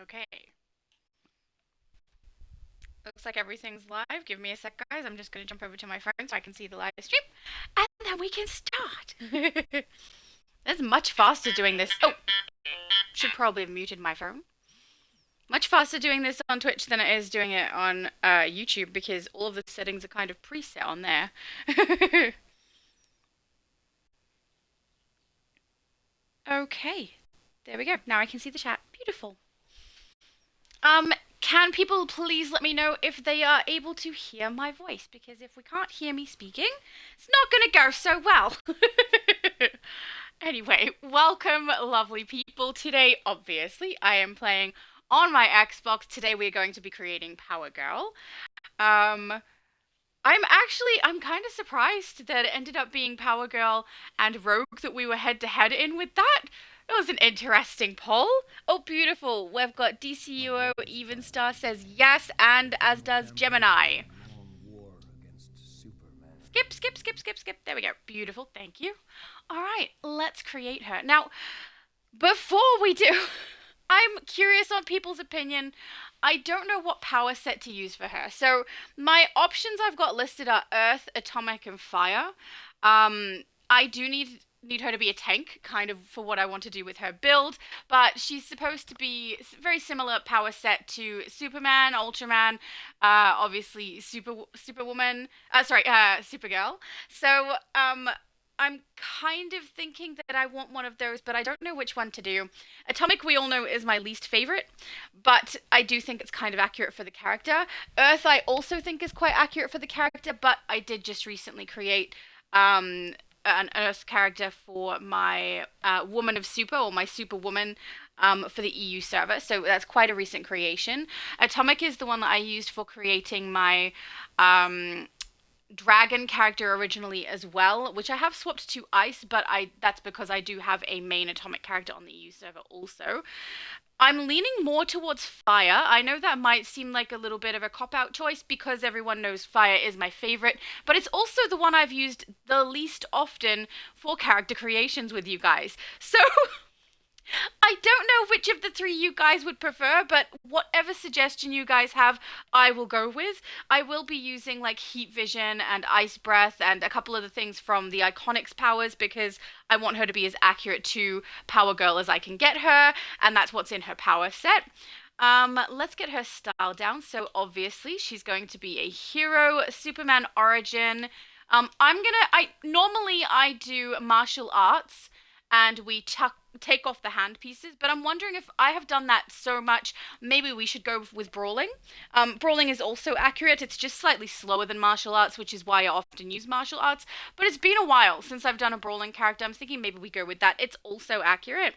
Okay. Looks like everything's live. Give me a sec, guys. I'm just going to jump over to my phone so I can see the live stream. And then we can start. It's much faster doing this. Oh, should probably have muted my phone. Much faster doing this on Twitch than it is doing it on YouTube because all of the settings are kind of preset on there. Okay. There we go. Now I can see the chat. Beautiful. Can people please let me know if they are able to hear my voice? Because if we can't hear me speaking, it's not going to go so well. Anyway, welcome, lovely people. Today, obviously, I am playing on my Xbox. Today, we're going to be creating Power Girl. Um, I'm kind of surprised that it ended up being Power Girl and Rogue that we were head to head in with that. It was an interesting poll. Oh, beautiful. We've got DCUO Even Star says yes, and as does Gemini. Skip, skip, skip, skip, skip. There we go. Beautiful. Thank you. All right, let's create her. Now, before we do, I'm curious on people's opinion. I don't know what power set to use for her. So my options I've got listed are Earth, Atomic, and Fire. I do need her to be a tank, kind of for what I want to do with her build, but she's supposed to be very similar power set to Superman, Ultraman, obviously Superwoman, Supergirl. So I'm kind of thinking that I want one of those, but I don't know which one to do. Atomic, we all know, is my least favorite, but I do think it's kind of accurate for the character. Earth, I also think is quite accurate for the character, but I did just recently create an Earth character for my Woman of Super, or my Superwoman, for the EU server, so that's quite a recent creation. Atomic is the one that I used for creating my dragon character originally as well, which I have swapped to ice, but that's because I do have a main atomic character on the EU server also. I'm leaning more towards fire. I know that might seem like a little bit of a cop-out choice because everyone knows fire is my favorite, but it's also the one I've used the least often for character creations with you guys. So I don't know which of the three you guys would prefer, but whatever suggestion you guys have, I will go with. I will be using like heat vision and ice breath and a couple of the things from the Iconics powers because I want her to be as accurate to Power Girl as I can get her, and that's what's in her power set. Let's get her style down. So obviously she's going to be a hero, Superman origin. I normally I do martial arts and we take off the hand pieces, but I'm wondering if I have done that so much, maybe we should go with brawling. Brawling is also accurate, it's just slightly slower than martial arts, which is why I often use martial arts, but it's been a while since I've done a brawling character. I'm thinking maybe we go with that. It's also accurate.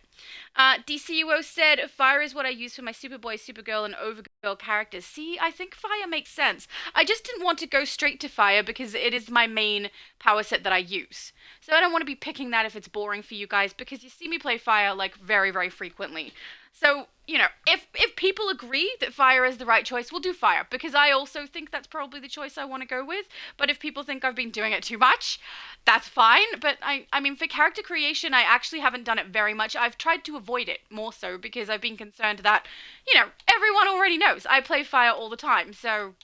DCUO said, fire is what I use for my Superboy, Supergirl, and Overgirl characters. See, I think fire makes sense. I just didn't want to go straight to fire because it is my main power set that I use. So I don't want to be picking that if it's boring for you guys, because you see me play fire like very, very frequently. So, you know, if people agree that fire is the right choice, we'll do fire, because I also think that's probably the choice I want to go with. But if people think I've been doing it too much, that's fine. But I mean, for character creation, I actually haven't done it very much. I've tried to avoid it more so because I've been concerned that, you know, everyone already knows I play fire all the time. So,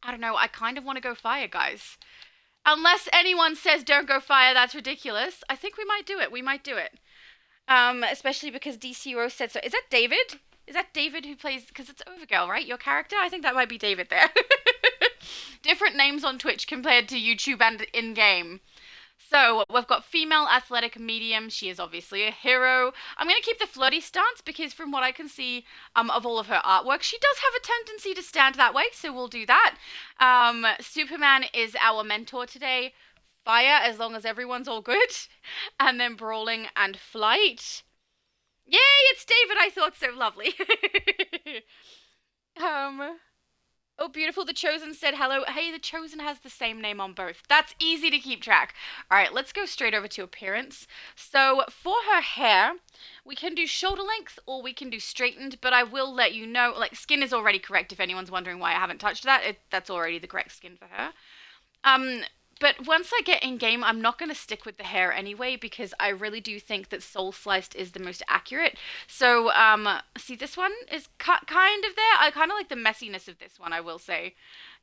I don't know, I kind of want to go fire, guys. Unless anyone says don't go fire, that's ridiculous. I think we might do it. We might do it. Especially because DCUO said so. Is that David? Is that David who plays? Because it's Overgirl, right? Your character? I think that might be David there. Different names on Twitch compared to YouTube and in game. So we've got female athletic medium. She is obviously a hero. I'm going to keep the flirty stance because from what I can see of all of her artwork, she does have a tendency to stand that way. So we'll do that. Superman is our mentor today. Fire, as long as everyone's all good. And then brawling and flight. Yay, it's David. I thought so. Lovely. um... Oh, beautiful. The Chosen said hello. Hey, The Chosen has the same name on both. That's easy to keep track. All right, let's go straight over to appearance. So for her hair, we can do shoulder length or we can do straightened, but I will let you know, like, skin is already correct if anyone's wondering why I haven't touched that. That's already the correct skin for her. But once I get in game, I'm not going to stick with the hair anyway because I really do think that Soul Sliced is the most accurate. So, see, this one is kind of there. I kind of like the messiness of this one, I will say,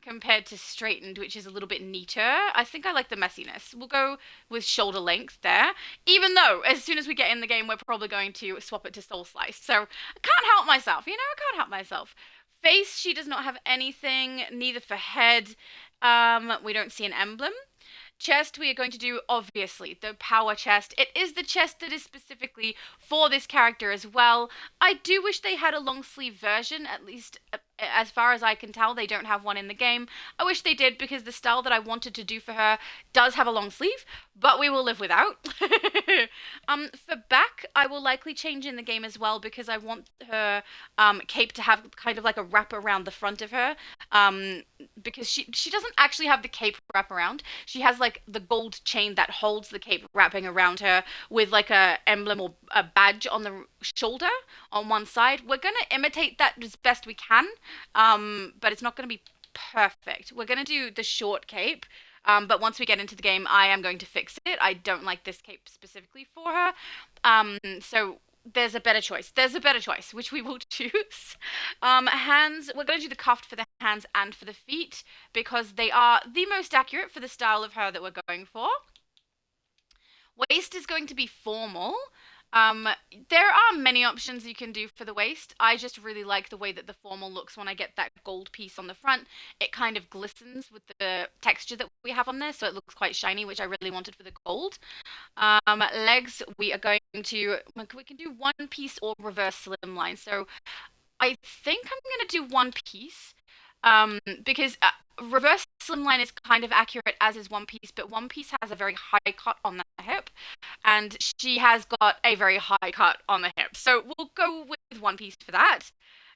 compared to Straightened, which is a little bit neater. I think I like the messiness. We'll go with shoulder length there, even though as soon as we get in the game, we're probably going to swap it to Soul Sliced. So, I can't help myself, I can't help myself. Face, she does not have anything, neither for head. We don't see an emblem. Chest, we are going to do, obviously, the power chest. It is the chest that is specifically for this character as well. I do wish they had a long sleeve version, at least as far as I can tell, they don't have one in the game. I wish they did because the style that I wanted to do for her does have a long sleeve, but we will live without. For back, I will likely change in the game as well because I want her cape to have kind of like a wrap around the front of her. Because she doesn't actually have the cape wrap around. She has like the gold chain that holds the cape wrapping around her with like a emblem or a badge on the shoulder on one side. We're gonna imitate that as best we can, but it's not gonna be perfect. We're gonna do the short cape. But once we get into the game, I am going to fix it. I don't like this cape specifically for her. So there's a better choice. There's a better choice, which we will choose. Hands, we're going to do the cuffed for the hands and for the feet because they are the most accurate for the style of her that we're going for. Waist is going to be formal. There are many options you can do for the waist. I just really like the way that the formal looks when I get that gold piece on the front. It kind of glistens with the texture that we have on there, so it looks quite shiny, which I really wanted for the gold. Legs, we are going to, we can do one piece or reverse slimline. So I think I'm going to do one piece because reverse slimline is kind of accurate as is one piece, but one piece has a very high cut on the hip, and she has got a very high cut on the hip. So we'll go with one piece for that.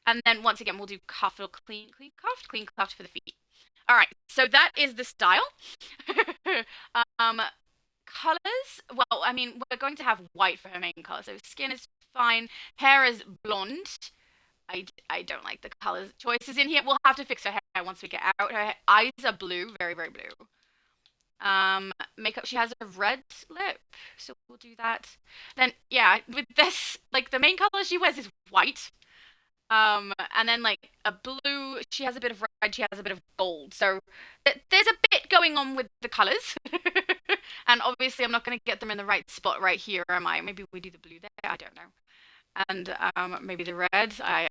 And then once again, we'll do cuff or clean cuffed for the feet. All right, so that is the style. Colors, well, I mean, we're going to have white for her main color, so skin is fine. Hair is blonde. I don't like the color choices in here. We'll have to fix her hair once we get out. Her eyes are blue, very, very blue. Makeup, she has a red lip, so we'll do that. Then, yeah, with this, like, the main color she wears is white. And then, like, a blue, she has a bit of red, she has a bit of gold. So, there's a bit going on with the colors. And obviously, I'm not going to get them in the right spot right here, am I? Maybe we do the blue there, I don't know. And maybe the red. I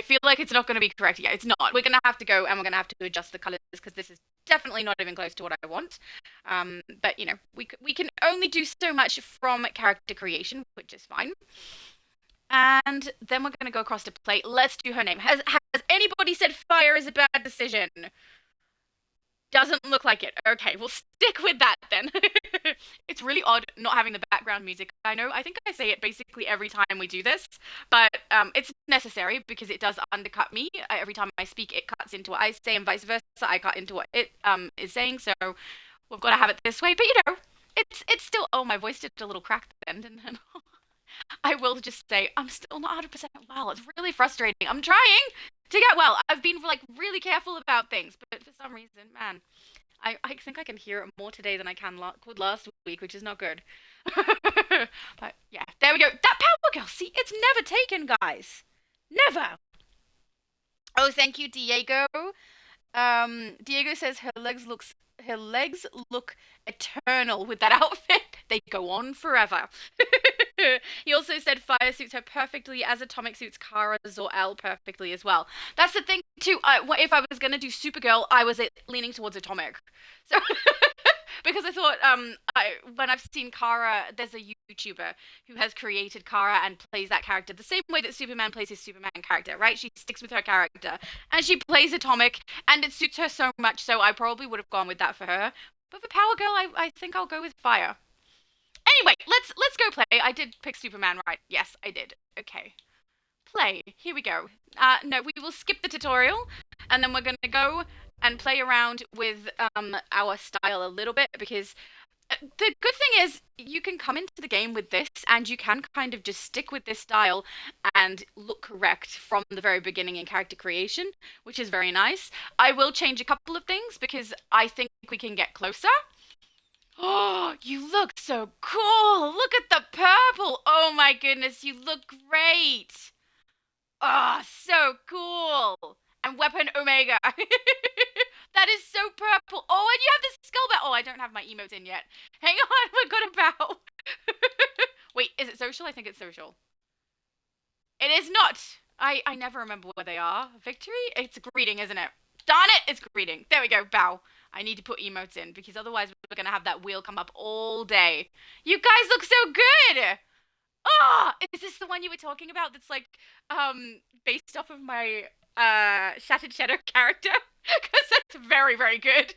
feel like it's not going to be correct. Yeah, it's not. We're going to have to go and we're going to have to adjust the colors because this is definitely not even close to what I want. But we can only do so much from character creation, which is fine. And then we're going to go across to plate. Let's do her name. Has anybody said fire is a bad decision? Doesn't look like it. Okay, we'll stick with that then. It's really odd not having the background music. I know, I think I say it basically every time we do this, but it's necessary because it does undercut me. Every time I speak, it cuts into what I say and vice versa. I cut into what it is saying, so we've got to have it this way. But it's still, oh, my voice did a little crack then, didn't it? I will just say, I'm still not 100% well. It's really frustrating. I'm trying to get well. I've been like really careful about things, but for some reason, man, I think I can hear it more today than I could last week, which is not good. But yeah, there we go. That power girl. See, it's never taken, guys. Never. Oh, thank you, Diego. Diego says her legs look eternal with that outfit. They go on forever. He also said fire suits her perfectly as atomic suits Kara Zor-El perfectly as well. That's the thing too. If I was gonna do Supergirl, I was leaning towards atomic. So because I thought when I've seen Kara, there's a YouTuber who has created Kara and plays that character the same way that Superman plays his Superman character, right? She sticks with her character and she plays atomic and it suits her so much, so I probably would have gone with that for her. But for Power Girl, I think I'll go with fire. Anyway, let's go play. I did pick Superman, right? Yes, I did. Okay. Play. Here we go. No, we will skip the tutorial, and then we're going to go and play around with our style a little bit, because the good thing is you can come into the game with this, and you can kind of just stick with this style and look correct from the very beginning in character creation, which is very nice. I will change a couple of things, because I think we can get closer. Oh, you look so cool. Look at the purple. Oh my goodness, you look great. Oh, so cool. And Weapon Omega. That is so purple. Oh, and you have the skull bat. Oh, I don't have my emotes in yet. Hang on, we're good about. Wait, is it social? I think it's social. It is not. I never remember where they are. Victory? It's greeting, isn't it? Darn it, it's greeting. There we go, bow. I need to put emotes in because otherwise we're going to have that wheel come up all day. You guys look so good. Ah, oh, is this the one you were talking about that's like based off of my Shattered Shadow character? Because that's very, very good.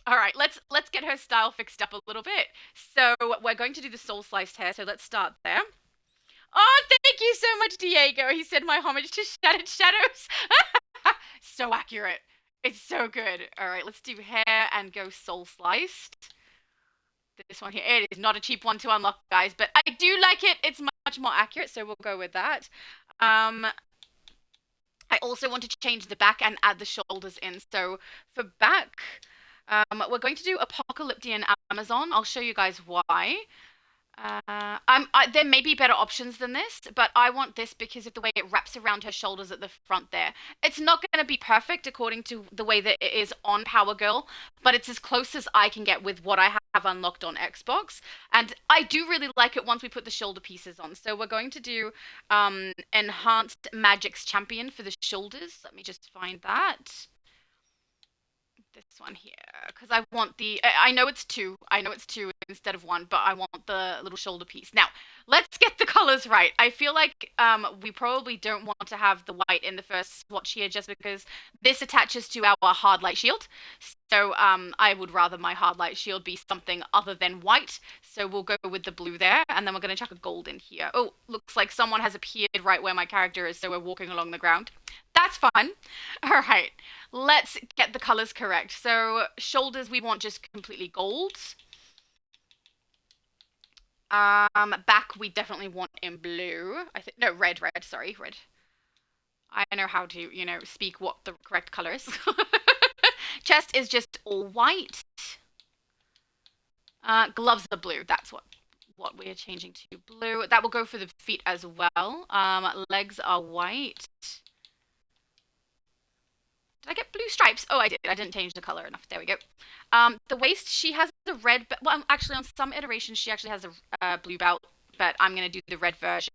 All right, let's get her style fixed up a little bit. So we're going to do the soul sliced hair. So let's start there. Oh, thank you so much, Diego. He said my homage to Shattered Shadows. So accurate. It's so good. All right, let's do hair and go soul sliced. This one here. It is not a cheap one to unlock, guys, but I do like it. It's much more accurate, so we'll go with that. I also want to change the back and add the shoulders in. So for back, we're going to do Apocalyptian Amazon. I'll show you guys why. There may be better options than this, but I want this because of the way it wraps around her shoulders at the front there. It's not going to be perfect according to the way that it is on Power Girl, but it's as close as I can get with what I have unlocked on Xbox. And I do really like it once we put the shoulder pieces on. So we're going to do Enhanced Magic's Champion for the shoulders. Let me just find that. This one here, because I want I know it's two instead of one, but I want the little shoulder piece. Now let's get the colors right. I feel like we probably don't want to have the white in the first swatch here just because this attaches to our hard light shield. So I would rather my hard light shield be something other than white. So we'll go with the blue there, and then we're going to chuck a gold in here. Oh, looks like someone has appeared right where my character is, so we're walking along the ground. That's fun. All right, let's get the colors correct. So shoulders, we want just completely gold. Back, we definitely want in blue. I think no, red. Sorry, red. I know how to, speak what the correct color is. Chest is just all white. Gloves are blue. That's what we're changing to blue. That will go for the feet as well. Legs are white. Did I get blue stripes? Oh, I did. I didn't change the color enough. There we go. The waist, she has the red. Well, actually, on some iterations, she actually has a blue belt. But I'm going to do the red version.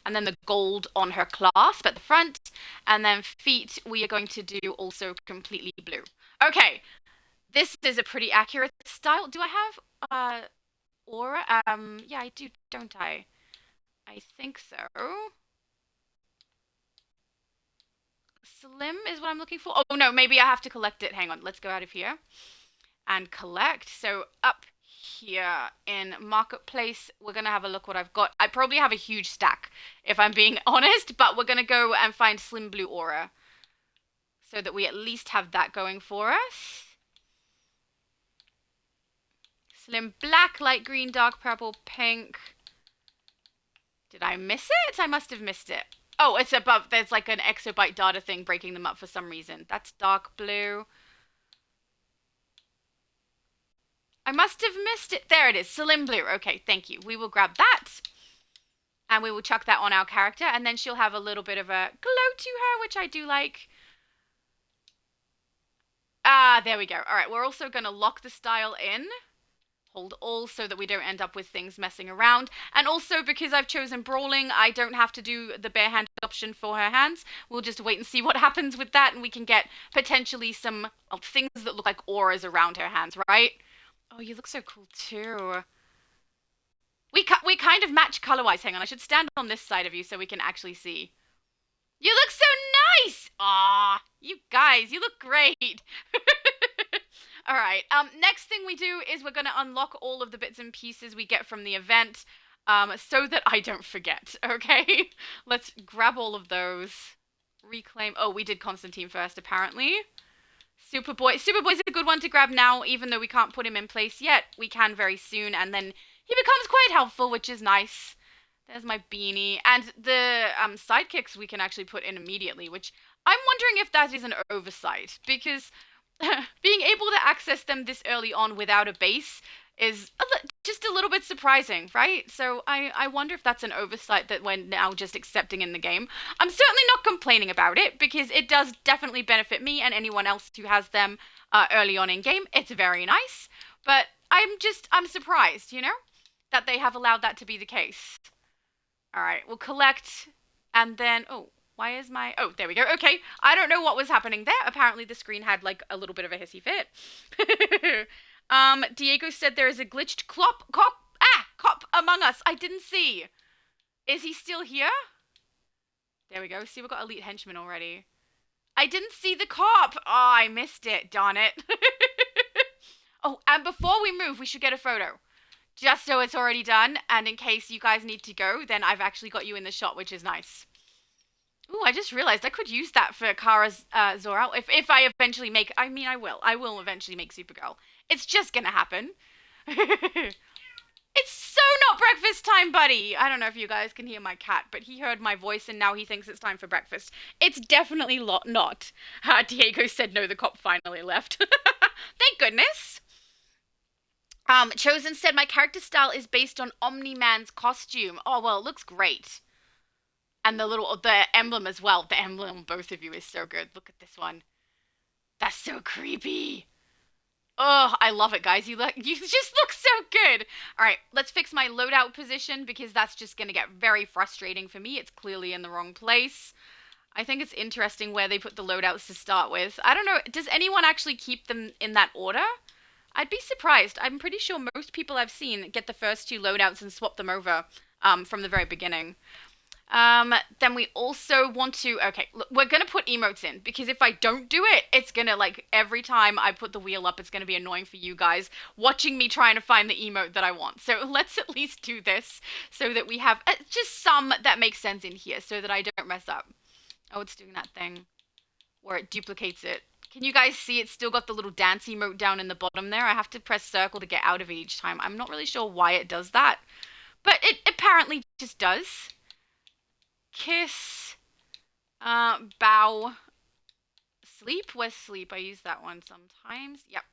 And then the gold on her clasp at the front. And then feet, we are going to do also completely blue. Okay. This is a pretty accurate style. Do I have aura? Yeah, I do, don't I? I think so. Slim is what I'm looking for. Oh no, maybe I have to collect it. Hang on, let's go out of here and collect. So up here in Marketplace, we're going to have a look what I've got. I probably have a huge stack, if I'm being honest, but we're going to go and find Slim Blue Aura so that we at least have that going for us. Slim Black, Light Green, Dark Purple, Pink. Did I miss it? I must have missed it. Oh, it's above. There's like an exobyte data thing breaking them up for some reason. That's dark blue. I must have missed it. There it is. Slim blue. Okay, thank you. We will grab that. And we will chuck that on our character. And then she'll have a little bit of a glow to her, which I do like. Ah, there we go. All right, we're also going to lock the style in. Hold all so that we don't end up with things messing around. And also because I've chosen brawling, I don't have to do the bare-handed option for her hands. We'll just wait and see what happens with that, and we can get potentially some things that look like auras around her hands, right? Oh, you look so cool too. We kind of match color-wise. Hang on, I should stand on this side of you so we can actually see. You look so nice! Aw, you guys, you look great. All right, next thing we do is we're going to unlock all of the bits and pieces we get from the event so that I don't forget, okay? Let's grab all of those. Reclaim. Oh, we did Constantine first, apparently. Superboy. Superboy's a good one to grab now, even though we can't put him in place yet. We can very soon, and then he becomes quite helpful, which is nice. There's my beanie. And the sidekicks we can actually put in immediately, which I'm wondering if that is an oversight, because being able to access them this early on without a base is just a little bit surprising, right? So I wonder if that's an oversight that we're now just accepting in the game. I'm certainly not complaining about it because it does definitely benefit me and anyone else who has them early on in game. It's very nice, but I'm surprised, that they have allowed that to be the case. All right, we'll collect and then why is my oh there we go. Okay, I don't know what was happening there. Apparently the screen had like a little bit of a hissy fit. Diego said there is a glitched cop among us. I didn't see. Is he still here? There we go. See, we've got elite henchmen already. I didn't see the cop. Oh, I missed it. Darn it. Oh, and before we move, we should get a photo. Just so it's already done, and in case you guys need to go, then I've actually got you in the shot, which is nice. Ooh, I just realized I could use that for Kara's Zor-El. If I eventually make... I mean, I will. I will eventually make Supergirl. It's just gonna happen. It's so not breakfast time, buddy! I don't know if you guys can hear my cat, but he heard my voice and now he thinks it's time for breakfast. It's definitely not. Diego said no, the cop finally left. Thank goodness. Chosen said my character style is based on Omni-Man's costume. Oh, well, it looks great. And the emblem as well. The emblem, both of you, is so good. Look at this one. That's so creepy. Oh, I love it, guys. You just look so good. All right, let's fix my loadout position because that's just going to get very frustrating for me. It's clearly in the wrong place. I think it's interesting where they put the loadouts to start with. I don't know. Does anyone actually keep them in that order? I'd be surprised. I'm pretty sure most people I've seen get the first two loadouts and swap them over from the very beginning. Then we also want to, okay, look, we're going to put emotes in because if I don't do it, it's going to like every time I put the wheel up, it's going to be annoying for you guys watching me trying to find the emote that I want. So let's at least do this so that we have just some that make sense in here so that I don't mess up. Oh, it's doing that thing where it duplicates it. Can you guys see it's still got the little dance emote down in the bottom there? I have to press circle to get out of it each time. I'm not really sure why it does that, but it apparently just does. Kiss, bow, sleep. Where's sleep? I use that one sometimes. Yep.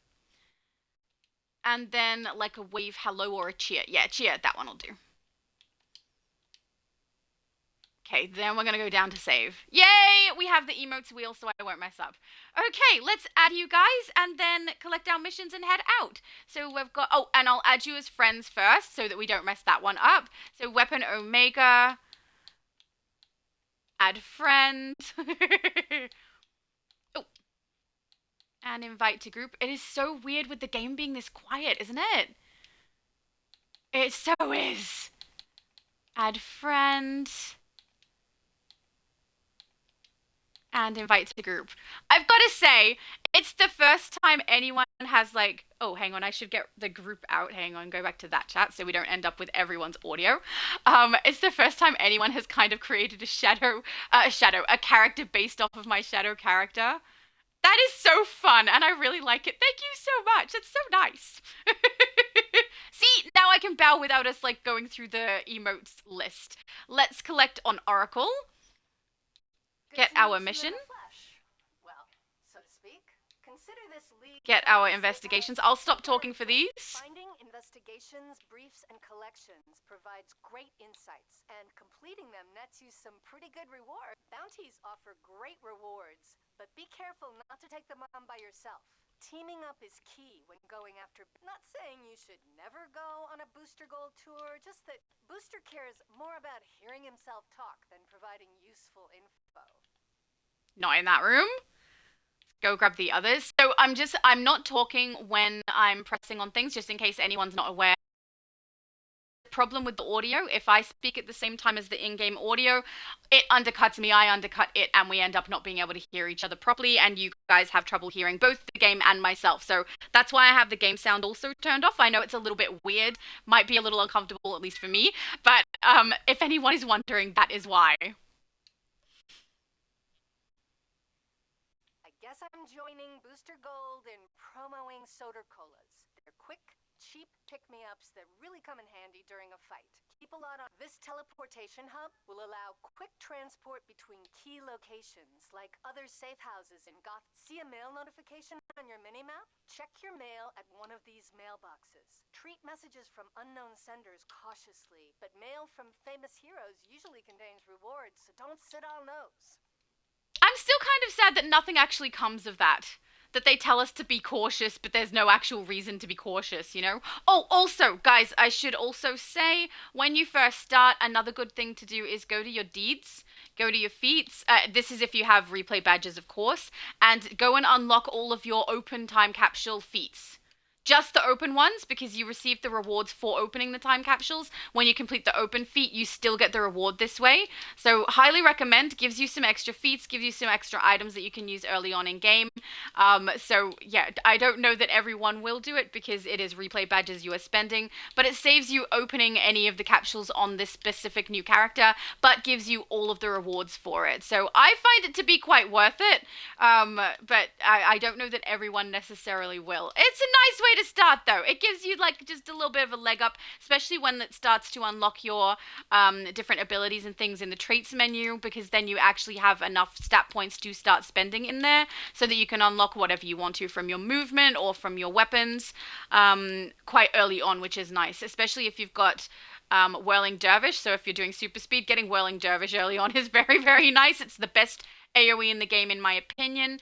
And then like a wave hello or a cheer. Yeah, cheer. That one will do. Okay, then we're going to go down to save. Yay! We have the emotes wheel so I won't mess up. Okay, let's add you guys and then collect our missions and head out. So we've got... Oh, and I'll add you as friends first so that we don't mess that one up. So Weapon Omega... Add friend. Oh. And invite to group. It is so weird with the game being this quiet, isn't it? It so is. Add friend. And invite to group. I've got to say, it's the first time anyone has like... Oh, hang on, I should get the group out. Hang on, go back to that chat so we don't end up with everyone's audio. It's the first time anyone has kind of created a character based off of my shadow character. That is so fun, and I really like it. Thank you so much. It's so nice. See, now I can bow without us like going through the emotes list. Let's collect on Oracle. Get our mission. Get our investigations. I'll stop talking for these. Finding investigations, briefs, and collections provides great insights, and completing them nets you some pretty good rewards. Bounties offer great rewards, but be careful not to take them on by yourself. Teaming up is key when going after... Not saying you should never go on a Booster Gold tour, just that Booster cares more about hearing himself talk than providing useful info. Not in that room. Go grab the others. So I'm not talking when I'm pressing on things, just in case anyone's not aware. The problem with the audio, if I speak at the same time as the in-game audio, it undercuts me, I undercut it, and we end up not being able to hear each other properly, and you guys have trouble hearing both the game and myself. So that's why I have the game sound also turned off. I know it's a little bit weird, might be a little uncomfortable, at least for me, but if anyone is wondering, that is why. I'm joining Booster Gold in promoing soda colas. They're quick, cheap pick-me-ups that really come in handy during a fight. Keep a lot on. This teleportation hub will allow quick transport between key locations, like other safe houses in Goth. See a mail notification on your minimap? Check your mail at one of these mailboxes. Treat messages from unknown senders cautiously, but mail from famous heroes usually contains rewards, so don't sit on those. I'm still kind of sad that nothing actually comes of that. That they tell us to be cautious, but there's no actual reason to be cautious, you know? Oh, also, guys, I should also say, when you first start, another good thing to do is go to your deeds, go to your feats. This is if you have replay badges, of course, and go and unlock all of your open time capsule feats. Just the open ones, because you receive the rewards for opening the time capsules. When you complete the open feat, you still get the reward this way. So highly recommend, gives you some extra feats, gives you some extra items that you can use early on in game. So yeah, I don't know that everyone will do it because it is replay badges you are spending, but it saves you opening any of the capsules on this specific new character, but gives you all of the rewards for it. So I find it to be quite worth it, but I don't know that everyone necessarily will. It's a nice way to start, though. It gives you like just a little bit of a leg up, especially when it starts to unlock your different abilities and things in the traits menu, because then you actually have enough stat points to start spending in there so that you can unlock whatever you want to from your movement or from your weapons quite early on, which is nice, especially if you've got Whirling Dervish. So if you're doing super speed, getting Whirling Dervish early on is very, very nice. It's the best AoE in the game, in my opinion,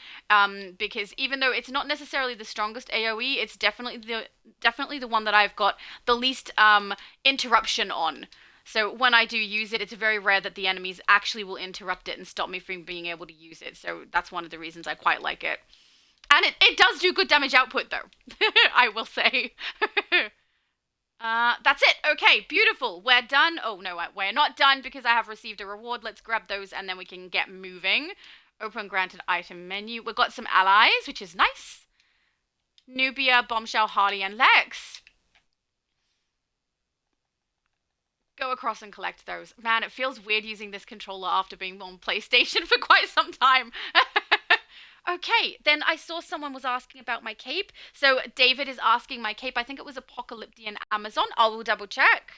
because even though it's not necessarily the strongest AoE, it's definitely the one that I've got the least interruption on. So when I do use it, it's very rare that the enemies actually will interrupt it and stop me from being able to use it. So that's one of the reasons I quite like it. And it does do good damage output, though, I will say. That's it. Okay, beautiful. We're done. Oh, no, we're not done because I have received a reward. Let's grab those and then we can get moving. Open granted item menu. We've got some allies, which is nice. Nubia, Bombshell, Hardy, and Lex. Go across and collect those. Man, it feels weird using this controller after being on PlayStation for quite some time. Okay, then I saw someone was asking about my cape. So David is asking my cape. I think it was Apocalyptian Amazon. I will double check.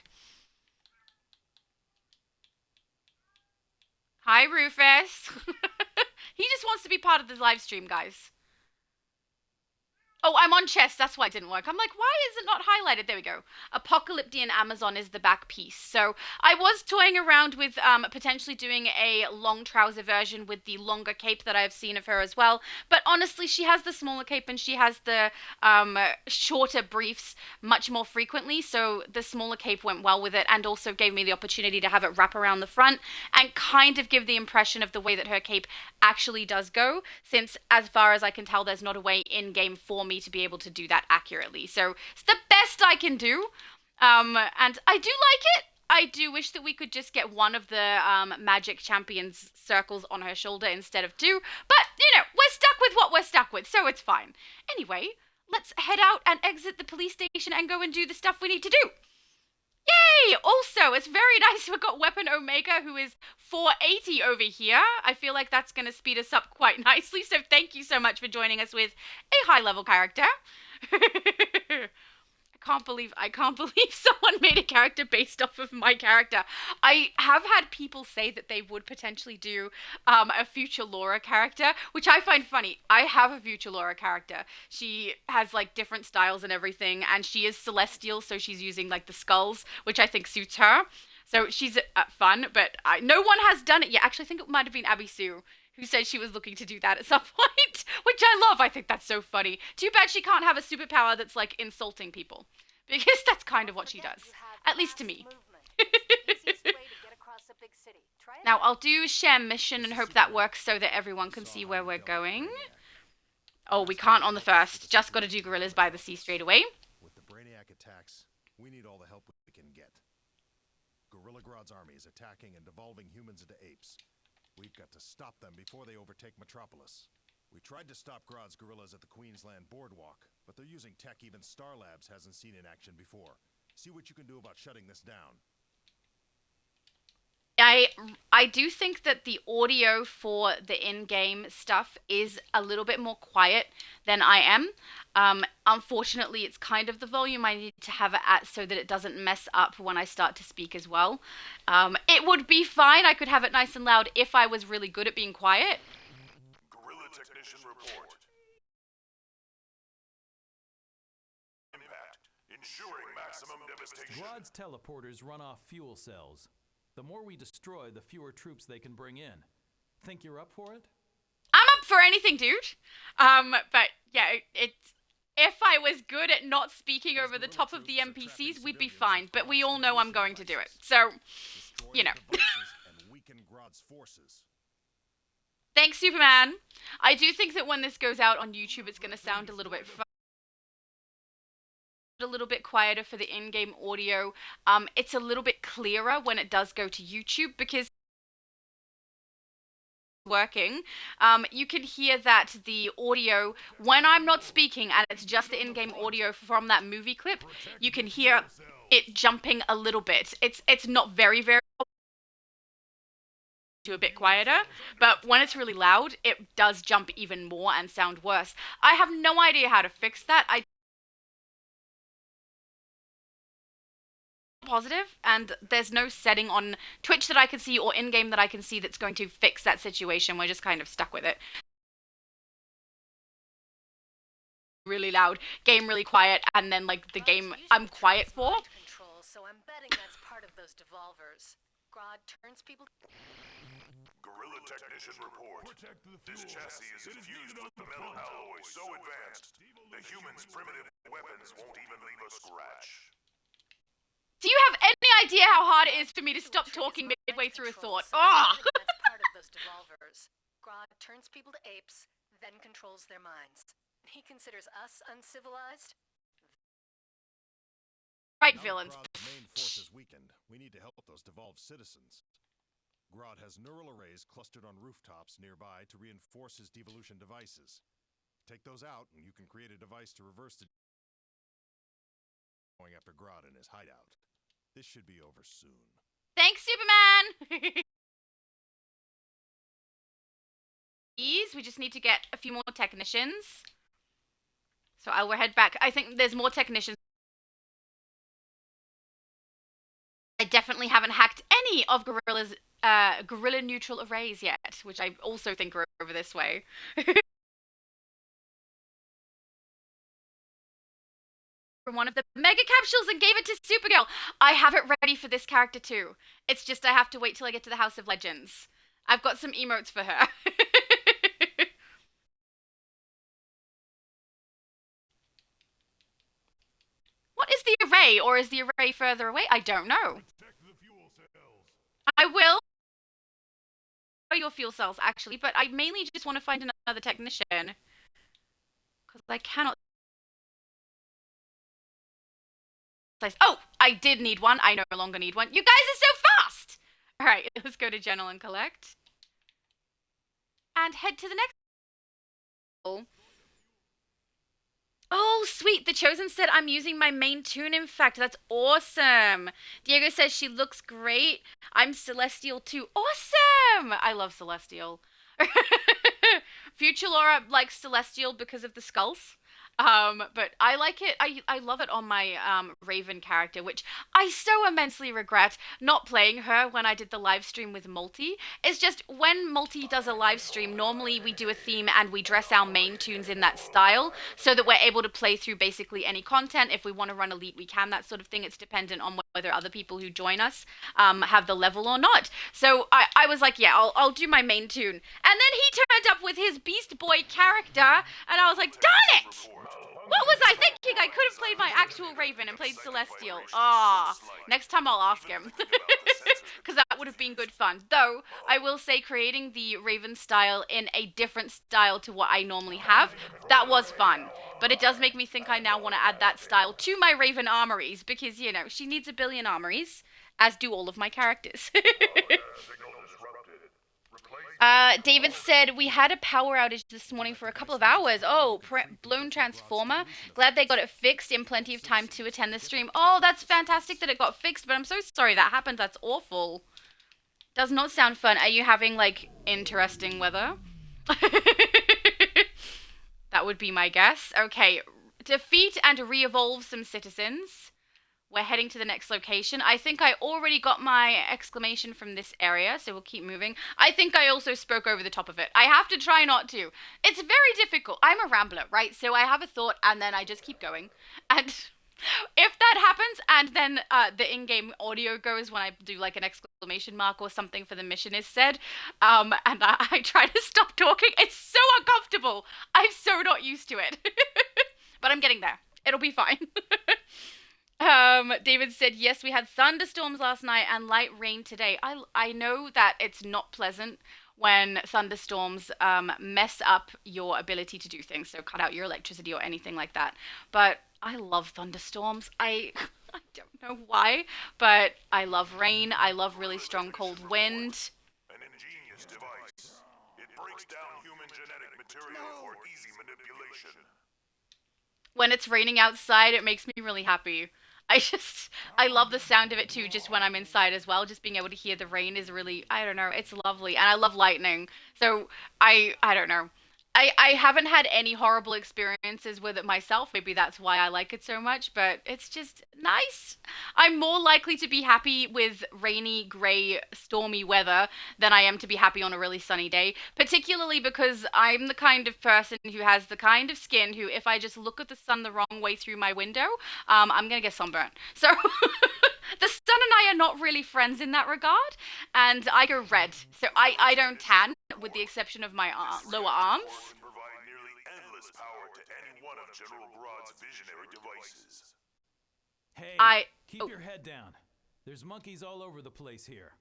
Hi, Rufus. He just wants to be part of the live stream, guys. Oh, I'm on chest. That's why it didn't work. I'm like, why is it not highlighted? There we go. Apocalyptian Amazon is the back piece. So I was toying around with potentially doing a long trouser version with the longer cape that I've seen of her as well. But honestly, she has the smaller cape and she has the shorter briefs much more frequently. So the smaller cape went well with it and also gave me the opportunity to have it wrap around the front and kind of give the impression of the way that her cape actually does go. Since as far as I can tell, there's not a way in game for me to be able to do that accurately. So it's the best I can do. And I do like it. I do wish that we could just get one of the Magic Champions circles on her shoulder instead of two. But, you know, we're stuck with what we're stuck with, so it's fine. Anyway, let's head out and exit the police station and go and do the stuff we need to do. Yay! Also, it's very nice we've got Weapon Omega, who is 480 over here. I feel like that's going to speed us up quite nicely, so thank you so much for joining us with a high-level character. I can't believe someone made a character based off of my character. I have had people say that they would potentially do a future Laura character, which I find funny. I have a future Laura character. She has like different styles and everything, and she is celestial, so she's using like the skulls, which I think suits her. So she's fun, but no one has done it yet. Actually, I think it might have been Abby Sue who said she was looking to do that at some point, which I love. I think that's so funny. Too bad she can't have a superpower that's like insulting people, because that's kind of what she does, at least to me. Now I'll do share mission and hope that works so that everyone can see where we're going. Oh, we can't on the first. Just got to do gorillas by the sea straight away. With the Brainiac attacks, we need all the help we can get. Gorilla Grodd's army is attacking and devolving humans into apes. We've got to stop them before they overtake Metropolis. We tried to stop Grodd's gorillas at the Queensland Boardwalk, but they're using tech even Star Labs hasn't seen in action before. See what you can do about shutting this down. I do think that the audio for the in-game stuff is a little bit more quiet than I am. Unfortunately, it's kind of the volume I need to have it at so that it doesn't mess up when I start to speak as well. It would be fine. I could have it nice and loud if I was really good at being quiet. Guerrilla technician report. Impact. Ensuring maximum devastation. Grodd's teleporters run off fuel cells. The more we destroy, the fewer troops they can bring in. Think you're up for it? I'm up for anything, dude. But yeah, it's if I was good at not speaking over the top of the NPCs, we'd be fine. But we all know I'm going to do it, so you know. And weaken Grodd's forces. Thanks, Superman. I do think that when this goes out on YouTube, it's going to sound a little bit quieter for the in-game audio. It's a little bit clearer when it does go to YouTube because working, you can hear that the audio, when I'm not speaking and it's just the in-game audio from that movie clip, you can hear it jumping a little bit. It's not very to a bit quieter, but when it's really loud, it does jump even more and sound worse. I have no idea how to fix that. Positive, and there's no setting on Twitch that I can see or in-game that I can see that's going to fix that situation. We're just kind of stuck with it. Really loud, game really quiet, and then like the game I'm quiet for. Control, so I'm betting that's part of those devolvers. Grodd turns people. Guerrilla technician report. This chassis is infused with the metal alloy so advanced, the humans' primitive weapons won't even leave a scratch. Do you have any idea how hard it is for me to stop talking midway through a thought? Oh! That's part of those devolvers. Grodd turns people to apes, then controls their minds. He considers us uncivilized. Right, villains. Grodd's main force is weakened. We need to help those devolved citizens. Grodd has neural arrays clustered on rooftops nearby to reinforce his devolution devices. Take those out, and you can create a device to reverse the going after Grodd in his hideout. This should be over soon. Thanks, Superman! We just need to get a few more technicians. So I will head back. I think there's more technicians. I definitely haven't hacked any of Guerrilla's Guerrilla neutral arrays yet, which I also think are over this way. From one of the mega capsules and gave it to Supergirl. I have it ready for this character too. It's just I have to wait till I get to the House of Legends. I've got some emotes for her. What is the array, or is the array further away? I don't know. I will your fuel cells actually, but I mainly just want to find another technician because I cannot. Oh, I did need one. I no longer need one. You guys are so fast! Alright, let's go to General and collect. And head to the next. Oh, sweet. The Chosen said I'm using my main tune, in fact. That's awesome. Diego says she looks great. I'm Celestial too. Awesome! I love Celestial. Future Laura likes Celestial because of the skulls. But I like it. I love it on my Raven character, which I so immensely regret not playing her when I did the live stream with Multi. It's just when Multi does a live stream, normally we do a theme and we dress our main tunes in that style so that we're able to play through basically any content. If we want to run Elite, we can, that sort of thing. It's dependent on whether other people who join us have the level or not. So I was like, yeah, I'll do my main tune. And then he turned up with his Beast Boy character, and I was like, darn it! What was I thinking? I could have played my actual Raven and played Celestial. Ah, next time I'll ask him. Because that would have been good fun. Though, I will say creating the Raven style in a different style to what I normally have, that was fun. But it does make me think I now want to add that style to my Raven armories. Because, you know, she needs a billion armories, as do all of my characters. David said, we had a power outage this morning for a couple of hours. Oh, blown transformer. Glad they got it fixed in plenty of time to attend the stream. Oh, that's fantastic that it got fixed, but I'm so sorry that happened. That's awful. Does not sound fun. Are you having, like, interesting weather? That would be my guess. Okay, defeat and re-evolve some citizens. We're heading to the next location. I think I already got my exclamation from this area, so we'll keep moving. I think I also spoke over the top of it. I have to try not to. It's very difficult. I'm a rambler, right? So I have a thought, and then I just keep going. And if that happens, and then the in-game audio goes when I do like an exclamation mark or something for the mission is said, and I try to stop talking, it's so uncomfortable. I'm so not used to it. But I'm getting there. It'll be fine. David said, yes, we had thunderstorms last night and light rain today. I know that it's not pleasant when thunderstorms mess up your ability to do things, so cut out your electricity or anything like that. But I love thunderstorms. I don't know why, but I love rain. I love really strong cold wind. An ingenious device. It breaks down human genetic material for easy manipulation. When it's raining outside, it makes me really happy. I love the sound of it too, just when I'm inside as well. Just being able to hear the rain is really, I don't know, it's lovely. And I love lightning. So I don't know. I haven't had any horrible experiences with it myself. Maybe that's why I like it so much, but it's just nice. I'm more likely to be happy with rainy, grey, stormy weather than I am to be happy on a really sunny day, particularly because I'm the kind of person who has the kind of skin who, if I just look at the sun the wrong way through my window, I'm going to get sunburnt. So the sun and I are not really friends in that regard, and I go red. So I don't tan, with the exception of my lower arms. Can provide nearly endless power to any one of General Grodd's visionary devices. Hey, keep your head down. There's monkeys all over the place here.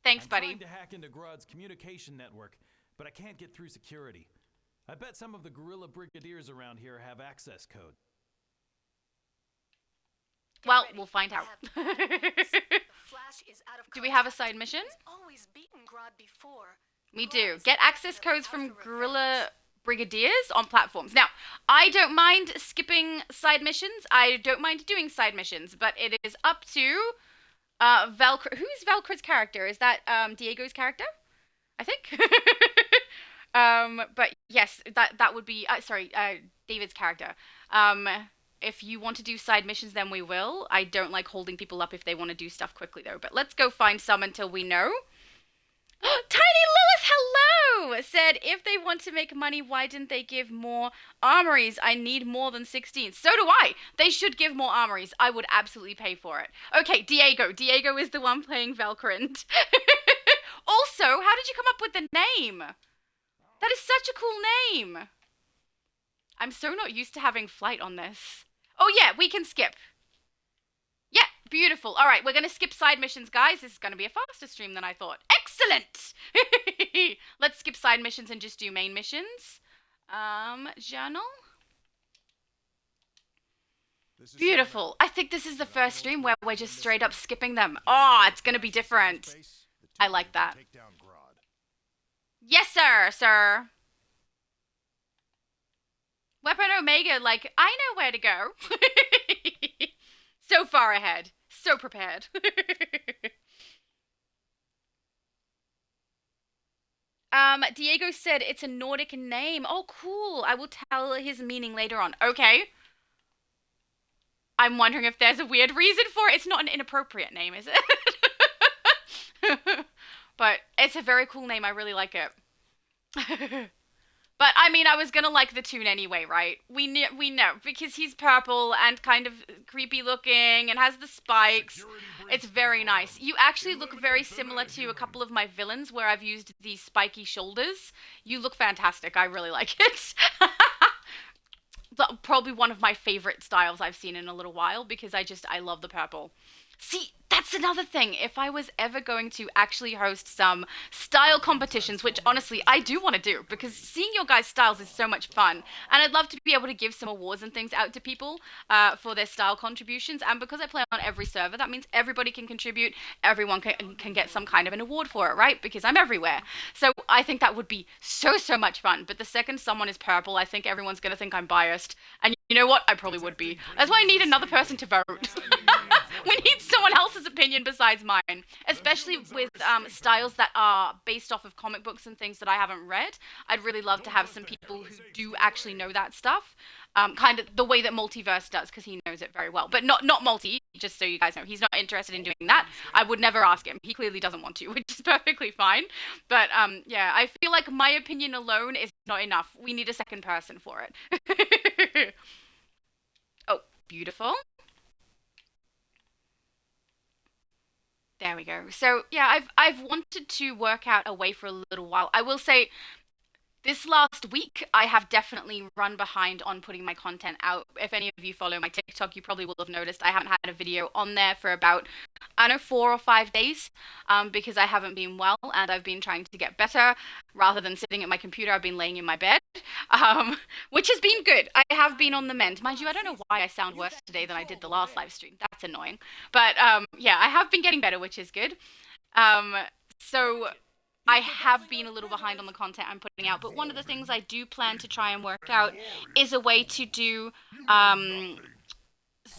Thanks, I'm buddy. trying to hack into Grodd's communication network, but I can't get through security. I bet some of the guerrilla brigadiers around here have access code. Well, we'll find out. The Flash is out of Do we have a side mission? He's always beaten Grodd before. We do. Get access codes from guerrilla brigadiers on platforms. Now, I don't mind skipping side missions. I don't mind doing side missions, but it is up to Velcro. Who's Velcro's character? Is that Diego's character? I think. But yes, that would be David's character. If you want to do side missions, then we will. I don't like holding people up if they want to do stuff quickly, though. But let's go find some until we know. Tiny Lewis, hello! Said, if they want to make money, why didn't they give more armories? I need more than 16. So do I. They should give more armories. I would absolutely pay for it. Okay, Diego. Diego is the one playing Valkyrind. Also, how did you come up with the name? That is such a cool name. I'm so not used to having flight on this. Oh yeah, we can skip. Yeah, beautiful. All right, we're going to skip side missions, guys. This is going to be a faster stream than I thought. Excellent! Let's skip side missions and just do main missions. Journal. Beautiful. I think this is the first stream where we're just straight up skipping them. Oh, it's going to be different. I like that. Yes, sir. Weapon Omega, like, I know where to go. So far ahead. So prepared. Diego said it's a Nordic name. Oh, cool. I will tell his meaning later on. Okay. I'm wondering if there's a weird reason for it. It's not an inappropriate name, is it? But it's a very cool name. I really like it. But, I mean, I was gonna like the tune anyway, right? We know, because he's purple and kind of creepy looking and has the spikes. It's very nice. You actually look very similar to a couple of my villains where I've used these spiky shoulders. You look fantastic. I really like it. Probably one of my favorite styles I've seen in a little while because I love the purple. See, that's another thing. If I was ever going to actually host some style competitions, which honestly I do want to do because seeing your guys' styles is so much fun. And I'd love to be able to give some awards and things out to people for their style contributions. And because I play on every server, that means everybody can contribute. Everyone can get some kind of an award for it, right? Because I'm everywhere. So I think that would be so much fun. But the second someone is purple, I think everyone's going to think I'm biased. And you know what? I probably would be. That's why I need another person to vote. We need someone else's opinion besides mine, especially with styles that are based off of comic books and things that I haven't read. I'd really love to have some people who do actually know that stuff, kind of the way that Multiverse does, because he knows it very well. But not Multi, just so you guys know, he's not interested in doing that. I would never ask him. He clearly doesn't want to, which is perfectly fine. But yeah, I feel like my opinion alone is not enough. We need a second person for it. Oh, beautiful. There we go. So yeah, I've wanted to work out a way for a little while. I will say this last week, I have definitely run behind on putting my content out. If any of you follow my TikTok, you probably will have noticed I haven't had a video on there for about, I don't know, 4 or 5 days, because I haven't been well and I've been trying to get better. Rather than sitting at my computer, I've been laying in my bed, which has been good. I have been on the mend. Mind you, I don't know why I sound worse today than I did the last live stream. That's annoying. But yeah, I have been getting better, which is good. So I have been a little behind on the content I'm putting out, but one of the things I do plan to try and work out is a way to do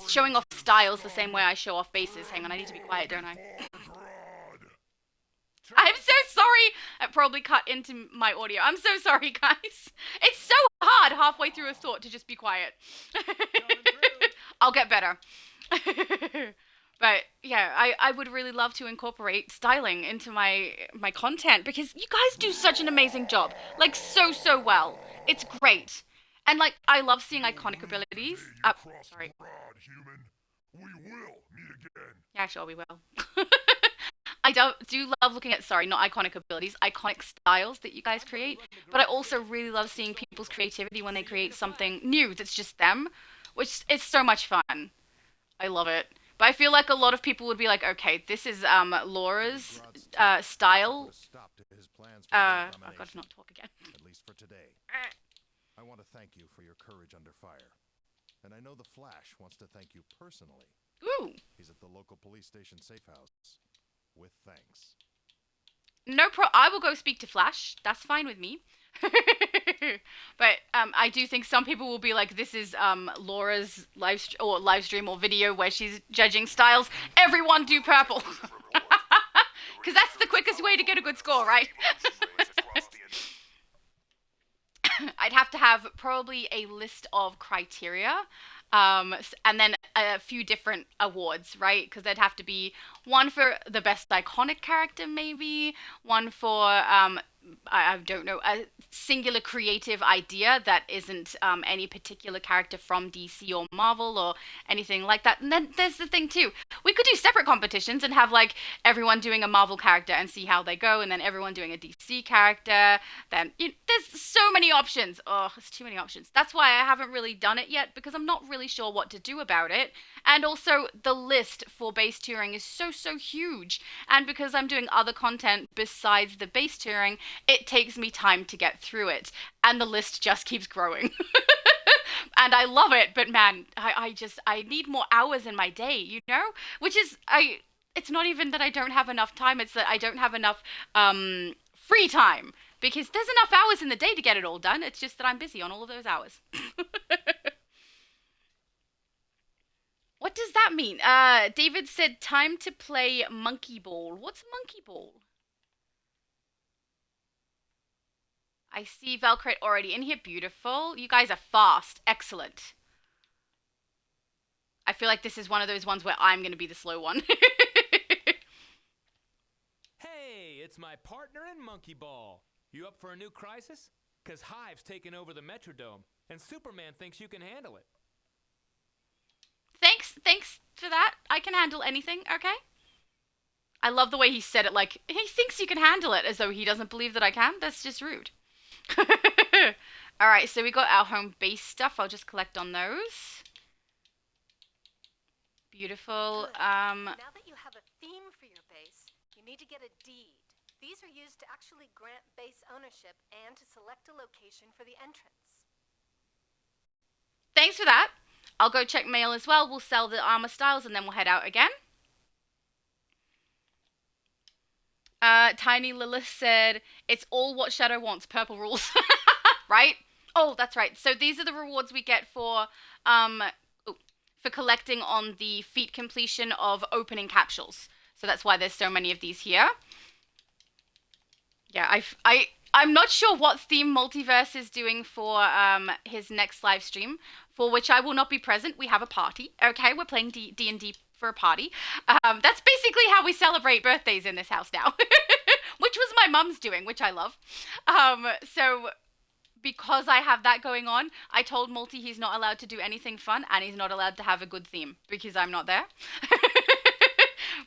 showing off styles the same way I show off bases. Hang on, I need to be quiet, don't I? I'm so sorry. It probably cut into my audio. I'm so sorry, guys. It's so hard halfway through a thought to just be quiet. I'll get better. But yeah, I would really love to incorporate styling into my content because you guys do such an amazing job. Like, so well. It's great. And like, I love seeing iconic abilities. Sorry. We will meet again. Yeah, sure, we will. I do love looking at, sorry, not iconic abilities, iconic styles that you guys create. But I also really love seeing people's creativity when they create something new that's just them, which is so much fun. I love it. But I feel like a lot of people would be like, okay, this is Laura's style. Oh god, not talk again. At least for today. I want to thank you for your courage under fire. And I know the Flash wants to thank you personally. Ooh. He's at the local police station safe house. With thanks. No I will go speak to Flash. That's fine with me. But I do think some people will be like, this is Laura's live stream or video where she's judging styles. Everyone do purple. Because that's the quickest way to get a good score, right? I'd have to have probably a list of criteria, and then a few different awards, right? Because there'd have to be one for the best iconic character, maybe one for I don't know, a singular creative idea that isn't any particular character from DC or Marvel or anything like that. And then there's the thing too, we could do separate competitions and have like everyone doing a Marvel character and see how they go, and then everyone doing a DC character. Then there's so many options. Oh, there's too many options. That's why I haven't really done it yet, because I'm not really sure what to do about it. And also the list for base touring is so huge, and because I'm doing other content besides the base touring, it takes me time to get through it, and the list just keeps growing. And I love it, but man, I need more hours in my day, you know? Which is, it's not even that I don't have enough time, it's that I don't have enough free time, because there's enough hours in the day to get it all done. It's just that I'm busy on all of those hours. What does that mean? David said time to play Monkey Ball. What's Monkey Ball? I see Valkyrie already in here. Beautiful. You guys are fast. Excellent. I feel like this is one of those ones where I'm going to be the slow one. Hey, it's my partner in Monkey Ball. You up for a new crisis? 'Cause Hive's taken over the Metrodome, and Superman thinks you can handle it. Thanks for that. I can handle anything, okay? I love the way he said it, like, he thinks you can handle it, as though he doesn't believe that I can. That's just rude. Alright, so we got our home base stuff. I'll just collect on those. Beautiful. Now that you have a theme for your base, you need to get a deed. These are used to actually grant base ownership and to select a location for the entrance. Thanks for that. I'll go check mail as well. We'll sell the armor styles and then we'll head out again. Tiny Lilith said, it's all what Shadow wants, purple rules. Right? Oh, that's right. So these are the rewards we get for for collecting on the feat completion of opening capsules. So that's why there's so many of these here. Yeah, I'm not sure what theme Multiverse is doing for his next live stream, for which I will not be present. We have a party. Okay, we're playing D&D for a party. That's basically how we celebrate birthdays in this house now, which was my mum's doing, which I love. So because I have that going on, I told Multi he's not allowed to do anything fun, and he's not allowed to have a good theme because I'm not there.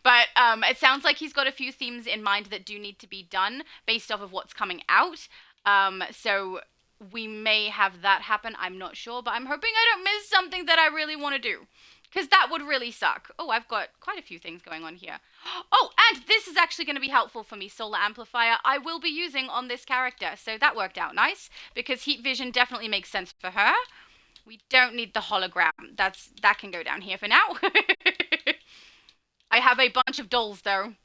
But it sounds like he's got a few themes in mind that do need to be done based off of what's coming out. So we may have that happen. I'm not sure, but I'm hoping I don't miss something that I really want to do, because that would really suck. Oh, I've got quite a few things going on here. Oh, and this is actually going to be helpful for me. Solar Amplifier I will be using on this character, so that worked out nice, because Heat Vision definitely makes sense for her. We don't need the hologram. That can go down here for now. I have a bunch of dolls, though.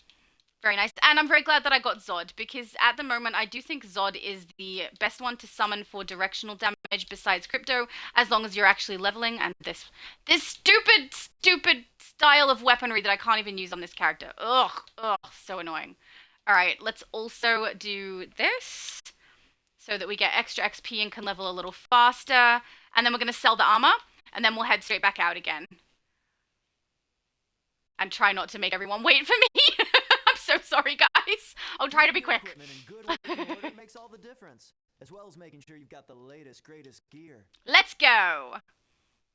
Very nice. And I'm very glad that I got Zod, because at the moment I do think Zod is the best one to summon for directional damage besides Crypto, as long as you're actually leveling. And this stupid style of weaponry that I can't even use on this character. Ugh, so annoying. Alright, let's also do this, so that we get extra XP and can level a little faster. And then we're going to sell the armor, and then we'll head straight back out again. And try not to make everyone wait for me. I'm so sorry, guys. I'll try to be quick. Good working order makes all the difference, as well as making sure you've got the latest, greatest gear. Let's go.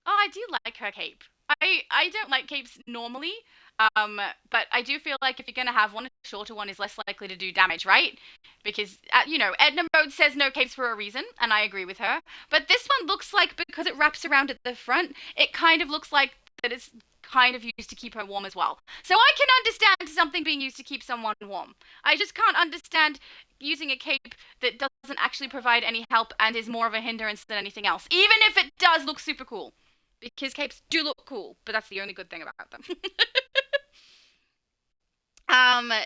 Oh, I do like her cape. I don't like capes normally, but I do feel like if you're going to have one, a shorter one is less likely to do damage, right? Because, you know, Edna Mode says no capes for a reason, and I agree with her. But this one looks like, because it wraps around at the front, it kind of looks like that it's kind of used to keep her warm as well. So I can understand something being used to keep someone warm. I just can't understand using a cape that doesn't actually provide any help and is more of a hindrance than anything else, even if it does look super cool. Because capes do look cool, but that's the only good thing about them.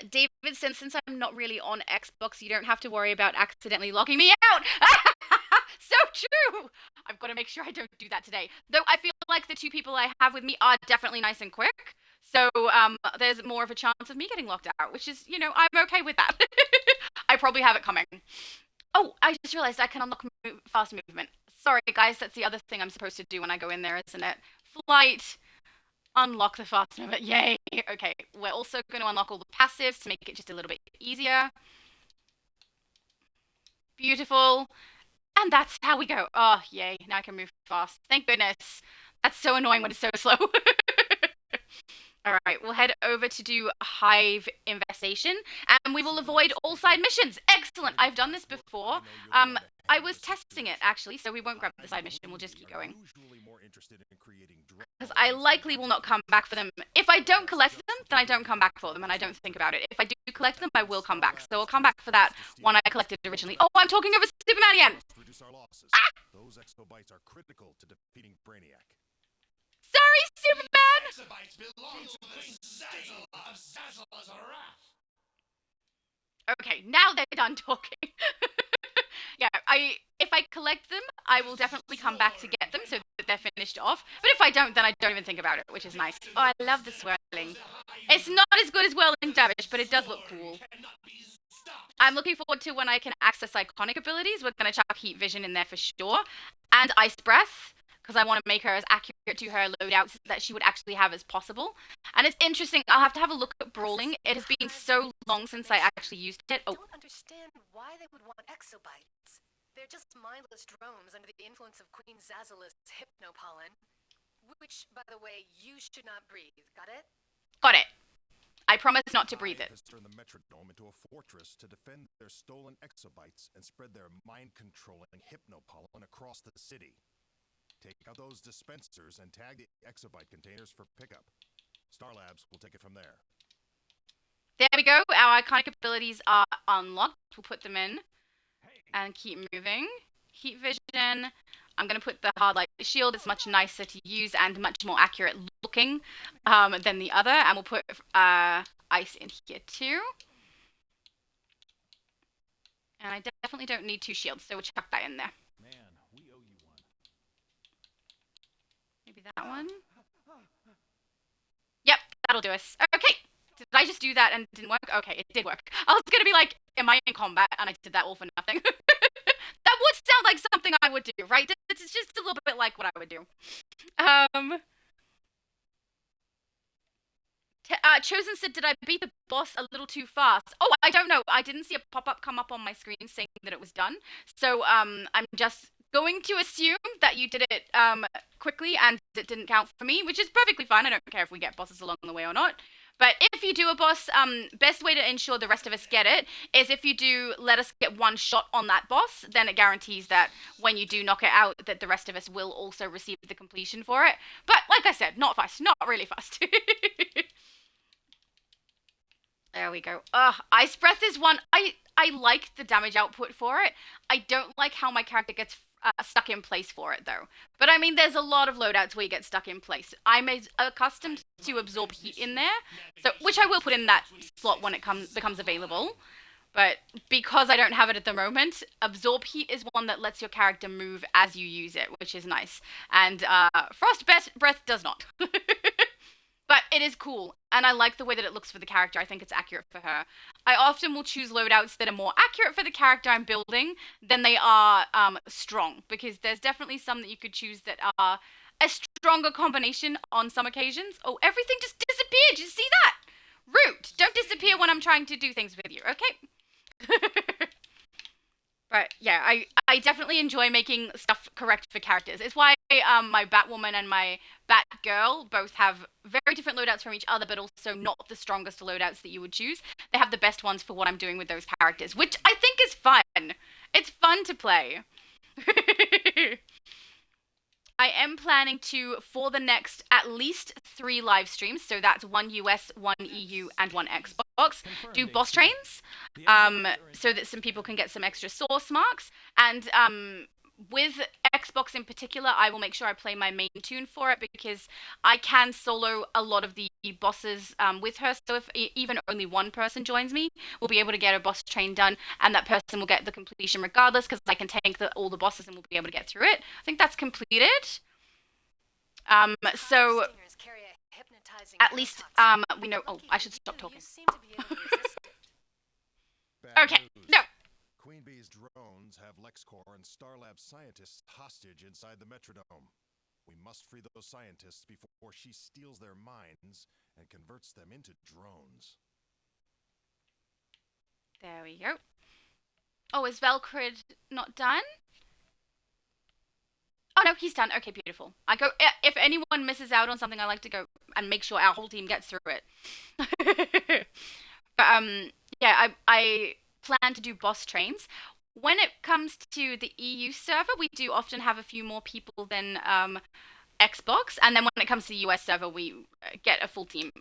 David says, since I'm not really on Xbox, you don't have to worry about accidentally logging me out. So true. I've got to make sure I don't do that today. Though I feel like the two people I have with me are definitely nice and quick. So there's more of a chance of me getting locked out, which is, you know, I'm okay with that. I probably have it coming. Oh, I just realized I can unlock fast movement. Sorry, guys, that's the other thing I'm supposed to do when I go in there, isn't it? Flight. Unlock the fast movement. Yay. Okay, we're also going to unlock all the passives to make it just a little bit easier. Beautiful. And that's how we go. Oh, yay. Now I can move fast. Thank goodness. That's so annoying when it's so slow. Alright, we'll head over to do Hive Infestation, and we will avoid all side missions. Excellent! I've done this before. I was testing it, actually, so we won't grab the side mission. We'll just keep going. Because I likely will not come back for them. If I don't collect them, then I don't come back for them, and I don't think about it. If I do collect them, I will come back. So I'll come back for that one I collected originally. Oh, I'm talking over Superman again! Ah! Those exobytes are critical to defeating Brainiac. Sorry, Superman! Exabytes belong to the Zazzle of Zazzle's wrath. Okay, now they're done talking. Yeah, if I collect them, I will definitely come back to get them so that they're finished off. But if I don't, then I don't even think about it, which is nice. Oh, I love the swirling. It's not as good as whirling damage, but it does look cool. I'm looking forward to when I can access iconic abilities. We're going to chuck Heat Vision in there for sure. And Ice Breath, because I want to make her as accurate to her loadouts that she would actually have as possible. And it's interesting, I'll have to have a look at Brawling. It has been so long since I actually used it. I Oh, don't understand why they would want exobytes. They're just mindless drones under the influence of Queen Zazzle's hypnopollen. Which, by the way, you should not breathe. Got it? got it. I promise not to breathe it. Hive has turned the Metrodome into a fortress to defend their stolen exobytes and spread their mind-controlling hypnopollen across the city. Take out those dispensers and tag the exobyte containers for pickup. Star Labs will take it from there. There we go. Our iconic abilities are unlocked. We'll put them in and keep moving. Heat Vision. I'm going to put the Hard Light Shield. It's much nicer to use and much more accurate looking than the other. And we'll put Ice in here too. And I definitely don't need 2 shields, so we'll chuck that in there. Man, we owe you one. Maybe that one. That'll do us. Okay. Did I just do that and it didn't work? Okay, it did work. I was gonna be like, am I in combat? And I did that all for nothing. That would sound like something I would do, right? It's just a little bit like what I would do. Chosen said, did I beat the boss a little too fast? Oh, I don't know. I didn't see a pop-up come up on my screen saying that it was done. So I'm just going to assume that you did it quickly and it didn't count for me, which is perfectly fine. I don't care if we get bosses along the way or not. But if you do a boss, best way to ensure the rest of us get it is if you do let us get one shot on that boss, then it guarantees that when you do knock it out, that the rest of us will also receive the completion for it. But like I said, not fast, not really fast. There we go. Ice Breath is one. I like the damage output for it. I don't like how my character gets stuck in place for it, though. But I mean, there's a lot of loadouts where you get stuck in place. I'm accustomed to absorb heat in there, so which I will put in that slot when it becomes available. But because I don't have it at the moment, absorb heat is one that lets your character move as you use it, which is nice. And Frost Breath does not. But it is cool, and I like the way that it looks for the character. I think it's accurate for her. I often will choose loadouts that are more accurate for the character I'm building than they are strong, because there's definitely some that you could choose that are a stronger combination on some occasions. Oh, everything just disappeared. Did you see that? Root, don't disappear when I'm trying to do things with you, okay? But yeah, I definitely enjoy making stuff correct for characters. It's why my Batwoman and my Batgirl both have very different loadouts from each other, but also not the strongest loadouts that you would choose. They have the best ones for what I'm doing with those characters, which I think is fun. It's fun to play. I am planning to, for the next at least 3 live streams, so that's 1 US, 1 EU, and 1 Xbox, do boss trains, so that some people can get some extra source marks. And with Xbox in particular, I will make sure I play my main tune for it, because I can solo a lot of the bosses with her. So if even only one person joins me, we'll be able to get a boss train done, and that person will get the completion regardless, because I can tank all the bosses and we'll be able to get through it. I think that's completed. So at least we know. Oh, I should stop talking. Okay, no. Queen Bee's drones have LexCorp and Starlab scientists hostage inside the Metrodome. We must free those scientists before she steals their minds and converts them into drones. There we go. Oh, is Velcrid not done? Oh no, he's done. Okay, beautiful. I go. If anyone misses out on something, I like to go and make sure our whole team gets through it. But yeah, I plan to do boss trains. When it comes to the EU server, we do often have a few more people than Xbox, and then when it comes to the US server, we get a full team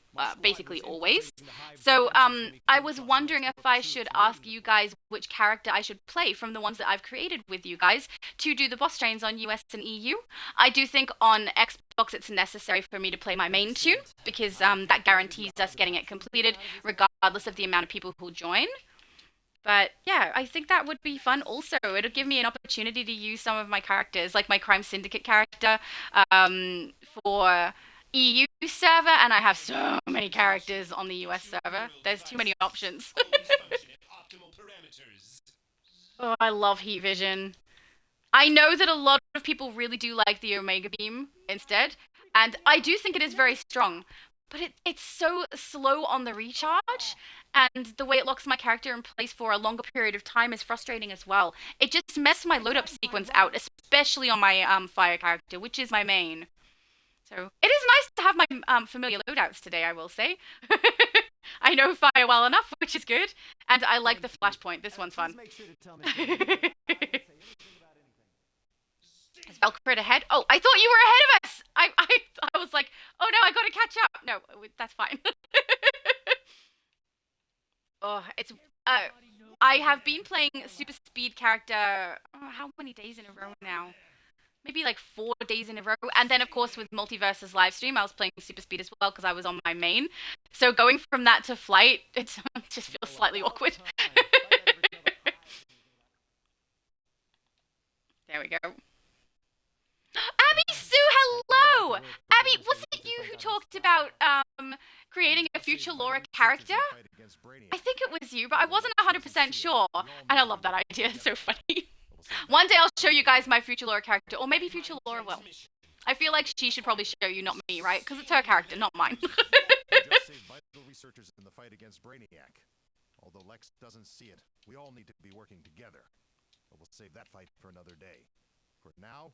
basically always. So I was wondering if I should ask you guys which character I should play from the ones that I've created with you guys to do the boss trains on US and EU. I do think on Xbox it's necessary for me to play my main tune, because that guarantees us getting it completed regardless of the amount of people who join. But yeah, I think that would be fun also. It'll give me an opportunity to use some of my characters, like my Crime Syndicate character, for EU server, and I have so many characters on the US server. There's too many options. Oh, I love Heat Vision. I know that a lot of people really do like the Omega Beam instead, and I do think it is very strong. But it's so slow on the recharge, and the way it locks my character in place for a longer period of time is frustrating as well. It just messed my load-up sequence out, especially on my fire character, which is my main. So it is nice to have my familiar loadouts today, I will say. I know fire well enough, which is good, and I like the flashpoint. This one's fun. Is Velcrid ahead? Oh, I thought you were ahead of us! I was like, oh no, I gotta catch up. No, that's fine. Oh, it's, I have been playing Super Speed character, how many days in a row now? Maybe like 4 days in a row. And then, of course, with Multiverse's live stream, I was playing Super Speed as well because I was on my main. So going from that to Flight, it just feels slightly awkward. There we go. Abby Sue, hello! Abby, was it you who talked about creating a Just future save Laura vital character. researchers in the fight against I Brainiac. think it was you, but I wasn't 100% sure. And I love that idea. It's so funny. We'll save that One day fight I'll for show you another guys day. my future Laura character, or maybe future Laura will. I feel like she should probably show you, not me, right? Because it's her character, not mine. We just saved vital researchers in the fight against Brainiac. Although Lex doesn't see it, we all need to be working together. But we'll save that fight for another day. For now,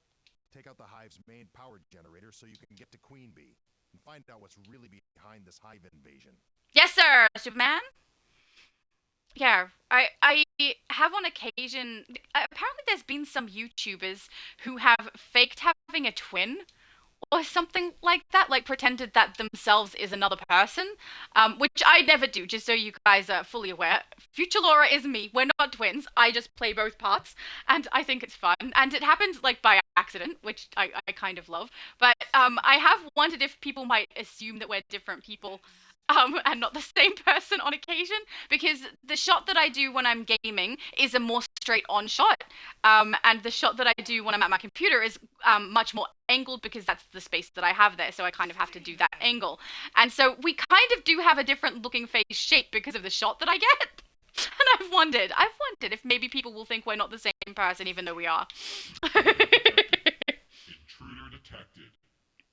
take out the Hive's main power generator so you can get to Queen Bee and find out what's really behind this Hive invasion. Yes, sir, Superman. Yeah, I have on occasion. Apparently, there's been some YouTubers who have faked having a twin or something like that, like pretended that themselves is another person, which I never do, just so you guys are fully aware. Future Laura is me. We're not twins. I just play both parts, and I think it's fun. And it happens like by accident, which I kind of love. But I have wondered if people might assume that we're different people. And not the same person on occasion, because the shot that I do when I'm gaming is a more straight on shot, and the shot that I do when I'm at my computer is much more angled, because that's the space that I have there, so I kind of have to do that angle. And so we kind of do have a different looking face shape because of the shot that I get. And I've wondered if maybe people will think we're not the same person, even though we are. Intruder detected.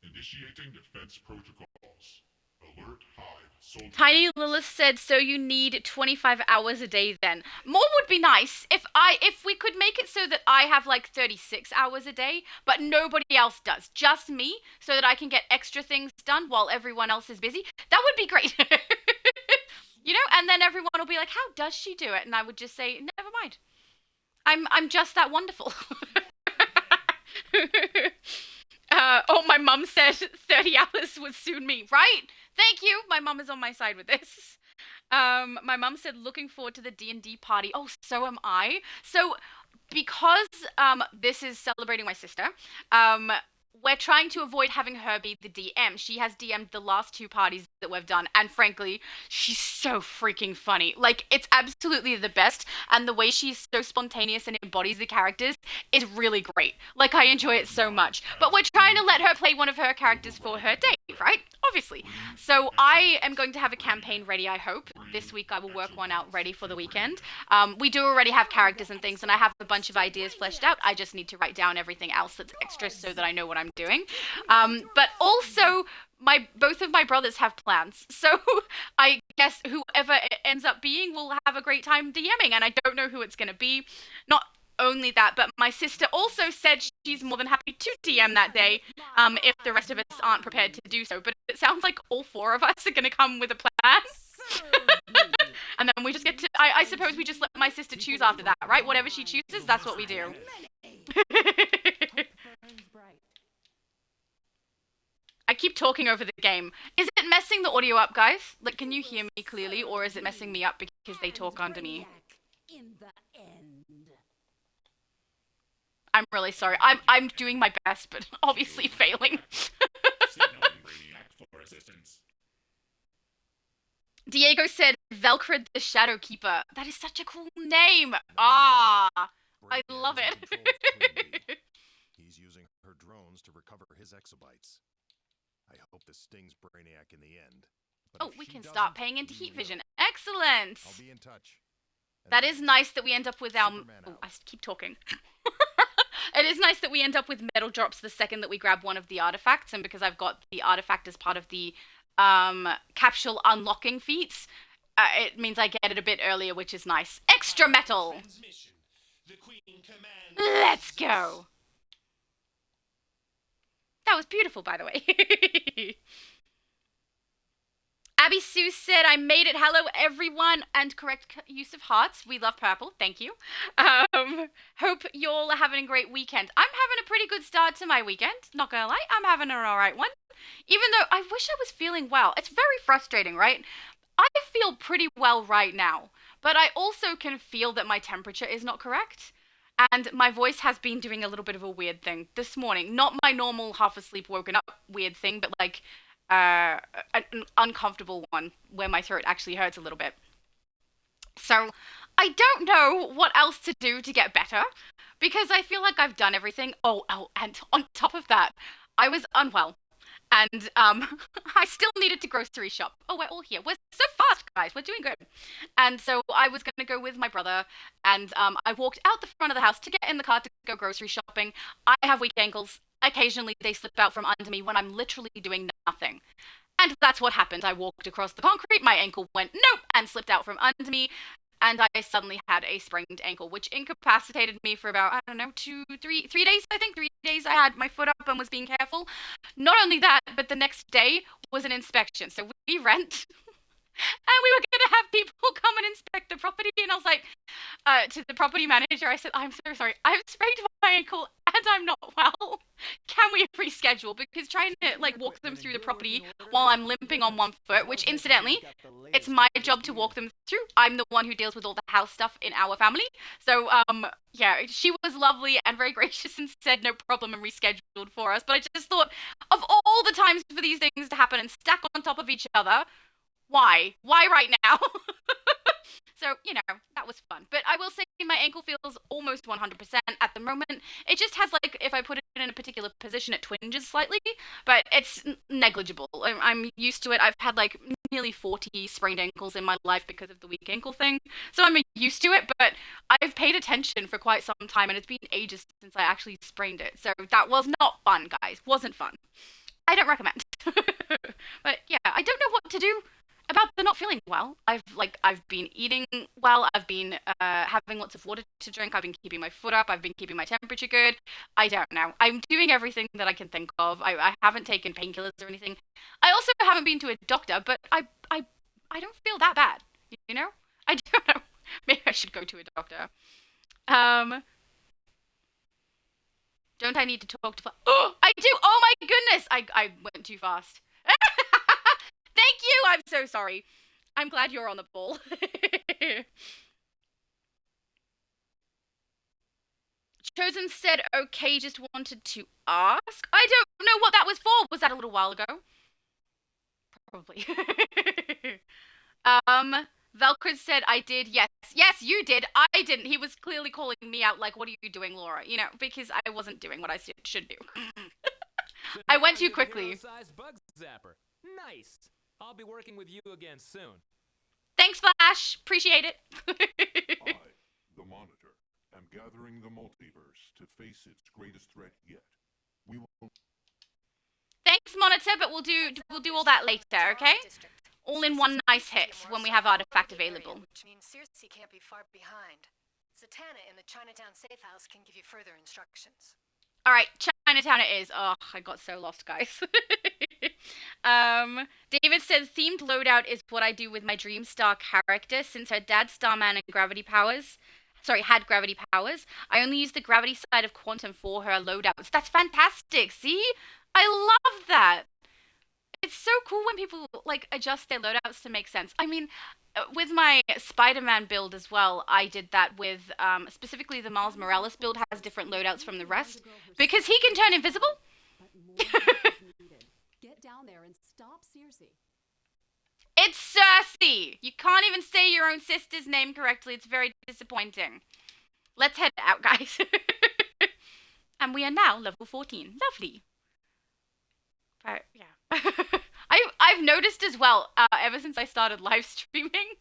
Initiating defense protocols. Alert Hive. Soldier. Tiny Lilith said, so you need 25 hours a day then. More would be nice if we could make it so that I have like 36 hours a day, but nobody else does. Just me, so that I can get extra things done while everyone else is busy. That would be great. You know, and then everyone will be like, how does she do it? And I would just say, never mind. I'm just that wonderful. Oh, my mum said 30 hours would suit me. Right? Thank you. My mum is on my side with this. My mum said, looking forward to the D&D party. Oh, so am I. So, because this is celebrating my sister, we're trying to avoid having her be the DM. She has DM'd the last two parties that we've done, and frankly, she's so freaking funny. Like, it's absolutely the best, and the way she's so spontaneous and embodies the characters is really great. Like, I enjoy it so much. But we're trying to let her play one of her characters for her date, right? Obviously. So I am going to have a campaign ready, I hope. This week I will work one out ready for the weekend. We do already have characters and things, and I have a bunch of ideas fleshed out. I just need to write down everything else that's extra so that I know what I'm doing. But also, both of my brothers have plans, so I guess whoever it ends up being will have a great time DMing, and I don't know who it's going to be. Not only that, but my sister also said she's more than happy to DM that day, if the rest of us aren't prepared to do so. But it sounds like all four of us are going to come with a plan. And then we just get to, I suppose we just let my sister choose after that, right? Whatever she chooses, that's what we do. I keep talking over the game. Is it messing the audio up, guys? Like, can you hear me clearly, or is it messing me up because they talk under me? I'm really sorry. I'm doing my best, but obviously failing. Diego said, Velcrid the Shadow Keeper. That is such a cool name. I love Brainiac is in it. control of Queen Bee. He's using her drones to recover his exobytes. I hope this stings Brainiac in the end. But Oh, if we she can start doesn't, paying into we heat will. vision. Excellent. I'll be in touch. And That thanks. is nice that we end up with our... Superman Oh, out. I keep talking. It is nice that we end up with metal drops the second that we grab one of the artifacts, and because I've got the artifact as part of the capsule unlocking feats, it means I get it a bit earlier, which is nice. Extra metal! Let's go! That was beautiful, by the way. Abby Sue said, I made it. Hello, everyone. And correct use of hearts. We love purple. Thank you. Hope you all are having a great weekend. I'm having a pretty good start to my weekend. Not gonna lie. I'm having an alright one. Even though I wish I was feeling well. It's very frustrating, right? I feel pretty well right now. But I also can feel that my temperature is not correct. And my voice has been doing a little bit of a weird thing this morning. Not my normal half asleep, woken up weird thing, but like an uncomfortable one where my throat actually hurts a little bit. So I don't know what else to do to get better because I feel like I've done everything. Oh, and on top of that, I was unwell. And I still needed to grocery shop. Oh, we're all here. We're so fast, guys. We're doing good. And so I was going to go with my brother, and I walked out the front of the house to get in the car to go grocery shopping. I have weak ankles. Occasionally, they slip out from under me when I'm literally doing nothing. And that's what happened. I walked across the concrete, my ankle went nope, and slipped out from under me, and I suddenly had a sprained ankle, which incapacitated me for about, I don't know, 3 days, I think. 3 days I had my foot up and was being careful. Not only that, but the next day was an inspection. So we rent, and we were going to have people come and inspect the property, and I was like, to the property manager, I said, I'm so sorry, I've sprained my ankle and I'm not well. Can we reschedule? Because trying to like walk them through the property while I'm limping on one foot, which incidentally, it's my job to walk them through. I'm the one who deals with all the house stuff in our family. So, yeah, she was lovely and very gracious and said no problem and rescheduled for us. But I just thought of all the times for these things to happen and stack on top of each other, why? Why right now? So, you know, that was fun. But I will say my ankle feels almost 100% at the moment. It just has, like, if I put it in a particular position, it twinges slightly, but it's negligible. I'm used to it. I've had, like, nearly 40 sprained ankles in my life because of the weak ankle thing. So I'm used to it, but I've paid attention for quite some time, and it's been ages since I actually sprained it. So that was not fun, guys. Wasn't fun. I don't recommend. But, yeah, I don't know what to do about the not feeling well. I've been eating well. I've been having lots of water to drink. I've been keeping my foot up. I've been keeping my temperature good. I don't know. I'm doing everything that I can think of. I haven't taken painkillers or anything. I also haven't been to a doctor, but I don't feel that bad. You know? I don't know. Maybe I should go to a doctor. Don't I need to talk to? Oh, I do. Oh my goodness! I went too fast. Thank you! I'm so sorry. I'm glad you're on the ball. Chosen said, okay, just wanted to ask. I don't know what that was for. Was that a little while ago? Probably. Velcrid said, I did. Yes. Yes, you did. I didn't. He was clearly calling me out like, what are you doing, Laura? You know, because I wasn't doing what I should do. So I now went too you're the quickly. hero-sized bug zapper. Nice. I'll be working with you again soon. Thanks, Flash. Appreciate it. I, the Monitor, am gathering the multiverse to face its greatest threat yet. We will. Thanks, Monitor, but we'll do all that later, okay? All in one nice hit when we have Artifact available. Which means Circe can't be far behind. Zatanna in the Chinatown safe house can give you further instructions. Alright, Chinatown it is. Oh, I got so lost, guys. David says, themed loadout is what I do with my Dreamstar character since her dad, Starman, and gravity powers. Sorry, had gravity powers. I only use the gravity side of Quantum for her loadouts. That's fantastic, see? I love that. It's so cool when people, like, adjust their loadouts to make sense. I mean, with my Spider-Man build as well, I did that with, specifically the Miles Morales build has different loadouts from the rest. Because he can turn invisible. Get down there and stop Circe. It's Cersei! You can't even say your own sister's name correctly. It's very disappointing. Let's head out, guys. And we are now level 14. Lovely. But, yeah. I've noticed as well, ever since I started live streaming,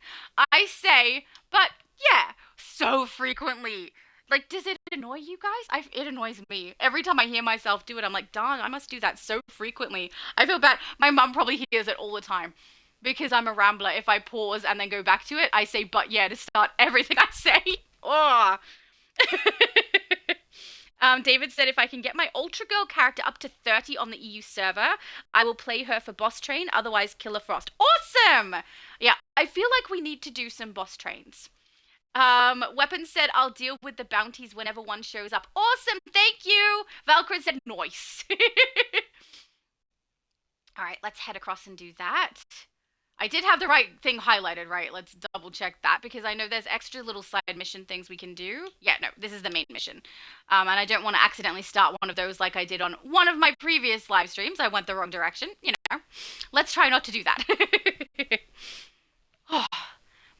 I say, but yeah, so frequently. Like, does it annoy you guys? It annoys me. Every time I hear myself do it, I'm like, darn, I must do that so frequently. I feel bad. My mum probably hears it all the time. Because I'm a rambler, if I pause and then go back to it, I say, but yeah, to start everything I say. Oh. David said, if I can get my Ultra Girl character up to 30 on the EU server, I will play her for boss train, otherwise Killer Frost. Awesome! Yeah, I feel like we need to do some boss trains. Weapons said, I'll deal with the bounties whenever one shows up. Awesome, thank you! Valkyrie said, nice. Alright, let's head across and do that. I did have the right thing highlighted, right? Let's double check that, because I know there's extra little side mission things we can do. Yeah, no, this is the main mission. And I don't want to accidentally start one of those like I did on one of my previous live streams. I went the wrong direction, you know. Let's try not to do that. Oh,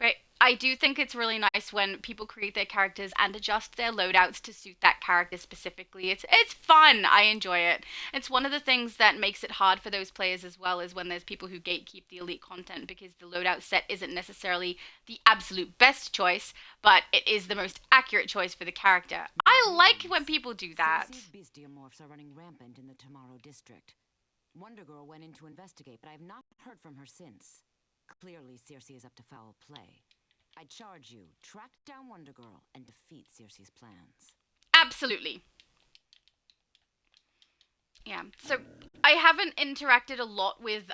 right, I do think it's really nice when people create their characters and adjust their loadouts to suit that character specifically. It's fun. I enjoy it. It's one of the things that makes it hard for those players as well, is when there's people who gatekeep the elite content because the loadout set isn't necessarily the absolute best choice, but it is the most accurate choice for the character. I like when people do that. Circe's bestiomorphs are running rampant in the Tomorrow district. Wonder Girl went in to investigate, but I have not heard from her since. Clearly, Circe is up to foul play. I charge you, track down Wonder Girl and defeat Circe's plans. Absolutely. Yeah, so I haven't interacted a lot with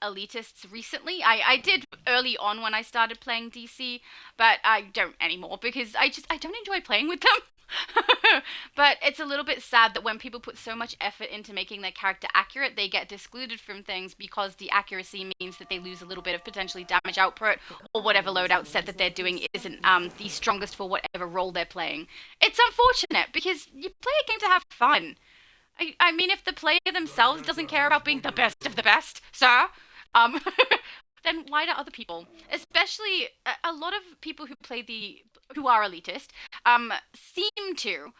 elitists recently. I did early on when I started playing DC, but I don't anymore because I don't enjoy playing with them. But it's a little bit sad that when people put so much effort into making their character accurate, they get excluded from things because the accuracy means that they lose a little bit of potentially damage output, or whatever loadout set that they're doing isn't the strongest for whatever role they're playing. It's unfortunate because you play a game to have fun. I mean, if the player themselves doesn't care about being the best of the best, sir, then why do other people? Especially a lot of people who are elitist, seem to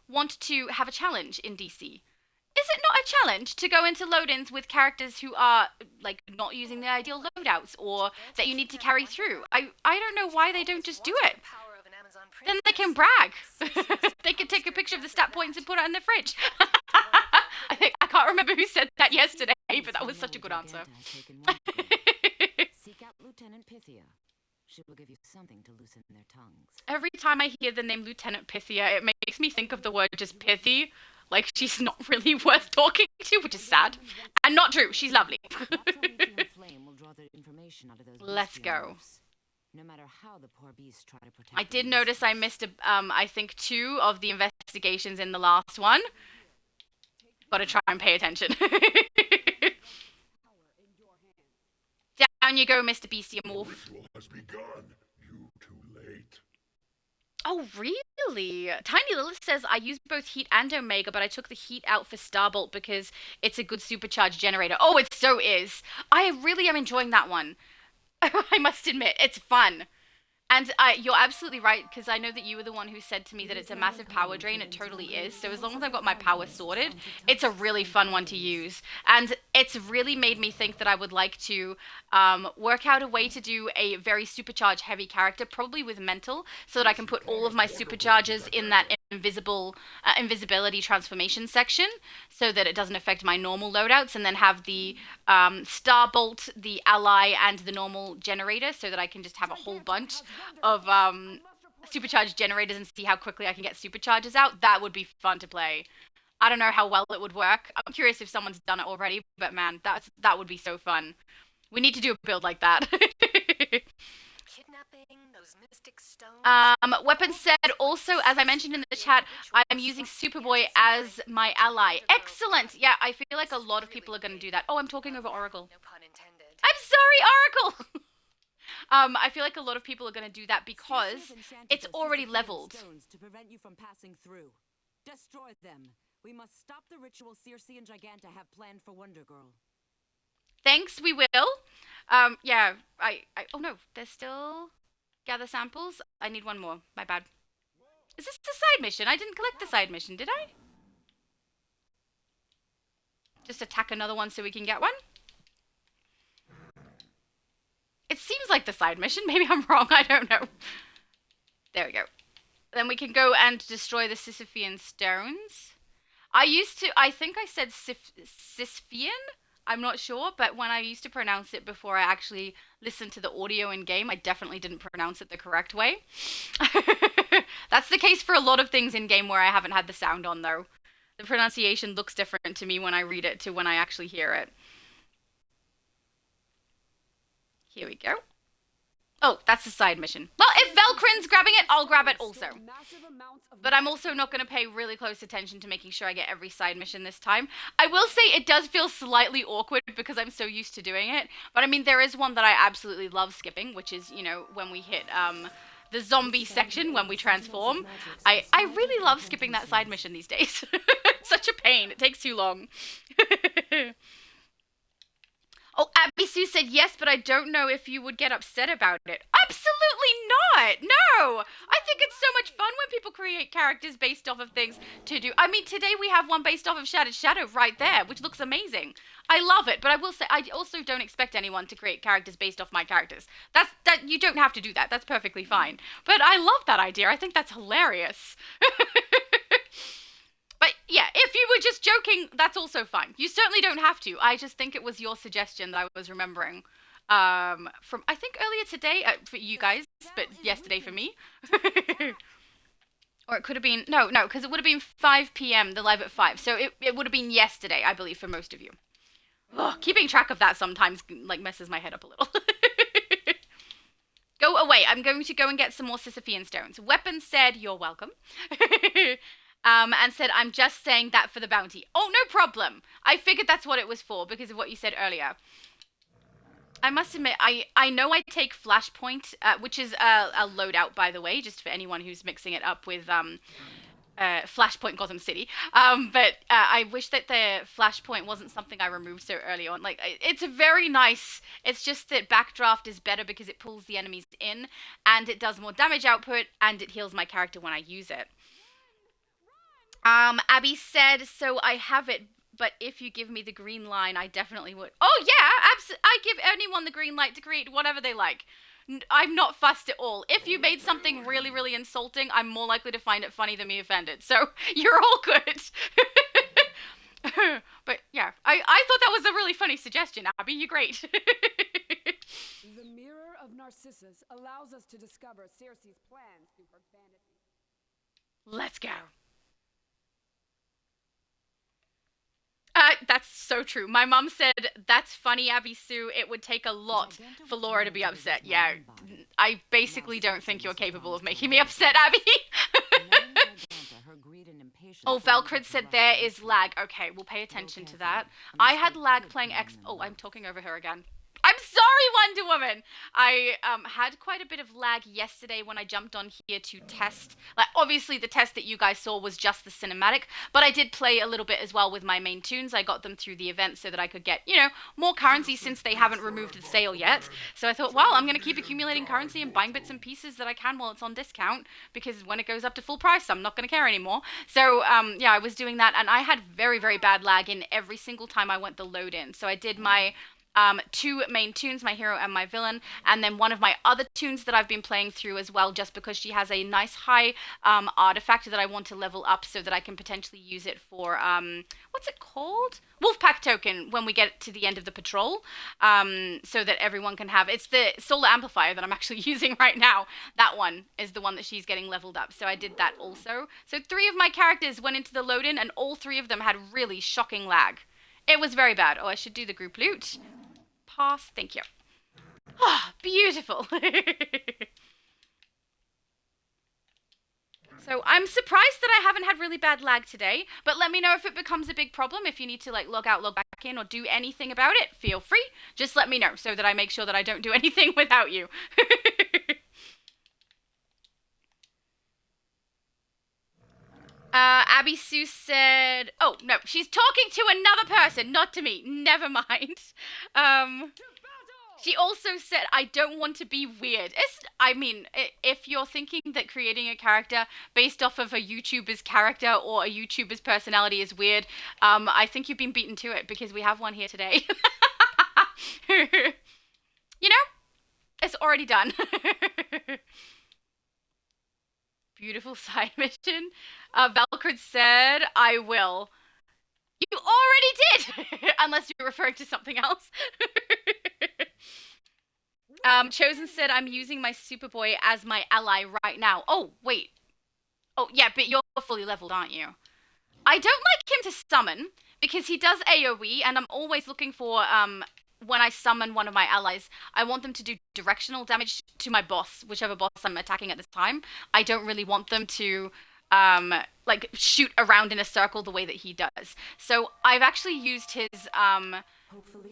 want to have a challenge in DC. Is it not a challenge to go into load-ins with characters who are, like, not using the ideal loadouts, or that you need to carry through? I don't know why they don't just do it. Then they can brag. They can take a picture of the stat points and put it in the fridge. I can't remember who said that yesterday, but that was such a good answer. Seek out Lieutenant Pythia. She will give you something to loosen their tongues. Every time I hear the name Lieutenant Pythia, it makes me think of the word just pithy. Like, she's not really worth talking to, which is sad. And not true, she's lovely. Let's go. No matter how the poor beasts try to protect I did notice I missed, I think, 2 of the investigations in the last one. Gotta try and pay attention. Down you go, Mr. Bestiamorph. Ritual has begun. You too late. Oh, really? Tiny Lilith says, I use both Heat and Omega, but I took the Heat out for Starbolt because it's a good supercharged generator. Oh, it so is. I really am enjoying that one. I must admit, it's fun. And you're absolutely right, because I know that you were the one who said to me that it's a massive power drain. It totally is. So as long as I've got my power sorted, it's a really fun one to use. And it's really made me think that I would like to work out a way to do a very supercharged heavy character, probably with mental, so that I can put all of my supercharges in that invisibility transformation section, so that it doesn't affect my normal loadouts, and then have the Starbolt, the ally, and the normal generator, so that I can just have a whole bunch of supercharged generators and see how quickly I can get supercharges out. That would be fun to play. I don't know how well it would work. I'm curious if someone's done it already, but man, that would be so fun. We need to do a build like that. Kidnapping those mystic stones. Weapon said, also, as I mentioned in the chat, I'm using Superboy as my ally. Excellent! Yeah, I feel like a lot of people are going to do that. Oh, I'm talking over Oracle. No pun intended. I'm sorry, Oracle! I feel like a lot of people are going to do that because it's already leveled. To prevent you from passing through. Destroy them. We must stop the ritual Circe and Giganta have planned for Wonder Girl. Thanks, we will. Yeah, oh no, there's still gather samples. I need one more. My bad. Is this the side mission? I didn't collect the side mission, did I? Just attack another one so we can get one? It seems like the side mission. Maybe I'm wrong. I don't know. There we go. Then we can go and destroy the Sisyphean stones. I think I said Sisyphean? I'm not sure, but when I used to pronounce it before I actually listened to the audio in game, I definitely didn't pronounce it the correct way. That's the case for a lot of things in game where I haven't had the sound on, though. The pronunciation looks different to me when I read it to when I actually hear it. Here we go. Oh, that's the side mission. Well, if Velcrin's grabbing it, I'll grab it also. But I'm also not going to pay really close attention to making sure I get every side mission this time. I will say it does feel slightly awkward because I'm so used to doing it. But I mean, there is one that I absolutely love skipping, which is, you know, when we hit the zombie section, when we transform. I really love skipping that side mission these days. It's such a pain. It takes too long. Oh, Abby Sue said yes, but I don't know if you would get upset about it. Absolutely not! No! I think it's so much fun when people create characters based off of things to do. I mean, today we have one based off of Shattered Shadow right there, which looks amazing. I love it, but I will say, I also don't expect anyone to create characters based off my characters. That you don't have to do that. That's perfectly fine. But I love that idea. I think that's hilarious. But yeah, if you were just joking, that's also fine. You certainly don't have to. I just think it was your suggestion that I was remembering from, I think, earlier today for you guys, but yesterday for me. Or it could have been, no, because it would have been 5 p.m., the live at 5. So it would have been yesterday, I believe, for most of you. Ugh, keeping track of that sometimes, like, messes my head up a little. Go away. I'm going to go and get some more Sisyphean stones. Weapon said, you're welcome. And said, I'm just saying that for the bounty. Oh, no problem. I figured that's what it was for because of what you said earlier. I must admit, I know I take Flashpoint, which is a loadout, by the way, just for anyone who's mixing it up with Flashpoint Gotham City. But I wish that the Flashpoint wasn't something I removed so early on. Like, it's very nice. It's just that Backdraft is better because it pulls the enemies in, and it does more damage output, and it heals my character when I use it. Abby said, so I have it, but if you give me the green line, I definitely would. Oh, yeah, I give anyone the green light to create whatever they like. I'm not fussed at all. If you made something really, really insulting, I'm more likely to find it funny than be offended. So, you're all good. But, yeah, I thought that was a really funny suggestion, Abby. You're great. The Mirror of Narcissus allows us to discover Circe's plans through her fantasy. Let's go. That's so true. My mom said, that's funny, Abby Sue. It would take a lot for Laura to be upset. Yeah, I basically don't think you're capable of making me upset, Abby. Oh, Velcrid said there is lag. Okay, we'll pay attention to that. I had lag playing X... Oh, I'm talking over her again. I'm sorry, Wonder Woman! I had quite a bit of lag yesterday when I jumped on here to test. Like, obviously, the test that you guys saw was just the cinematic, but I did play a little bit as well with my main tunes. I got them through the event so that I could get, you know, more currency since they haven't removed the sale yet. So I thought, well, I'm going to keep accumulating currency and buying bits and pieces that I can while it's on discount, because when it goes up to full price, I'm not going to care anymore. So, yeah, I was doing that, and I had very, very bad lag in every single time I went the load in. So I did my... 2 main tunes, my hero and my villain, and then one of my other tunes that I've been playing through as well, just because she has a nice high artifact that I want to level up so that I can potentially use it for, what's it called? Wolfpack token when we get to the end of the patrol, so that everyone can have, it's the solar amplifier that I'm actually using right now. That one is the one that she's getting leveled up, so I did that also. So 3 of my characters went into the load-in, and all 3 of them had really shocking lag. It was very bad. Oh, I should do the group loot. Pass. Thank you. Ah, beautiful. So I'm surprised that I haven't had really bad lag today, but let me know if it becomes a big problem. If you need to, like, log out, log back in, or do anything about it, feel free. Just let me know so that I make sure that I don't do anything without you. Abby Sue said, oh, no, she's talking to another person, not to me. Never mind. She also said, I don't want to be weird. I mean, if you're thinking that creating a character based off of a YouTuber's character or a YouTuber's personality is weird, I think you've been beaten to it, because we have one here today. You know, it's already done. Beautiful side mission. Valkyrie said, I will. You already did! Unless you're referring to something else. Chosen said, I'm using my Superboy as my ally right now. Oh, wait. Oh, yeah, but you're fully leveled, aren't you? I don't like him to summon, because he does AoE, and I'm always looking for, when I summon one of my allies, I want them to do directional damage to my boss, whichever boss I'm attacking at this time. I don't really want them to, like, shoot around in a circle the way that he does. So I've actually used his,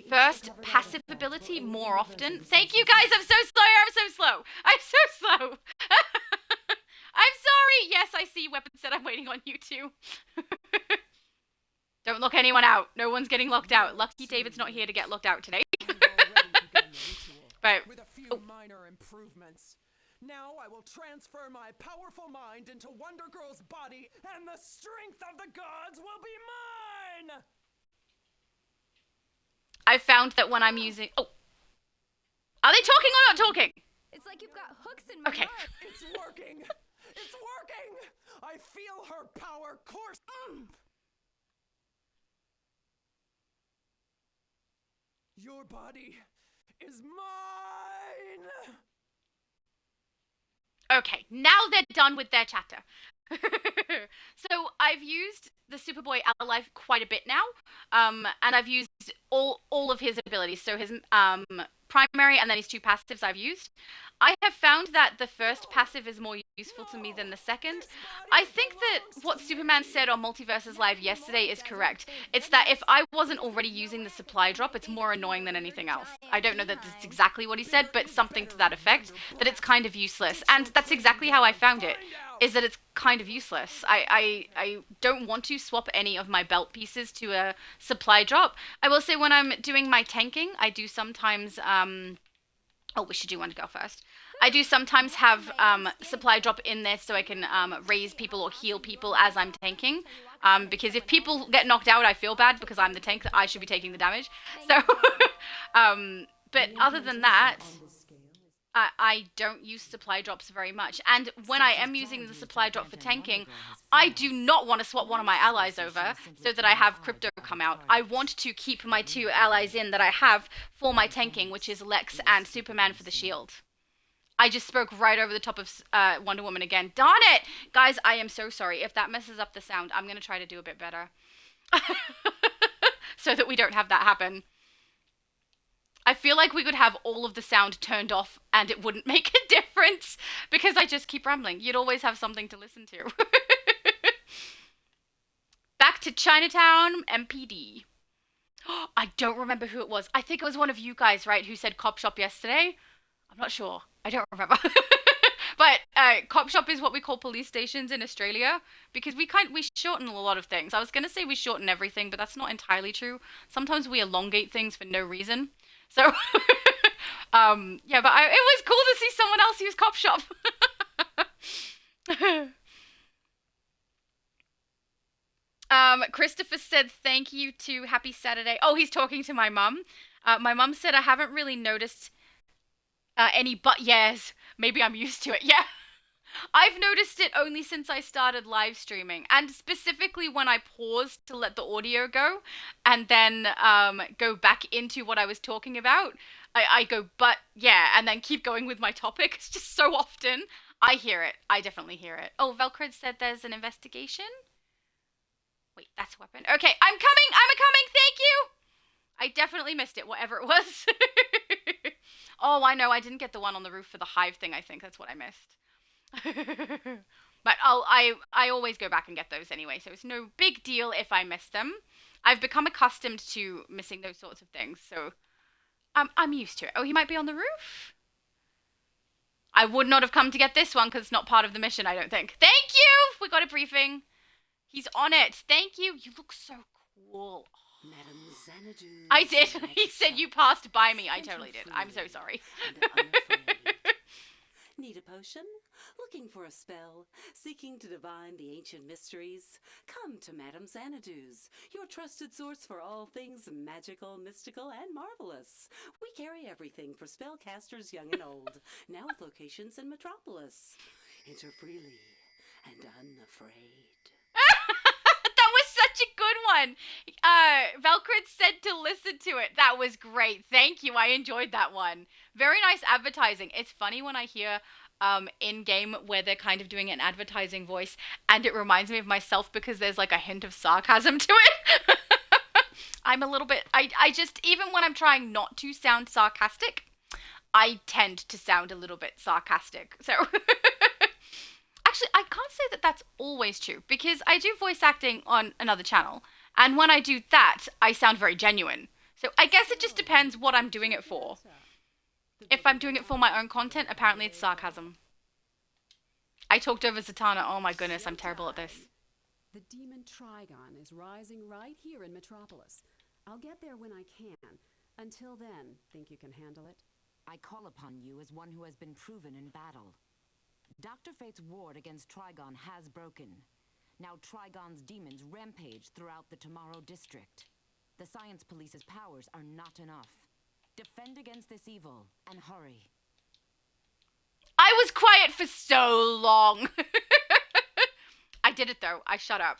first passive ability more often. Thank you, guys! I'm so slow! I'm so slow! I'm sorry! Yes, I see Weapon said I'm waiting on you too. Don't lock anyone out. No one's getting locked out. Lucky David's not here to get locked out today. But with a few minor improvements. Now I will transfer my powerful mind into Wonder Girl's body, and the strength of the gods will be mine! I found that when I'm using... Oh. Are they talking or not talking? It's like you've got hooks in my Okay. butt. It's working! It's working! I feel her power course. Your body is mine! Okay, now they're done with their chatter. So I've used the Superboy ally quite a bit now, and I've used all of his abilities. So his primary and then his 2 passives I've used. I have found that the first passive is more useful to me than the second. I think that what Superman said on Multiverses Live yesterday is correct. It's that if I wasn't already using the supply drop, it's more annoying than anything else. I don't know that that's exactly what he said, but something to that effect, that it's kind of useless. And that's exactly how I found it, is that it's kind of useless. I don't want to swap any of my belt pieces to a supply drop. I will say when I'm doing my tanking, I do sometimes... Oh, we should do one to go first. I do sometimes have supply drop in there so I can raise people or heal people as I'm tanking. Because if people get knocked out, I feel bad because I'm the tank that I should be taking the damage. So, but other than that, I don't use supply drops very much. And when I am using the supply drop for tanking, I do not want to swap one of my allies over so that I have Crypto come out. I want to keep my 2 allies in that I have for my tanking, which is Lex and Superman for the shield. I just spoke right over the top of Wonder Woman again. Darn it! Guys, I am so sorry. If that messes up the sound, I'm going to try to do a bit better. So that we don't have that happen. I feel like we could have all of the sound turned off and it wouldn't make a difference because I just keep rambling. You'd always have something to listen to. Back to Chinatown, MPD. I don't remember who it was. I think it was one of you guys, right, who said cop shop yesterday? I'm not sure. I don't remember. But cop shop is what we call police stations in Australia because we shorten a lot of things. I was going to say we shorten everything, but that's not entirely true. Sometimes we elongate things for no reason. So, yeah, but it was cool to see someone else use cop shop. Christopher said thank you to Happy Saturday. Oh, he's talking to my mum. My mum said I haven't really noticed any but yes. Maybe I'm used to it. Yeah. I've noticed it only since I started live streaming, and specifically when I paused to let the audio go, and then go back into what I was talking about. I go, but yeah, and then keep going with my topic. It's just so often. I hear it. I definitely hear it. Oh, Velcrid said there's an investigation? Wait, that's a weapon. Okay, I'm coming! I'm a-coming! Thank you! I definitely missed it, whatever it was. Oh, I know, I didn't get the one on the roof for the hive thing, I think. That's what I missed. But I always go back and get those anyway, so it's no big deal if I miss them. I've become accustomed to missing those sorts of things, so I'm used to it. Oh, he might be on the roof? I would not have come to get this one because it's not part of the mission, I don't think. Thank you! We got a briefing. He's on it. Thank you. You look so cool. Madam Xanadu. I did. He said you passed by me. I totally did. I'm so sorry. Need a potion? Looking for a spell? Seeking to divine the ancient mysteries? Come to Madam Xanadu's, your trusted source for all things magical, mystical, and marvelous. We carry everything for spellcasters young and old, now with locations in Metropolis. Enter freely and unafraid. That was such a good one. Velcrid said to listen to it. That was great. Thank you. I enjoyed that one. Very nice advertising. It's funny when I hear in-game where they're kind of doing an advertising voice, and it reminds me of myself because there's like a hint of sarcasm to it. I'm a little bit... I just, even when I'm trying not to sound sarcastic, I tend to sound a little bit sarcastic. So... Actually, I can't say that that's always true, because I do voice acting on another channel, and when I do that, I sound very genuine. So I guess it just depends what I'm doing it for. If I'm doing it for my own content, apparently it's sarcasm. I talked over Zatanna. Oh my goodness, I'm terrible at this. The demon Trigon is rising right here in Metropolis. I'll get there when I can. Until then, think you can handle it? I call upon you as one who has been proven in battle. Dr. Fate's ward against Trigon has broken. Now Trigon's demons rampage throughout the Tomorrow District. The Science Police's powers are not enough. Defend against this evil, and hurry. I was quiet for so long. I did it though. I shut up.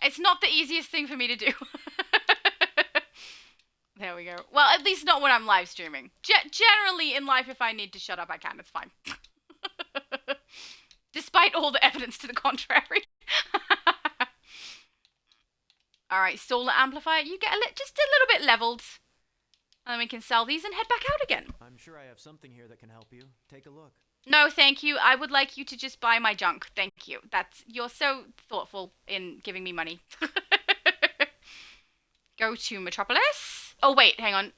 It's not the easiest thing for me to do. There we go. Well, at least not when I'm live streaming. Generally in life, if I need to shut up, I can. It's fine. Despite all the evidence to the contrary. Alright, solar amplifier. You get just a little bit leveled. And then we can sell these and head back out again. I'm sure I have something here that can help you. Take a look. No, thank you. I would like you to just buy my junk. Thank you. You're so thoughtful in giving me money. Go to Metropolis. Oh, wait, hang on.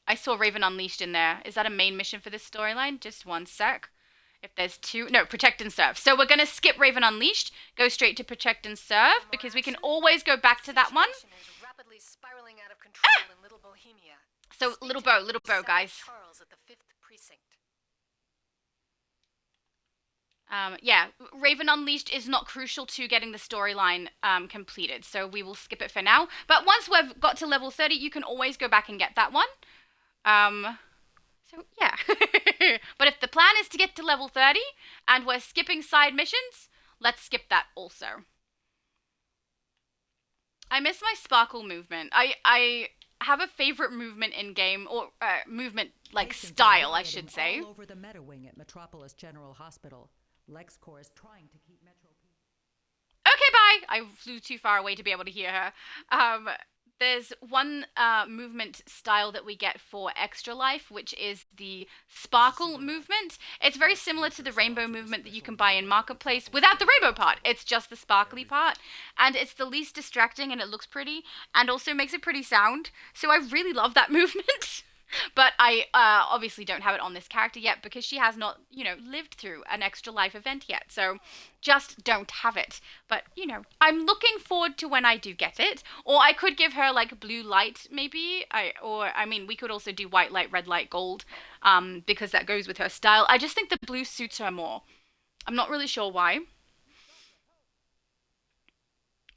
I saw Raven Unleashed in there. Is that a main mission for this storyline? Just one sec. If there's two... No, Protect and Serve. So we're going to skip Raven Unleashed, go straight to Protect and Serve, because we can always go back to that one. Rapidly spiraling out of control in Little Bohemia. So, Little Bow, guys. Charles at the 5th Precinct. Yeah, Raven Unleashed is not crucial to getting the storyline completed, so we will skip it for now. But once we've got to level 30, you can always go back and get that one. So, yeah. But if the plan is to get to level 30, and we're skipping side missions, let's skip that also. I miss my sparkle movement. I have a favorite movement in game, or movement, like, style, I should say. All over the meta wing at Metropolis General Hospital. LexCorp is trying to keep Metro... Okay, bye! I flew too far away to be able to hear her. There's one movement style that we get for Extra Life, which is the Sparkle movement. It's very similar to the Rainbow movement that you can buy in Marketplace without the Rainbow part. It's just the sparkly part. And it's the least distracting and it looks pretty and also makes a pretty sound. So I really love that movement. But I obviously don't have it on this character yet because she has not, lived through an Extra Life event yet. So just don't have it. But, I'm looking forward to when I do get it. Or I could give her, like, blue light, maybe. We could also do white light, red light, gold. Because that goes with her style. I just think the blue suits her more. I'm not really sure why.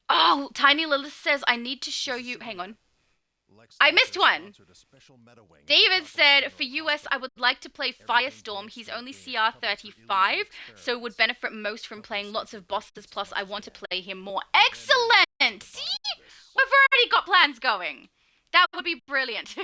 Oh, Tiny Lilith says, I need to show you... Hang on. I missed one. David said, for US, I would like to play Firestorm. He's only CR 35, so would benefit most from playing lots of bosses, plus I want to play him more. Excellent! See? We've already got plans going. That would be brilliant.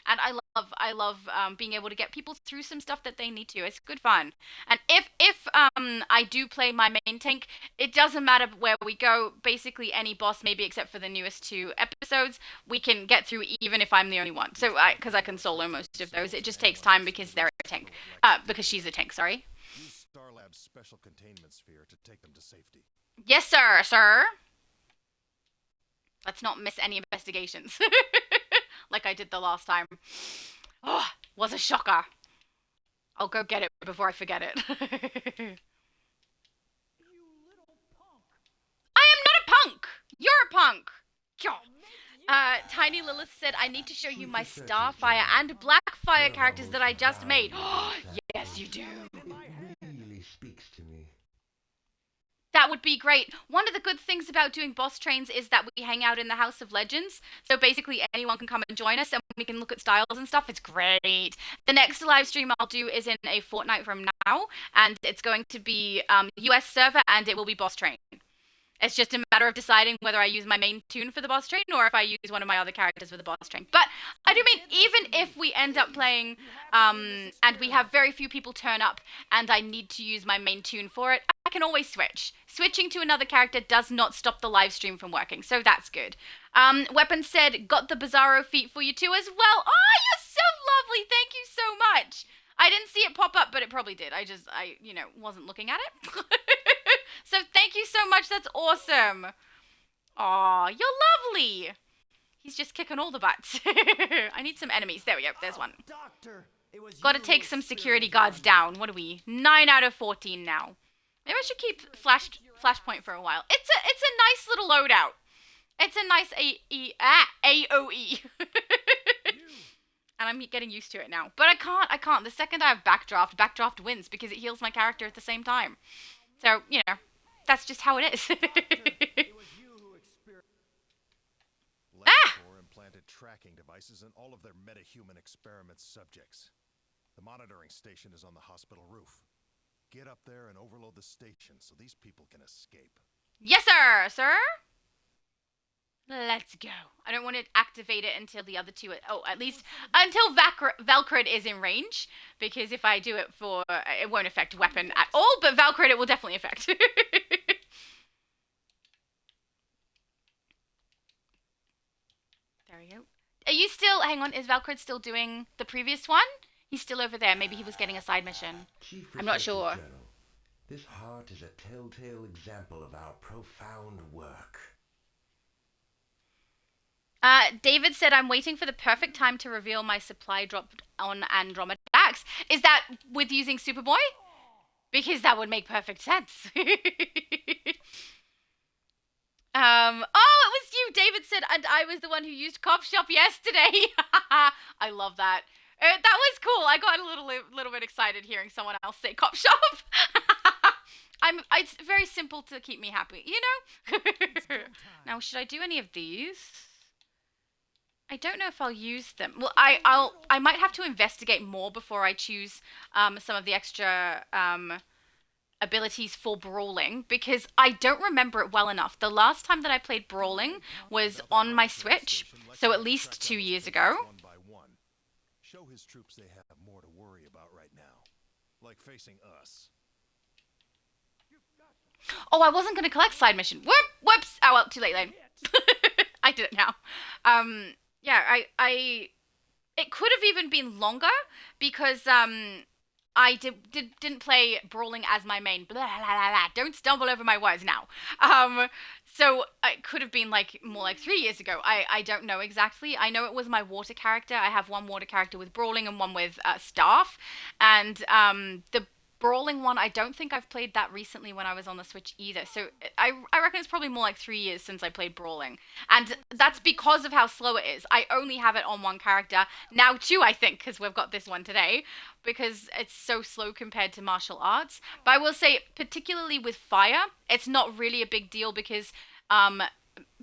And I love being able to get people through some stuff that they need to. It's good fun. And if I do play my main tank, it doesn't matter where we go. Basically, any boss, maybe except for the newest 2 episodes, we can get through even if I'm the only one. So, because I can solo most of those. It just takes time because they're a tank. Because she's a tank, sorry. Use Starlab's special containment sphere to take them to safety. Yes, sir. Let's not miss any investigations. Like I did the last time. Oh, was a shocker. I'll go get it before I forget it. I am not a punk! You're a punk! Tiny Lilith said, I need to show you my Starfire and Blackfire characters that I just made. Yes, you do. It really speaks to me. That would be great. One of the good things about doing boss trains is that we hang out in the House of Legends. So basically anyone can come and join us and we can look at styles and stuff. It's great. The next live stream I'll do is in a fortnight from now. And it's going to be US server and it will be boss train. It's just a matter of deciding whether I use my main tune for the boss train or if I use one of my other characters for the boss train. But I do mean, even if we end up playing and we have very few people turn up and I need to use my main tune for it, I can always switch. Switching to another character does not stop the live stream from working, so that's good. Weapon said, got the Bizarro feat for you too as well. Oh, you're so lovely. Thank you so much. I didn't see it pop up, but it probably did. I wasn't looking at it. So thank you so much. That's awesome. Aw, you're lovely. He's just kicking all the butts. I need some enemies. There we go. There's one. Doctor, Gotta take some security guards down. What are we? 9 out of 14 now. Maybe I should keep Flashpoint for a while. It's a nice little loadout. It's a nice AOE. And I'm getting used to it now. But I can't. The second I have backdraft wins because it heals my character at the same time. So, you know, that's just how it is. LexCorp implanted tracking devices in all of their metahuman experiment subjects. The monitoring station is on the hospital roof. Get up there and overload the station so these people can escape. Yes, sir! Sir? Let's go. I don't want to activate it until the other two... at least until Valkyrie is in range. Because if I do it for... it won't affect weapon at all, but Valkyrie it will definitely affect. There we go. Are you still... hang on, is Valkyrie still doing the previous one? He's still over there. Maybe he was getting a side mission. I'm not sure. General, this heart is a telltale example of our profound work. David said, I'm waiting for the perfect time to reveal my supply drop on Andromeda Axe. Is that with using Superboy? Because that would make perfect sense. Oh, it was you, David said, and I was the one who used Cop Shop yesterday. I love that. That was cool. I got a little bit excited hearing someone else say Cop Shop. It's very simple to keep me happy, you know? Now, should I do any of these? I don't know if I'll use them. Well, I might have to investigate more before I choose some of the extra abilities for brawling, because I don't remember it well enough. The last time that I played brawling was on my Switch, so at least 2 years ago. Show his troops they have more to worry about right now, like facing us. Oh, I wasn't going to collect side mission. Whoops! Oh, well, too late, Lane. I did it now. Yeah, it could have even been longer, because, I didn't play brawling as my main. Blah, blah, blah, blah. Don't stumble over my words now. So it could have been more like 3 years ago. I don't know exactly. I know it was my water character. I have one water character with brawling and one with staff. And the brawling one, I don't think I've played that recently when I was on the Switch either. So I reckon it's probably more like 3 years since I played brawling. And that's because of how slow it is. I only have it on one character. Now 2, I think, because we've got this one today. Because it's so slow compared to martial arts. But I will say, particularly with fire, it's not really a big deal because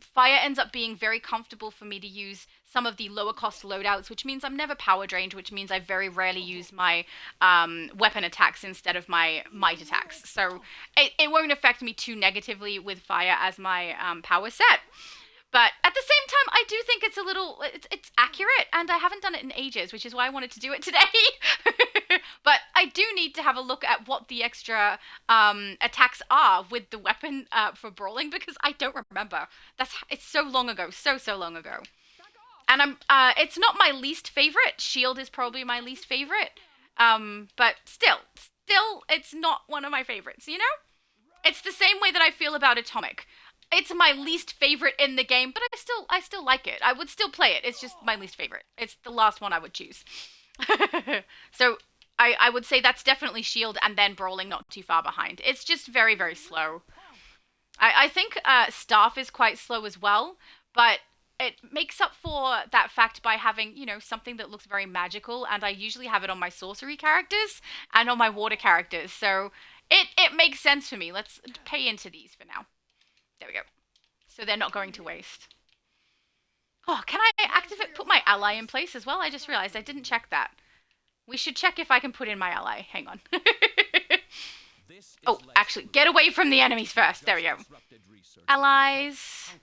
fire ends up being very comfortable for me to use some of the lower cost loadouts, which means I'm never power drained, which means I very rarely use my weapon attacks instead of my might attacks. So it won't affect me too negatively with fire as my power set. But at the same time, I do think it's it's accurate, and I haven't done it in ages, which is why I wanted to do it today. But I do need to have a look at what the extra attacks are with the weapon for brawling, because I don't remember. It's so long ago, so long ago. And it's not my least favorite. Shield is probably my least favorite. But still, it's not one of my favorites, you know? It's the same way that I feel about Atomic. It's my least favorite in the game, but I still like it. I would still play it. It's just my least favorite. It's the last one I would choose. So I would say that's definitely Shield, and then Brawling not too far behind. It's just very, very slow. I think Staff is quite slow as well, but it makes up for that fact by having, you know, something that looks very magical, and I usually have it on my sorcery characters and on my water characters, so it makes sense for me. Let's pay into these for now. There we go. So they're not going to waste. Oh, can I put my ally in place as well? I just realized I didn't check that. We should check if I can put in my ally. Hang on. Oh, actually, get away from the enemies first. There we go. Allies.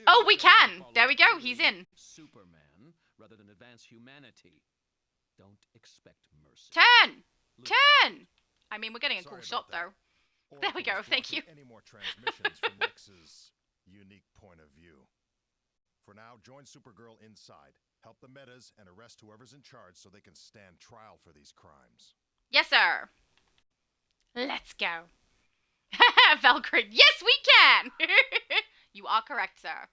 Oh, we can. There we go. He's in. Superman, rather than advance humanity. Don't expect mercy. Turn! I mean, we're getting a cool shot, though. There we go, thank you. Any more transmissions from Lex's unique point of view. For now, join Supergirl inside. Help the metas and arrest whoever's in charge so they can stand trial for these crimes. Yes, sir. Let's go. Valkyrie, yes, we can! You are correct, sir.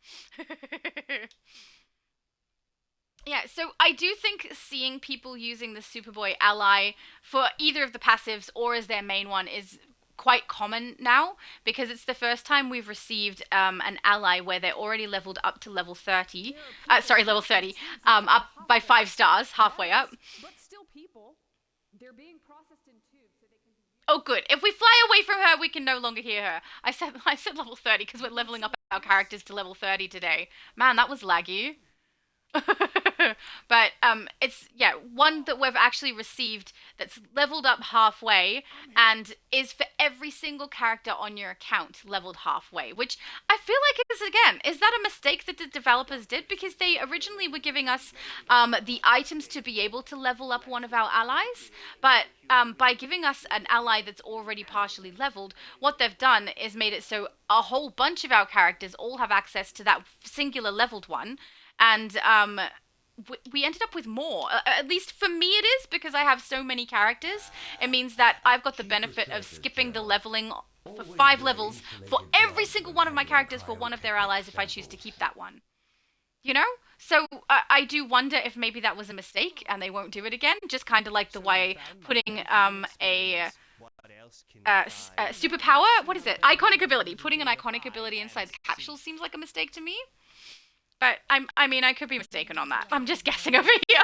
Yeah, so I do think seeing people using the Superboy ally for either of the passives or as their main one is quite common now because it's the first time we've received an ally where they're already leveled up to level 30. Sorry, level 30. Up by 5 stars, halfway up. But still people. They're being processed in tubes so they can be... Oh, good. If we fly away from her, we can no longer hear her. I said level 30 because we're leveling up our characters to level 30 today. Man, that was laggy. But it's one that we've actually received that's leveled up halfway and is for every single character on your account leveled halfway, which I feel like is that a mistake that the developers did? Because they originally were giving us the items to be able to level up one of our allies, but by giving us an ally that's already partially leveled, what they've done is made it so a whole bunch of our characters all have access to that singular leveled one. And we ended up with more. At least for me it is, because I have so many characters. It means that I've got the benefit of skipping the leveling for 5 levels for every single one of my characters for one of their allies if I choose to keep that one. You know? So I do wonder if maybe that was a mistake and they won't do it again. Just kind of like the way putting a superpower, what is it? Iconic ability. Putting an iconic ability inside the capsule seems like a mistake to me. But I mean, I could be mistaken on that. I'm just guessing over here.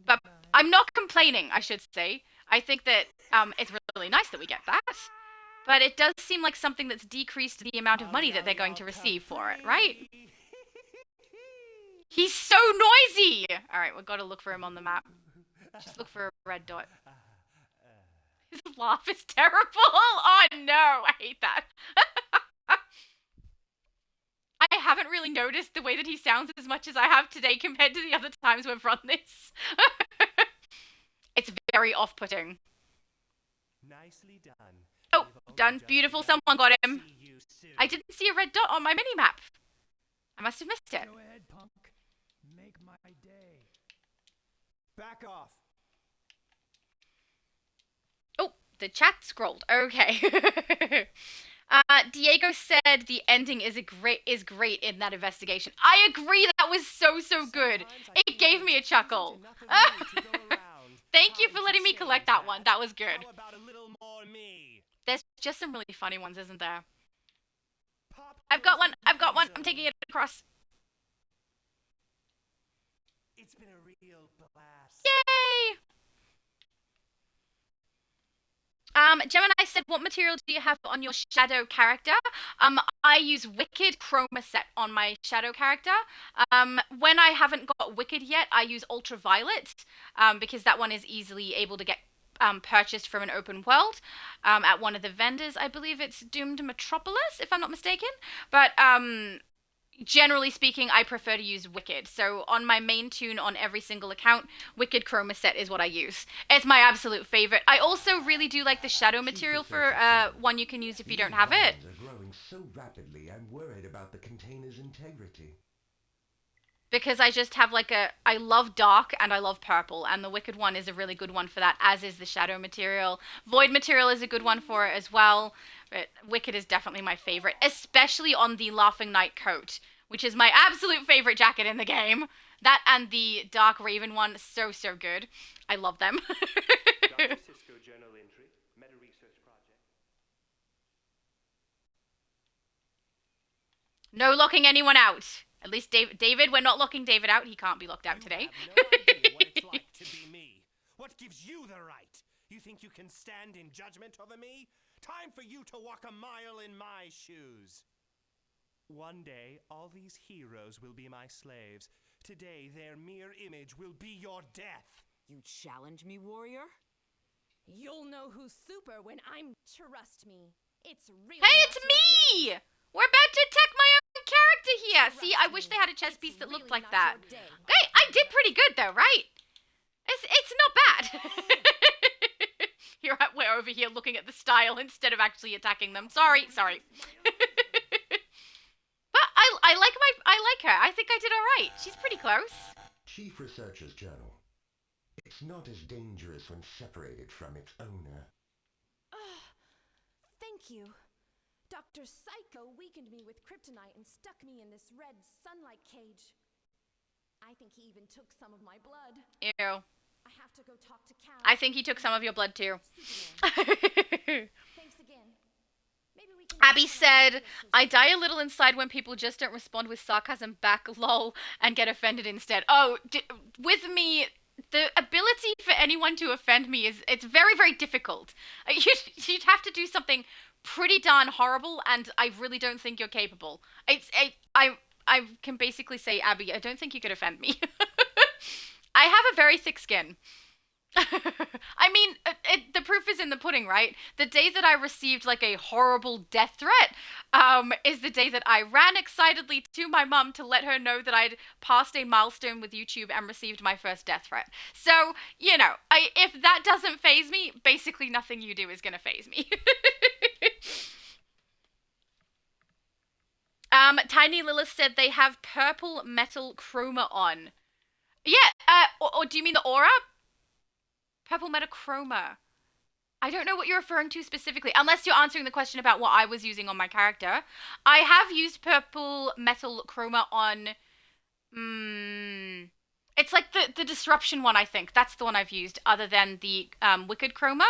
But I'm not complaining, I should say. I think that it's really nice that we get that. But it does seem like something that's decreased the amount of money that they're going to receive for it, right? He's so noisy! Alright, we've got to look for him on the map. Just look for a red dot. His laugh is terrible! Oh no, I hate that. I haven't really noticed the way that he sounds as much as I have today compared to the other times we've run this. It's very off-putting. Nicely done. Oh, done. Beautiful. Someone got him. I didn't see a red dot on my mini-map. I must have missed it. Go ahead, punk. Make my day. Back off. Oh, the chat scrolled. Okay. Diego said the ending is great in that investigation. I agree, that was so good. It gave me a chuckle. Thank you for letting me collect that one. That was good. There's just some really funny ones, isn't there? I've got one. I'm taking it across. It's been a real blast. Yay! Gemini said, what material do you have on your shadow character? I use Wicked Chroma Set on my shadow character. When I haven't got Wicked yet, I use Ultraviolet, because that one is easily able to get purchased from an open world at one of the vendors. I believe it's Doomed Metropolis, if I'm not mistaken. But generally speaking, I prefer to use Wicked. So on my main tune on every single account, Wicked Chroma Set is what I use. It's my absolute favorite. I also really do like the shadow material for one you can use if you don't have it. Are growing so rapidly, I'm worried about the container's integrity. Because I just have I love dark and I love purple, and the Wicked one is a really good one for that, as is the shadow material. Void material is a good one for it as well, but Wicked is definitely my favorite, especially on the Laughing Knight coat, which is my absolute favorite jacket in the game. That and the Dark Raven one, so good. I love them. Dr. Cisco journal entry, meta research project. No locking anyone out. At least David, we're not locking David out. He can't be locked out today. You have no idea what it's like to be me. What gives you the right? You think you can stand in judgment over me? Time for you to walk a mile in my shoes. One day, all these heroes will be my slaves. Today, their mere image will be your death. You challenge me, warrior? You'll know who's super when I'm... Trust me. It's really... Hey, it's me! We're about to attack my own character here. See, I wish they had a chess piece that looked like that. Hey, I did pretty good though, right? It's not bad. We're over here looking at the style instead of actually attacking them. Sorry. But I like her. I think I did all right. She's pretty close. Chief Researcher's Journal. It's not as dangerous when separated from its owner. Thank you. Dr. Psycho weakened me with kryptonite and stuck me in this red sunlight cage. I think he even took some of my blood. Ew. I have to go talk to Cal. I think he took some of your blood too. Thanks again. Maybe we can Abby said, I die a little inside when people just don't respond with sarcasm back, lol, and get offended instead. Oh, with me, the ability for anyone to offend me it's very, very difficult. You'd have to do something pretty darn horrible, and I really don't think you're capable. I can basically say, Abby, I don't think you could offend me. I have a very thick skin. I mean, the proof is in the pudding, right? The day that I received like a horrible death threat is the day that I ran excitedly to my mum to let her know that I'd passed a milestone with YouTube and received my first death threat. So, you know, if that doesn't faze me, basically nothing you do is going to faze me. Tiny Lilith said they have purple metal chroma on. Yeah, or do you mean the aura? Purple metachroma. I don't know what you're referring to specifically, unless you're answering the question about what I was using on my character. I have used purple metal chroma on... it's like the disruption one, I think. That's the one I've used, other than the wicked chroma.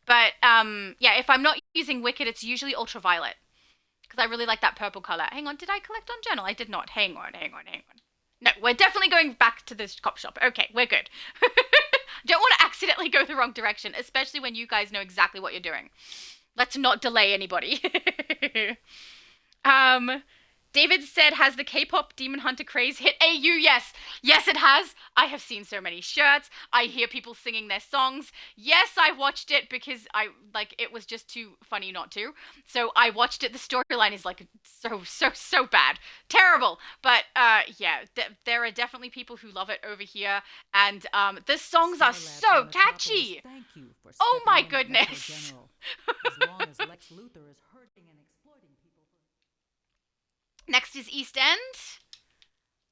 But, yeah, if I'm not using wicked, it's usually ultraviolet. Because I really like that purple color. Hang on, did I collect on journal? I did not. Hang on. No, we're definitely going back to this cop shop. Okay, we're good. Don't want to accidentally go the wrong direction, especially when you guys know exactly what you're doing. Let's not delay anybody. David said, has the K-pop Demon Hunter craze hit AU? Yes. Yes, it has. I have seen so many shirts. I hear people singing their songs. Yes, I watched it because it was just too funny not to. So I watched it. The storyline is like so bad. Terrible. But yeah, there are definitely people who love it over here. And the songs are so catchy. Thank you for oh my stepping in, Metro goodness. General. As long as Lex Luthor is hurting and exploiting people. Next is East End.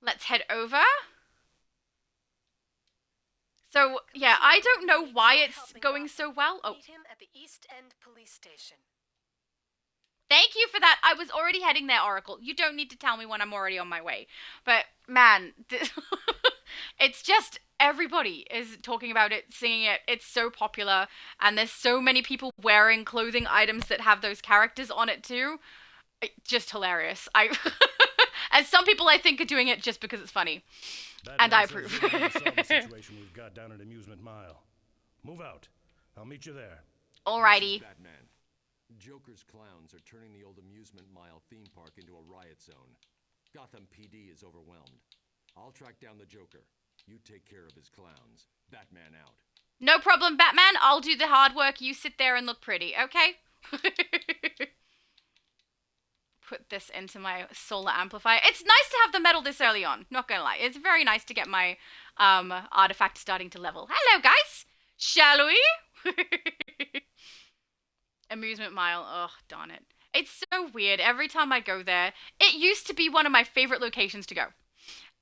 Let's head over. So, yeah, I don't know why it's going so well. Oh. Meet him at the East End Police Station. Thank you for that. I was already heading there, Oracle. You don't need to tell me when I'm already on my way. But, man, it's just everybody is talking about it, singing it. It's so popular. And there's so many people wearing clothing items that have those characters on it, too. Just hilarious. And some people I think are doing it just because it's funny. And I approve. Solve the situation we've got down at Amusement Mile. Move out. I'll meet you there. Alrighty. Batman. Joker's clowns are turning the old Amusement Mile theme park into a riot zone. Gotham PD is overwhelmed. I'll track down the Joker. You take care of his clowns. Batman out. No problem, Batman. I'll do the hard work. You sit there and look pretty, okay? Put this into my solar amplifier. It's nice to have the metal this early on, not gonna lie. It's very nice to get my artifact starting to level. Hello, guys! Shall we? Amusement Mile. Oh, darn it. It's so weird. Every time I go there, it used to be one of my favorite locations to go.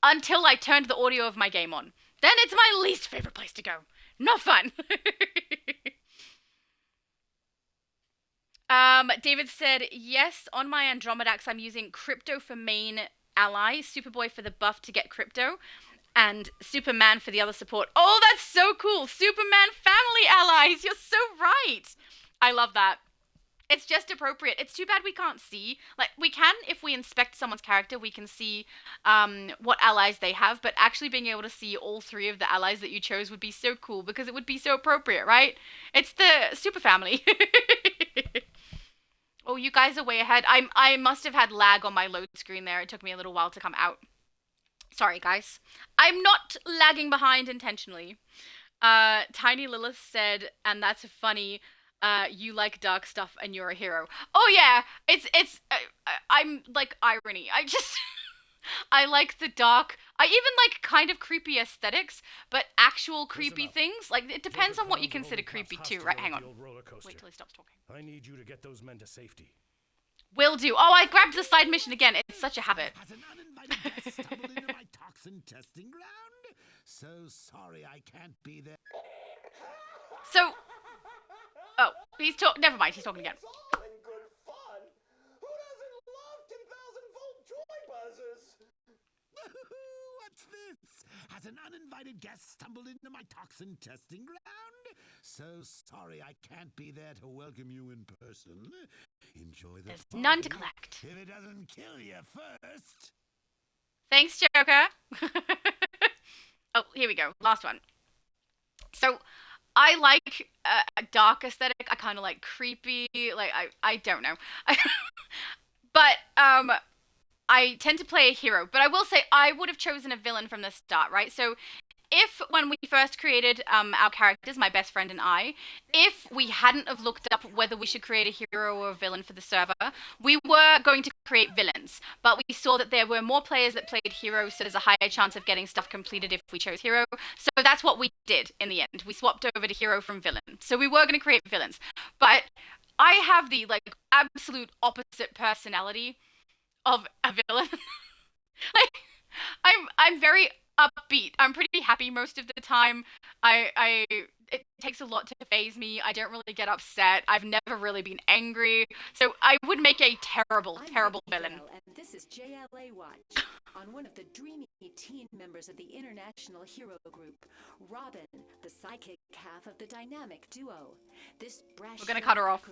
Until I turned the audio of my game on. Then it's my least favorite place to go. Not fun. David said, yes, on my Andromedax, I'm using Crypto for main ally, Superboy for the buff to get Crypto, and Superman for the other support. Oh, that's so cool. Superman family allies. You're so right. I love that. It's just appropriate. It's too bad we can't see. Like, we can, if we inspect someone's character, we can see what allies they have, but actually being able to see all three of the allies that you chose would be so cool, because it would be so appropriate, right? It's the super family. Oh, you guys are way ahead. I must have had lag on my load screen there. It took me a little while to come out. Sorry, guys. I'm not lagging behind intentionally. Tiny Lilith said, and that's funny, you like dark stuff and you're a hero. Oh yeah, I'm like irony. I like the dark, I even like kind of creepy aesthetics, but actual creepy things, like it depends on what you consider creepy too, right? Hang on. Wait till he stops talking. I need you to get those men to safety. Will do. Oh, I grabbed the side mission again. It's such a habit. Has an uninvited guest stumbled into my toxin testing ground? So sorry I can't be there. So, oh, never mind, he's talking again. What's this? Has an uninvited guest stumbled into my toxin testing ground? So sorry I can't be there to welcome you in person. Enjoy the There's party, none to collect. if it doesn't kill you first. Thanks, Joker. Oh, here we go. Last one. So, I like a dark aesthetic. I kind of like creepy. Like, I don't know. But, I tend to play a hero. But I will say, I would have chosen a villain from the start, right? So, if when we first created our characters, my best friend and I, if we hadn't have looked up whether we should create a hero or a villain for the server, we were going to create villains. But we saw that there were more players that played heroes, so there's a higher chance of getting stuff completed if we chose hero. So that's what we did in the end. We swapped over to hero from villain. So we were going to create villains. But I have the like absolute opposite personality of a villain. Like, I'm very upbeat. I'm pretty happy most of the time. It takes a lot to phase me. I don't really get upset. I've never really been angry. So I would make a terrible villain. And this is JLA Watch on one of the dreamy teen members of the International Hero Group, Robin, the psychic half of the dynamic duo. This brash. We're gonna cut her off. The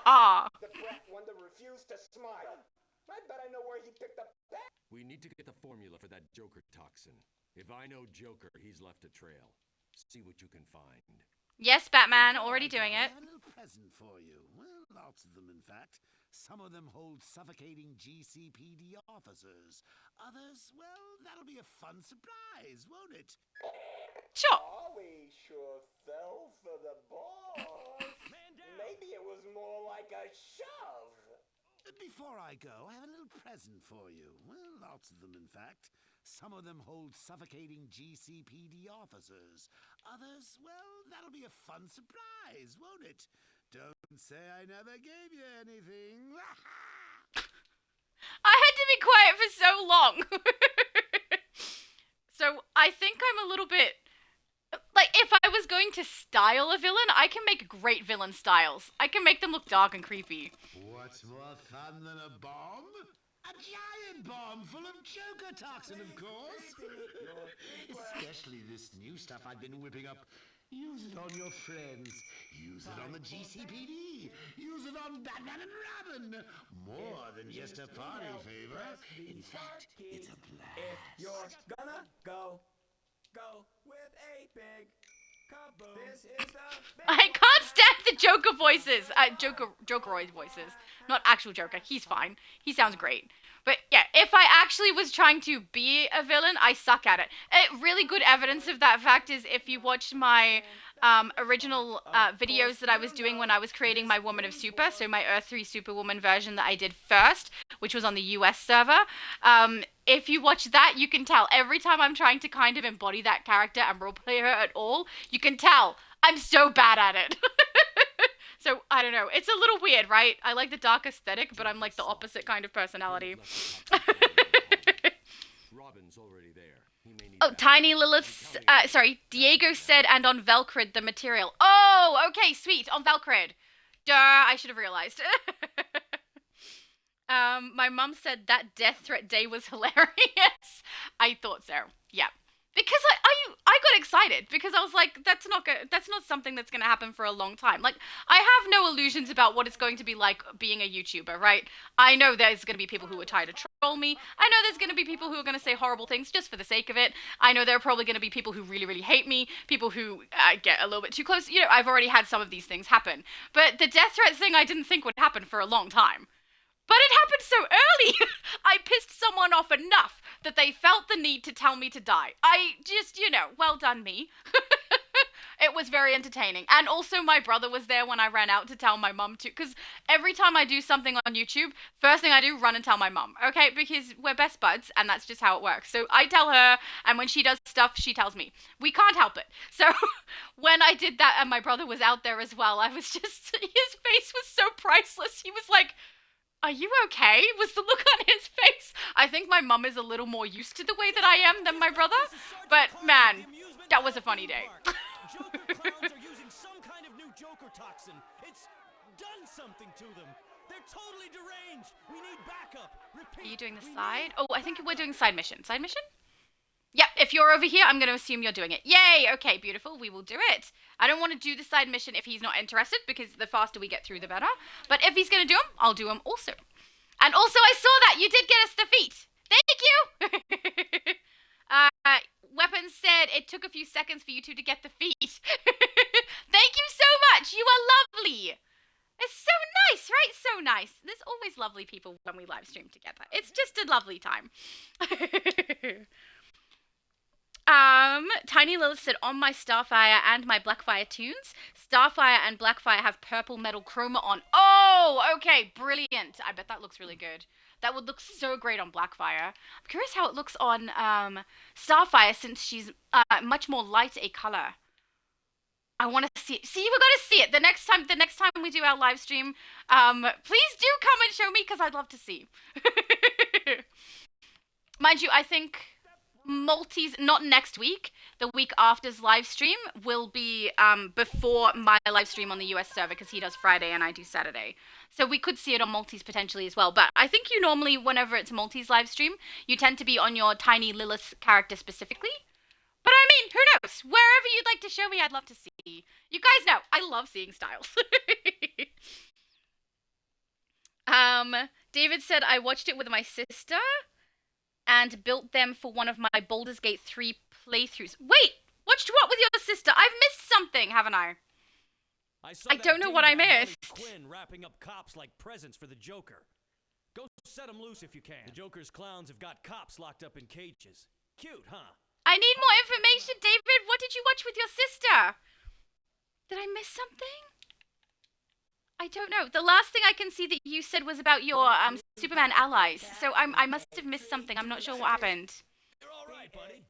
brat wonder refused to smile. I bet I know where he picked up that. We need to get the formula for that Joker toxin. If I know Joker, he's left a trail. See what you can find. Yes, Batman, already doing it. I have a little present for you. Well, lots of them, in fact. Some of them hold suffocating GCPD officers. Others, well, that'll be a fun surprise, won't it? Sure. Ollie sure fell for the boss. Maybe it was more like a shove. Before I go, I have a little present for you. Well, lots of them, in fact. Some of them hold suffocating GCPD officers. Others, well, that'll be a fun surprise, won't it? Don't say I never gave you anything. I had to be quiet for so long. So I think I'm a little bit... Like, if I was going to style a villain, I can make great villain styles. I can make them look dark and creepy. What's more fun than a bomb? A giant bomb full of Joker toxin, of course. Especially this new stuff I've been whipping up. Use it on your friends. Use it on the GCPD. Use it on Batman and Robin. More than just a party favor. In fact, it's a blast. If you're gonna go with a big kaboom. This is the I can't stand the Joker voices. Jokeroid voices. Not actual Joker. He's fine. He sounds great. But yeah, if I actually was trying to be a villain, I suck at it. Really good evidence of that fact is if you watched my original videos that I was doing when I was creating my Woman of Super, so my Earth 3 Superwoman version that I did first, which was on the US server. If you watch that, you can tell every time I'm trying to kind of embody that character and roleplay her at all, you can tell I'm so bad at it. So, I don't know. It's a little weird, right? I like the dark aesthetic, but I'm like the opposite kind of personality. Robin's already there. Oh, Tiny Lilith, Diego said, and on Velcrid, the material. Oh, okay, sweet, on Velcrid. Duh, I should have realized. My mum said that death threat day was hilarious. I thought so, yeah. Because I got excited because I was like, that's not something that's going to happen for a long time. Like, I have no illusions about what it's going to be like being a YouTuber, right? I know there's going to be people who are trying to troll me. I know there's going to be people who are going to say horrible things just for the sake of it. I know there are probably going to be people who really, really hate me, people who get a little bit too close. You know, I've already had some of these things happen. But the death threat thing I didn't think would happen for a long time. But it happened so early! I pissed someone off enough that they felt the need to tell me to die. I just, well done me. It was very entertaining. And also my brother was there when I ran out to tell my mum too. Because every time I do something on YouTube, first thing I do, run and tell my mum. Okay? Because we're best buds and that's just how it works. So I tell her, and when she does stuff, she tells me. We can't help it. So when I did that and my brother was out there as well, I was just, his face was so priceless. He was like, "Are you okay?" was the look on his face. I think my mum is a little more used to the way that I am than my brother. But man, that was a funny day. Joker clowns are using some kind of new Joker toxin. It's done something to them. They're totally deranged. We need backup. Repeat. Are you doing the side? Oh, I think we're doing side mission. Side mission? Yep, if you're over here, I'm going to assume you're doing it. Yay! Okay, beautiful. We will do it. I don't want to do the side mission if he's not interested, because the faster we get through, the better. But if he's going to do them, I'll do them also. And also, I saw that you did get us the feet. Thank you! Weapons said it took a few seconds for you two to get the feet. Thank you so much. You are lovely. It's so nice, right? So nice. There's always lovely people when we live stream together. It's just a lovely time. Tiny Lilith said, on my Starfire and my Blackfire tunes, Starfire and Blackfire have purple metal chroma on. Oh, okay, brilliant. I bet that looks really good. That would look so great on Blackfire. I'm curious how it looks on Starfire, since she's much more light a color. I want to see it. See, we're going to see it. The next time we do our live stream, please do come and show me, because I'd love to see. Mind you, I think multis, not next week, the week after's live stream will be before my live stream on the US server, because he does Friday and I do Saturday. So we could see it on multis potentially as well. But I think you normally, whenever it's multis live stream, you tend to be on your Tiny Lilith character specifically. But I mean, who knows? Wherever you'd like to show me, I'd love to see. You guys know, I love seeing styles. David said, I watched it with my sister and built them for one of my Baldur's Gate 3 playthroughs. Wait, watched what with your sister? I've missed something, haven't I? I don't know what I missed. Quinn wrapping up cops like presents for the Joker. Go set them loose if you can. The Joker's clowns have got cops locked up in cages. Cute, huh? I need more information, David. What did you watch with your sister? Did I miss something? I don't know. The last thing I can see that you said was about your Superman allies. So I must have missed something. I'm not sure what happened. You're all right, buddy.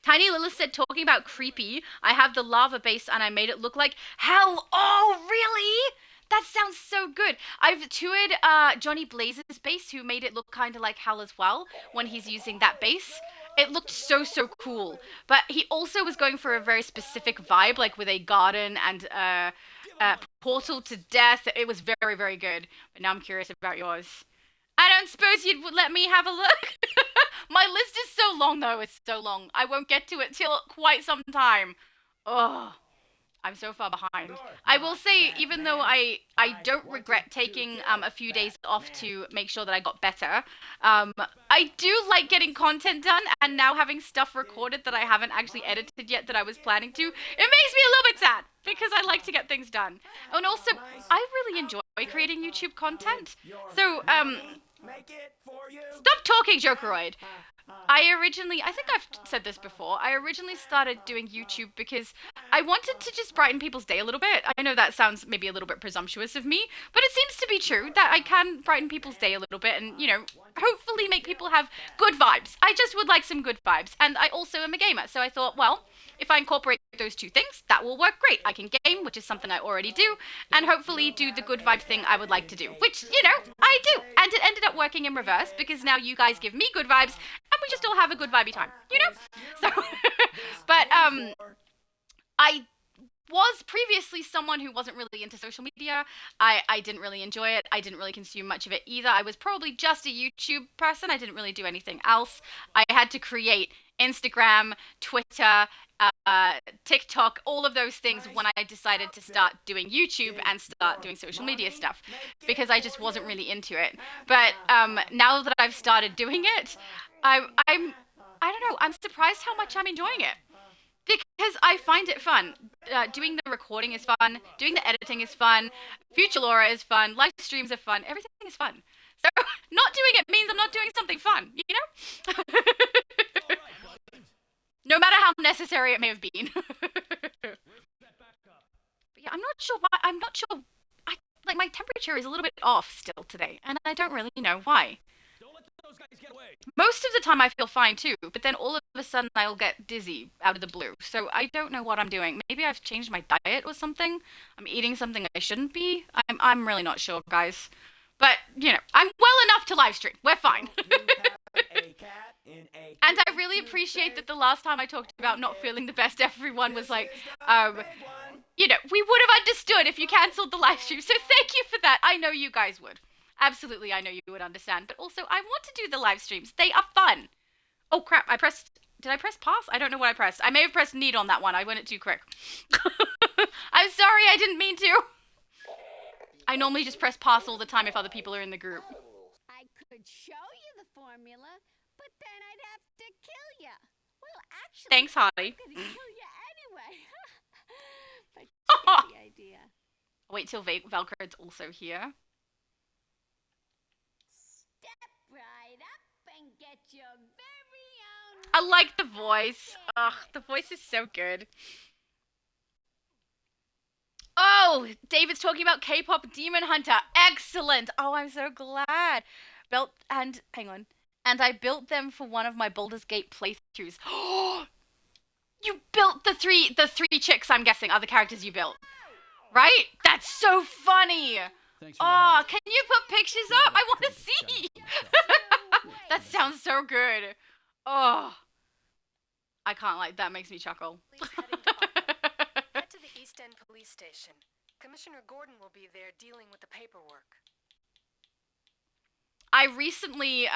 Tiny Lilith said, talking about creepy, I have the lava base and I made it look like hell. Oh, really? That sounds so good. I've toured Johnny Blaze's base, who made it look kind of like hell as well when he's using that base. It looked so cool. But he also was going for a very specific vibe, like with a garden and portal to death. It was very, very good. But now I'm curious about yours. I don't suppose you'd let me have a look? My list is so long, though. It's so long. I won't get to it till quite some time. Oh, I'm so far behind. I will say, even though I don't regret taking a few days off to make sure that I got better, I do like getting content done, and now having stuff recorded that I haven't actually edited yet that I was planning to, it makes me a little bit sad, because I like to get things done. And also, I really enjoy creating YouTube content. So, stop talking, Jokeroid. I think I've said this before, I originally started doing YouTube because I wanted to just brighten people's day a little bit. I know that sounds maybe a little bit presumptuous of me, but it seems to be true that I can brighten people's day a little bit and, you know, hopefully make people have good vibes. I just would like some good vibes, and I also am a gamer, so I thought, well, if I incorporate those two things, that will work great. I can game, which is something I already do, and hopefully do the good vibe thing I would like to do, which, you know, I do. And it ended up working in reverse, because now you guys give me good vibes, and we just all have a good vibey time, you know? So, but, I was previously someone who wasn't really into social media. I didn't really enjoy it. I didn't really consume much of it either. I was probably just a YouTube person. I didn't really do anything else. I had to create Instagram, Twitter, TikTok, all of those things when I decided to start doing YouTube and start doing social media stuff, because I just wasn't really into it. But now that I've started doing it, I don't know, I'm surprised how much I'm enjoying it. Because I find it fun. Doing the recording is fun. Doing the editing is fun. Future Laura is fun. Live streams are fun. Everything is fun. So not doing it means I'm not doing something fun, you know? No matter how necessary it may have been. But yeah, I'm not sure why. Like, my temperature is a little bit off still today, and I don't really know why. Most of the time I feel fine too, but then all of a sudden I'll get dizzy out of the blue. So I don't know what I'm doing. Maybe I've changed my diet or something. I'm eating something I shouldn't be. I'm really not sure, guys. But, you know, I'm well enough to live stream. We're fine. And I really appreciate that the last time I talked about not feeling the best, everyone was like, you know, we would have understood if you cancelled the live stream. So thank you for that. I know you guys would. Absolutely, I know you would understand. But also, I want to do the live streams. They are fun. Oh crap, did I press pass? I don't know what I pressed. I may have pressed need on that one. I went it too quick. I'm sorry, I didn't mean to. I normally just press pass all the time if other people are in the group. I could show you the formula, but then I'd have to kill you. Well, actually, Thanks, Harley. I'm gonna kill you anyway. But you get the idea. Wait till Valkyra's also here. Step right up and get your very own. I like the voice. Ugh, the voice is so good. Oh, David's talking about K-pop Demon Hunter. Excellent. Oh, I'm so glad. Hang on. And I built them for one of my Baldur's Gate playthroughs. You built the three chicks, I'm guessing, are the characters you built. Right? That's so funny. Oh, can you put pictures up? I want to see. That sounds so good. Oh. I can't, like, that makes me chuckle. Head to the East End police station. Commissioner Gordon will be there dealing with the paperwork. I recently,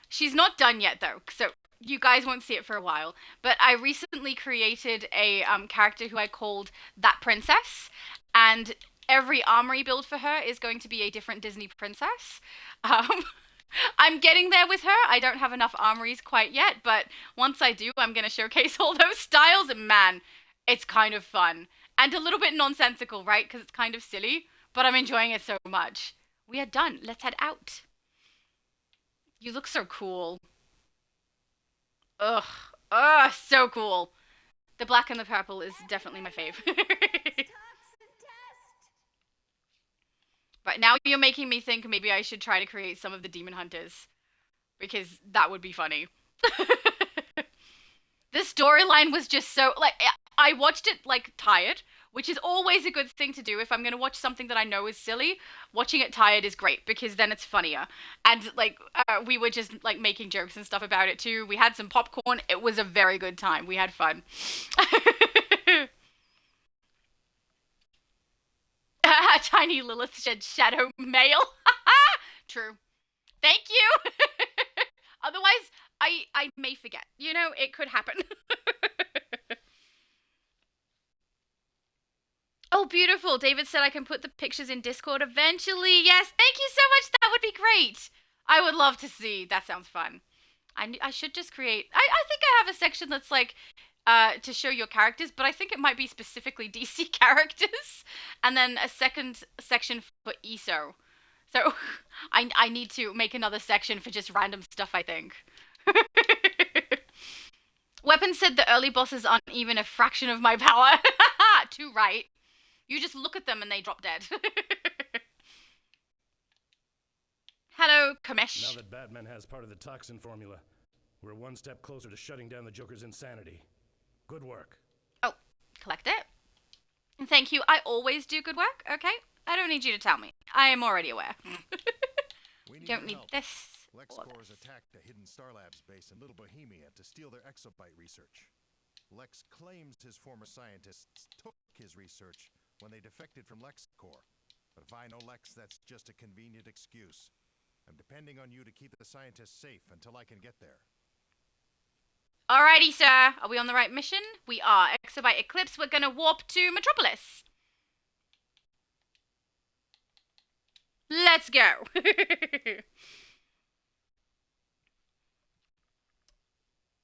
she's not done yet though, so you guys won't see it for a while, but I recently created a character who I called That Princess, and every armory build for her is going to be a different Disney princess. I'm getting there with her. I don't have enough armories quite yet, but once I do, I'm going to showcase all those styles, and man, it's kind of fun. And a little bit nonsensical, right? Because it's kind of silly, but I'm enjoying it so much. We are done. Let's head out. You look so cool. Ugh. Ugh, so cool. The black and the purple is definitely my fave. Right, now you're making me think maybe I should try to create some of the demon hunters. Because that would be funny. This storyline was just so, like, I watched it, like, tired, which is always a good thing to do. If I'm going to watch something that I know is silly, watching it tired is great, because then it's funnier. And, like, we were just, like, making jokes and stuff about it, too. We had some popcorn. It was a very good time. We had fun. Tiny Lilith shed shadow mail. True. Thank you. Otherwise, I may forget. You know, it could happen. Oh, beautiful. David said I can put the pictures in Discord eventually. Yes, thank you so much. That would be great. I would love to see. That sounds fun. I should just create... I think I have a section that's like... to show your characters, but I think it might be specifically DC characters, and then a second section for ESO. So I need to make another section for just random stuff, I think. Weapon said the early bosses aren't even a fraction of my power. Too right. You just look at them and they drop dead. Hello, Kamesh. Now that Batman has part of the toxin formula, we're one step closer to shutting down the Joker's insanity. Good work. Oh, collect it. Thank you. I always do good work, okay? I don't need you to tell me. I am already aware. Don't need this. LexCorp's attacked a hidden Star Labs base in Little Bohemia to steal their exobyte research. Lex claims his former scientists took his research when they defected from LexCorp. But if I know Lex, that's just a convenient excuse. I'm depending on you to keep the scientists safe until I can get there. Alrighty, sir. Are we on the right mission? We are. Exobyte Eclipse. We're gonna warp to Metropolis. Let's go.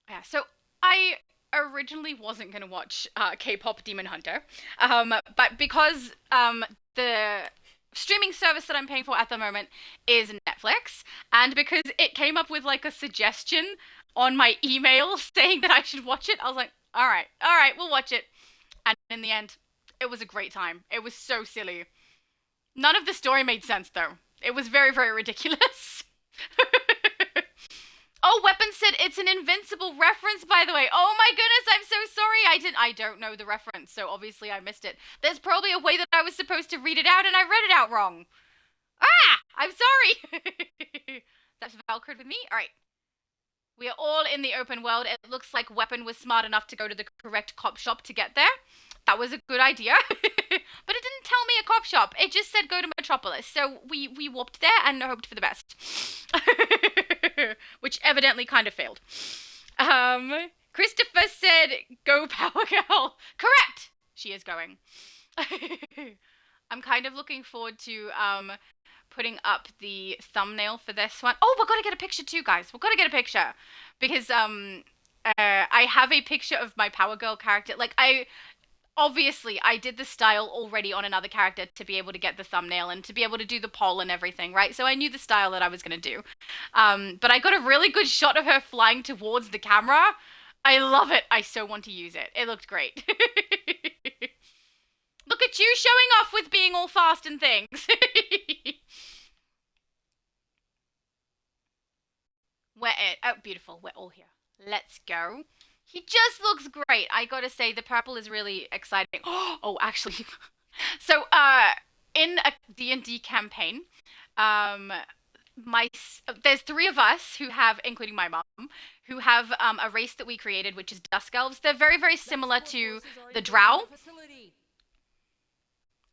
Yeah, so I originally wasn't gonna watch K-pop Demon Hunter, but because the streaming service that I'm paying for at the moment is Netflix, and because it came up with like a suggestion on my email saying that I should watch it, I was like, all right, we'll watch it. And in the end, it was a great time. It was so silly. None of the story made sense, though. It was very, very ridiculous. Oh, Weapon said it's an Invincible reference, by the way. Oh my goodness, I'm so sorry. I don't know the reference, so obviously I missed it. There's probably a way that I was supposed to read it out, and I read it out wrong. Ah! I'm sorry. That's Valkyrie with me? All right. We are all in the open world. It looks like Weapon was smart enough to go to the correct cop shop to get there. That was a good idea. But it didn't tell me a cop shop. It just said go to Metropolis. So we warped there and hoped for the best. Which evidently kind of failed. Christopher said, "Go Power Girl." Correct. She is going. I'm kind of looking forward to putting up the thumbnail for this one. Oh, we're gonna get a picture too, guys. We're gonna get a picture because I have a picture of my Power Girl character. Like obviously I did the style already on another character to be able to get the thumbnail and to be able to do the poll and everything, right? So I knew the style that I was gonna do. But I got a really good shot of her flying towards the camera. I love it. I so want to use it. It looked great. Look at you showing off with being all fast and things. Oh, beautiful. We're all here. Let's go. He just looks great. I gotta say, the purple is really exciting. Oh, actually. So, in a D&D campaign, there's 3 of us who have, including my mom, who have a race that we created, which is Dusk Elves. They're very, very similar to the Drow,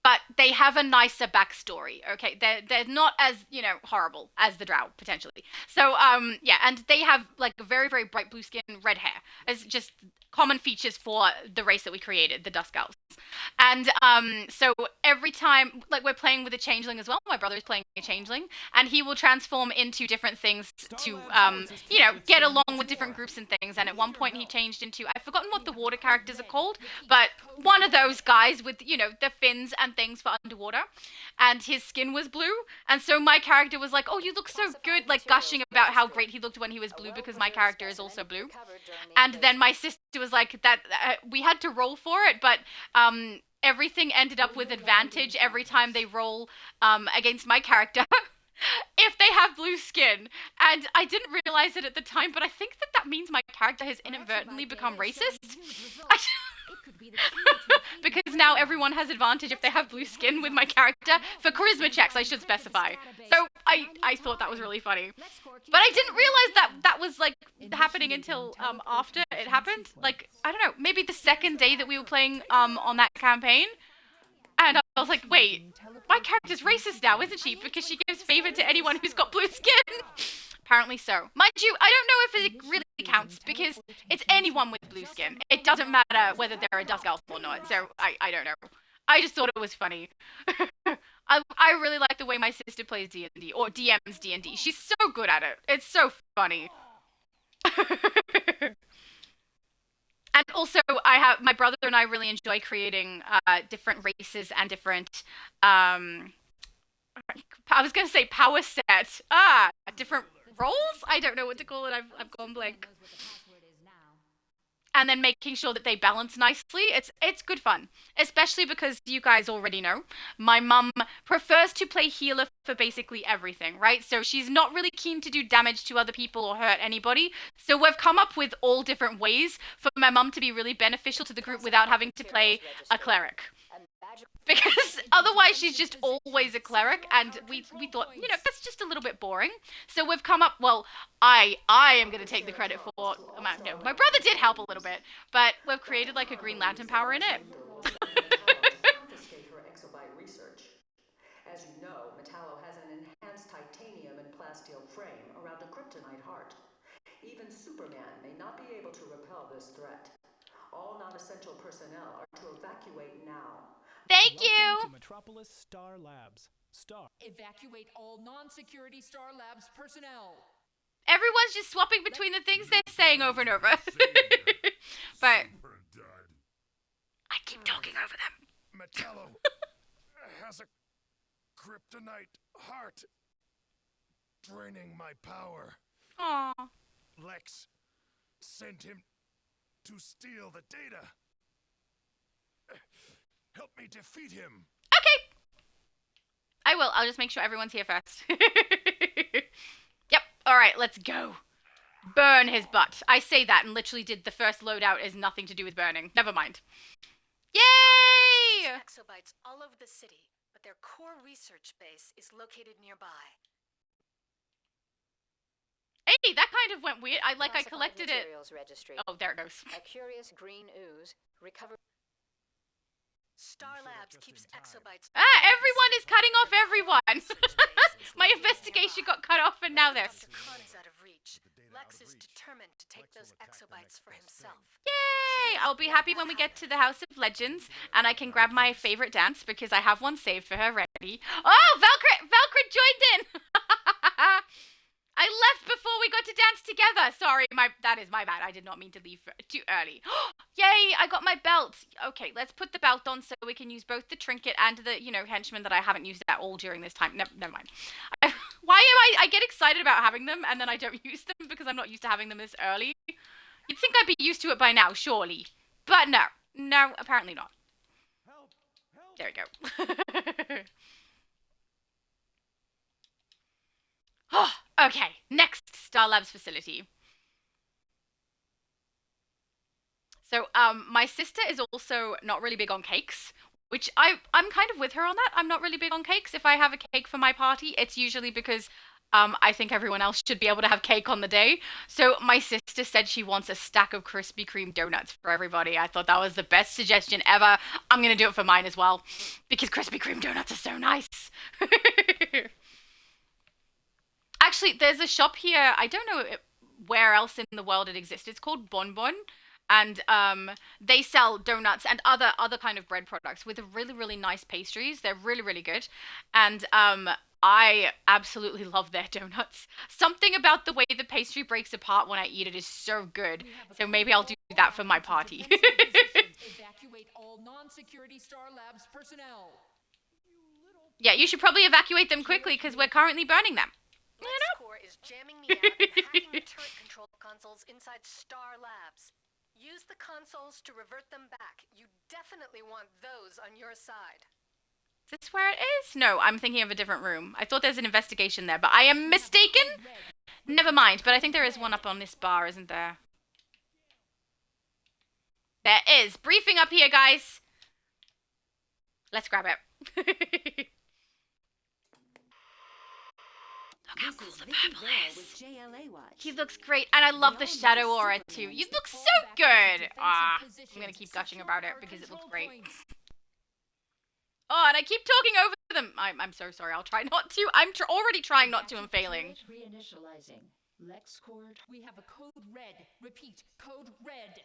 but they have a nicer backstory. Okay, they're not as horrible as the Drow potentially. So yeah, and they have like a very, very bright blue skin, red hair as just common features for the race that we created, the Dusk Elves. And so every time, like, we're playing with a changeling as well. My brother is playing a changeling, and he will transform into different things to get along with different groups and things. And at one point he changed into, I've forgotten what the water characters are called, but one of those guys with the fins and things for underwater, and his skin was blue. And so my character was like, "Oh, you look so good," like gushing about how great he looked when he was blue, because my character is also blue. And then my sister was like, that we had to roll for it, but everything ended up with advantage every time they roll against my character if they have blue skin. And I didn't realize it at the time, but I think that means my character has inadvertently become racist. Because now everyone has advantage if they have blue skin with my character for charisma checks, I should specify. So I thought that was really funny. But I didn't realize that was like happening until after it happened. Like, I don't know, maybe the second day that we were playing on that campaign. And I was like, wait, my character's racist now, isn't she? Because she gives favor to anyone who's got blue skin. Apparently so. Mind you, I don't know if it really counts, because it's anyone with blue skin. It doesn't matter whether they're a Dusk Elf or not, so I don't know. I just thought it was funny. I really like the way my sister plays D&D, or DMs D&D. She's so good at it. It's so funny. And also, my brother and I really enjoy creating different races and different, I was going to say power set. Different roles? I don't know what to call it. I've gone blank. And then making sure that they balance nicely. It's good fun. Especially because you guys already know, my mum prefers to play healer for basically everything, right? So she's not really keen to do damage to other people or hurt anybody. So we've come up with all different ways for my mum to be really beneficial to the group without having to play a cleric. Because otherwise she's just always a cleric, and we thought, that's just a little bit boring. So we've come up, well, I am going to take the credit for, no, my brother did help a little bit, but we've created like a Green Lantern power in it. Her exobyte research. As you know, Metallo has an enhanced titanium and plasteel frame around a kryptonite heart. Even Superman may not be able to repel this threat. All non-essential personnel are to evacuate now. Thank you! Welcome to Metropolis Star Labs. Evacuate all non-security Star Labs personnel. Everyone's just swapping between the things they're saying over and over. But I keep talking over them. Metallo has a kryptonite heart, draining my power. Aww. Lex sent him to steal the data. Help me defeat him. Okay. I will. I'll just make sure everyone's here first. Yep. All right, let's go. Burn his butt. I say that and literally did the first loadout is nothing to do with burning. Never mind. Yay! Exobytes all over the city, but their core research base is located nearby. Hey, that kind of went weird. I collected it. Registry. Oh, there it goes. A curious green ooze recovered. Star Labs keeps exobytes. Everyone is cutting off everyone. My investigation got cut off, and now this. Khan is out of reach. Lex is determined to take those exobytes. wants for himself. Yay! I'll be happy when we get to the House of Legends and I can grab my favorite dance because I have one saved for her ready. Oh, Valkyrie joined in! I left before we got to dance together. Sorry, that is my bad. I did not mean to leave too early. Yay, I got my belt. Okay, let's put the belt on so we can use both the trinket and the, henchman that I haven't used at all during this time. Never mind. I get excited about having them and then I don't use them because I'm not used to having them this early. You'd think I'd be used to it by now, surely. But no. No, apparently not. There we go. Oh, okay, next Star Labs facility. So, my sister is also not really big on cakes, which I'm kind of with her on that. I'm not really big on cakes. If I have a cake for my party, it's usually because I think everyone else should be able to have cake on the day. So my sister said she wants a stack of Krispy Kreme donuts for everybody. I thought that was the best suggestion ever. I'm going to do it for mine as well, because Krispy Kreme donuts are so nice. Actually, there's a shop here. I don't know where else in the world it exists. It's called Bon Bon. And they sell donuts and other kind of bread products with really, really nice pastries. They're really, really good. And I absolutely love their donuts. Something about the way the pastry breaks apart when I eat it is so good. So maybe I'll do that for my party. Evacuate all non-security Star Labs personnel. Yeah, you should probably evacuate them quickly because we're currently burning them. LexCorp is jamming me out and hacking the turret control consoles inside Star Labs. Use the consoles to revert them back. You definitely want those on your side. Is this where it is? No, I'm thinking of a different room. I thought there's an investigation there, but I am mistaken? Never mind, but I think there is one up on this bar, isn't there? There is. Briefing up here, guys. Let's grab it. Look how cool the purple is. He looks great, and I love the shadow aura too. You look so good. I'm gonna keep gushing about it because it looks great. Oh, and I keep talking over them. I'm so sorry. I'll try not to. I'm already trying not to. I'm failing. Reinitializing. LexCorp. We have a code red. Repeat, code red.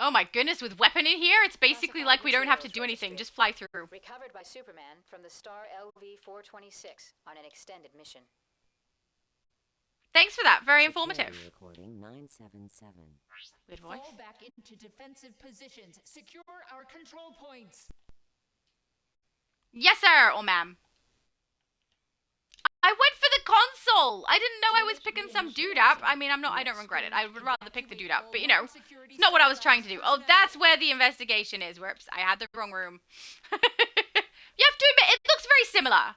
Oh my goodness, with weapon in here, it's basically like we don't have to do anything, just fly through. Recovered by Superman from the Star LV-426 on an extended mission. Thanks for that, very informative. Recording 977. Weird voice. Fall back into defensive positions. Secure our control points. Yes, sir, or ma'am. I went for the console. I didn't know I was picking some dude up. I mean, I don't regret it. I would rather pick the dude up, but it's not what I was trying to do. Oh, that's where the investigation is. Whoops, I had the wrong room. You have to admit, it looks very similar.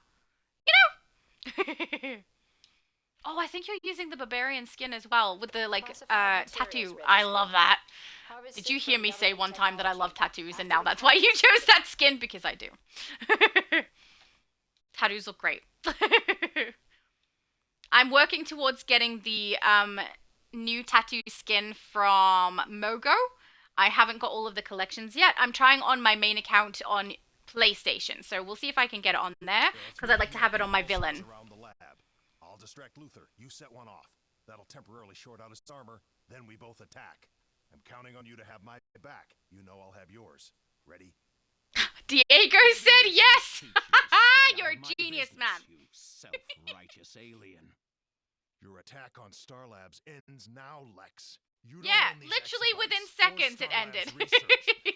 Oh, I think you're using the barbarian skin as well with the tattoo. I love that. Did you hear me say one time that I love tattoos, and now that's why you chose that skin? Because I do. Tattoos look great. I'm working towards getting the new tattoo skin from Mogo. I haven't got all of the collections yet. I'm trying on my main account on PlayStation, so we'll see if I can get it on there, because I'd like to have it on my villain. I'll distract Luther. You set one off. That'll temporarily short out his armor, then we both attack. I'm counting on you to have my back. You know I'll have yours. Ready? Diego said yes! You're a genius, man. You self-righteous alien. Your attack on Star Labs ends now, Lex. Yeah, literally within seconds it ended.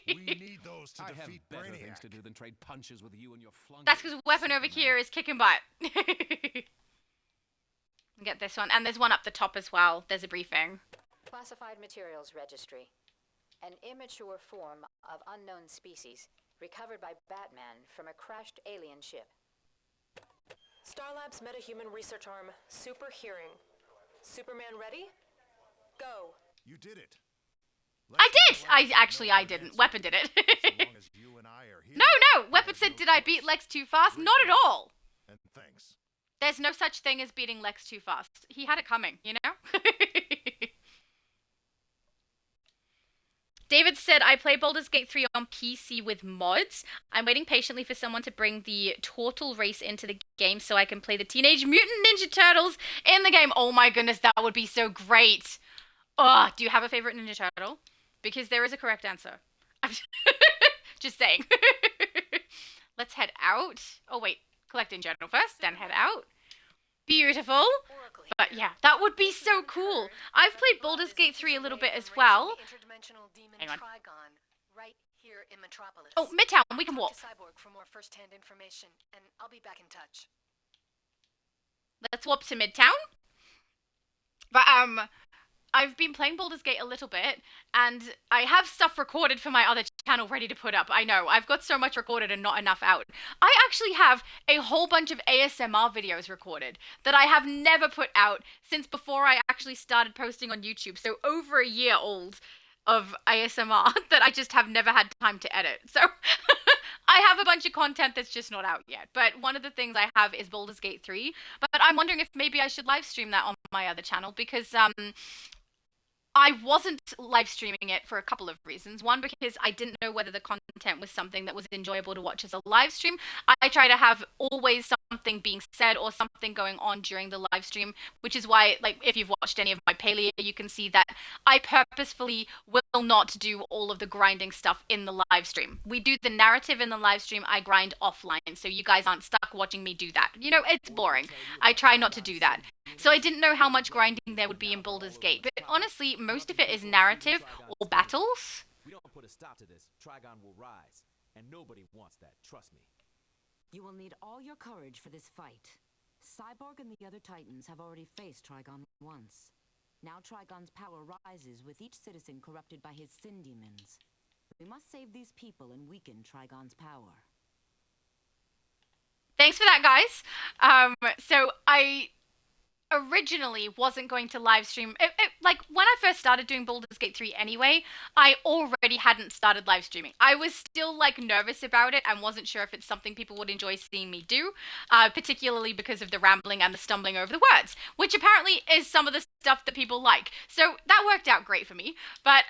We need those to defeat better Brainiac. things to do than trade punches with you and your flunkies. That's because weapon over here is kicking butt. Get this one. And there's one up the top as well. There's a briefing. Classified Materials Registry. An immature form of unknown species recovered by Batman from a crashed alien ship. Star Labs metahuman research arm, super hearing. Superman ready? Go. You did it. I did! I didn't. Weapon did it. No, Weapon said, did I beat Lex too fast? Not at all. And thanks. There's no such thing as beating Lex too fast. He had it coming, you know? David said, I play Baldur's Gate 3 on PC with mods. I'm waiting patiently for someone to bring the Turtle race into the game so I can play the Teenage Mutant Ninja Turtles in the game. Oh my goodness, that would be so great. Oh, do you have a favorite Ninja Turtle? Because there is a correct answer. I'm just saying. Let's head out. Oh, wait. Collect in general first, then head out. Beautiful. But yeah, that would be so cool. I've played Baldur's Gate 3 a little bit as well. Hang on. Right here in Metropolis. Oh, Midtown, we can walk. Talk to Cyborg for more first-hand information, and I'll be back in touch. Let's warp to Midtown. But I've been playing Baldur's Gate a little bit, and I have stuff recorded for my other channel ready to put up. I know, I've got so much recorded and not enough out. I actually have a whole bunch of ASMR videos recorded that I have never put out since before I actually started posting on YouTube. So over a year old of ASMR that I just have never had time to edit. So I have a bunch of content that's just not out yet. But one of the things I have is Baldur's Gate 3. But I'm wondering if maybe I should live stream that on my other channel, because I wasn't live streaming it for a couple of reasons. One, because I didn't know whether the content was something that was enjoyable to watch as a live stream. I try to have always something being said or something going on during the live stream, which is why, like, if you've watched any of my Paleo, you can see that I purposefully will not do all of the grinding stuff in the live stream. We do the narrative in the live stream, I grind offline, so you guys aren't stuck watching me do that. You know, it's boring. I try not to do that. So I didn't know how much grinding there would be in Baldur's Gate, but honestly, most of it is narrative or battles. We don't put a stop to this, Trigon will rise. And nobody wants that, trust me. You will need all your courage for this fight. Cyborg and the other Titans have already faced Trigon once. Now Trigon's power rises with each citizen corrupted by his sin demons. We must save these people and weaken Trigon's power. Thanks for that, guys. So I originally wasn't going to live stream. Like, when I first started doing Baldur's Gate 3 anyway, I already hadn't started live streaming. I was still, like, nervous about it and wasn't sure if it's something people would enjoy seeing me do, particularly because of the rambling and the stumbling over the words, which apparently is some of the stuff that people like. So that worked out great for me, but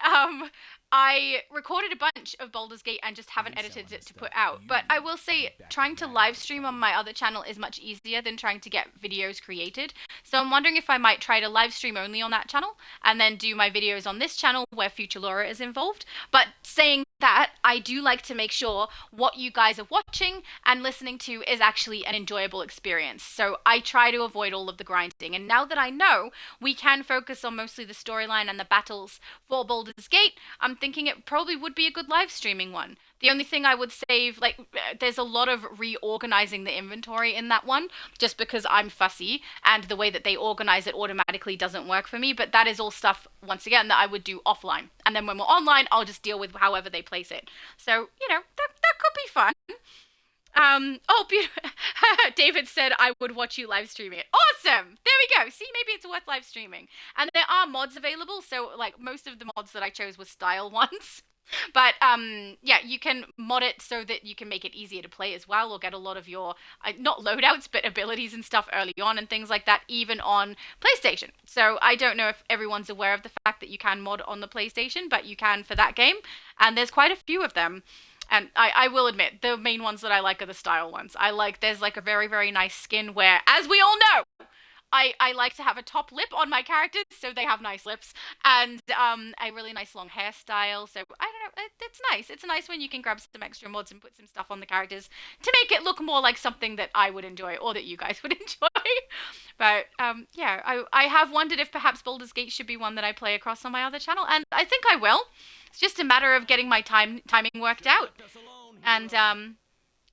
I recorded a bunch of Baldur's Gate and just haven't edited it to put out. But I will say, trying to live stream on my other channel is much easier than trying to get videos created. So I'm wondering if I might try to live stream only on that channel and then do my videos on this channel where Future Laura is involved. But saying that, I do like to make sure what you guys are watching and listening to is actually an enjoyable experience. So I try to avoid all of the grinding. And now that I know we can focus on mostly the storyline and the battles for Baldur's Gate, I'm thinking it probably would be a good live streaming one. The only thing I would save, like, there's a lot of reorganizing the inventory in that one, just because I'm fussy, and the way that they organize it automatically doesn't work for me, but that is all stuff, once again, that I would do offline. And then when we're online, I'll just deal with however they place it. So, you know, that could be fun. David said I would watch you live streaming it. Awesome! There we go. See, maybe it's worth live streaming. And there are mods available, so, like, most of the mods that I chose were style ones. But, yeah, you can mod it so that you can make it easier to play as well, or get a lot of your, not loadouts, but abilities and stuff early on and things like that, even on PlayStation. So I don't know if everyone's aware of the fact that you can mod on the PlayStation, but you can for that game, and there's quite a few of them. And I will admit, the main ones that I like are the style ones. There's like a very, very nice skin where, as we all know, I like to have a top lip on my characters, so they have nice lips, and a really nice long hairstyle, so I don't know, it's nice. It's nice when you can grab some extra mods and put some stuff on the characters to make it look more like something that I would enjoy, or that you guys would enjoy. But, yeah, I have wondered if perhaps Baldur's Gate should be one that I play across on my other channel, and I think I will. It's just a matter of getting my timing worked out, and,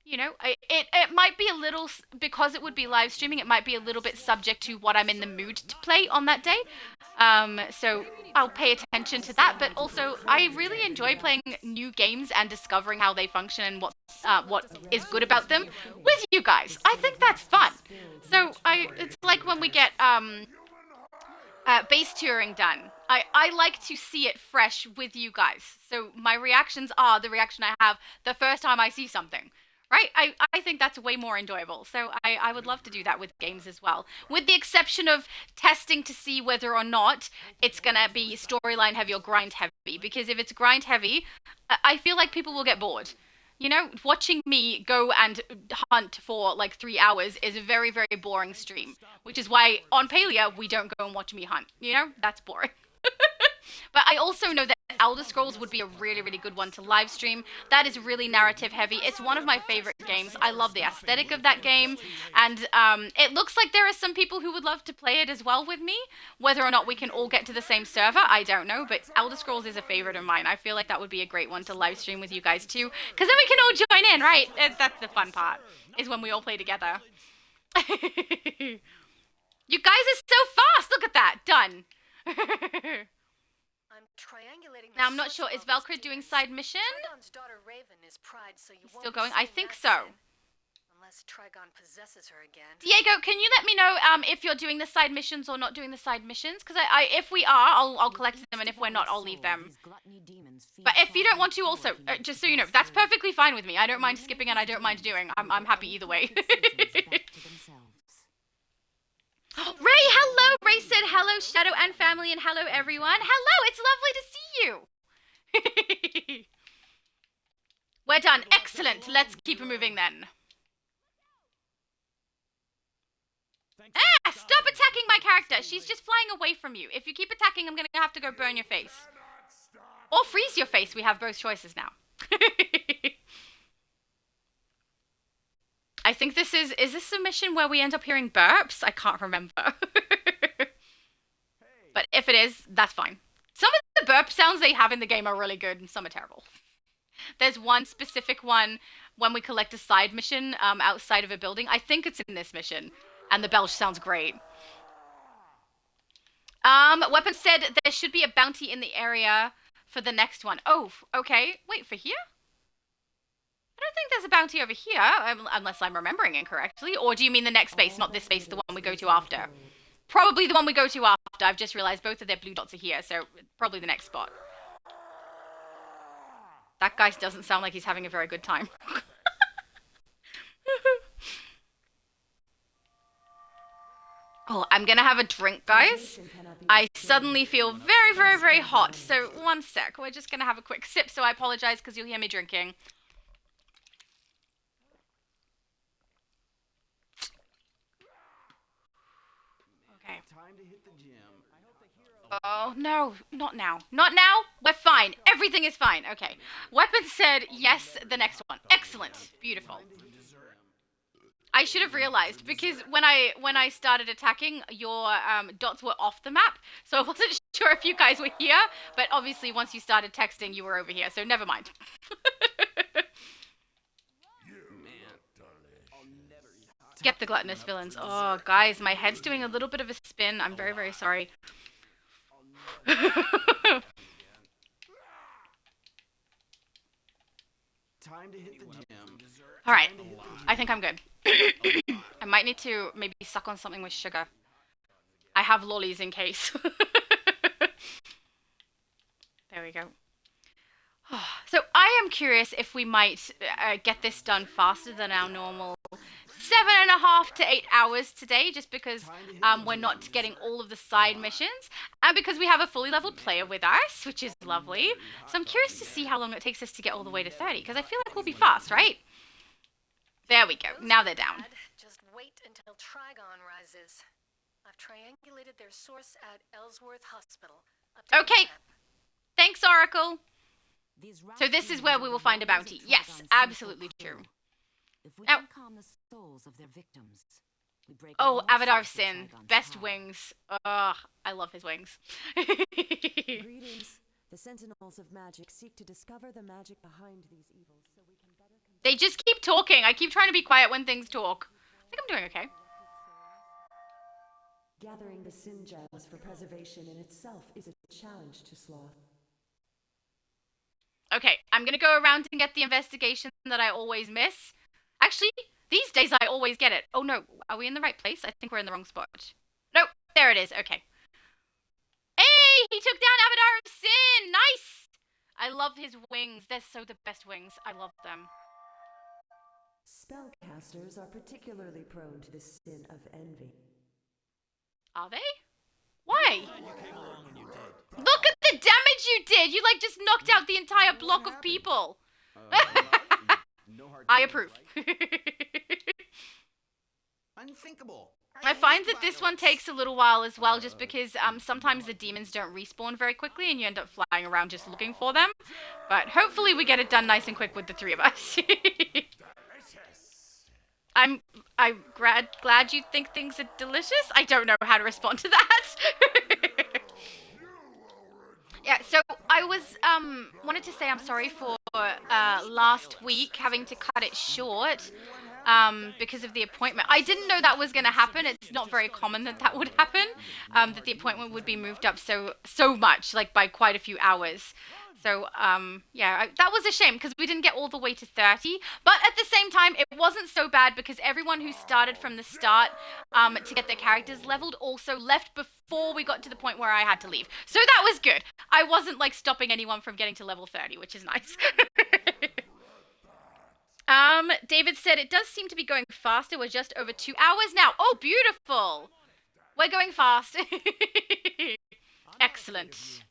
you know, it might be a little, because it would be live streaming, it might be a little bit subject to what I'm in the mood to play on that day. So I'll pay attention to that, but also I really enjoy playing new games and discovering how they function and what is good about them with you guys. I think that's fun. So it's like when we get base touring done. I like to see it fresh with you guys. So my reactions are the reaction I have the first time I see something. Right? I think that's way more enjoyable. So I would love to do that with games as well. With the exception of testing to see whether or not it's going to be storyline heavy or grind heavy. Because if it's grind heavy, I feel like people will get bored. You know, watching me go and hunt for like 3 hours is a very, very boring stream. Which is why on Palia, we don't go and watch me hunt. You know, that's boring. But I also know that Elder Scrolls would be a really, really good one to live stream. That is really narrative heavy. It's one of my favorite games. I love the aesthetic of that game. And it looks like there are some people who would love to play it as well with me. Whether or not we can all get to the same server, I don't know. But Elder Scrolls is a favorite of mine. I feel like that would be a great one to live stream with you guys too. Because then we can all join in, right? That's the fun part, is when we all play together. You guys are so fast! Look at that! Done! I'm triangulating Now, I'm not sure. Is Velcro doing side mission? Trigon's daughter Raven is Pride, so you won't Still be going? I seeing think that so. sin. Unless Trigon possesses her again. Diego, can you let me know if you're doing the side missions or not doing the side missions? Because if we are, I'll collect them, and if we're not, I'll leave them. But if you don't want to, also, just so you know, that's perfectly fine with me. I don't mind skipping, and I don't mind doing. I'm happy either way. Ray, hello! Ray said hello, Shadow and family, and hello, everyone. Hello, it's lovely to see you. We're done. Excellent. Let's keep moving then. Ah! Stop attacking my character. She's just flying away from you. If you keep attacking, I'm going to have to go burn your face. Or freeze your face. We have both choices now. I think this is this a mission where we end up hearing burps? I can't remember. But if it is, that's fine. Some of the burp sounds they have in the game are really good, and some are terrible. There's one specific one when we collect a side mission outside of a building. I think it's in this mission, and the belch sounds great. Weapon said there should be a bounty in the area for the next one. Oh, okay. Wait, for here? I don't think there's a bounty over here, unless I'm remembering incorrectly. Or do you mean the next base, not this base, the one we go to after? Probably the one we go to after. I've just realized both of their blue dots are here, so probably the next spot. That guy doesn't sound like he's having a very good time. Oh, I'm gonna have a drink, guys. I suddenly feel very, very, very hot. So, one sec. We're just gonna have a quick sip, so I apologize because you'll hear me drinking. Okay. Oh, no. Not now. Not now? We're fine. Everything is fine. Okay. Weapon said yes, the next one. Excellent. Beautiful. I should have realized, because when I started attacking, your dots were off the map, so I wasn't sure if you guys were here, but obviously once you started texting, you were over here, so never mind. Get the gluttonous villains. Oh, guys, my head's doing a little bit of a spin. I'm very, very sorry. Time to hit the gym. All right, I think I'm good. I might need to maybe suck on something with sugar. I have lollies in case. There we go. So I am curious if we might get this done faster than our normal 7.5 to 8 hours today, just because we're not getting all of the side missions, and because we have a fully leveled player with us, which is lovely. So I'm curious to see how long it takes us to get all the way to 30, because I feel like we'll be fast, right? There we go. Now they're down. Just wait until Trigon rises. I've triangulated their source at Ellsworth Hospital. Okay. Thanks, Oracle. So this is where we will find a bounty. Yes, absolutely true. Now, oh, Avadar of Sin. Best wings. Ugh, I love his wings. Greetings. The Sentinels of Magic seek to discover the magic behind these evils so we can better... They just keep talking. I keep trying to be quiet when things talk. I think I'm doing okay. Gathering the sin gems for preservation in itself is a challenge to Sloth. Okay, I'm gonna go around and get the investigation that I always miss. Actually, these days I always get it. Oh no, are we in the right place? I think we're in the wrong spot. Nope, there it is. Okay. Hey, he took down Avadar of Sin. Nice. I love his wings. They're so the best wings. I love them. Spellcasters are particularly prone to the sin of envy. Are they? Why? Look at the damage you did! You, like, just knocked out the entire block of people! I approve. Unthinkable! I find that this one takes a little while as well, just because sometimes the demons don't respawn very quickly and you end up flying around just looking for them. But hopefully we get it done nice and quick with the three of us. I'm glad you think things are delicious. I don't know how to respond to that. Yeah, so I was wanted to say I'm sorry for last week having to cut it short because of the appointment. I didn't know that was going to happen. It's not very common that that would happen, that the appointment would be moved up so much, like by quite a few hours. So, yeah, that was a shame because we didn't get all the way to 30. But at the same time, it wasn't so bad because everyone who started from the start to get their characters leveled also left before we got to the point where I had to leave. So that was good. I wasn't, like, stopping anyone from getting to level 30, which is nice. David said, it does seem to be going faster. We're just over 2 hours now. Oh, beautiful. We're going fast. Excellent.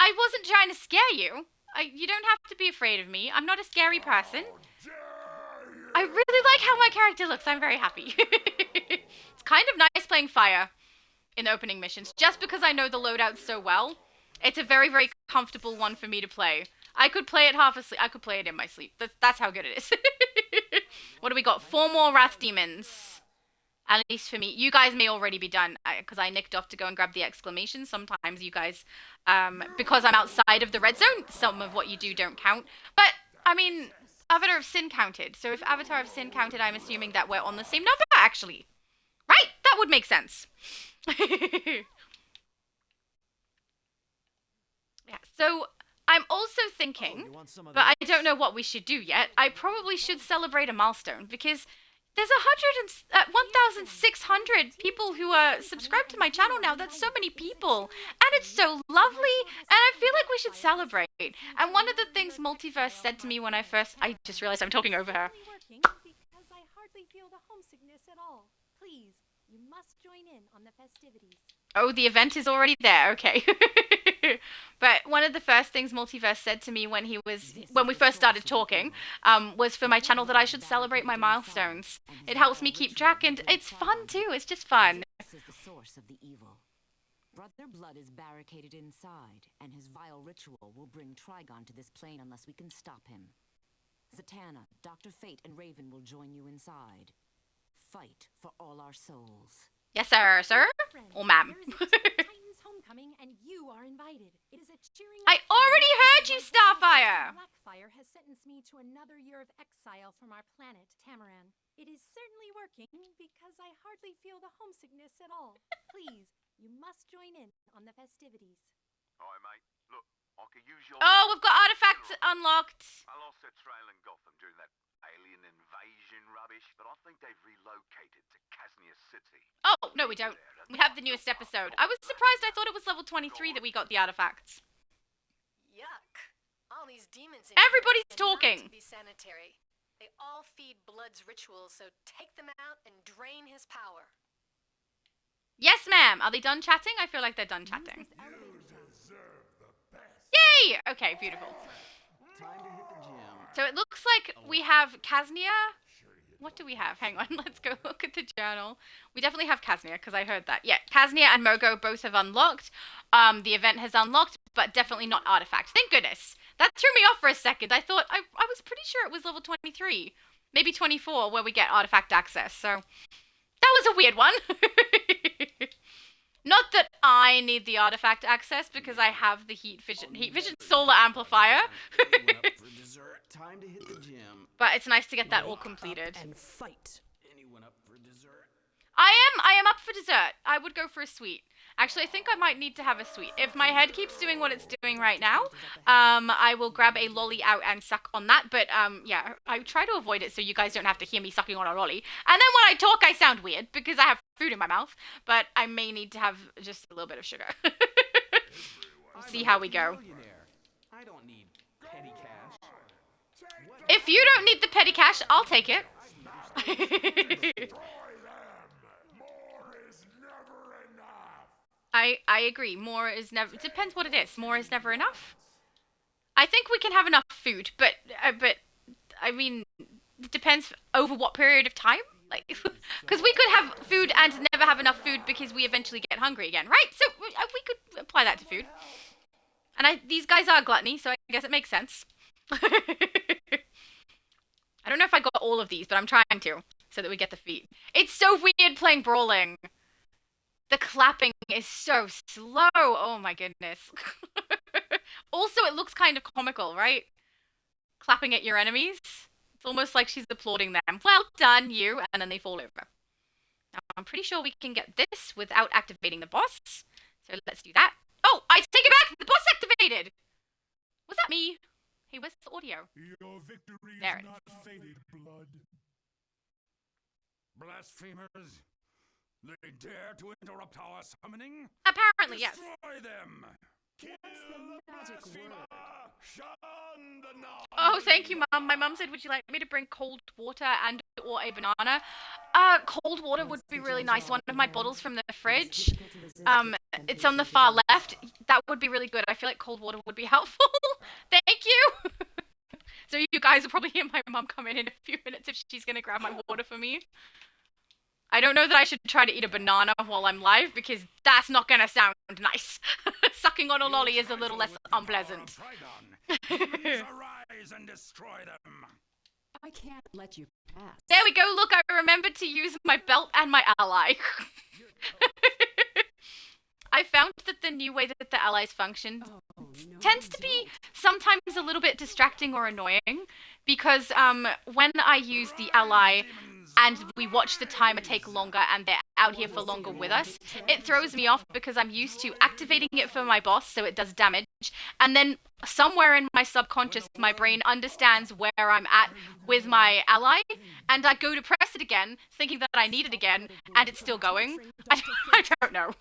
I wasn't trying to scare you. You don't have to be afraid of me. I'm not a scary person. I really like how my character looks. I'm very happy. It's kind of nice playing fire in the opening missions, just because I know the loadout so well. It's a very, very comfortable one for me to play. I could play it half asleep. I could play it in my sleep. That's how good it is. What do we got? 4 more Wrath Demons. At least for me. You guys may already be done, because I nicked off to go and grab the exclamation. Sometimes you guys, because I'm outside of the red zone, some of what you do don't count. But, I mean, Avatar of Sin counted. So if Avatar of Sin counted, I'm assuming that we're on the same number, actually. Right? That would make sense. Yeah, so I'm also thinking, but I don't know what we should do yet. I probably should celebrate a milestone, because there's 1,600 people who are subscribed to my channel now. That's so many people. And it's so lovely. And I feel like we should celebrate. And one of the things Multiverse said to me when I just realized I'm talking over her. Because I hardly feel the homesickness at all. Please, you must join in on the festivities. Oh, the event is already there. Okay. But one of the first things Multiverse said to me when we first started talking, was for my channel that I should celebrate my milestones. It helps me keep track, and it's fun too. It's just fun. This is the source of the evil. Brother Blood is barricaded inside, and his vile ritual will bring Trigon to this plane unless we can stop him. Zatanna, Dr. Fate, and Raven will join you inside. Fight for all our souls. Yes, sir, sir? Or ma'am. Homecoming, and you are invited. It is a cheering. I already heard you, Starfire. Blackfire has sentenced me to another year of exile from our planet, Tamaran. It is certainly working because I hardly feel the homesickness at all. Please, you must join in on the festivities. Alright, mate. Look, I could use your... Oh, we've got artifacts unlocked. I lost their trail in Gotham during that alien invasion rubbish, but I think they've relocated to Casnia City. Oh, no, we don't. We have the newest episode. I was surprised. I thought it was level 23 that we got the artifacts. Yuck. All these demons in Everybody's here talking. not to be sanitary. They all feed Blood's rituals, so take them out and drain his power. Yes, ma'am. Are they done chatting? I feel like they're done chatting. Yay! Okay, beautiful. So it looks like we have Casnia. What do we have? Hang on, let's go look at the journal. We definitely have Casnia, because I heard that. Yeah, Casnia and Mogo both have unlocked. The event has unlocked, but definitely not artifacts. Thank goodness. That threw me off for a second. I thought, I was pretty sure it was level 23. Maybe 24, where we get artifact access. So, that was a weird one. Not that I need the artifact access, because I have the heat vision solar amplifier. Time to hit the gym. But it's nice to get that all completed. And fight. Anyone up for dessert? I am up for dessert. I would go for a sweet. Actually, I think I might need to have a sweet. If my head keeps doing what it's doing right now, I will grab a lolly out and suck on that. But, yeah, I try to avoid it so you guys don't have to hear me sucking on a lolly. And then when I talk, I sound weird because I have food in my mouth. But I may need to have just a little bit of sugar. We'll see how we go. I don't need petty cash. If you don't need the petty cash, I'll take it. I agree. More is never... It depends what it is. More is never enough. I think we can have enough food, but I mean, it depends over what period of time. Like, because we could have food and never have enough food because we eventually get hungry again, right? So we could apply that to food. And these guys are gluttony, so I guess it makes sense. I don't know if I got all of these, but I'm trying to, so that we get the feet. It's so weird playing brawling. The clapping is so slow. Oh my goodness. Also, it looks kind of comical, right? Clapping at your enemies. It's almost like she's applauding them. Well done, you. And then they fall over. Now, I'm pretty sure we can get this without activating the boss. So let's do that. Oh, I take it back! The boss activated! Was that me? Hey, where's the audio? Your victory there is not faded, blood. Blasphemers! They dare to interrupt our summoning? Apparently, yes. Destroy them! Kill the blasphemer! Shun the non! Oh, thank you, Mum. My mum said, would you like me to bring cold water and or a banana? Cold water would be really nice. One of my bottles from the fridge. It's on the far left. That would be really good. I feel like cold water would be helpful. Thank you! So you guys will probably hear my mum come in a few minutes if she's going to grab my water for me. I don't know that I should try to eat a banana while I'm live, because that's not going to sound nice. Sucking on a lolly is a little less unpleasant. Arise and destroy them. I can't let you pass. There we go. Look, I remembered to use my belt and my ally. I found that the new way that the allies function tends to be sometimes a little bit distracting or annoying, because when I use the ally and we watch the timer take longer and they're out here for longer with us, it throws me off because I'm used to activating it for my boss so it does damage, and then somewhere in my subconscious my brain understands where I'm at with my ally, and I go to press it again thinking that I need it again and it's still going. I don't know.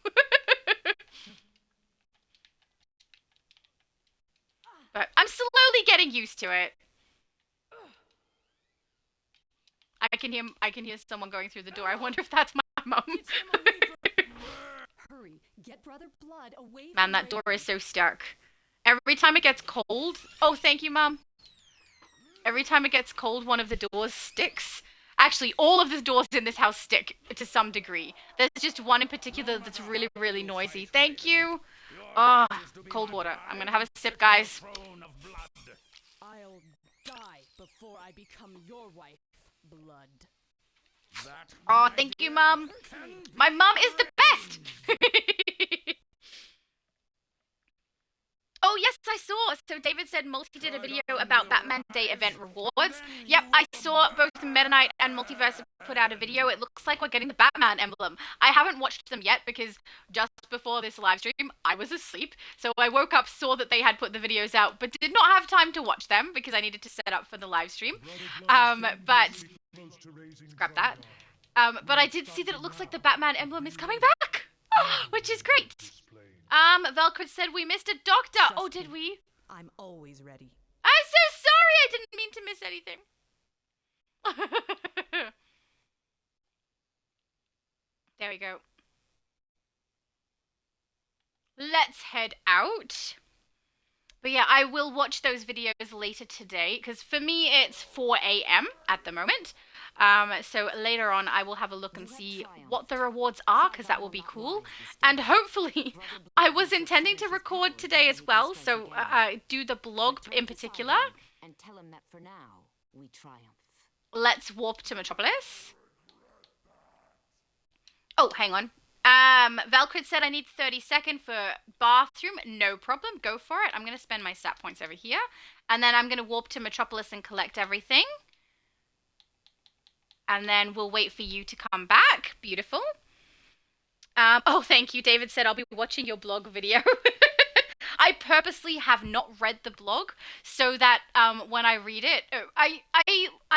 But I'm slowly getting used to it. I can hear someone going through the door. I wonder if that's my mum. Hurry, get Brother Blood away. Man, that door is so stuck. Every time it gets cold... Oh, thank you, Mum. Every time it gets cold, one of the doors sticks. Actually, all of the doors in this house stick to some degree. There's just one in particular that's really, really noisy. Thank you. Oh, cold water. I'm gonna have a sip, guys. I'll die before I become your wife, Blood. Oh, thank you, Mum. My mum is the best. Oh, yes, I saw. So David said Multi did a video about Batman Day event rewards. Yep, I saw both Meta Knight and Multiverse put out a video. It looks like we're getting the Batman emblem. I haven't watched them yet because just before this live stream, I was asleep. So I woke up, saw that they had put the videos out, but did not have time to watch them because I needed to set up for the live stream. But scrap that. But I did see that it looks like the Batman emblem is coming back, which is great. Velcrid said we missed a doctor. Oh, did we? I'm always ready. I'm so sorry. I didn't mean to miss anything. There we go. Let's head out. But yeah, I will watch those videos later today, because for me it's 4 a.m. at the moment. So later on I will have a look and see what the rewards are, because that will be cool. And hopefully, I was intending to record today as well, so do the blog in particular. And tell him that for now, we triumph. Let's warp to Metropolis. Oh, hang on. Valkyrie said I need 30 seconds for bathroom. No problem. Go for it. I'm going to spend my stat points over here. And then I'm going to warp to Metropolis and collect everything. And then we'll wait for you to come back. Beautiful. Oh, thank you. David said I'll be watching your blog video. I purposely have not read the blog so that when I read it, I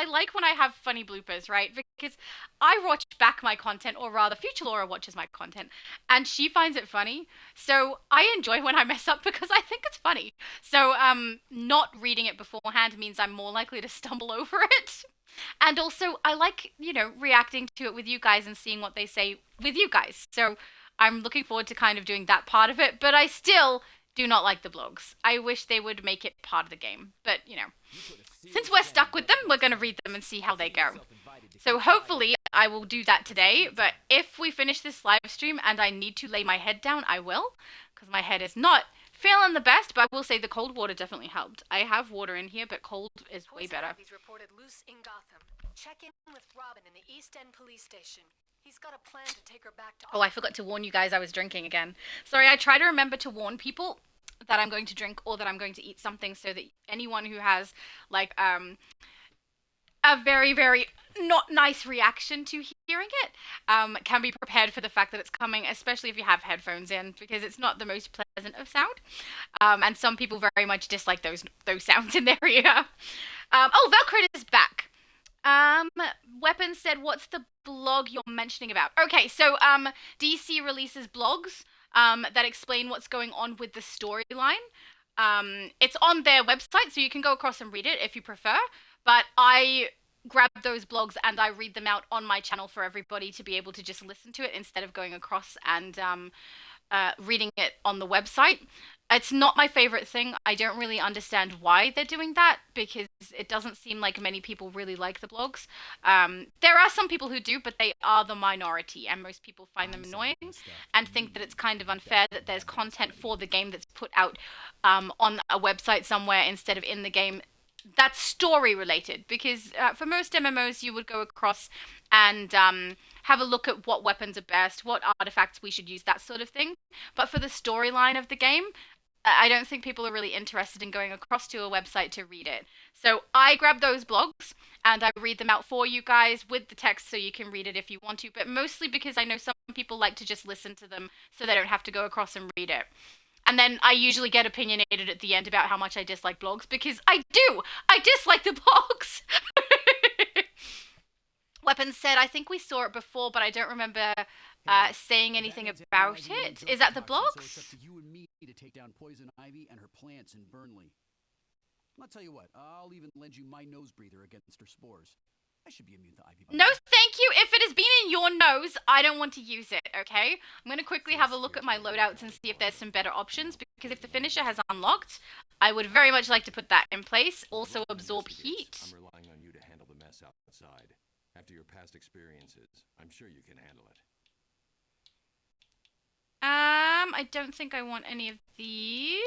like when I have funny bloopers, right? Because I watch back my content, or rather Future Laura watches my content, and she finds it funny. So I enjoy when I mess up because I think it's funny. So not reading it beforehand means I'm more likely to stumble over it. And also I like, you know, reacting to it with you guys and seeing what they say with you guys. So I'm looking forward to kind of doing that part of it, but I still do not like the blogs. I wish they would make it part of the game. But, you know, since we're stuck with them, we're going to read them and see how they go. So hopefully I will do that today, but if we finish this live stream and I need to lay my head down, I will, because my head is not feeling the best, but I will say the cold water definitely helped. I have water in here, but cold is way better. Poison Ivy's reported loose in Gotham. Check in with Robin in the East End police station. He's got a plan to take her back to... Oh, I forgot to warn you guys I was drinking again. Sorry, I try to remember to warn people that I'm going to drink or that I'm going to eat something so that anyone who has, like, a very, very not nice reaction to hearing it can be prepared for the fact that it's coming, especially if you have headphones in, because it's not the most pleasant of sound. And some people very much dislike those sounds in their ear. Oh, Velcro is back. Weapons said, what's the blog you're mentioning about? Okay, so DC releases blogs that explain what's going on with the storyline. It's on their website, so you can go across and read it if you prefer. But I grab those blogs and I read them out on my channel for everybody to be able to just listen to it instead of going across and reading it on the website. It's not my favorite thing. I don't really understand why they're doing that because it doesn't seem like many people really like the blogs. There are some people who do, but they are the minority, and most people find them annoying and think that it's kind of unfair that there's content for the game that's put out on a website somewhere instead of in the game that's story related, because for most MMOs you would go across and have a look at what weapons are best, what artifacts we should use, that sort of thing. But for the storyline of the game, I don't think people are really interested in going across to a website to read it. So I grab those blogs and I read them out for you guys with the text so you can read it if you want to, but mostly because I know some people like to just listen to them so they don't have to go across and read it. And then I usually get opinionated at the end about how much I dislike blogs, because I do! I dislike the blogs! Weapons said, I think we saw it before, but I don't remember saying anything about it. Is that the blogs? So it's up to you and me to take down Poison Ivy and her plants in Burnley. I'll tell you what, I'll even lend you my nose breather against her spores. I should be immune to Ivy. No, thank you. If it has been in your nose, I don't want to use it, okay? I'm going to quickly have a look at my loadouts and see if there's some better options, because if the finisher has unlocked, I would very much like to put that in place. Also absorb heat. I'm relying on you to handle the mess outside. After your past experiences, I'm sure you can handle it. I don't think I want any of these.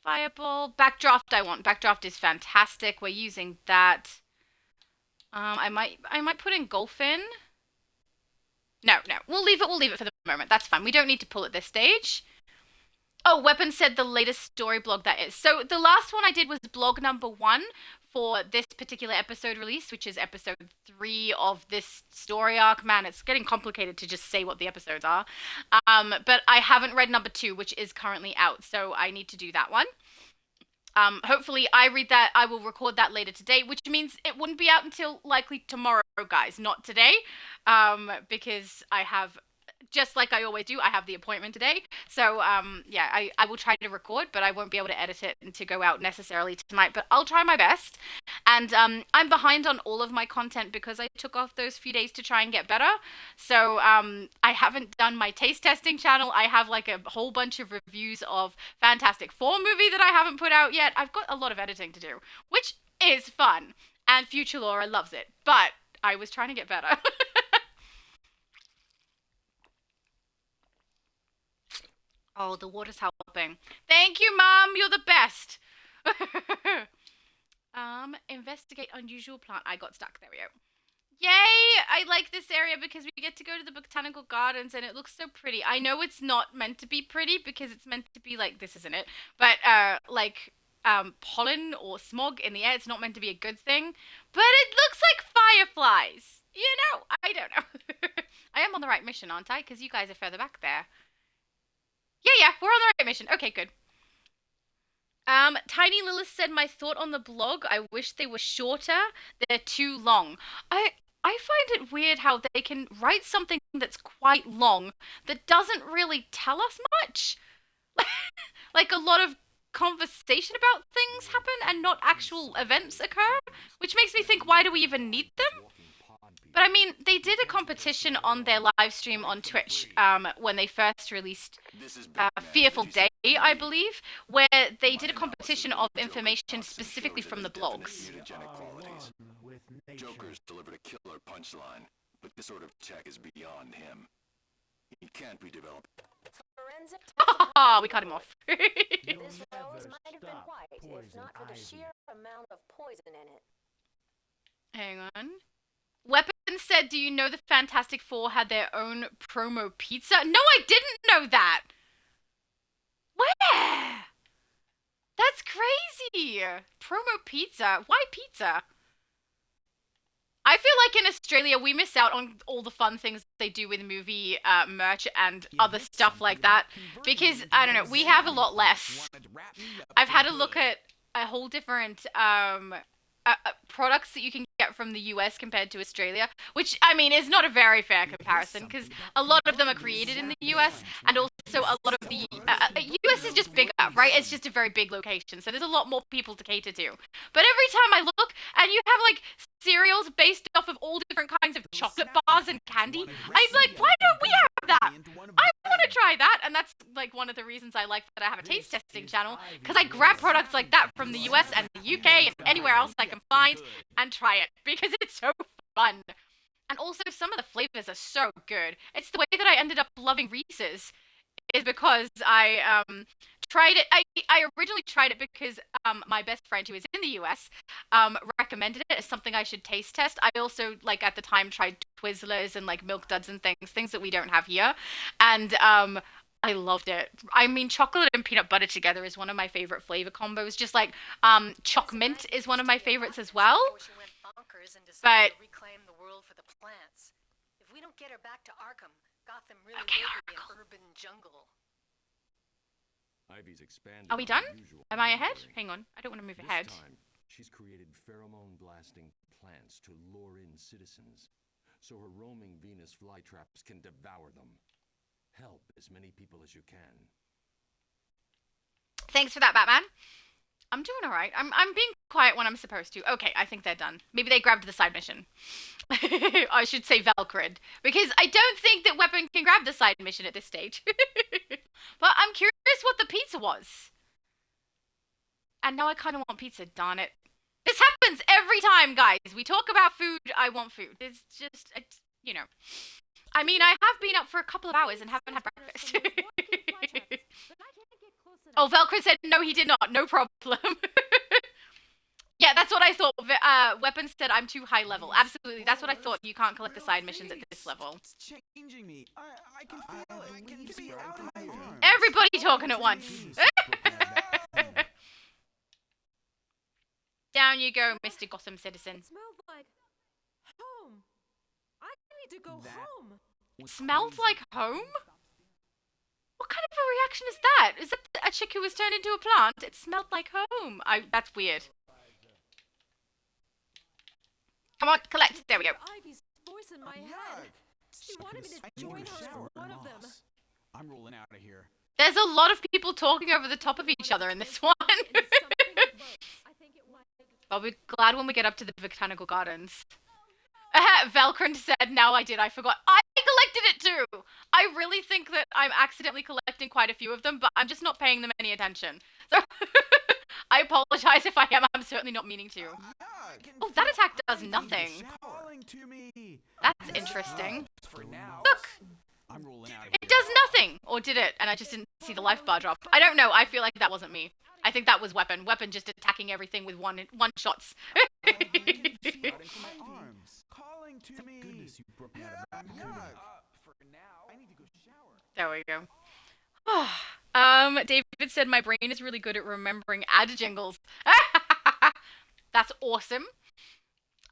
Fireball. Backdraft I want. Backdraft is fantastic. We're using that. I might put in Golfin. No. We'll leave it for the moment. That's fine. We don't need to pull at this stage. Oh, Weapon said the latest story blog that is. So the last one I did was blog number 1 for this particular episode release, which is episode 3 of this story arc. Man, it's getting complicated to just say what the episodes are. But I haven't read number 2, which is currently out, so I need to do that one. Hopefully I read that. I will record that later today, which means it wouldn't be out until likely tomorrow, guys, not today, because I have, just like I always do, I have the appointment today. So, yeah, I will try to record, but I won't be able to edit it and to go out necessarily tonight, but I'll try my best. And I'm behind on all of my content because I took off those few days to try and get better. So I haven't done my taste testing channel. I have like a whole bunch of reviews of Fantastic Four movie that I haven't put out yet. I've got a lot of editing to do, which is fun. And Future Laura loves it, but I was trying to get better. Oh, the water's helping. Thank you, Mom. You're the best. Investigate unusual plant. I got stuck. There we go. Yay! I like this area because we get to go to the botanical gardens and it looks so pretty. I know it's not meant to be pretty because it's meant to be like, this isn't it, but like pollen or smog in the air. It's not meant to be a good thing, but it looks like fireflies. You know, I don't know. I am on the right mission, aren't I? Because you guys are further back there. Yeah, we're on the right mission. Okay, good. Tiny Lilith said, my thought on the blog, I wish they were shorter. They're too long. I find it weird how they can write something that's quite long that doesn't really tell us much. Like a lot of conversation about things happen and not actual events occur, which makes me think, why do we even need them? But I mean, they did a competition on their live stream on Twitch when they first released Fearful Day, I believe, where they did a competition of information specifically from the blogs. Joker's delivered a killer punchline, but this sort of tech is beyond him. He can't be developed. Forensic We cut him off. This rose might have been white if not for the sheer amount of poison in it. Hang on. Weapon said, do you know the Fantastic Four had their own promo pizza? No, I didn't know that. Where? That's crazy. Promo pizza. Why pizza? I feel like in Australia, we miss out on all the fun things they do with movie merch and other stuff like that. Because, I don't know, we have a lot less. I've had a look at a whole different products that you can get from the US compared to Australia, which, I mean, is not a very fair comparison, because a lot of them are created in the US, and also a lot of the US is just bigger, right? It's just a very big location, so there's a lot more people to cater to. But every time I look, and you have, like, cereals based off of all different kinds of chocolate bars and candy, I'm like, why don't we have that? I want to try that, and that's, like, one of the reasons I like that I have a taste testing channel, because I grab products like that from the US and the UK and anywhere else I can find and try it, because it's so fun. And also, some of the flavors are so good. It's the way that I ended up loving Reese's, is because I tried it. I originally tried it because my best friend who is in the US recommended it as something I should taste test. I also, like, at the time tried Twizzlers and, like, Milk Duds and things that we don't have here. And I loved it. I mean, chocolate and peanut butter together is one of my favorite flavor combos. Just like choc mint is one of my favorites as well. But Reclaim the world for the plants. If we don't get her back to Arkham, Gotham really Okay, will be an urban jungle. Ivy's expanded. are we on done? the usual Am I ahead? territory. Hang on. I don't want to move This ahead. time, she's created pheromone-blasting plants to lure in citizens, so her roaming Venus flytraps can devour them. Help as many people as you can. Thanks for that, Batman. I'm doing all right. I'm being quiet when I'm supposed to. Okay, I think they're done. Maybe they grabbed the side mission. I should say Velcrid, because I don't think that Weapon can grab the side mission at this stage. But I'm curious what the pizza was. And now I kind of want pizza, darn it. This happens every time, guys. We talk about food, I want food. It's just, you know. I mean, I have been up for a couple of hours and haven't had breakfast. Oh, Velcro said no, he did not. No problem. Yeah, that's what I thought. Weapons said I'm too high level. Absolutely, that's what I thought. You can't collect the side missions at this level. It's changing me. I can feel it. I can be out of my arms. Everybody talking at once. Down you go, Mr. Gotham Citizen. It smelled like home. I need to go home. Smelled like home? What kind of a reaction is that? Is that a chick who was turned into a plant? It smelled like home. That's weird. Come on, collect. There we go. Ivy's voice in my head. She wanted me to join her as one of them. I'm rolling out of here. There's a lot of people talking over the top of each other in this one. I'll be glad when we get up to the Botanical Gardens. Velcrin said, now I did, I forgot. I collected it too! I really think that I'm accidentally collecting quite a few of them, but I'm just not paying them any attention. So, I apologize if I am, I'm certainly not meaning to. Oh, that attack does nothing. That's interesting. Look! I'm rolling out of It does nothing! Or did it, and I just didn't see the life bar drop. I don't know, I feel like that wasn't me. I think that was Weapon. Weapon just attacking everything with one shots. Calling to me. Goodness, you broke me out of for now, I need to go shower. There we go. David said my brain is really good at remembering ad jingles. That's awesome.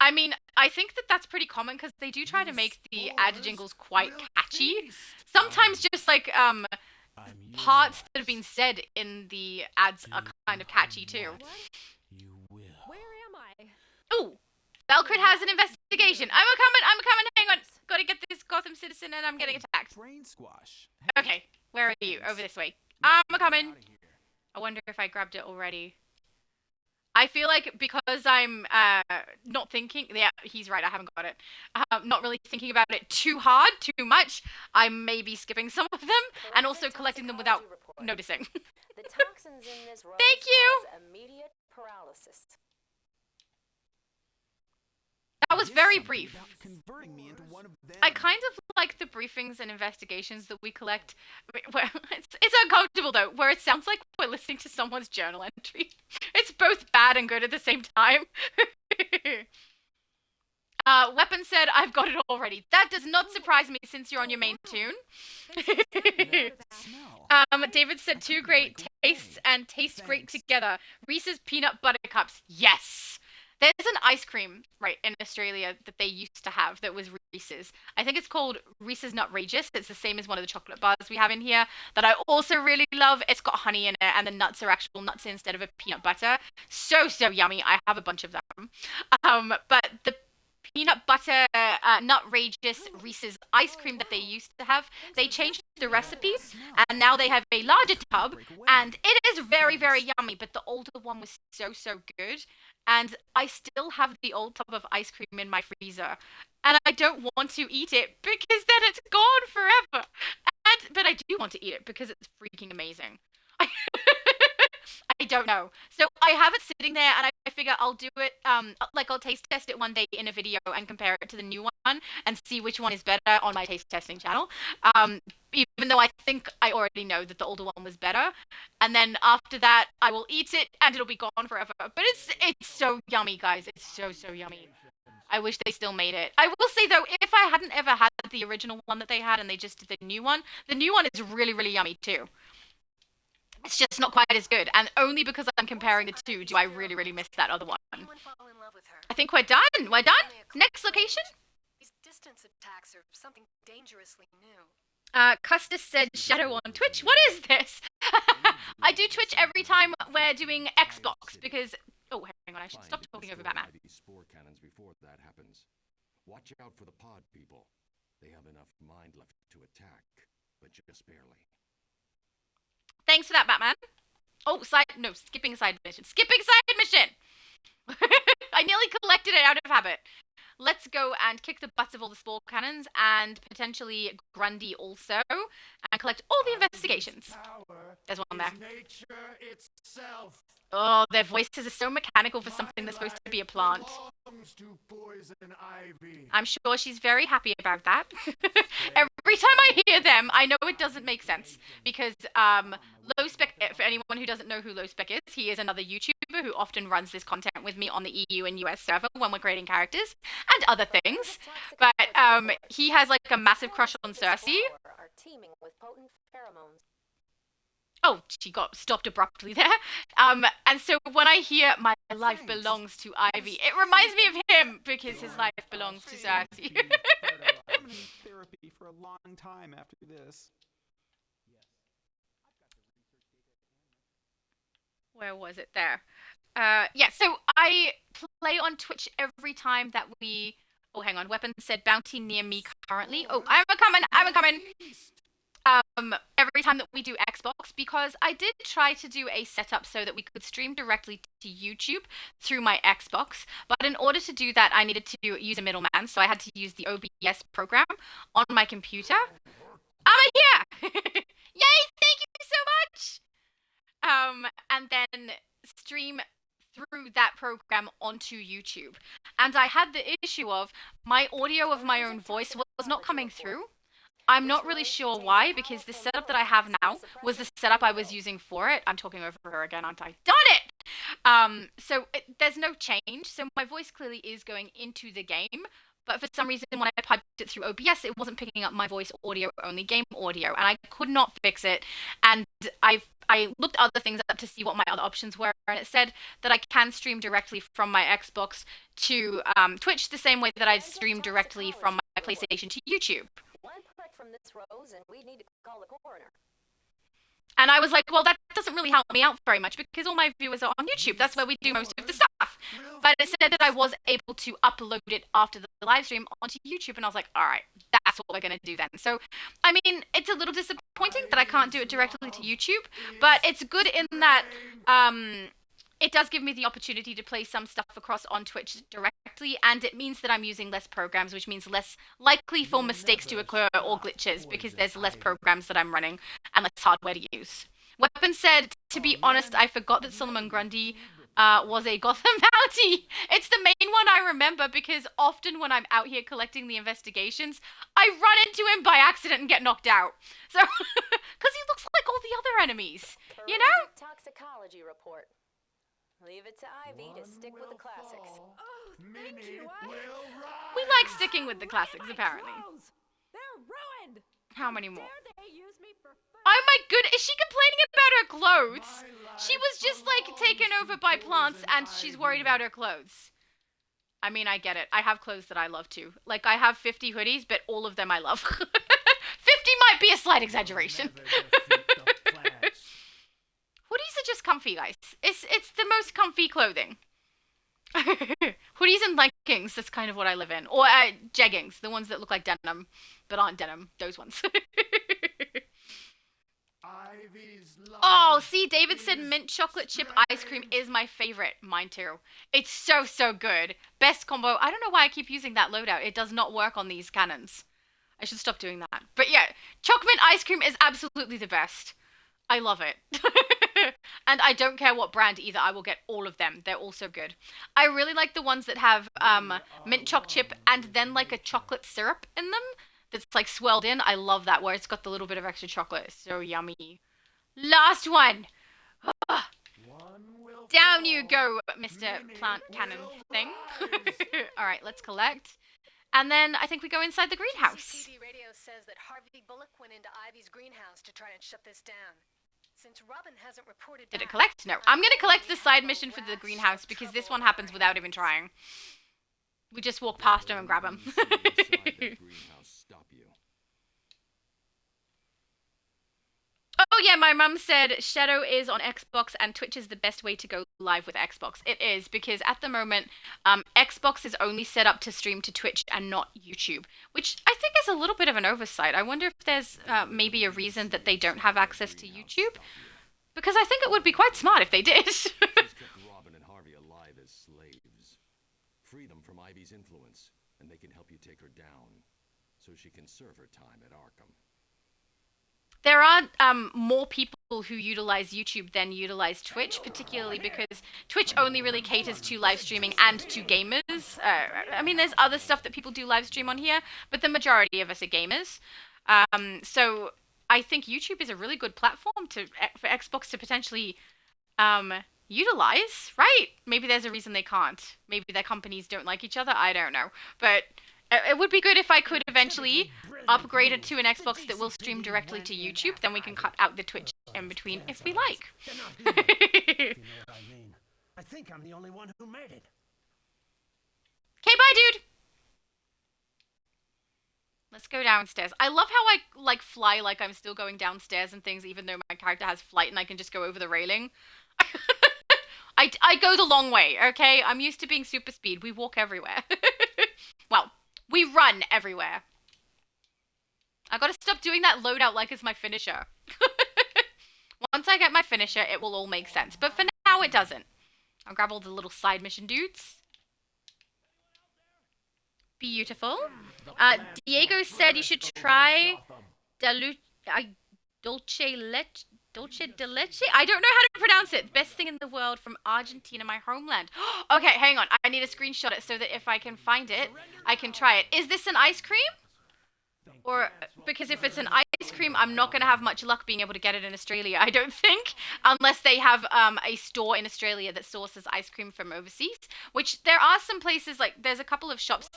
I mean, I think that that's pretty common because they do try to make the ad jingles quite catchy. Sometimes just like parts that have been said in the ads are kind of catchy too. Where am I? Ooh, Velcrid has an investigation. I'm coming. Hang on. Gotta get this Gotham Citizen and I'm getting attacked. Brain squash. Okay, where are you? Over this way. I'm coming. I wonder if I grabbed it already. I feel like because I'm not thinking, yeah, he's right, I haven't got it. Not really thinking about it too hard, too much. I may be skipping some of them and also collecting them without noticing. The toxins in this rose Thank you. cause immediate paralysis. that was very brief. Converting me into one of them. I kind of like the briefings and investigations that we collect. Where it's uncomfortable though, where it sounds like we're listening to someone's journal entry. It's both bad and good at the same time. Weapon said, I've got it already. That does not surprise me since you're on your main tune. David said, two great tastes and taste great together. Reese's Peanut Butter Cups. Yes! There's an ice cream, right, in Australia that they used to have that was Reese's. I think it's called Reese's Nutrageous. It's the same as one of the chocolate bars we have in here that I also really love. It's got honey in it, and the nuts are actual nuts instead of a peanut butter. So, so yummy. I have a bunch of them. But the peanut butter nutrageous Reese's ice cream that they used to have, they changed the recipe, and now they have a larger tub, and it is very, very yummy, but the older one was so, so good. And I still have the old tub of ice cream in my freezer, and I don't want to eat it because then it's gone forever. But I do want to eat it because it's freaking amazing. I don't know. So I have it sitting there, and I figure I'll do it, I'll taste test it one day in a video and compare it to the new one and see which one is better on my taste testing channel. Even though I think I already know that the older one was better. And then after that, I will eat it, and it'll be gone forever. But it's so yummy, guys. It's so, so yummy. I wish they still made it. I will say, though, if I hadn't ever had the original one that they had and they just did the new one is really, really yummy, too. It's just not quite as good, and only because I'm comparing the two do I really, really miss that other one. I think we're done. We're done. Next location. These distance attacks are something dangerously new. Custis said Shadow on Twitch. What is this? I do Twitch every time we're doing Xbox because. Oh, hang on. I should stop talking over Batman. Spore cannons before that happens. Watch out for the pod people. They have enough mind left to attack, but just barely. Thanks for that, Batman. Oh, skipping a side mission. Skipping side mission! I nearly collected it out of habit. Let's go and kick the butts of all the spore cannons and potentially Grundy also and collect all the investigations. There's one there. Nature itself. Oh, their voices are so mechanical for something that's supposed to be a plant. To poison ivy. I'm sure she's very happy about that. Every time I hear them, I know it doesn't make sense because Low Spec, for anyone who doesn't know who Low Spec is, he is another YouTuber who often runs this content with me on the EU and US server when we're creating characters and other things. But he has like a massive crush on Cersei. Oh, she got stopped abruptly there. And so when I hear my life belongs to Ivy, it reminds me of him because his life belongs to Cersei. I'm gonna need therapy for a long time after this. Where was it there? Yeah, so I play on Twitch every time that we... Oh, hang on. Weapon said bounty near me currently. Oh, I'm a-coming. Every time that we do Xbox, because I did try to do a setup so that we could stream directly to YouTube through my Xbox, but in order to do that, I needed to use a middleman, so I had to use the OBS program on my computer. I'm here! Yay, thank you so much! And then stream through that program onto YouTube. And I had the issue of my audio of my own voice was not coming through. I'm not really sure why, because the setup that I have now was the setup I was using for it. I'm talking over her again, aren't I? Darn it! There's no change, so my voice clearly is going into the game, but for some reason when I piped it through OBS, it wasn't picking up my voice audio, only game audio, and I could not fix it, and I looked other things up to see what my other options were, and it said that I can stream directly from my Xbox to Twitch the same way that I stream directly from my PlayStation to YouTube. From this rose, and we need to call the coroner. And I was like, well, that doesn't really help me out very much because all my viewers are on YouTube. That's where we do most of the stuff. But it said that I was able to upload it after the live stream onto YouTube, and I was like, all right, that's what we're going to do then. So, I mean, it's a little disappointing that I can't do it directly to YouTube, but it's good in that it does give me the opportunity to play some stuff across on Twitch directly, and it means that I'm using less programs, which means less likely for mistakes to occur or glitches, because there's less programs that I'm running and less hardware to use. Weapon said, to be honest, I forgot that Solomon Grundy was a Gotham bounty. It's the main one I remember because often when I'm out here collecting the investigations, I run into him by accident and get knocked out. So, because he looks like all the other enemies, you know? Toxicology report. Leave it to Ivy to stick with the classics. Oh, thank you. We like sticking with the classics, apparently. They're ruined. How many more? Dare they use me for Oh my goodness, is she complaining about her clothes? She was just like taken over by plants and she's worried about her clothes. I mean, I get it. I have clothes that I love too. Like, I have 50 hoodies, but all of them I love. 50 might be a slight exaggeration. Hoodies are just comfy, guys. It's the most comfy clothing. Hoodies and leggings, that's kind of what I live in. Or jeggings, the ones that look like denim, but aren't denim. Those ones. Oh, see, David said mint chocolate chip ice cream is my favorite. Mine too. It's so, so good. Best combo. I don't know why I keep using that loadout. It does not work on these cannons. I should stop doing that. But yeah, chocolate mint ice cream is absolutely the best. I love it. And I don't care what brand either. I will get all of them. They're all so good. I really like the ones that have mint choc chip and then like a chocolate syrup in them that's like swelled in. I love that where it's got the little bit of extra chocolate. It's so yummy. Last one. Down you go, Mr. Plant Cannon thing. All right, let's collect. And then I think we go inside the greenhouse. CCTV radio says that Harvey Bullock went into Ivy's greenhouse to try and shut this down. Since Robin hasn't reported Did it collect? No. I'm going to collect the side mission for the greenhouse because this one happens without even trying. We just walk past him and grab him. Oh yeah, my mum said Shadow is on Xbox and Twitch is the best way to go live with Xbox. It is, because at the moment, Xbox is only set up to stream to Twitch and not YouTube, which I think is a little bit of an oversight. I wonder if there's maybe a reason that they don't have access to YouTube, because I think it would be quite smart if they did. She's kept Robin and Harvey alive as slaves. Free them from Ivy's influence, and they can help you take her down, so she can serve her time at Arkham. There are more people who utilize YouTube than utilize Twitch, particularly because Twitch only really caters to live streaming and to gamers. I mean, there's other stuff that people do live stream on here, but the majority of us are gamers. So I think YouTube is a really good platform for Xbox to potentially utilize, right? Maybe there's a reason they can't. Maybe their companies don't like each other. I don't know. But it would be good if I could eventually upgrade it to an Xbox that will stream directly to YouTube. Then we can cut out the Twitch in between if we like. You know what I mean? I think I'm the only one who made it. Okay, bye, dude. Let's go downstairs. I love how I like fly like I'm still going downstairs and things, even though my character has flight and I can just go over the railing. I go the long way, okay? I'm used to being super speed. We walk everywhere. Well, we run everywhere. I gotta stop doing that loadout like it's my finisher. Once I get my finisher, it will all make sense. But for now, it doesn't. I'll grab all the little side mission dudes. Beautiful. Diego said you should try Dolce de leche? I don't know how to pronounce it. Best thing in the world from Argentina, my homeland. Okay, hang on. I need to screenshot it so that if I can find it, I can try it. Is this an ice cream? Or, because if it's an ice cream, I'm not going to have much luck being able to get it in Australia, I don't think. Unless they have a store in Australia that sources ice cream from overseas. Which, there are some places, like, there's a couple of shops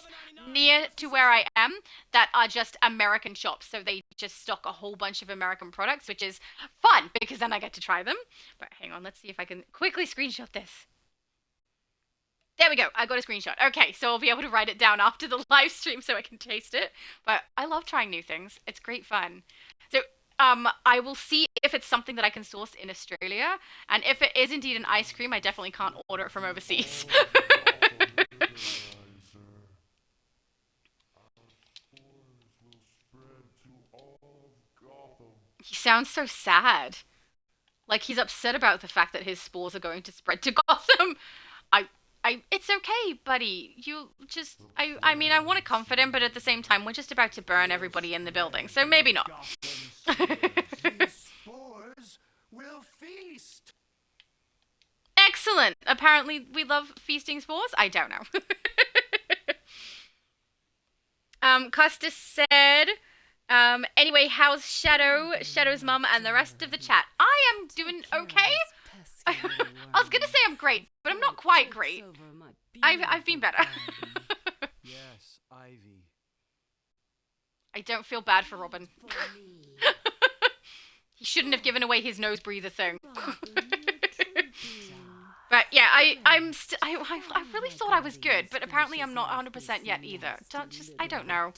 near to where I am that are just American shops. So they just stock a whole bunch of American products, which is fun, because then I get to try them. But hang on, let's see if I can quickly screenshot this. There we go. I got a screenshot. Okay, so I'll be able to write it down after the live stream so I can taste it. But I love trying new things. It's great fun. So I will see if it's something that I can source in Australia. And if it is indeed an ice cream, I definitely can't order it from overseas. He sounds so sad. Like he's upset about the fact that his spores are going to spread to Gotham. It's okay, buddy. You just, I mean, I want to comfort him, but at the same time, we're just about to burn everybody in the building, so maybe not. These spores will feast. Excellent. Apparently we love feasting spores. I don't know. Custis said, anyway, how's Shadow's mum, and the rest of the chat? I am doing okay. I was gonna say I'm great, but I'm not quite great. I've been better. Yes, Ivy. I don't feel bad for Robin. He shouldn't have given away his nose breather thing. But yeah, I really thought I was good, but apparently I'm not 100% yet either. I don't know.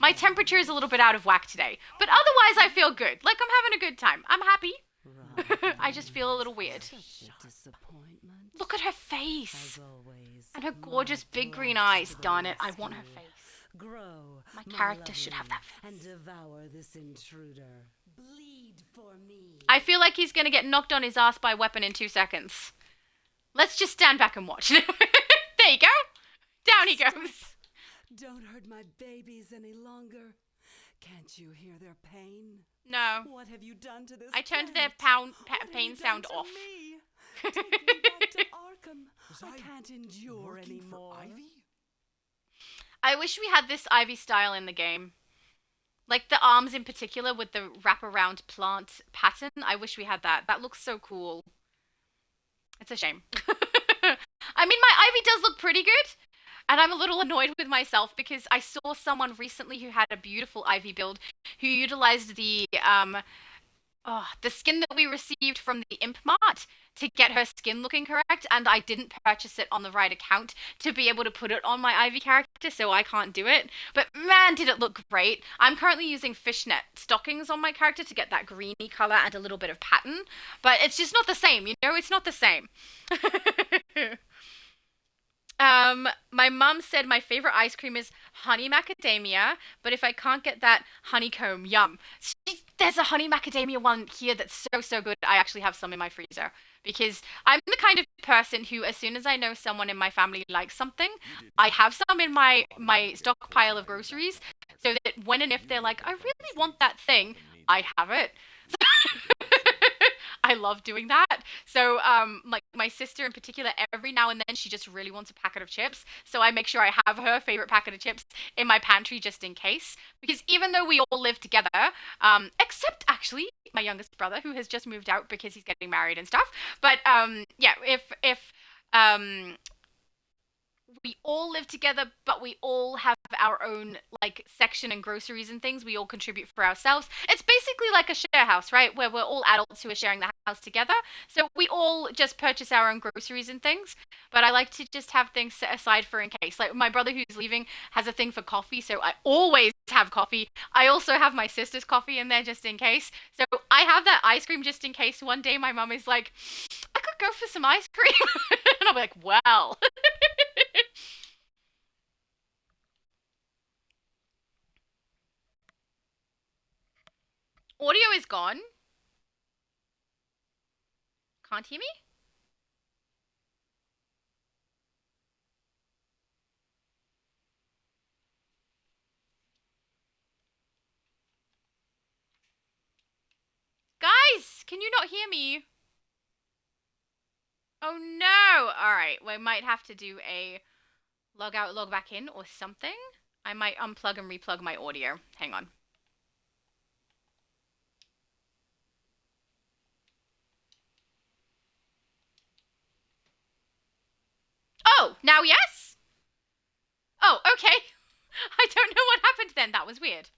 My temperature is a little bit out of whack today, but otherwise I feel good. Like I'm having a good time. I'm happy. I just feel a little weird. Look at her face. And her gorgeous big green eyes. Darn it, I want her face. My character should have that face. And devour this intruder. Bleed for me. I feel like he's gonna get knocked on his ass by a weapon in 2 seconds. Let's just stand back and watch. There you go. Down he goes. Don't hurt my babies any longer. Can't you hear their pain? No. What have you done to this? I turned planet? their pain sound off. Me? Take me back to Arkham. I can't endure anymore. Ivy? I wish we had this Ivy style in the game. Like the arms in particular with the wraparound plant pattern. I wish we had that. That looks so cool. It's a shame. I mean, my Ivy does look pretty good. And I'm a little annoyed with myself because I saw someone recently who had a beautiful Ivy build who utilized the skin that we received from the Imp Mart to get her skin looking correct, and I didn't purchase it on the right account to be able to put it on my Ivy character, so I can't do it. But man, did it look great. I'm currently using fishnet stockings on my character to get that greeny color and a little bit of pattern, but it's just not the same, you know? It's not the same. My mum said my favorite ice cream is honey macadamia, but if I can't get that, honeycomb, yum. There's a honey macadamia one here that's so good. I actually have some in my freezer because I'm the kind of person who, as soon as I know someone in my family likes something, I have some in my stockpile of groceries so that when and if they're like, I really want that thing, I have it. I love doing that. So, like my sister in particular, every now and then she just really wants a packet of chips. So I make sure I have her favorite packet of chips in my pantry just in case. Because even though we all live together, except actually my youngest brother who has just moved out because he's getting married and stuff. But yeah, if we all live together, but we all have our own like section and groceries and things. We all contribute for ourselves. It's basically like a share house, right? Where we're all adults who are sharing the house together. So we all just purchase our own groceries and things. But I like to just have things set aside for in case. Like my brother who's leaving has a thing for coffee, so I always have coffee. I also have my sister's coffee in there just in case. So I have that ice cream just in case one day my mum is like, I could go for some ice cream. And I'll be like, well. Audio is gone. Can't hear me? Guys, can you not hear me? Oh no! Alright, we might have to do a log out, log back in or something. I might unplug and replug my audio. Hang on. Oh, now yes? Oh, okay. I don't know what happened then. That was weird.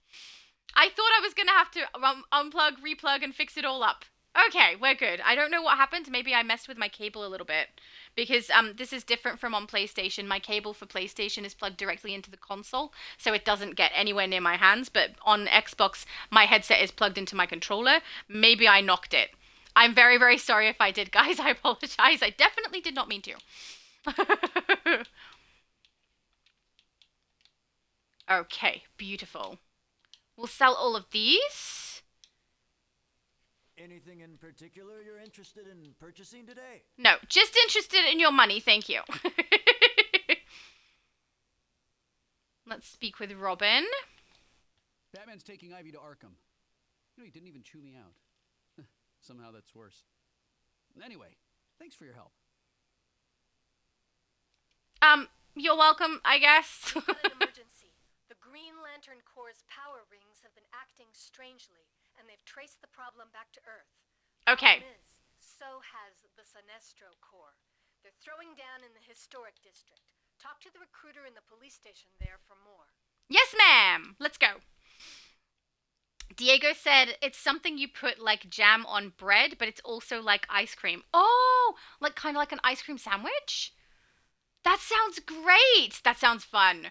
I thought I was going to have to unplug, replug, and fix it all up. Okay, we're good. I don't know what happened. Maybe I messed with my cable a little bit. Because this is different from on PlayStation. My cable for PlayStation is plugged directly into the console, so it doesn't get anywhere near my hands. But on Xbox, my headset is plugged into my controller. Maybe I knocked it. I'm very, very sorry if I did, guys. I apologize. I definitely did not mean to. Okay, beautiful. We'll sell all of these. Anything in particular you're interested in purchasing today? No, just interested in your money, thank you. Let's speak with Robin. Batman's taking Ivy to Arkham. You know, he didn't even chew me out. Somehow that's worse. Anyway, thanks for your help. You're welcome, I guess. We've got an emergency. The Green Lantern Corps' power rings have been acting strangely, and they've traced the problem back to Earth. Okay. Problem is, so has the Sinestro Corps. They're throwing down in the historic district. Talk to the recruiter in the police station there for more. Yes, ma'am. Let's go. Diego said it's something you put like jam on bread, but it's also like ice cream. Oh, like kind of like an ice cream sandwich? That sounds great. That sounds fun.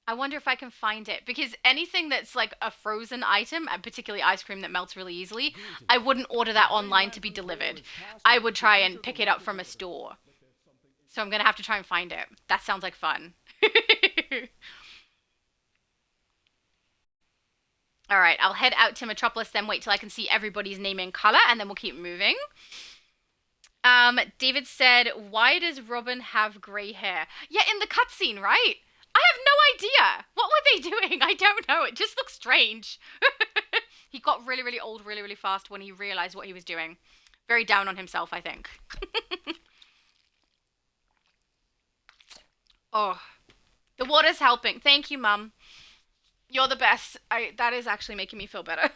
I wonder if I can find it, because anything that's like a frozen item, and particularly ice cream that melts really easily, I wouldn't order that online to be delivered. I would try and pick it up from a store. So I'm going to have to try and find it. That sounds like fun. All right, I'll head out to Metropolis, then wait till I can see everybody's name in color, and then we'll keep moving. David said, why does Robin have gray hair? Yeah, in the cutscene, right? I have no idea. What were they doing? I don't know. It just looks strange. He got really, really old really, really fast when he realized what he was doing. Very down on himself, I think. Oh, the water's helping. Thank you, Mum. You're the best. That is actually making me feel better.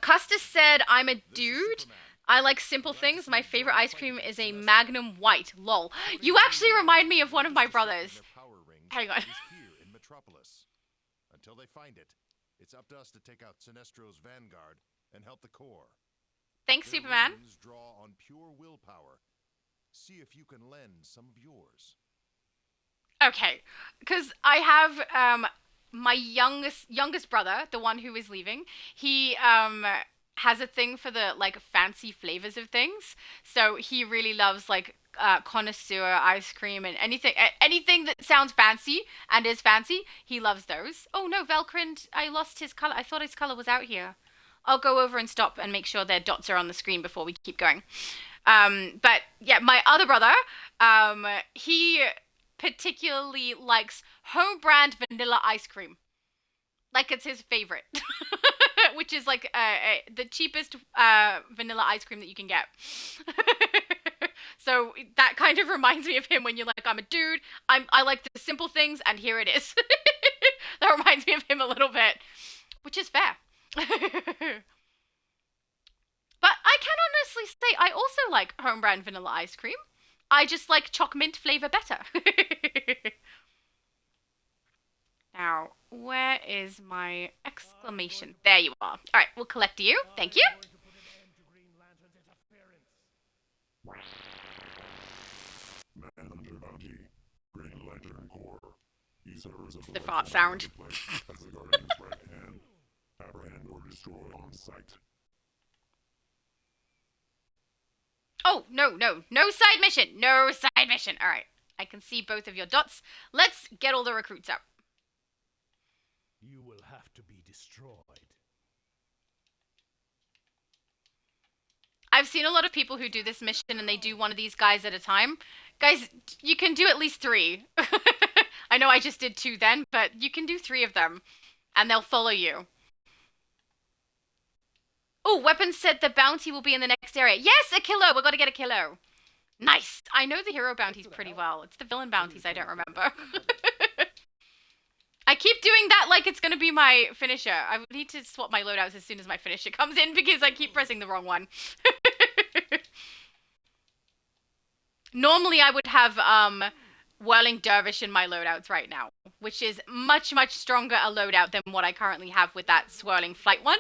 Custis said, I'm a dude. I like simple things. My favorite ice cream is a Magnum White. Lol. You actually remind me of one of my brothers. Hang on. Here in Metropolis. Until they find it, it's up to us to take out Sinestro's vanguard and help the Corps. Thanks, Their Superman. rings draw on pure willpower. See if you can lend some of yours. Okay, because I have my youngest brother, the one who is leaving. He has a thing for the like fancy flavors of things. So he really loves like connoisseur ice cream and anything that sounds fancy and is fancy. He loves those. Oh no, Velcrin, I lost his color. I thought his color was out here. I'll go over and stop and make sure their dots are on the screen before we keep going. But yeah, my other brother, he particularly likes home brand vanilla ice cream. Like it's his favorite. Which is like the cheapest vanilla ice cream that you can get. So that kind of reminds me of him when you're like, I'm a dude, I like the simple things, and here it is. That reminds me of him a little bit. Which is fair. But I can honestly say I also like home brand vanilla ice cream. I just like choc mint flavor better. Now, where is my exclamation? There you are. Alright, we'll collect you. Thank you. Man under bounty, Green Lantern Corps. Usurpers of The fart sound. As the Guardian's right hand. Apprehend or destroy on sight. Oh, no. No side mission. No side mission. Alright. I can see both of your dots. Let's get all the recruits up. You will have to be destroyed. I've seen a lot of people who do this mission and they do one of these guys at a time. Guys, you can do at least 3. I know I just did 2 then, but you can do 3 of them. And they'll follow you. Oh, Weapons said the bounty will be in the next area. Yes, a kilo! We've got to get a kilo. Nice! I know the hero bounties pretty well. It's the villain bounties I don't remember. I keep doing that like it's going to be my finisher. I need to swap my loadouts as soon as my finisher comes in because I keep pressing the wrong one. Normally I would have Whirling Dervish in my loadouts right now, which is much, much stronger a loadout than what I currently have with that Swirling Flight one.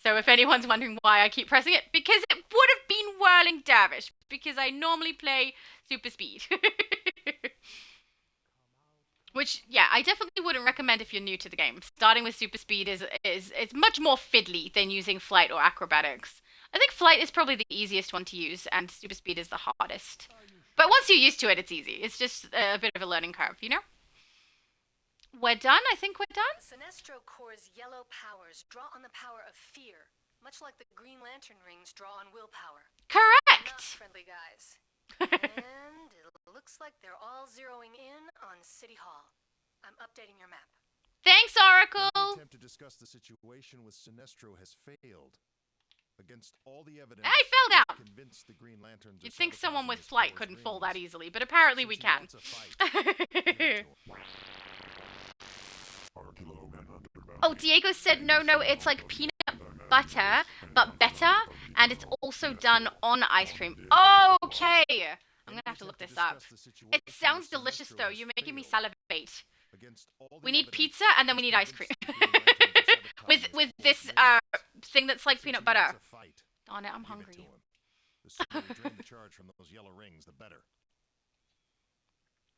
So if anyone's wondering why I keep pressing it, because it would have been Whirling Dervish, because I normally play Super Speed. Which, yeah, I definitely wouldn't recommend if you're new to the game. Starting with Super Speed is much more fiddly than using Flight or Acrobatics. I think Flight is probably the easiest one to use, and Super Speed is the hardest. But once you're used to it, it's easy. It's just a bit of a learning curve, you know? We're done? I think we're done? Sinestro Corps' yellow powers draw on the power of fear, much like the Green Lantern rings draw on willpower. Correct! Not friendly guys. And it looks like they're all zeroing in on City Hall. I'm updating your map. Thanks, Oracle! Every attempt to discuss the situation with Sinestro has failed. Against all the evidence, I fell down. convinced the Green Lanterns. You'd think someone with flight couldn't fall that easily, but apparently we can. Oh, Diego said no, it's like peanut butter, but better, and it's also done on ice cream. Okay! I'm gonna have to look this up. It sounds delicious though, you're making me salivate. We need pizza and then we need ice cream. with this thing that's like peanut butter. Darn it, I'm hungry. The sooner we drain the charge from those yellow rings, the better.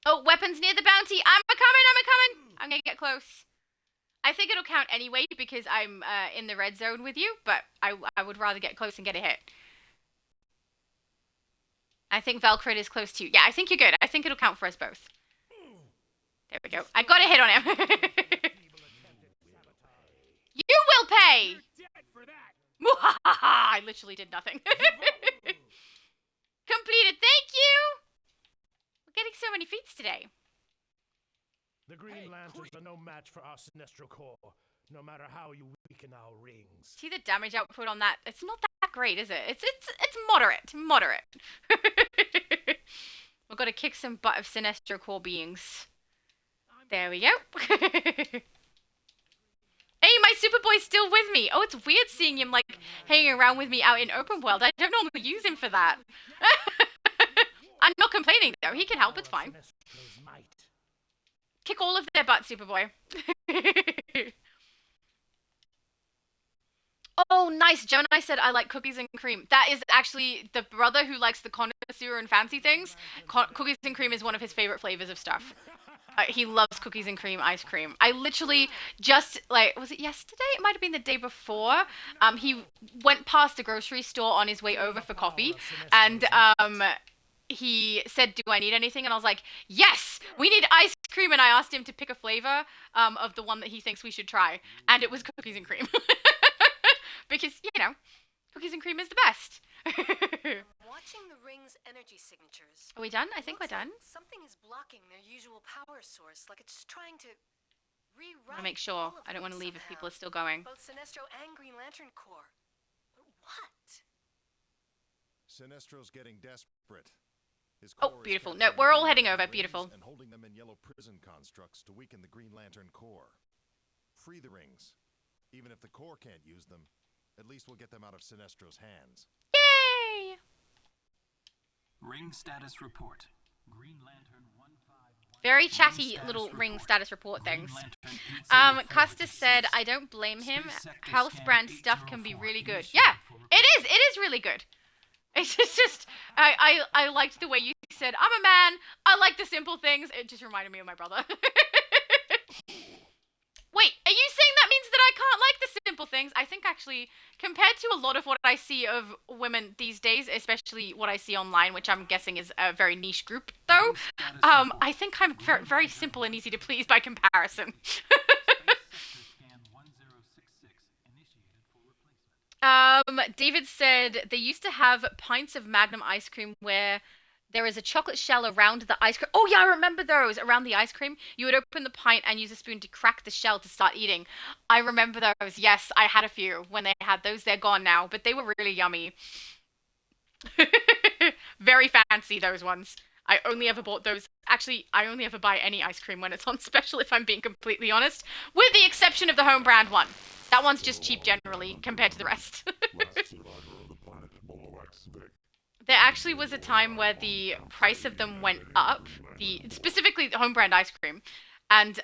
Oh, weapons near the bounty. I'm a-coming. I'm gonna get close. I think it'll count anyway because I'm in the red zone with you, but I would rather get close and get a hit. I think Valkyrie is close too. Yeah, I think you're good. I think it'll count for us both. There we go. I got a hit on him. You will pay! I literally did nothing. Completed. Thank you! We're getting so many feats today. The Green Lanterns are no match for our Sinestro Corps, no matter how you weaken our rings. See the damage output on that? It's not that great, is it? It's moderate. Moderate. We've got to kick some butt of Sinestro Corps beings. There we go. Hey, my Superboy's still with me. Oh, it's weird seeing him, like, hanging around with me out in open world. I don't normally use him for that. I'm not complaining, though. He can help. It's fine. Kick all of their butts, Superboy. Oh, nice. Jonah said I like cookies and cream. That is actually the brother who likes the connoisseur and fancy things. Cookies and cream is one of his favorite flavors of stuff. He loves cookies and cream ice cream. I literally just, like, was it yesterday? It might have been the day before. He went past the grocery store on his way over for coffee, and he said, "Do I need anything?" And I was like, "Yes, we need ice cream." And I asked him to pick a flavor of the one that he thinks we should try, and it was cookies and cream. Because, you know, cookies and cream is the best. Watching the ring's energy signatures. Are we done? I think we're done. Something is blocking their usual power source, like it's trying to rewrite. I want to make sure. I don't want to leave if people are still going. Both Sinestro and Green Lantern Corps. But what? Sinestro's getting desperate. Oh, beautiful. No, we're all heading over. Beautiful. And holding them in yellow prison constructs to weaken the Green Lantern Corps. Free the rings. Even if the Corps can't use them, at least we'll get them out of Sinestro's hands. Yay! Ring status report. Green Lantern 151. Very chatty little ring status report things. Custis said, I don't blame him. Health brand stuff can be really good. Yeah, it is. It is really good. It's just, I liked the way you said, I'm a man. I like the simple things. It just reminded me of my brother. Wait, are you saying that means that I can't like the simple things? I think actually, compared to a lot of what I see of women these days, especially what I see online, which I'm guessing is a very niche group, though, I think I'm very simple and easy to please by comparison. David said they used to have pints of Magnum ice cream where there is a chocolate shell around the ice cream. Oh, yeah, I remember those. Around the ice cream, you would open the pint and use a spoon to crack the shell to start eating. I remember those. Yes, I had a few when they had those. They're gone now, but they were really yummy. Very fancy, those ones. I only ever bought those. Actually, I only ever buy any ice cream when it's on special, if I'm being completely honest. With the exception of the home brand one. That one's just cheap generally compared to the rest. There actually was a time where the price of them went up, specifically the home brand ice cream. And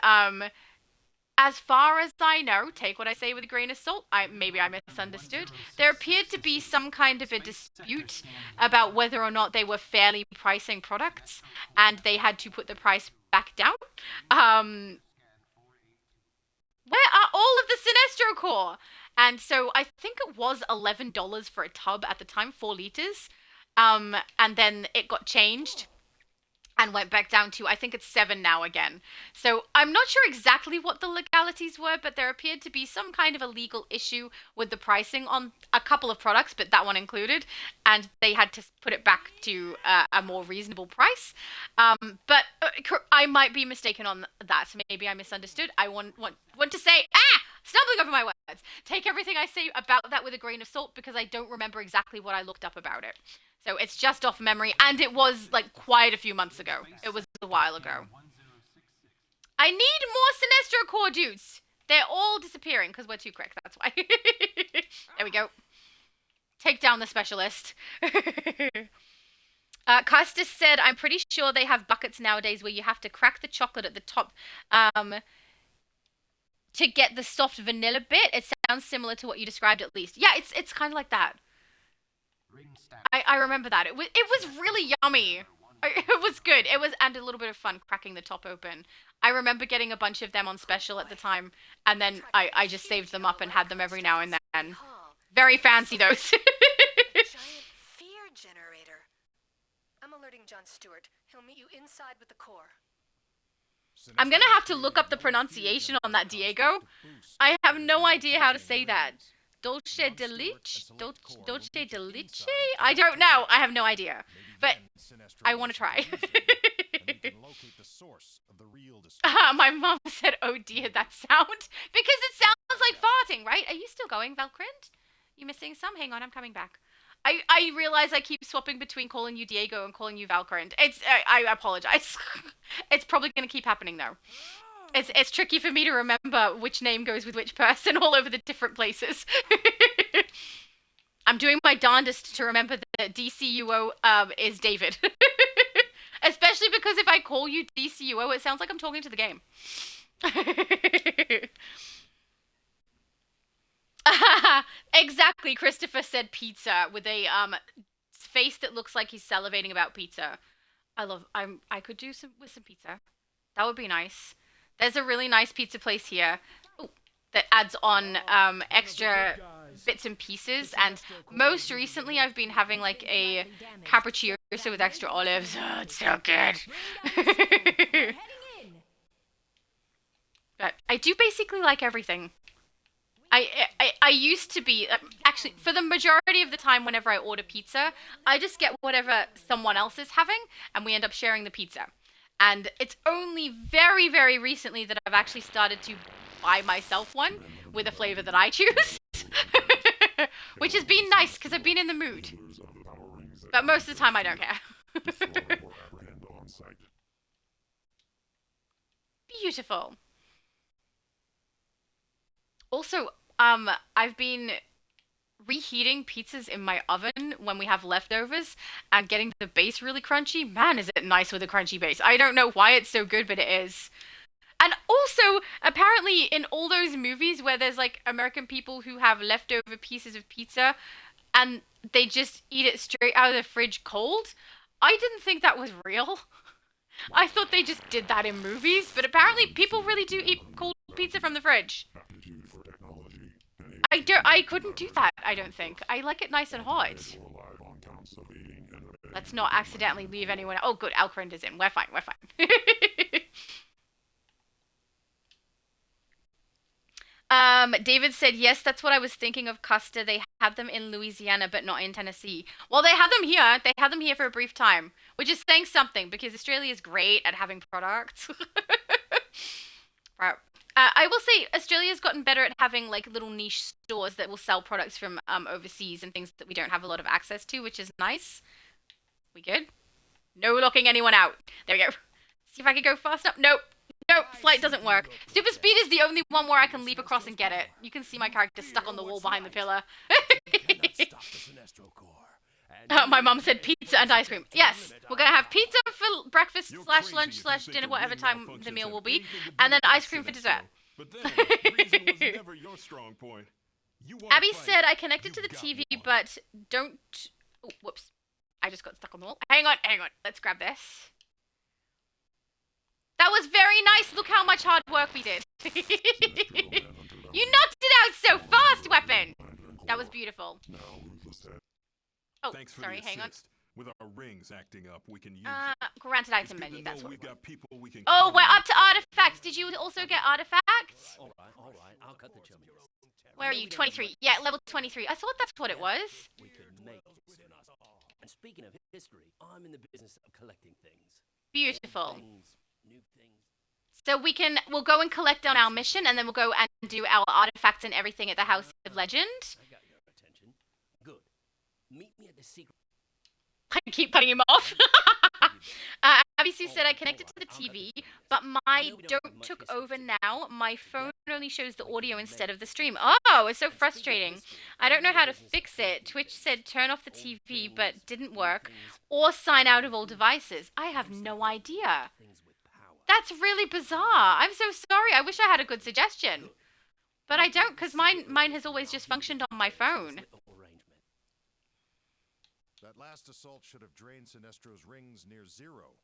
as far as I know, take what I say with a grain of salt, maybe I misunderstood, there appeared to be some kind of a dispute about whether or not they were fairly pricing products, and they had to put the price back down. Where are all of the Sinestro Corps? And so I think it was $11 for a tub at the time, 4 liters. And then it got changed and went back down to, I think it's 7 now again. So I'm not sure exactly what the legalities were, but there appeared to be some kind of a legal issue with the pricing on a couple of products, but that one included, and they had to put it back to a more reasonable price. But I might be mistaken on that, so maybe I misunderstood. I want to say, Stumbling over my words. Take everything I say about that with a grain of salt because I don't remember exactly what I looked up about it. So it's just off memory, and it was like quite a few months ago. It was a while ago. I need more Sinestro Corps dudes. They're all disappearing because we're too quick. That's why. There we go. Take down the specialist. Custis said, I'm pretty sure they have buckets nowadays where you have to crack the chocolate at the top to get the soft vanilla bit. It sounds similar to what you described at least. Yeah, it's kind of like that. I remember that. It was really yummy. It was good. It was, and a little bit of fun cracking the top open. I remember getting a bunch of them on special at the time, and then I just saved them up and had them every now and then. Very fancy, those. Giant fear generator. I'm alerting John Stewart. He'll meet you inside with the core. I'm gonna have to look up the pronunciation on that, Diego. I have no idea how to say that. Dolce de leche? Dolce de leche? I don't know. I have no idea. But I want to try. My mom said, oh dear, that sound. Because it sounds like farting, right? Are you still going, Valkrint? You missing some? Hang on, I'm coming back. I realize I keep swapping between calling you Diego and calling you Valkrint. I apologize. It's probably going to keep happening, though. It's tricky for me to remember which name goes with which person all over the different places. I'm doing my darndest to remember that DCUO is David. Especially because if I call you DCUO, it sounds like I'm talking to the game. Exactly, Christopher said pizza with a face that looks like he's salivating about pizza. I could do some with some pizza. That would be nice. There's a really nice pizza place here that adds on extra bits and pieces, and most recently I've been having like a cappuccino with extra olives. Oh, it's so good. But I do basically like everything. I used to be, actually, for the majority of the time whenever I order pizza, I just get whatever someone else is having, and we end up sharing the pizza. And it's only very, very recently that I've actually started to buy myself one with a flavor that I choose. Which has been nice, because I've been in the mood. But most of the time I don't care. Beautiful. Also, I've been reheating pizzas in my oven when we have leftovers and getting the base really crunchy. Man, is it nice with a crunchy base. I don't know why it's so good, but it is. And also, apparently in all those movies where there's like American people who have leftover pieces of pizza and they just eat it straight out of the fridge cold, I didn't think that was real. I thought they just did that in movies, but apparently people really do eat cold pizza from the fridge. I couldn't do that, I don't think. I like it nice and hot. Let's not accidentally leave anyone. Oh, good, Alcrand is in. We're fine, we're fine. David said, yes, that's what I was thinking of, Custer. They had them in Louisiana, but not in Tennessee. Well, they had them here. They had them here for a brief time, which is saying something, because Australia is great at having products. Right. I will say Australia's gotten better at having like little niche stores that will sell products from overseas and things that we don't have a lot of access to, which is nice. We good? No locking anyone out. There we go. See if I can go fast enough. Nope. Nope, flight doesn't work. Super speed is the only one where I can leap across and get it. You can see my character stuck on the wall behind the pillar. My mom said pizza and ice cream. Yes, we're going to have pizza for breakfast / lunch / dinner, whatever time the meal will be, and then ice cream for dessert. But then, reason was never your strong point. Abby said, I connected to the TV, but don't... Oh, whoops. I just got stuck on the wall. Hang on. Let's grab this. That was very nice. Look how much hard work we did. You knocked it out so fast, weapon. That was beautiful. Oh, sorry, hang on. With our rings acting up, we can use granted item menu, that's what we've got people we can. Oh, we're up to artifacts. Did you also get artifacts? All right, I'll cut the chummy. Where are you? 23. Yeah, level 23. I thought that's what it was. We could make this in us all. And speaking of history, I'm in the business of collecting things. Beautiful. New things. So we'll go and collect on our mission, and then we'll go and do our artifacts and everything at the House of Legend. I got your attention. Good. Meet me at the secret. I keep cutting him off. Abby Sue said I connected to the TV, but my don't took over now. My phone only shows the audio instead of the stream. Oh, it's so frustrating. I don't know how to fix it. Twitch said turn off the TV, but didn't work. Or sign out of all devices. I have no idea. That's really bizarre. I'm so sorry. I wish I had a good suggestion. But I don't, because mine has always just functioned on my phone. That last assault should have drained Sinestro's rings near zero.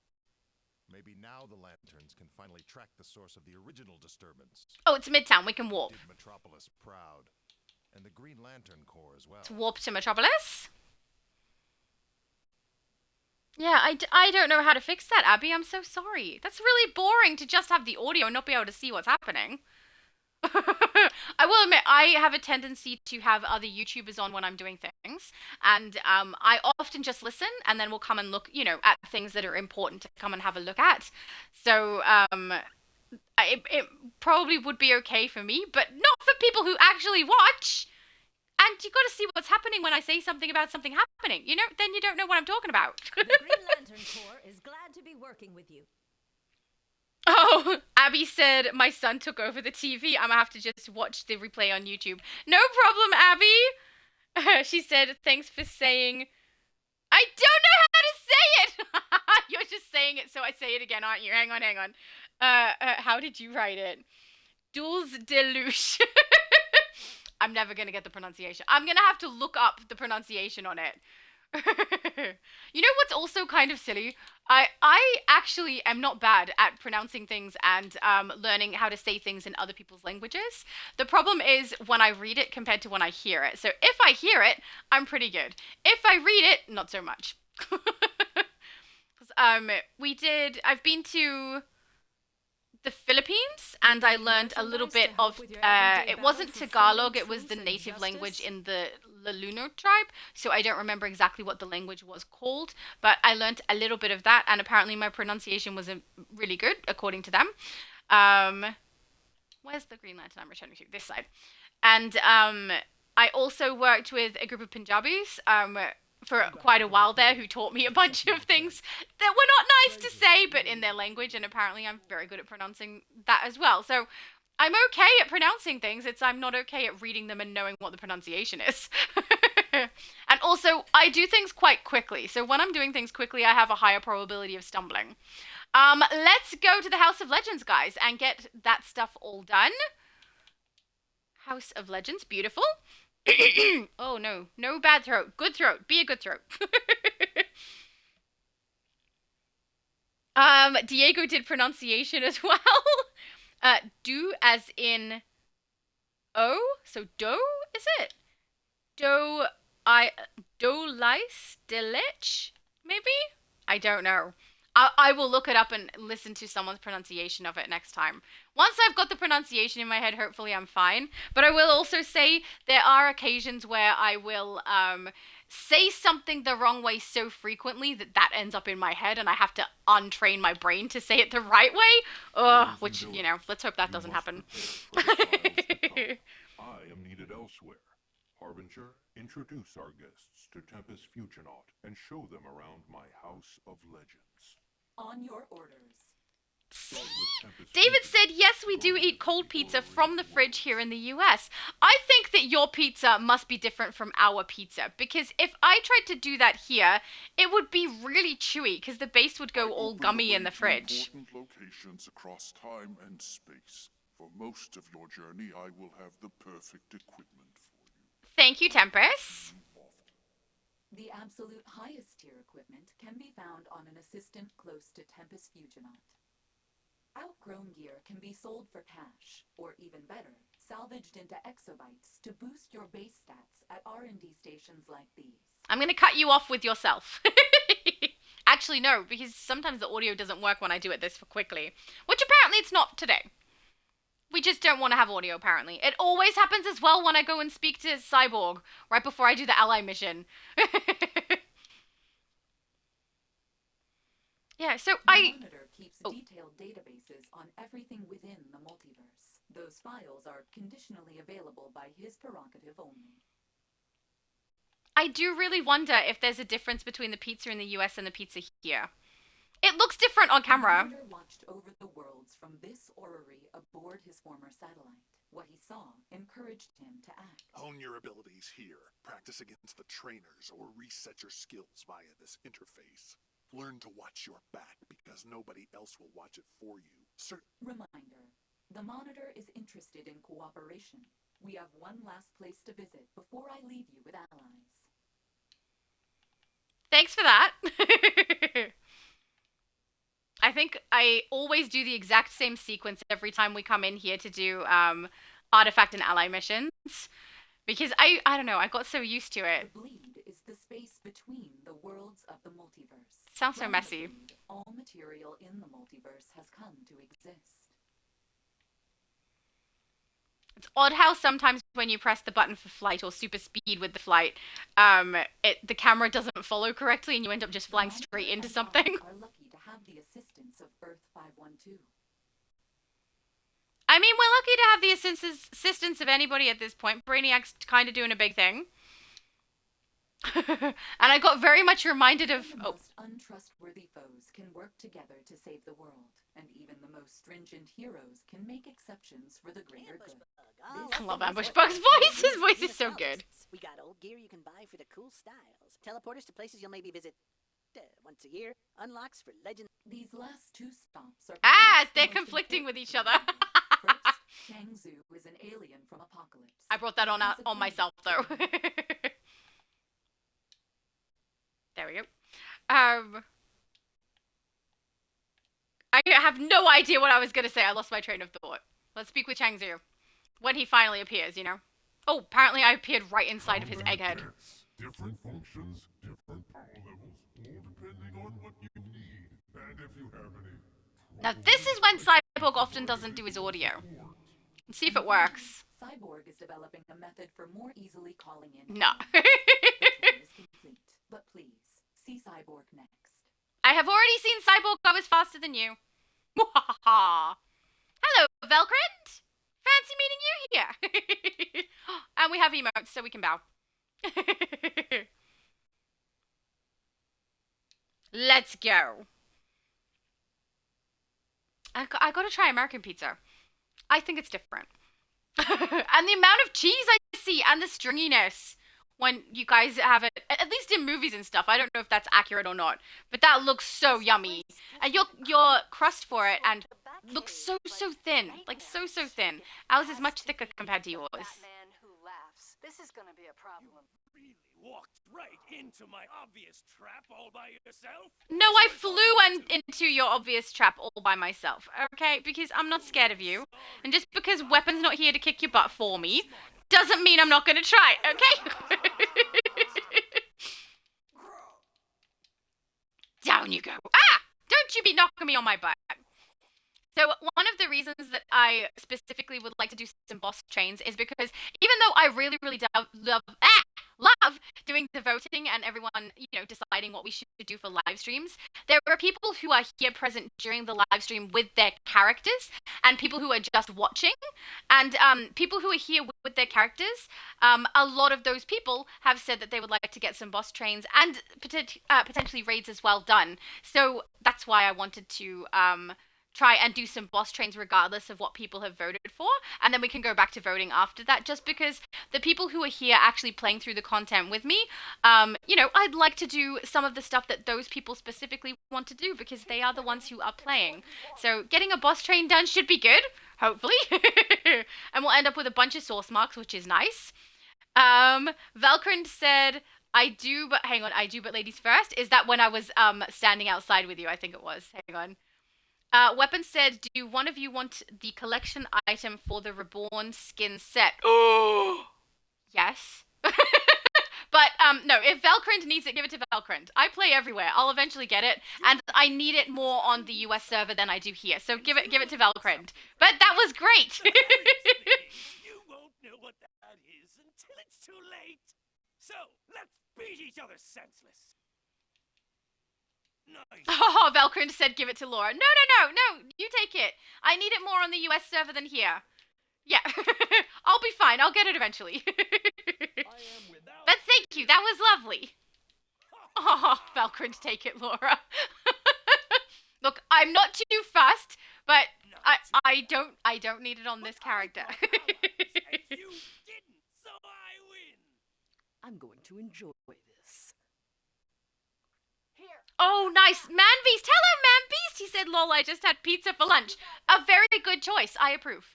Maybe now the lanterns can finally track the source of the original disturbance. Oh, it's Midtown. We can warp. Did Metropolis proud. And the Green Lantern Corps as well. Let's warp to Metropolis. Yeah, I don't know how to fix that, Abby. I'm so sorry. That's really boring to just have the audio and not be able to see what's happening. I will admit, I have a tendency to have other YouTubers on when I'm doing things, and I often just listen, and then we'll come and look, at things that are important to come and have a look at. So, it probably would be okay for me, but not for people who actually watch. And you got to see what's happening when I say something about something happening. Then you don't know what I'm talking about. The Green Lantern Corps is glad to be working with you. Oh, Abby said my son took over the TV. I'm gonna have to just watch the replay on YouTube. No problem, Abby. She said, thanks for saying... I don't know how to say it! You're just saying it, so I say it again, aren't you? Hang on. How did you write it? Dulce de Louche. I'm never gonna get the pronunciation. I'm gonna have to look up the pronunciation on it. You know what's also kind of silly? I actually am not bad at pronouncing things and learning how to say things in other people's languages. The problem is when I read it compared to when I hear it. So if I hear it, I'm pretty good. If I read it, not so much. I've been to the Philippines, and I learned a little bit of, it wasn't Tagalog, it was the native language in the Lunar tribe, so I don't remember exactly what the language was called, but I learned a little bit of that, and apparently my pronunciation was really good, according to them. Where's the Green Lantern I'm returning to? This side. And I also worked with a group of Punjabis, for quite a while there, who taught me a bunch of things that were not nice to say, but in their language, and apparently I'm very good at pronouncing that as well. So I'm okay at pronouncing things, I'm not okay at reading them and knowing what the pronunciation is. And also, I do things quite quickly, so when I'm doing things quickly, I have a higher probability of stumbling. Let's go to the House of Legends, guys, and get that stuff all done. House of Legends, beautiful. Oh no bad throat, good throat, be a good throat. Diego did pronunciation as well. Do as in O, so do, is it? Lice, delich, maybe? I don't know. I will look it up and listen to someone's pronunciation of it next time. Once I've got the pronunciation in my head, hopefully I'm fine. But I will also say there are occasions where I will say something the wrong way so frequently that ends up in my head, and I have to untrain my brain to say it the right way. Which, let's hope that doesn't happen. I am needed elsewhere. Harbinger, introduce our guests to Tempest Futurenaut and show them around my House of Legends. On your orders. David said, yes, we do eat cold pizza from the fridge here in the US. I think that your pizza must be different from our pizza, because if I tried to do that here, it would be really chewy, because the base would go all gummy in the fridge. Important locations across time and space. For most of your journey, I will have the perfect equipment for you. Thank you, Tempest. The absolute highest tier equipment can be found on an assistant close to Tempest Futurenaut. Outgrown gear can be sold for cash, or even better, salvaged into exobytes to boost your base stats at R&D stations like these. I'm going to cut you off with yourself. Actually, no, because sometimes the audio doesn't work when I do it this quickly, which apparently it's not today. We just don't want to have audio, apparently. It always happens as well when I go and speak to Cyborg, right before I do the ally mission. Yeah, so The Monitor keeps detailed databases on everything within the multiverse. Those files are conditionally available by his prerogative only. I do really wonder if there's a difference between the pizza in the US and the pizza here. It looks different on camera. The Monitor watched over the worlds from this orrery aboard his former satellite. What he saw encouraged him to act. Hone your abilities here. Practice against the trainers or reset your skills via this interface. Learn to watch your back because nobody else will watch it for you. Reminder. The Monitor is interested in cooperation. We have one last place to visit before I leave you with allies. Thanks for that. I think I always do the exact same sequence every time we come in here to do artifact and ally missions. Because I don't know, I got so used to it. The bleed is the space between the worlds of the multiverse. Sounds so messy. Bleed, all material in the multiverse has come to exist. It's odd how sometimes when you press the button for flight or super speed with the flight, the camera doesn't follow correctly and you end up just flying straight into something. Are lucky to have the assistance of Earth 512. I mean, we're lucky to have the assistance of anybody at this point. Brainiac's kind of doing a big thing. And I got very much reminded of... The most untrustworthy foes can work together to save the world. And even the most stringent heroes can make exceptions for the greater good. I love Ambush Bug's voice. His voice is so good. We got old gear you can buy for the cool styles. Teleporters to places you'll maybe visit once a year. Unlocks for legend. These last two stops are... They're conflicting with each other. First, Changzu is an alien from Apocalypse. I brought that on myself, though. There we go. I have no idea what I was going to say. I lost my train of thought. Let's speak with Changzu. When he finally appears, you know? Oh, apparently I appeared right inside of his egghead. Different functions, different power levels, all depending on what you need. And if you have any... Now this is when Cyborg often doesn't do his audio. Let's see if it works. Cyborg is developing a method for more easily calling in. No. The plan is complete, but please, see Cyborg next. I have already seen Cyborg go as faster than you. Hello, Velcrand. Fancy meeting you here. And we have emotes, so we can bow. Let's go. I gotta try American pizza. I think it's different. And the amount of cheese I see and the stringiness when you guys have it, at least in movies and stuff. I don't know if that's accurate or not, but that looks so yummy. And your crust for it and looks so thin, like so thin. Ours is much thicker compared to yours. Batman who laughs. This is gonna be a problem. Really walked right into my obvious trap all by yourself? No, I flew into your obvious trap all by myself, okay? Because I'm not scared of you. And just because Weapon's not here to kick your butt for me, doesn't mean I'm not gonna try, okay? Down you go. Ah! Don't you be knocking me on my butt. So one of the reasons that I specifically would like to do some boss trains is because even though I really love doing the voting and everyone, you know, deciding what we should do for live streams, there are people who are here present during the live stream with their characters and people who are just watching. And people who are here with their characters, a lot of those people have said that they would like to get some boss trains and potentially raids as well done. So that's why I wanted to try and do some boss trains regardless of what people have voted for, and then we can go back to voting after that, just because the people who are here actually playing through the content with me, you know, I'd like to do some of the stuff that those people specifically want to do, because they are the ones who are playing. So getting a boss train done should be good, hopefully. And we'll end up with a bunch of source marks, which is nice. Velcrand said, I do, but ladies first. Is that when I was standing outside with you? I think it was. Hang on. Weapon said, do one of you want the collection item for the Reborn skin set? Oh! Yes. But, no, if Velcrand needs it, give it to Velcrand. I play everywhere. I'll eventually get it, and I need it more on the US server than I do here, so give it to Velcrand. But that was great! You won't know what that is until it's too late. So, let's beat each other senseless. Oh, Valkyrie said give it to Laura. No, you take it. I need it more on the US server than here. Yeah, I'll be fine. I'll get it eventually. But thank you, that was lovely. Oh, Valkyrie, take it, Laura. Look, I'm not too fussed, but I don't need it on this character. I'm going to enjoy this. Oh, nice. Man Beast. Hello, Man Beast. He said, lol, I just had pizza for lunch. A very good choice. I approve.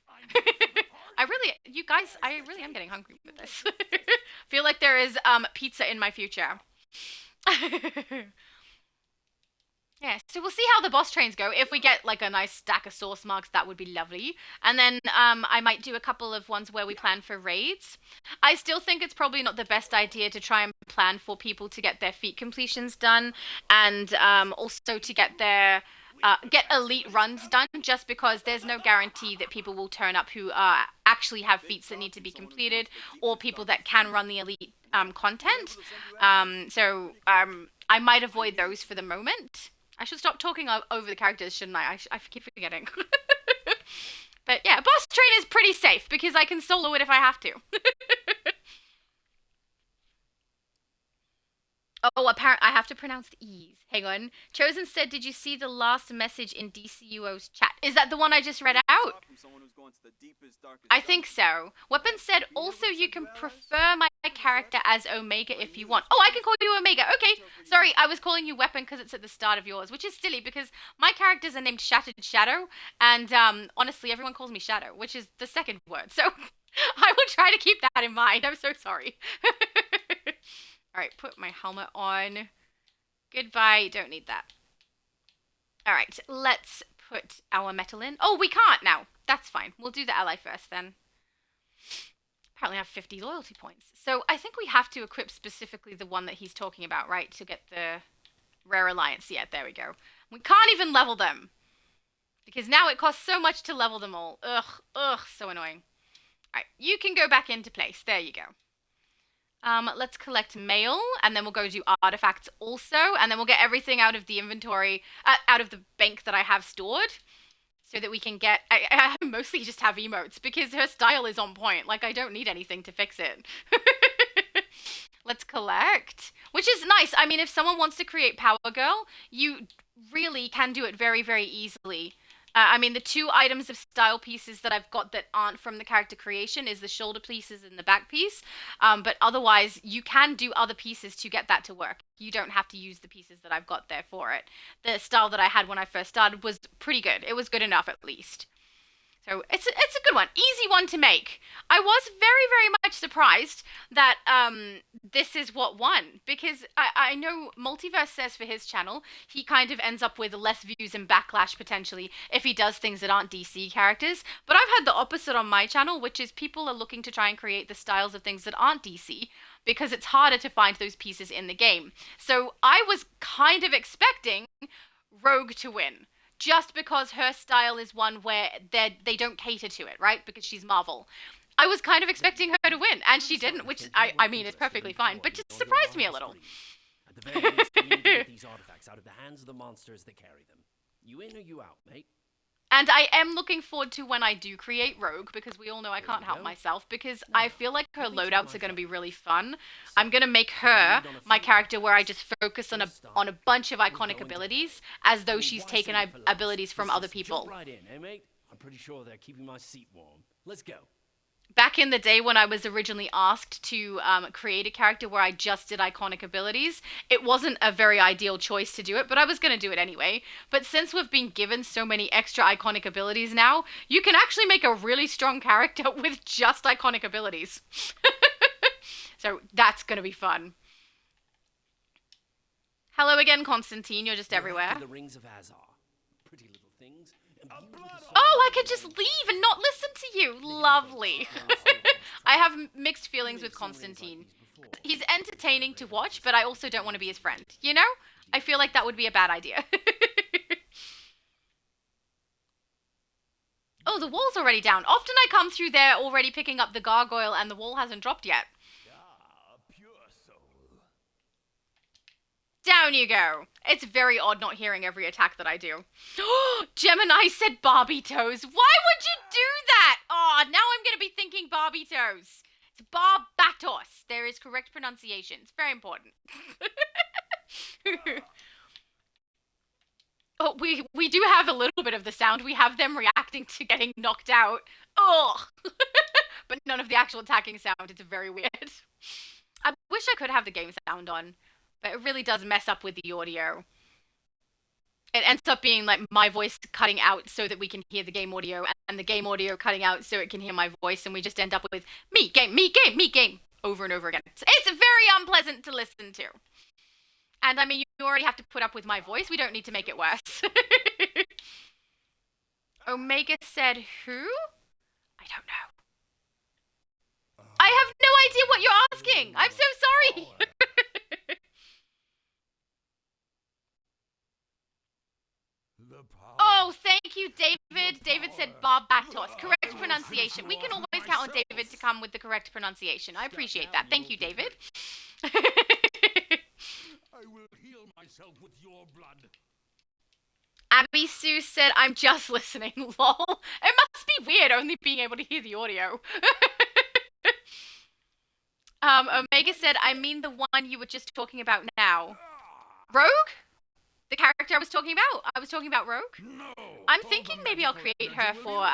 You guys, I really am getting hungry with this. Feel like there is pizza in my future. Yeah, so we'll see how the boss trains go. If we get like a nice stack of source marks, that would be lovely. And then I might do a couple of ones where we plan for raids. I still think it's probably not the best idea to try and plan for people to get their feat completions done, and also to get their get elite runs done, just because there's no guarantee that people will turn up who actually have feats that need to be completed, or people that can run the elite content. So I might avoid those for the moment. I should stop talking over the characters, shouldn't I? I keep forgetting. But yeah, boss train is pretty safe because I can solo it if I have to. Oh, apparently I have to pronounce the E's. Hang on. Chosen said, did you see the last message in DCUO's chat? Is that the one I just read out? I think so. Weapon said, also you can prefer my character as Omega if you want. Oh, I can call you Omega. Okay. Sorry, I was calling you Weapon because it's at the start of yours, which is silly because my characters are named Shattered Shadow, and honestly, everyone calls me Shadow, which is the second word. So I will try to keep that in mind. I'm so sorry. Alright, put my helmet on. Goodbye, don't need that. Alright, let's put our metal in. Oh, we can't now. That's fine. We'll do the ally first then. Apparently I have 50 loyalty points. So I think we have to equip specifically the one that he's talking about, right? To get the Rare Alliance. Yeah, there we go. We can't even level them. Because now it costs so much to level them all. Ugh, so annoying. Alright, you can go back into place. There you go. Let's collect mail, and then we'll go do artifacts also, and then we'll get everything out of the inventory, out of the bank that I have stored, so that we can get, I mostly just have emotes, because her style is on point, like I don't need anything to fix it. Let's collect, which is nice. I mean, if someone wants to create Power Girl, you really can do it very, very easily. I mean, the two items of style pieces that I've got that aren't from the character creation is the shoulder pieces and the back piece. But otherwise, you can do other pieces to get that to work. You don't have to use the pieces that I've got there for it. The style that I had when I first started was pretty good. It was good enough, at least. So it's a good one. Easy one to make. I was very, very much surprised that this is what won. Because I know Multiverse says for his channel, he kind of ends up with less views and backlash potentially if he does things that aren't DC characters. But I've had the opposite on my channel, which is people are looking to try and create the styles of things that aren't DC, because it's harder to find those pieces in the game. So I was kind of expecting Rogue to win. Just because her style is one where they don't cater to it, right? Because she's Marvel. I was kind of expecting her to win, and she didn't, which, I mean, it's perfectly fine, but just surprised me a little. At the very least, we need to get these artifacts out of the hands of the monsters that carry them. You in or you out, mate? And I am looking forward to when I do create Rogue, because we all know I can't help myself, because I feel like her loadouts are going to be really fun. I'm going to make her my character where I just focus on a bunch of iconic abilities, as though she's taken abilities from other people. Jump right in, eh, mate? I'm pretty sure they're keeping my seat warm. Let's go. Back in the day when I was originally asked to create a character where I just did iconic abilities, it wasn't a very ideal choice to do it, but I was going to do it anyway. But since we've been given so many extra iconic abilities now, you can actually make a really strong character with just iconic abilities. So that's going to be fun. Hello again, Constantine. You're just everywhere. The rings of Azar. Pretty little things. Oh, I could just leave and not listen to you. Lovely. I have mixed feelings with Constantine. He's entertaining to watch, but I also don't want to be his friend. You know? I feel like that would be a bad idea. Oh, the wall's already down. Often I come through there already picking up the gargoyle and the wall hasn't dropped yet. Down you go. It's very odd not hearing every attack that I do. Gemini said Barbie toes. Why would you do that? Oh, now I'm going to be thinking Barbie toes. It's Barbatos. There is correct pronunciation. It's very important. Oh, we do have a little bit of the sound. We have them reacting to getting knocked out. Ugh. But none of the actual attacking sound. It's very weird. I wish I could have the game sound on, but it really does mess up with the audio. It ends up being like my voice cutting out so that we can hear the game audio, and the game audio cutting out so it can hear my voice, and we just end up with me game over and over again. It's very unpleasant to listen to. And I mean, you already have to put up with my voice. We don't need to make it worse. Omega said who? I don't know. I have no idea what you're asking. I'm so sorry. Oh, thank you, David. David said Barbatos. Correct pronunciation. We can always count on David to come with the correct pronunciation. I appreciate that. Thank you, David. I will heal myself with your blood. Abby Sue said, I'm just listening, lol. It must be weird only being able to hear the audio. Omega said, I mean the one you were just talking about now. Rogue? The character I was talking about? I was talking about Rogue? No, I'm thinking maybe I'll create her for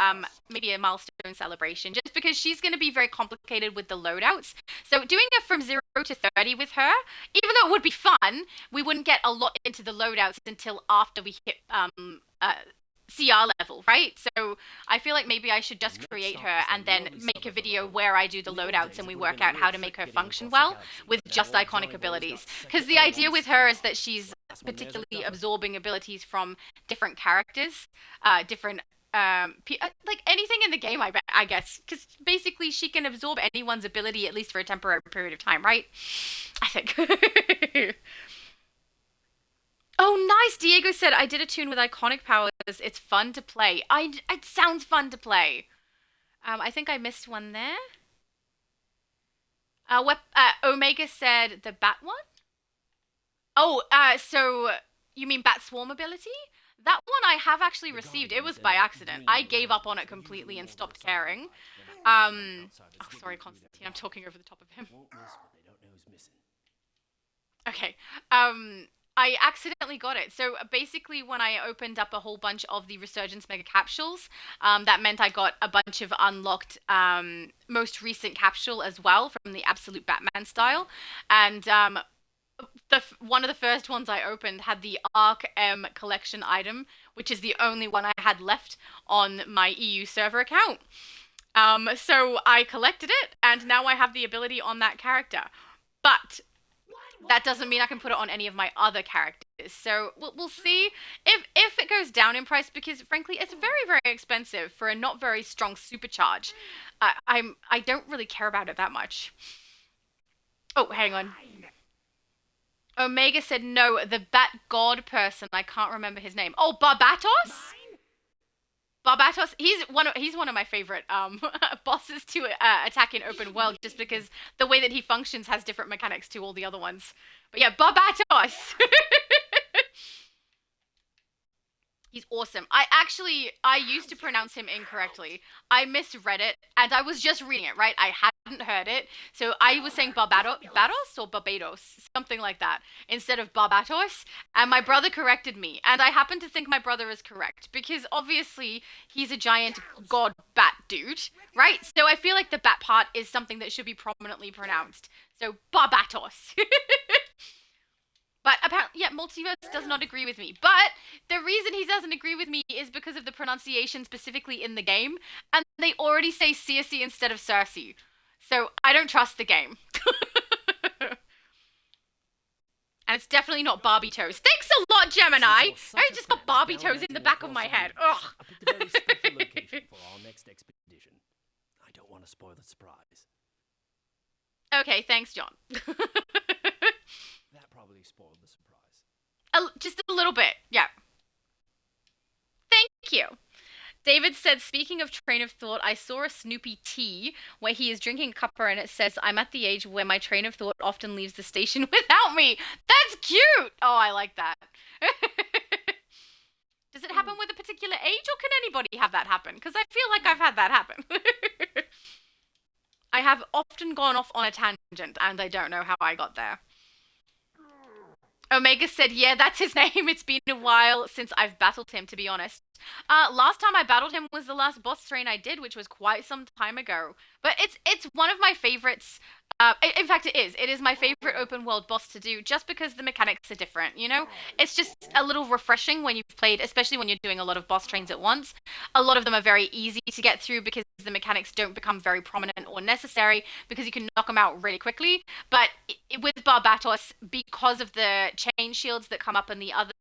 maybe a milestone celebration, just because she's going to be very complicated with the loadouts. So doing it from 0 to 30 with her, even though it would be fun, we wouldn't get a lot into the loadouts until after we hit CR level, right? So I feel like maybe I should just create her and then make a video where I do the loadouts and we work out how to make her function well with just iconic abilities. Because the idea with her is that she's particularly absorbing abilities from different characters, different like anything in the game, I guess, because basically she can absorb anyone's ability at least for a temporary period of time, right? I think. Oh, nice! Diego said, I did a tune with iconic powers. It's fun to play. It sounds fun to play. I think I missed one there. Omega said the bat one? Oh, so you mean Bat Swarm ability? That one I have actually received. It was by accident. I gave up on it completely and stopped caring. Oh, sorry, Constantine. I'm talking over the top of him. Okay. I accidentally got it. So basically when I opened up a whole bunch of the Resurgence Mega Capsules, that meant I got a bunch of unlocked most recent capsule as well from the Absolute Batman style. And one of the first ones I opened had the Arc M collection item, which is the only one I had left on my EU server account. So I collected it, and now I have the ability on that character. But that doesn't mean I can put it on any of my other characters. So we'll see if it goes down in price, because frankly it's very, very expensive for a not very strong supercharge. I don't really care about it that much. Oh, hang on. Omega said no, the Bat God person. I can't remember his name. Oh, Barbatos? Barbatos, he's one of my favorite bosses to attack in open world, just because the way that he functions has different mechanics to all the other ones. But yeah, Barbatos! He's awesome. I used to pronounce him incorrectly. I misread it, and I was just reading it, right? I hadn't heard it. So I was saying Barbados or Barbados, something like that, instead of Barbatos. And my brother corrected me. And I happen to think my brother is correct, because obviously he's a giant god bat dude, right? So I feel like the bat part is something that should be prominently pronounced. So Barbatos. But apparently, yeah, Multiverse does not agree with me. But the reason he doesn't agree with me is because of the pronunciation specifically in the game. And they already say Circe instead of Cersei. So I don't trust the game. And it's definitely not Barbie Toes. Thanks a lot, Gemini! I just got Barbie Toes in the back of my head. Ugh. I picked a very special location for our next expedition. I don't want to spoil the surprise. Okay, thanks, John. That probably spoiled the surprise. Just a little bit, yeah. Thank you. David said, speaking of train of thought, I saw a Snoopy tea where he is drinking cuppa and it says, I'm at the age where my train of thought often leaves the station without me. That's cute! Oh, I like that. Does it happen with a particular age or can anybody have that happen? Because I feel like I've had that happen. I have often gone off on a tangent and I don't know how I got there. Omega said, yeah, that's his name. It's been a while since I've battled him, to be honest. Last time I battled him was the last boss train I did, which was quite some time ago. But it's one of my favorites. In fact, it is. It is my favorite open world boss to do, just because the mechanics are different, you know? It's just a little refreshing when you've played, especially when you're doing a lot of boss trains at once. A lot of them are very easy to get through because the mechanics don't become very prominent or necessary, because you can knock them out really quickly. But with Barbatos, because of the chain shields that come up and the other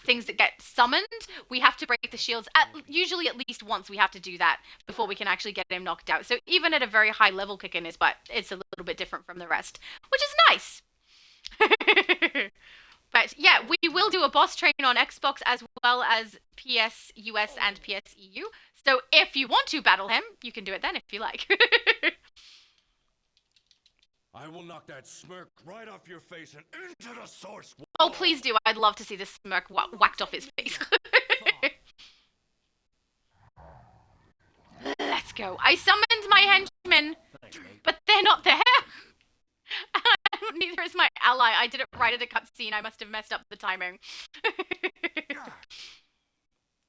things that get summoned, we have to break the shields usually at least once. We have to do that before we can actually get him knocked out. So even at a very high level kick in his butt, it's a little bit different from the rest, which is nice. But yeah, we will do a boss train on Xbox as well as PS US and PS EU. So if you want to battle him, you can do it then if you like. I will knock that smirk right off your face and into the source. Oh, please do. I'd love to see the smirk whacked off his face. Let's go. I summoned my henchmen, but they're not there. Neither is my ally. I did it right at a cutscene. I must have messed up the timing.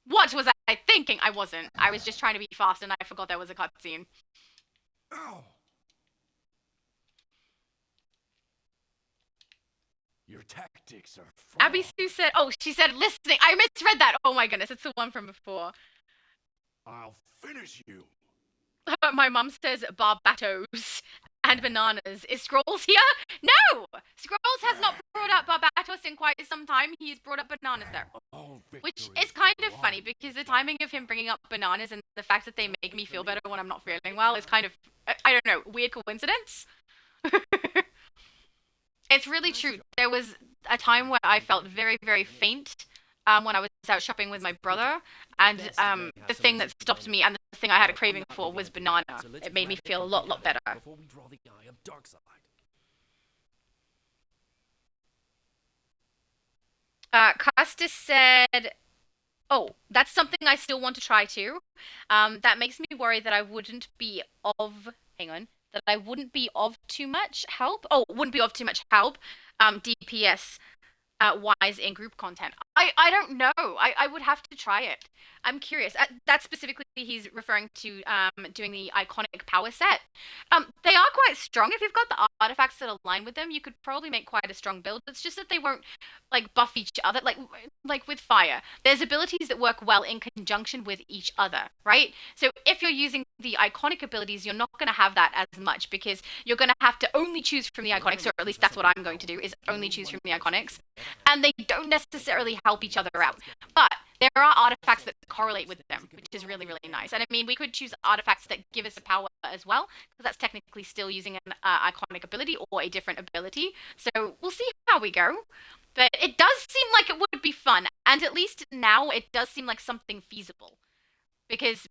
What was I thinking? I wasn't. I was just trying to be fast and I forgot there was a cutscene. Your tactics are Abby Sue said, oh, she said listening. I misread that. Oh my goodness, it's the one from before. I'll finish you. My mum says Barbatos and bananas. Is Scrolls here? No! Scrolls has not brought up Barbatos in quite some time. He's brought up bananas there. Which is kind of funny because the timing of him bringing up bananas and the fact that they make me feel better when I'm not feeling well is kind of, I don't know, weird coincidence. It's really true. There was a time where I felt very, very faint when I was out shopping with my brother, and the thing that stopped me and the thing I had a craving for was banana. It made me feel a lot better. Before we draw the eye of Darkseid. Costas said, oh, that's something I still want to try too. That makes me worry that I wouldn't be of, hang on, that I wouldn't be of too much help. Oh, wouldn't be of too much help, DPS wise in group content. I don't know. I would have to try it. I'm curious. That specifically, he's referring to doing the iconic power set. They are quite strong. If you've got the artifacts that align with them, you could probably make quite a strong build. It's just that they won't like buff each other. Like with fire, there's abilities that work well in conjunction with each other, right? So if you're using the iconic abilities, you're not going to have that as much because you're going to have to only choose from the iconics, or at least that's what I'm going to do, is only choose from the iconics. And they don't necessarily help each other out. But there are artifacts that correlate with them, which is really, really nice. And I mean, we could choose artifacts that give us a power as well, because that's technically still using an iconic ability or a different ability. So we'll see how we go. But it does seem like it would be fun. And at least now it does seem like something feasible. Because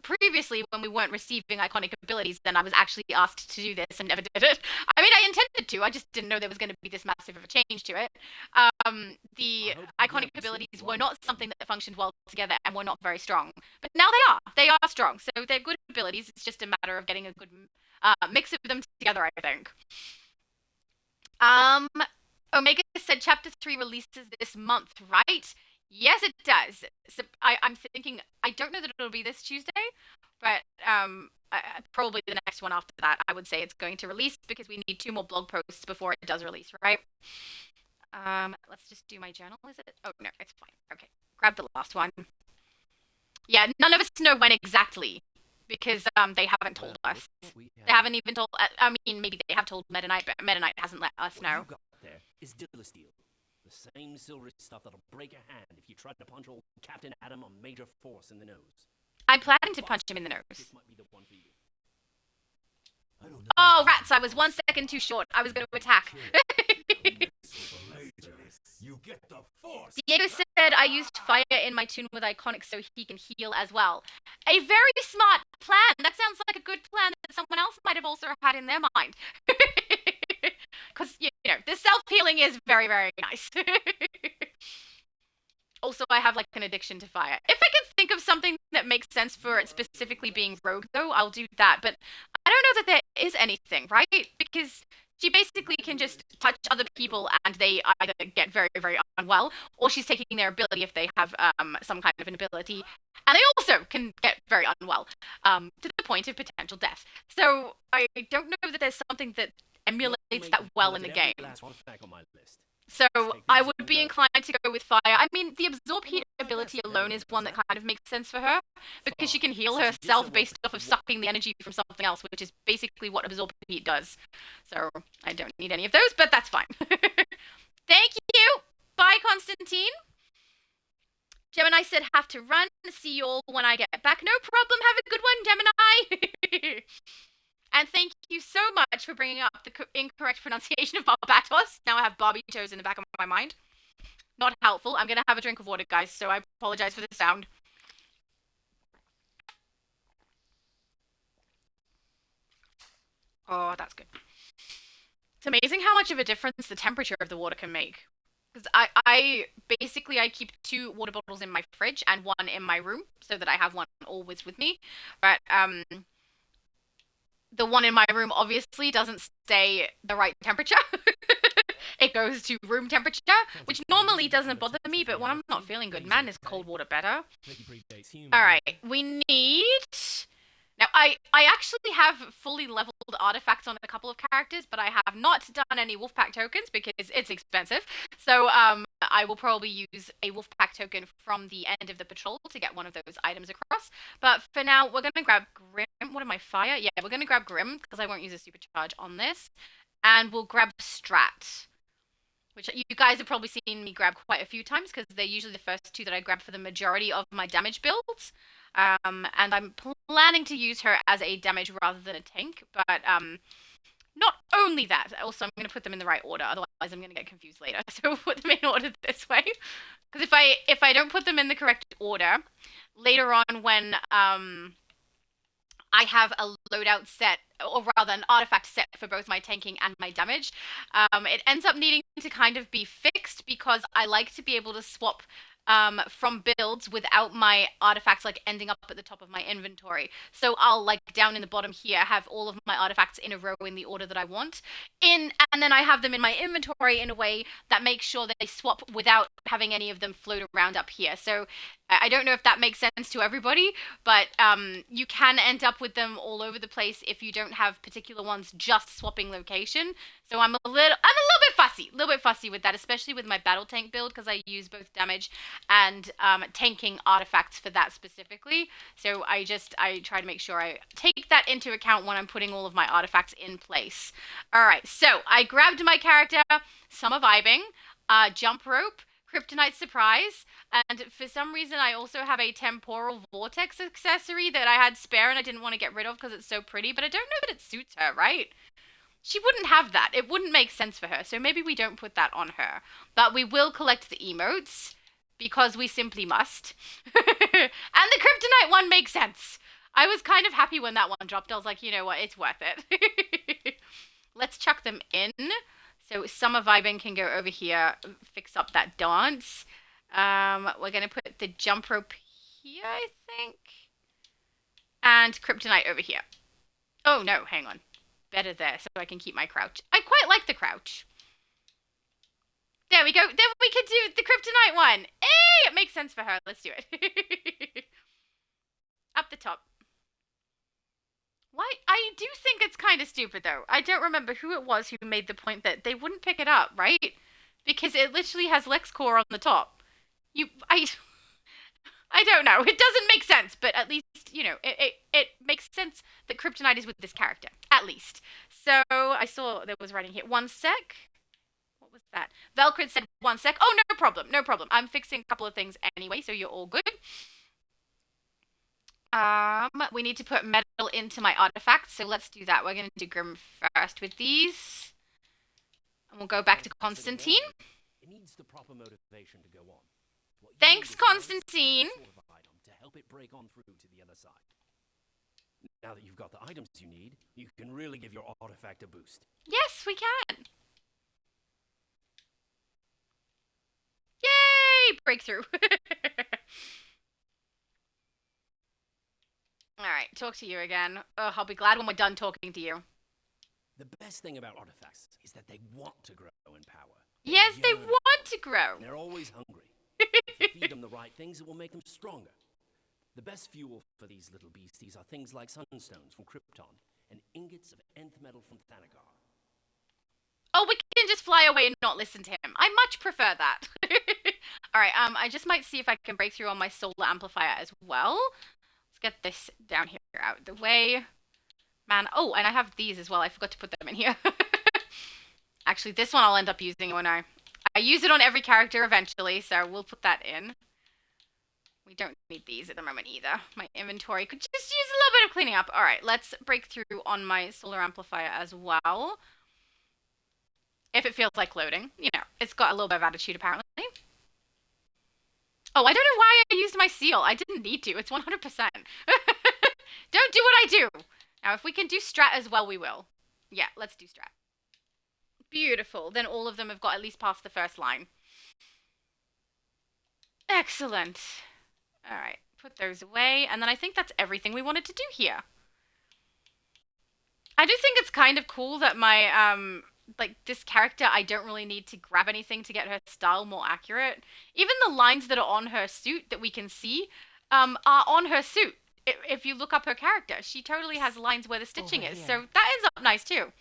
previously, when we weren't receiving iconic abilities, then I was actually asked to do this and never did it. I mean, I intended to, I just didn't know there was going to be this massive of a change to it. The iconic abilities were not something that functioned well together and were not very strong. But now they are. They are strong. So they're good abilities. It's just a matter of getting a good mix of them together, I think. Omega said Chapter 3 releases this month, right? Yes, it does. So I'm thinking, I don't know that it'll be this Tuesday, but probably the next one after that, I would say it's going to release because we need 2 more blog posts before it does release, right? Let's just do my journal, is it? Oh, no, it's fine. Okay, grab the last one. Yeah, none of us know when exactly because they haven't told us. They haven't even told, I mean, maybe they have told Meta Knight, but Meta Knight hasn't let us know. What you got there is Steel. The same silvery stuff that'll break a hand if you try to punch old Captain Atom on Major Force in the nose. I'm planning to punch him in the nose. This might be the one for you. Oh, rats, I was 1 second too short. I was going to attack. You get the force. Diego said I used fire in my tune with Iconic so he can heal as well. A very smart plan. That sounds like a good plan that someone else might have also had in their mind. Because, you know, the self-healing is very, very nice. Also, I have like an addiction to fire. If I can think of something that makes sense for it specifically being rogue, though, I'll do that. But I don't know that there is anything, right? Because she basically can just touch other people and they either get very, very unwell, or she's taking their ability if they have some kind of an ability, and they also can get very unwell, to the point of potential death. So I don't know that there's something that emulates that well in the game. So I would be inclined to go with fire. I mean, the absorb heat ability alone is one that kind of makes sense for her, because she can heal herself based off of sucking the energy from something else, which is basically what absorb heat does. So I don't need any of those, but that's fine. Thank you. Bye, Constantine. Gemini said, have to run. See you all when I get back. No problem. Have a good one, Gemini. And thank you so much for bringing up the incorrect pronunciation of Barbatos. Now I have Barbie toes in the back of my mind. Not helpful. I'm going to have a drink of water, guys, so I apologize for the sound. Oh, that's good. It's amazing how much of a difference the temperature of the water can make. Because I basically keep 2 water bottles in my fridge and 1 in my room, so that I have one always with me. But, the one in my room obviously doesn't stay the right temperature. It goes to room temperature, which normally doesn't bother me, but when I'm not feeling good, man, is cold water better? Alright, we need... Now, I actually have fully leveled artifacts on a couple of characters, but I have not done any Wolfpack tokens because it's expensive. So I will probably use a Wolfpack token from the end of the patrol to get one of those items across. But for now, we're going to grab Grim. What am I, fire? Yeah, we're going to grab Grim because I won't use a supercharge on this. And we'll grab Strat, which you guys have probably seen me grab quite a few times because they're usually the first 2 that I grab for the majority of my damage builds. And I'm planning to use her as a damage rather than a tank, but not only that, also I'm going to put them in the right order, otherwise I'm going to get confused later. So we'll put them in order this way, because if I don't put them in the correct order, later on when I have a loadout set, or rather an artifact set for both my tanking and my damage, it ends up needing to kind of be fixed because I like to be able to swap from builds without my artifacts like ending up at the top of my inventory. So I'll like down in the bottom here have all of my artifacts in a row in the order that I want, and then I have them in my inventory in a way that makes sure that they swap without having any of them float around up here. So I don't know if that makes sense to everybody, but you can end up with them all over the place if you don't have particular ones just swapping location. So I'm a little bit fussy with that, especially with my battle tank build, because I use both damage and tanking artifacts for that specifically. So I try to make sure I take that into account when I'm putting all of my artifacts in place. All right, so I grabbed my character, Summer Vibing, Jump Rope, Kryptonite Surprise, and for some reason I also have a Temporal Vortex accessory that I had spare and I didn't want to get rid of because it's so pretty, but I don't know that it suits her, right? She wouldn't have that. It wouldn't make sense for her, so maybe we don't put that on her. But we will collect the emotes, because we simply must. And the Kryptonite one makes sense. I was kind of happy when that one dropped. I was like, you know what, it's worth it. Let's chuck them in. So Summer Vibing can go over here, fix up that dance. We're going to put the Jump Rope here, I think. And Kryptonite over here. Oh, no, hang on. Better there, so I can keep my crouch. I quite like the crouch. There we go. Then we can do the Kryptonite one. Hey, it makes sense for her. Let's do it. Up the top. Why? I do think it's kind of stupid, though. I don't remember who it was who made the point that they wouldn't pick it up, right? Because it literally has LexCore on the top. I don't know. It doesn't make sense, but at least, you know, it makes sense that Kryptonite is with this character. At least. So, I saw there was writing here. 1 sec. What was that? Velcrid said 1 sec. Oh, no problem. No problem. I'm fixing a couple of things anyway, so you're all good. We need to put metal into my artifacts, so let's do that. We're going to do Grim first with these. And we'll go back to Constantine. needs the proper motivation to go on. What you Thanks, need is a very Constantine. special sort of item to help it break on through to the other side. Now that you've got the items you need, you can really give your artifact a boost. Yes, we can. Yay! Breakthrough. Alright, talk to you again. Ugh, I'll be glad when we're done talking to you. The best thing about artifacts is that they want to grow in power. Yes, they yearn want for to grow. And they're always hungry. If you feed them the right things, it will make them stronger. The best fuel for these little beasties are things like sunstones from Krypton and ingots of nth metal from Thanagar. Oh, we can just fly away and not listen to him. I much prefer that. Alright, I just might see if I can break through on my solar amplifier as well. Let's get this down here out of the way. Man, oh, and I have these as well. I forgot to put them in here. Actually, this one I'll end up using, won't I? I use it on every character eventually, so we'll put that in. We don't need these at the moment either. My inventory could just use a little bit of cleaning up. Alright, let's break through on my solar amplifier as well. If it feels like loading. You know, it's got a little bit of attitude apparently. Oh, I don't know why I used my seal. I didn't need to. It's 100%. Don't do what I do. Now, if we can do strat as well, we will. Yeah, let's do strat. Beautiful. Then all of them have got at least past the first line. Excellent. Alright, put those away. And then I think that's everything we wanted to do here. I do think it's kind of cool that my, like, this character, I don't really need to grab anything to get her style more accurate. Even the lines that are on her suit that we can see, are on her suit. If you look up her character, she totally has lines where the stitching is. So that ends up nice too.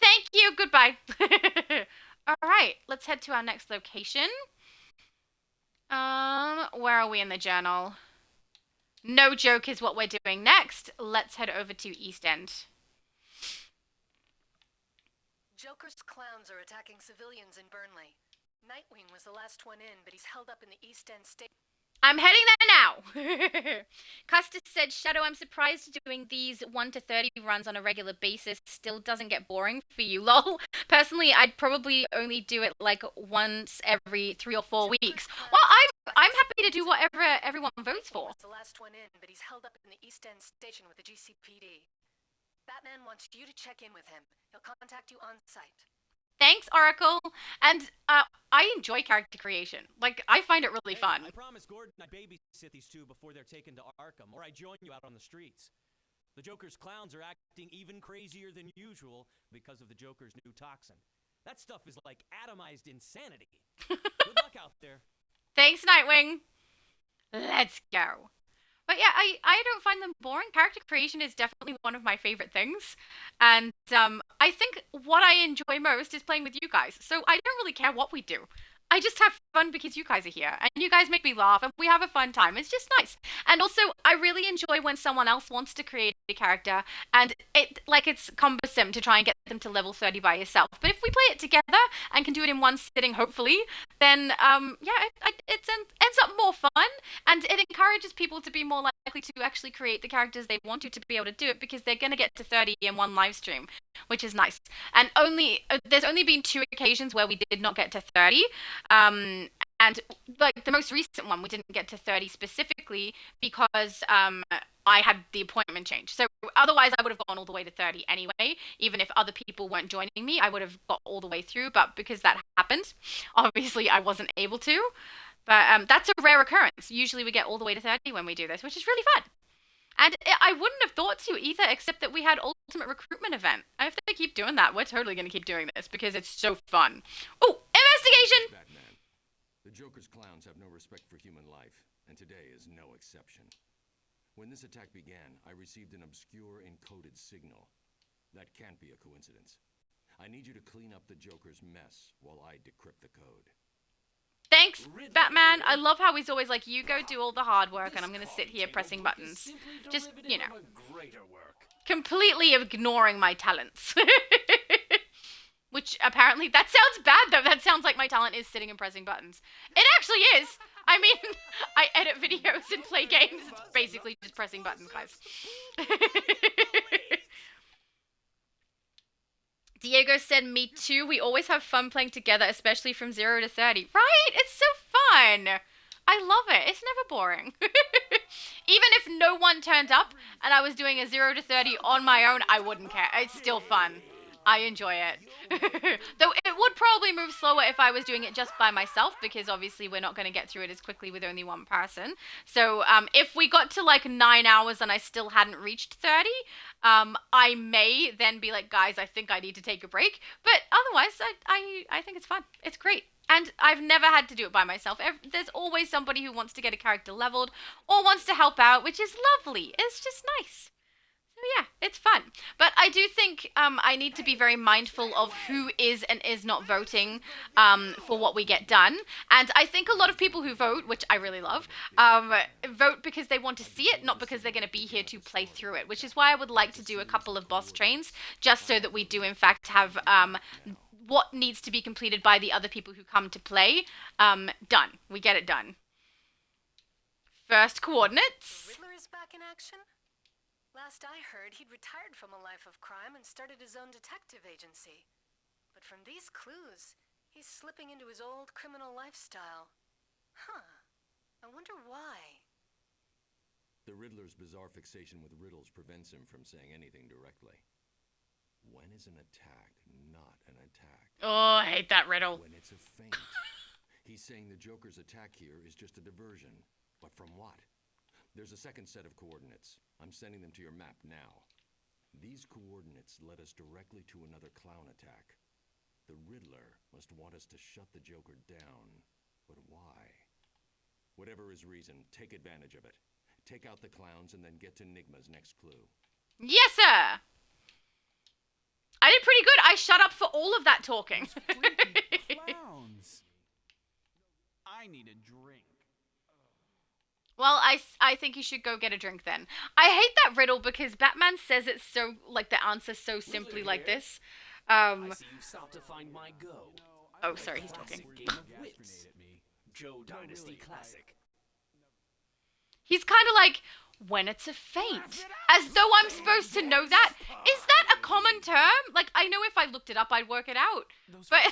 Thank you. Goodbye. Alright, let's head to our next location. Where are we in the journal? No joke is what we're doing next. Let's head over to East End. Joker's clowns are attacking civilians in Burnley. Nightwing was the last one in, but he's held up in the East End state. I'm heading there now. Custis said, Shadow, I'm surprised doing these 1 to 30 runs on a regular basis still doesn't get boring for you, lol. Personally, I'd probably only do it like once every 3 or 4 weeks. Well, I'm happy to do whatever everyone votes for. Was the last one in, but he's held up in the East End station with the GCPD. Batman wants you to check in with him. He'll contact you on site. Thanks, Oracle. And I enjoy character creation. Like, I find it really fun. I promised Gordon I'd babysit these two before they're taken to Arkham, or I'd join you out on the streets. The Joker's clowns are acting even crazier than usual because of the Joker's new toxin. That stuff is like atomized insanity. Good luck out there. Thanks, Nightwing. Let's go. But yeah, I don't find them boring. Character creation is definitely one of my favorite things. And I think what I enjoy most is playing with you guys. So I don't really care what we do. I just have fun because you guys are here. And you guys make me laugh and we have a fun time. It's just nice. And also, I really enjoy when someone else wants to create a character and it's cumbersome to try and get them to level 30 by yourself. But if we play it together and can do it in one sitting, hopefully, then it ends up more fun and it encourages people to be more likely to actually create the characters they want to be able to do it because they're going to get to 30 in one live stream, which is nice. And there's only been 2 occasions where we did not get to 30. And like the most recent one, we didn't get to 30 specifically because I had the appointment change. So otherwise I would have gone all the way to 30 anyway. Even if other people weren't joining me, I would have got all the way through. But because that happened, obviously I wasn't able to. But that's a rare occurrence. Usually we get all the way to 30 when we do this, which is really fun. And I wouldn't have thought to either, except that we had Ultimate Recruitment Event. And if they keep doing that, we're totally going to keep doing this because it's so fun. Oh, investigation! Batman. The Joker's clowns have no respect for human life, and today is no exception. When this attack began, I received an obscure encoded signal. That can't be a coincidence. I need you to clean up the Joker's mess while I decrypt the code. Thanks, Batman. I love how he's always like, you go do all the hard work and I'm going to sit here pressing buttons. Just, you know, completely ignoring my talents. Which apparently, that sounds bad though. That sounds like my talent is sitting and pressing buttons. It actually is. I mean, I edit videos and play games. It's basically just pressing buttons, guys. Diego said, me too. We always have fun playing together, especially from 0 to 30. Right? It's so fun. I love it. It's never boring. Even if no one turned up and I was doing a 0 to 30 on my own, I wouldn't care. It's still fun. I enjoy it. Though it would probably move slower if I was doing it just by myself, because obviously we're not going to get through it as quickly with only one person. So if we got to like 9 hours and I still hadn't reached 30, I may then be like, guys, I think I need to take a break. But otherwise, I think it's fun. It's great. And I've never had to do it by myself. There's always somebody who wants to get a character leveled or wants to help out, which is lovely. It's just nice. So yeah, it's fun. But I do think I need to be very mindful of who is and is not voting for what we get done. And I think a lot of people who vote, which I really love, vote because they want to see it, not because they're going to be here to play through it, which is why I would like to do a couple of boss trains, just so that we do in fact have what needs to be completed by the other people who come to play done. We get it done. First coordinates. The Riddler is back in action? Last I heard, he'd retired from a life of crime and started his own detective agency. But from these clues, he's slipping into his old criminal lifestyle. Huh. I wonder why. The Riddler's bizarre fixation with riddles prevents him from saying anything directly. When is an attack not an attack? Oh, I hate that riddle. When it's a feint. He's saying the Joker's attack here is just a diversion. But from what? There's a second set of coordinates. I'm sending them to your map now. These coordinates led us directly to another clown attack. The Riddler must want us to shut the Joker down. But why? Whatever his reason, take advantage of it. Take out the clowns and then get to Nigma's next clue. Yes, sir! I did pretty good. I shut up for all of that talking. Clowns. I need a drink. Well, I think you should go get a drink then. I hate that riddle because Batman says it so, like, the answer so simply like this. I see you've stopped to find my go. Oh, sorry, he's talking. Game of wits. Joe Dynasty Classic. He's kind of like, when it's a feint. As though I'm supposed to know that. Is that a common term? Like, I know if I looked it up, I'd work it out. But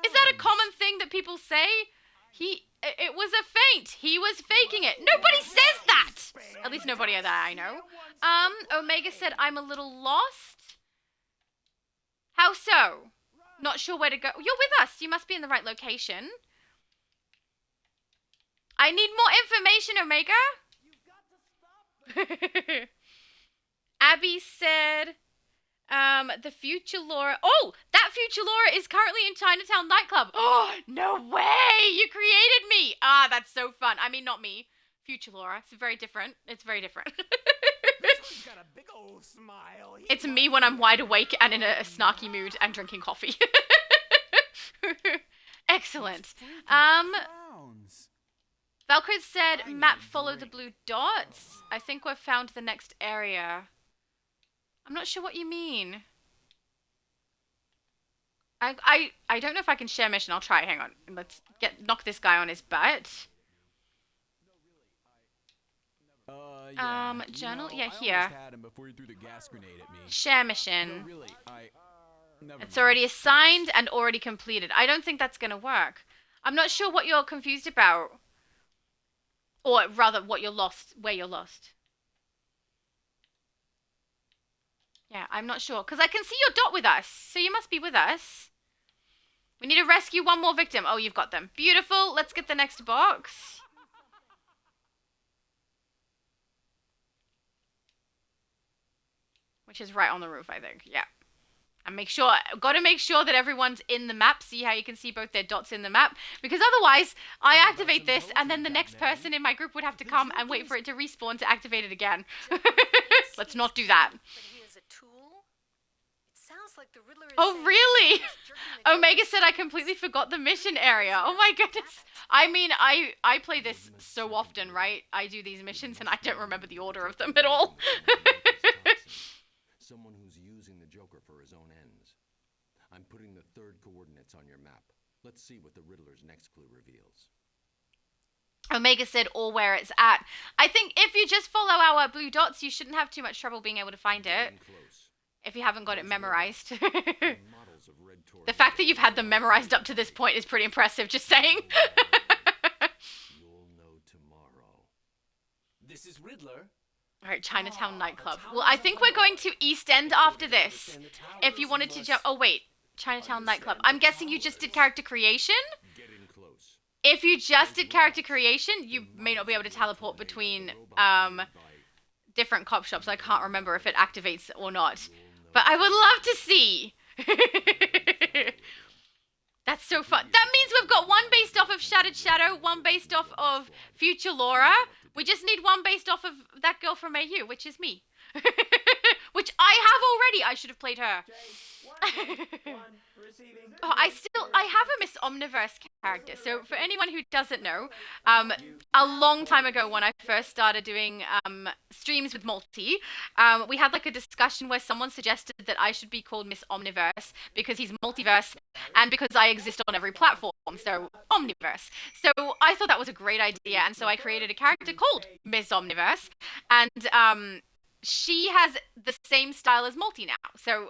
is that a common thing that people say? It was a feint. He was faking it. Nobody says that. At least nobody that I know. Omega said, I'm a little lost. How so? Not sure where to go. You're with us. You must be in the right location. I need more information, Omega. Abby said, the future Laura. Oh, that future Laura is currently in Chinatown nightclub. Oh, no way! You created me. Ah, that's so fun. I mean, not me. Future Laura. It's very different. It's very different. He's got a big old smile. It's me when I'm wide awake and in a snarky mood and drinking coffee. Excellent. Valkyrie said, map follow the blue dots. I think we've found the next area. I'm not sure what you mean. I don't know if I can share mission. I'll try. Hang on. Let's knock this guy on his butt. Journal? Yeah, here. Had him before he threw the gas grenade at me. Share mission. No, really, It's already assigned and already completed. I don't think that's gonna work. I'm not sure what you're confused about. Or rather, what you're lost, where you're lost. Yeah, I'm not sure. Because I can see your dot with us. So you must be with us. We need to rescue one more victim. Oh, you've got them. Beautiful. Let's get the next box. Which is right on the roof, I think. Yeah. And gotta make sure that everyone's in the map. See how you can see both their dots in the map? Because otherwise, I activate this, and then the next person in my group would have to come and wait for it to respawn to activate it again. Let's not do that. But he is a tool? It sounds like the Riddler is Oh, really? Omega said I completely forgot the mission area. Oh my goodness. I mean, I play this so often, right? I do these missions, and I don't remember the order of them at all. Someone who's using the Joker for his own ends. I'm putting the third coordinates on your map. Let's see what the Riddler's next clue reveals. Omega said, or where it's at. I think if you just follow our blue dots, you shouldn't have too much trouble being able to find it. if you haven't got it memorized. Models of red The fact that you've had them memorized up to this point is pretty impressive, just saying. You'll know tomorrow. This is Riddler. Alright, Chinatown nightclub. Well, I think we're going to East End after this. If you wanted to jump... Oh, wait. Chinatown nightclub. I'm guessing you just did character creation? Get in close. If you just did character creation, you may not be able to teleport between different cop shops. I can't remember if it activates or not. But I would love to see. That's so fun. That means we've got one based off of Shattered Shadow, one based off of Future Laura. We just need one based off of that girl from AU, which is me. Which I have already. I should have played her. Oh, I have a Miss Omniverse character. So for anyone who doesn't know, a long time ago when I first started doing streams with Multi, we had like a discussion where someone suggested that I should be called Miss Omniverse because he's multiverse and because I exist on every platform, so Omniverse. So I thought that was a great idea, and so I created a character called Miss Omniverse, and she has the same style as Multi now, so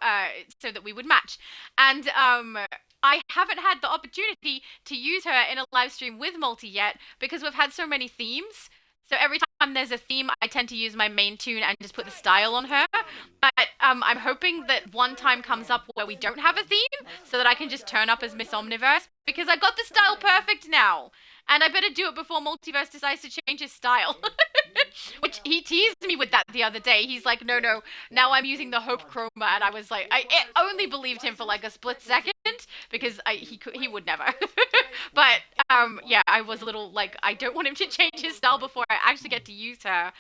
so that we would match. And I haven't had the opportunity to use her in a live stream with Multi yet because we've had so many themes. So every time there's a theme, I tend to use my main tune and just put the style on her. But I'm hoping that one time comes up where we don't have a theme so that I can just turn up as Miss Omniverse because I got the style perfect now. And I better do it before Multiverse decides to change his style. Which he teased me with that the other day. He's like, no, now I'm using the Hope Chroma. And I was like, I only believed him for like a split second because he would never. But yeah, I was a little like, I don't want him to change his style before I actually get to use her.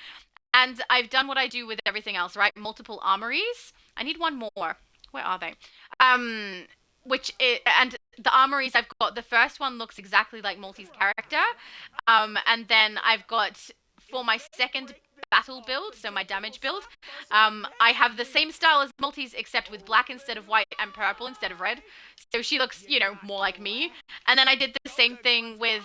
And I've done what I do with everything else, right? Multiple armories. I need one more. Where are they? And the armories I've got, the first one looks exactly like Multi's character. And then I've got, for my second battle build, so my damage build, I have the same style as Multi's except with black instead of white and purple instead of red. So she looks, you know, more like me. And then I did the same thing with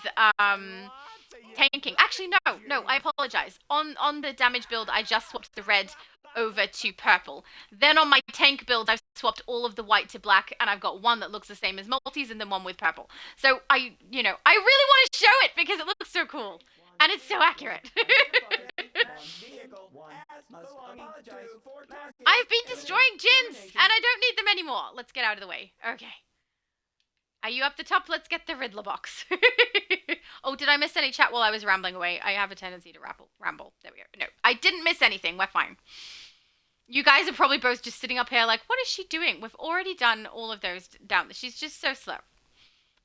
tanking. Actually, no, I apologize. On the damage build, I just swapped the red over to purple. Then on my tank build, I've swapped all of the white to black, and I've got one that looks the same as Multi's and then one with purple. So I really want to show it because it looks so cool. And it's so accurate. I've been destroying gins, and I don't need them anymore. Let's get out of the way. Okay. Are you up the top? Let's get the Riddler box. Oh, did I miss any chat while I was rambling away? I have a tendency to ramble. There we go. No, I didn't miss anything. We're fine. You guys are probably both just sitting up here like, what is she doing? We've already done all of those down. She's just so slow.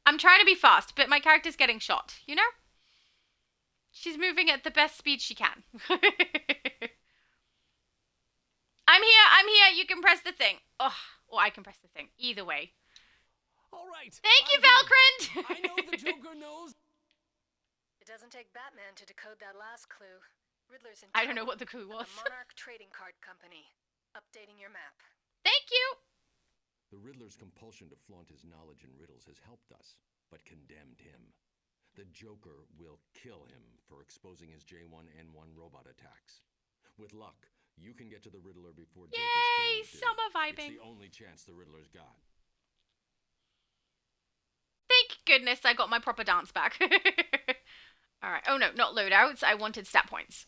I'm trying to be fast, but my character's getting shot, you know? She's moving at the best speed she can. I'm here. You can press the thing. Oh, or I can press the thing. Either way. All right. Thank you, Valkyrin. I know the Joker knows. It doesn't take Batman to decode that last clue. Riddler's in I don't know what the clue was. The Monarch Trading Card Company. Updating your map. Thank you. The Riddler's compulsion to flaunt his knowledge in riddles has helped us, but condemned him. The Joker will kill him for exposing his J1N1 robot attacks. With luck, you can get to the Riddler before Joker's Yay, killers do. summer vibing. It's the only chance the Riddler's got. Thank goodness I got my proper dance back. Alright. Oh no, not loadouts. I wanted stat points.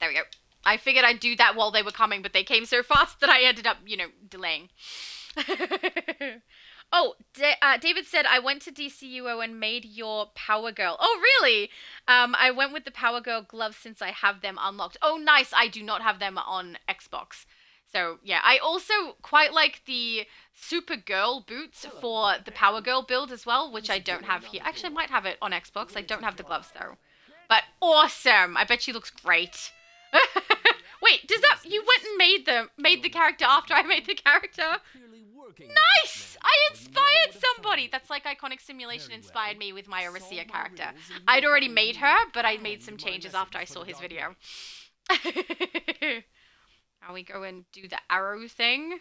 There we go. I figured I'd do that while they were coming, but they came so fast that I ended up, delaying. Oh, David said, I went to DCUO and made your Power Girl. Oh, really? I went with the Power Girl gloves since I have them unlocked. Oh, nice. I do not have them on Xbox. So, yeah. I also quite like the Supergirl boots for the Power Girl build as well, which I don't have here. Actually, I might have it on Xbox. I don't have the gloves, though. But awesome. I bet she looks great. Wait, does that... You went and made the character after I made the character? Nice! I inspired somebody! That's like Iconic Simulation inspired me with my Arisia character. I'd already made her, but I made some changes after I saw his video. Now we go and do the arrow thing.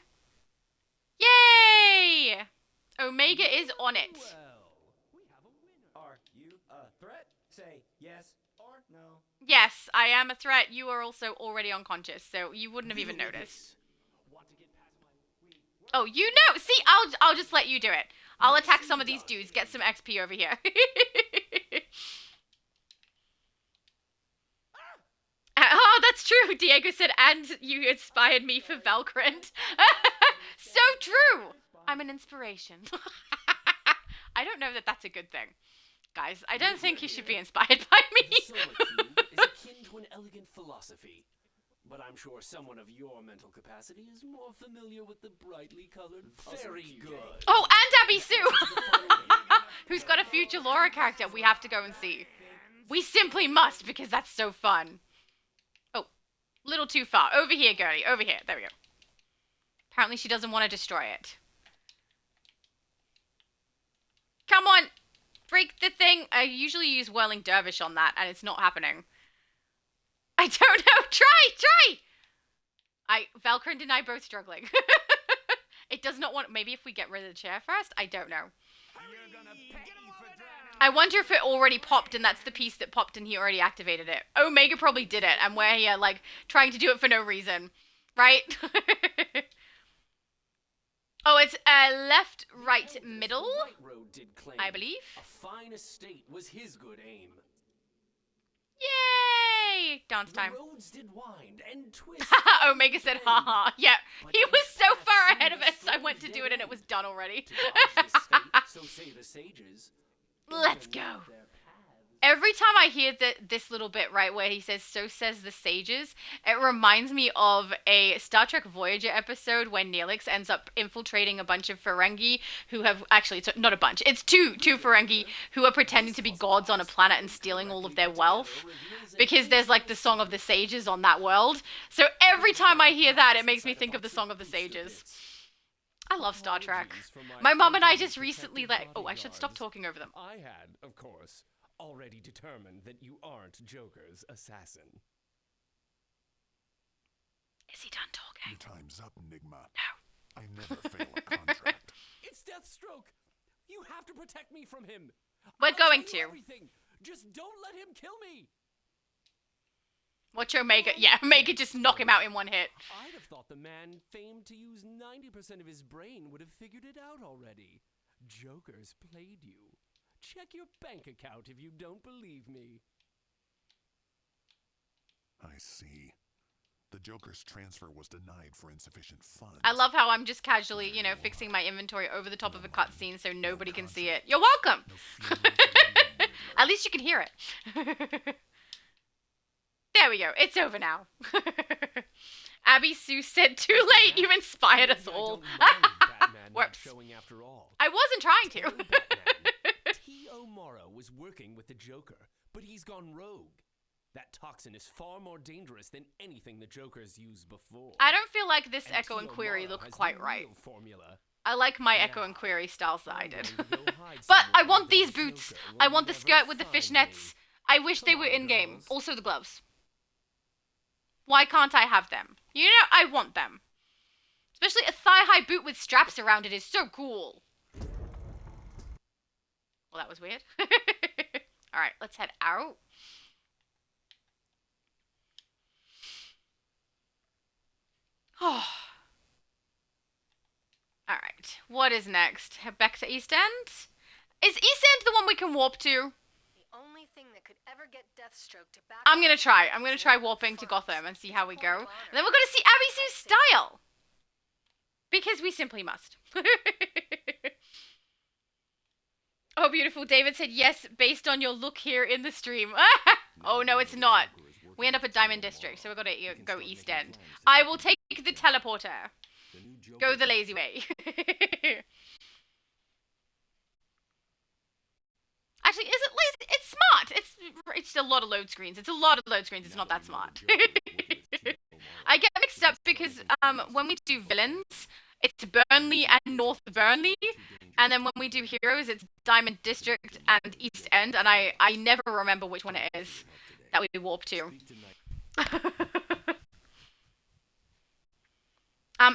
Yay! Omega is on it. Are you a threat? Say yes or no. Yes, I am a threat. You are also already unconscious, so you wouldn't have even noticed. Oh, you know. See, I'll just let you do it. I'll attack some of these dudes. Get some XP over here. Oh, that's true. Diego said, and you inspired me for Valkrant. So true. I'm an inspiration. I don't know that that's a good thing. Guys, I don't think you should be inspired by me. The solar cube is akin to an elegant philosophy. But I'm sure someone of your mental capacity is more familiar with the brightly colored puzzle. Very good. Oh, and Abby Sue, who's got a future Laura character we have to go and see. We simply must, because that's so fun. Oh, little too far. Over here, girlie. Over here. There we go. Apparently she doesn't want to destroy it. Come on. Break the thing. I usually use Whirling Dervish on that, and it's not happening. I don't know. Try! Valkrant and I both struggling. It does not want... Maybe if we get rid of the chair first? I don't know. I wonder if it already popped, and that's the piece that popped and he already activated it. Omega probably did it, and we're here, like, trying to do it for no reason. Right? Oh, it's left, right, middle, I believe. A fine estate was his good aim. Yay! Dance time. The roads did wind and twist. Omega said, haha. Yeah, he was so far ahead of us. I went to do it and it was done already. So say the sages. Let's go. Every time I hear this little bit, right, where he says, so says the sages, it reminds me of a Star Trek Voyager episode when Neelix ends up infiltrating a bunch of Ferengi who have, actually, it's not a bunch, it's two Ferengi who are pretending to be gods on a planet and stealing all of their wealth, because there's, like, the Song of the Sages on that world. So every time I hear that, it makes me think of the Song of the Sages. I love Star Trek. My mom and I just recently, oh, I should stop talking over them. I had, of course, already determined that you aren't Joker's assassin. Is he done talking? Your time's up, Enigma. No. I never fail a contract. It's Deathstroke! You have to protect me from him! We're going to. Everything. Just don't let him kill me! Watch Omega. Yeah, Omega just knock him out in one hit. I'd have thought the man famed to use 90% of his brain would have figured it out already. Joker's played you. Check your bank account if you don't believe me. I see. The Joker's transfer was denied for insufficient funds. I love how I'm just casually, you know, fixing my inventory over the top of a cutscene so nobody can see it. You're welcome! At least you can hear it. There we go. It's over now. Abby Sue said, too late. You inspired us all. Whoops. I wasn't trying to. T.O. Morrow was working with the Joker, but he's gone rogue. That toxin is far more dangerous than anything the Joker's used before. I don't feel like this Echo and Query look quite right. I like my Echo and Query styles that I did. But I want these boots. I want the skirt with the fishnets. I wish they were in-game. Also the gloves. Why can't I have them? You know, I want them. Especially a thigh-high boot with straps around it is so cool. Well, that was weird. Alright, let's head out. Oh. Alright, what is next? Head back to East End? Is East End the one we can warp to? The only thing that could ever get Deathstroke to back I'm gonna try warping to Gotham and see how we go. And then we're gonna see Abby Sue's style! Because we simply must. Oh, beautiful. David said, yes, based on your look here in the stream. Oh, no, it's not. We end up at Diamond District, so we're gonna go East End. I will take the teleporter. Go the lazy way. Actually, is it lazy? It's smart. It's a lot of load screens. It's a lot of load screens. It's not that smart. I get mixed up because when we do villains, it's Burnley and North Burnley. And then when we do heroes, it's Diamond District and East End. And I never remember which one it is that we warp to.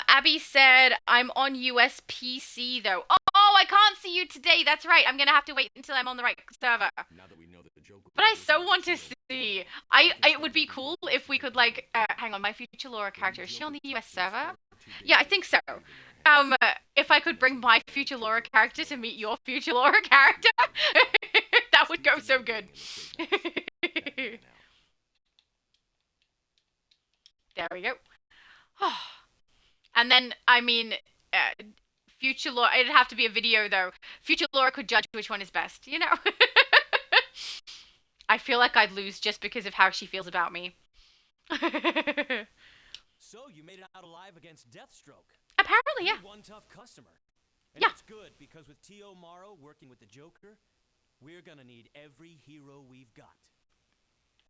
Abby said, I'm on US PC though. Oh, I can't see you today. That's right. I'm going to have to wait until I'm on the right server. But I so want to see. It would be cool if we could, like, hang on, my future Laura character, is she on the US server? Yeah, I think so. If I could bring my future Laura character to meet your future Laura character, that would go so good. There we go. And then, I mean, future Laura, it'd have to be a video though. Future Laura could judge which one is best, you know? I feel like I'd lose just because of how she feels about me. So you made it out alive against Deathstroke. Apparently, yeah. One tough customer. And yeah. It's good because with T.O. Morrow working with the Joker, we're gonna need every hero we've got.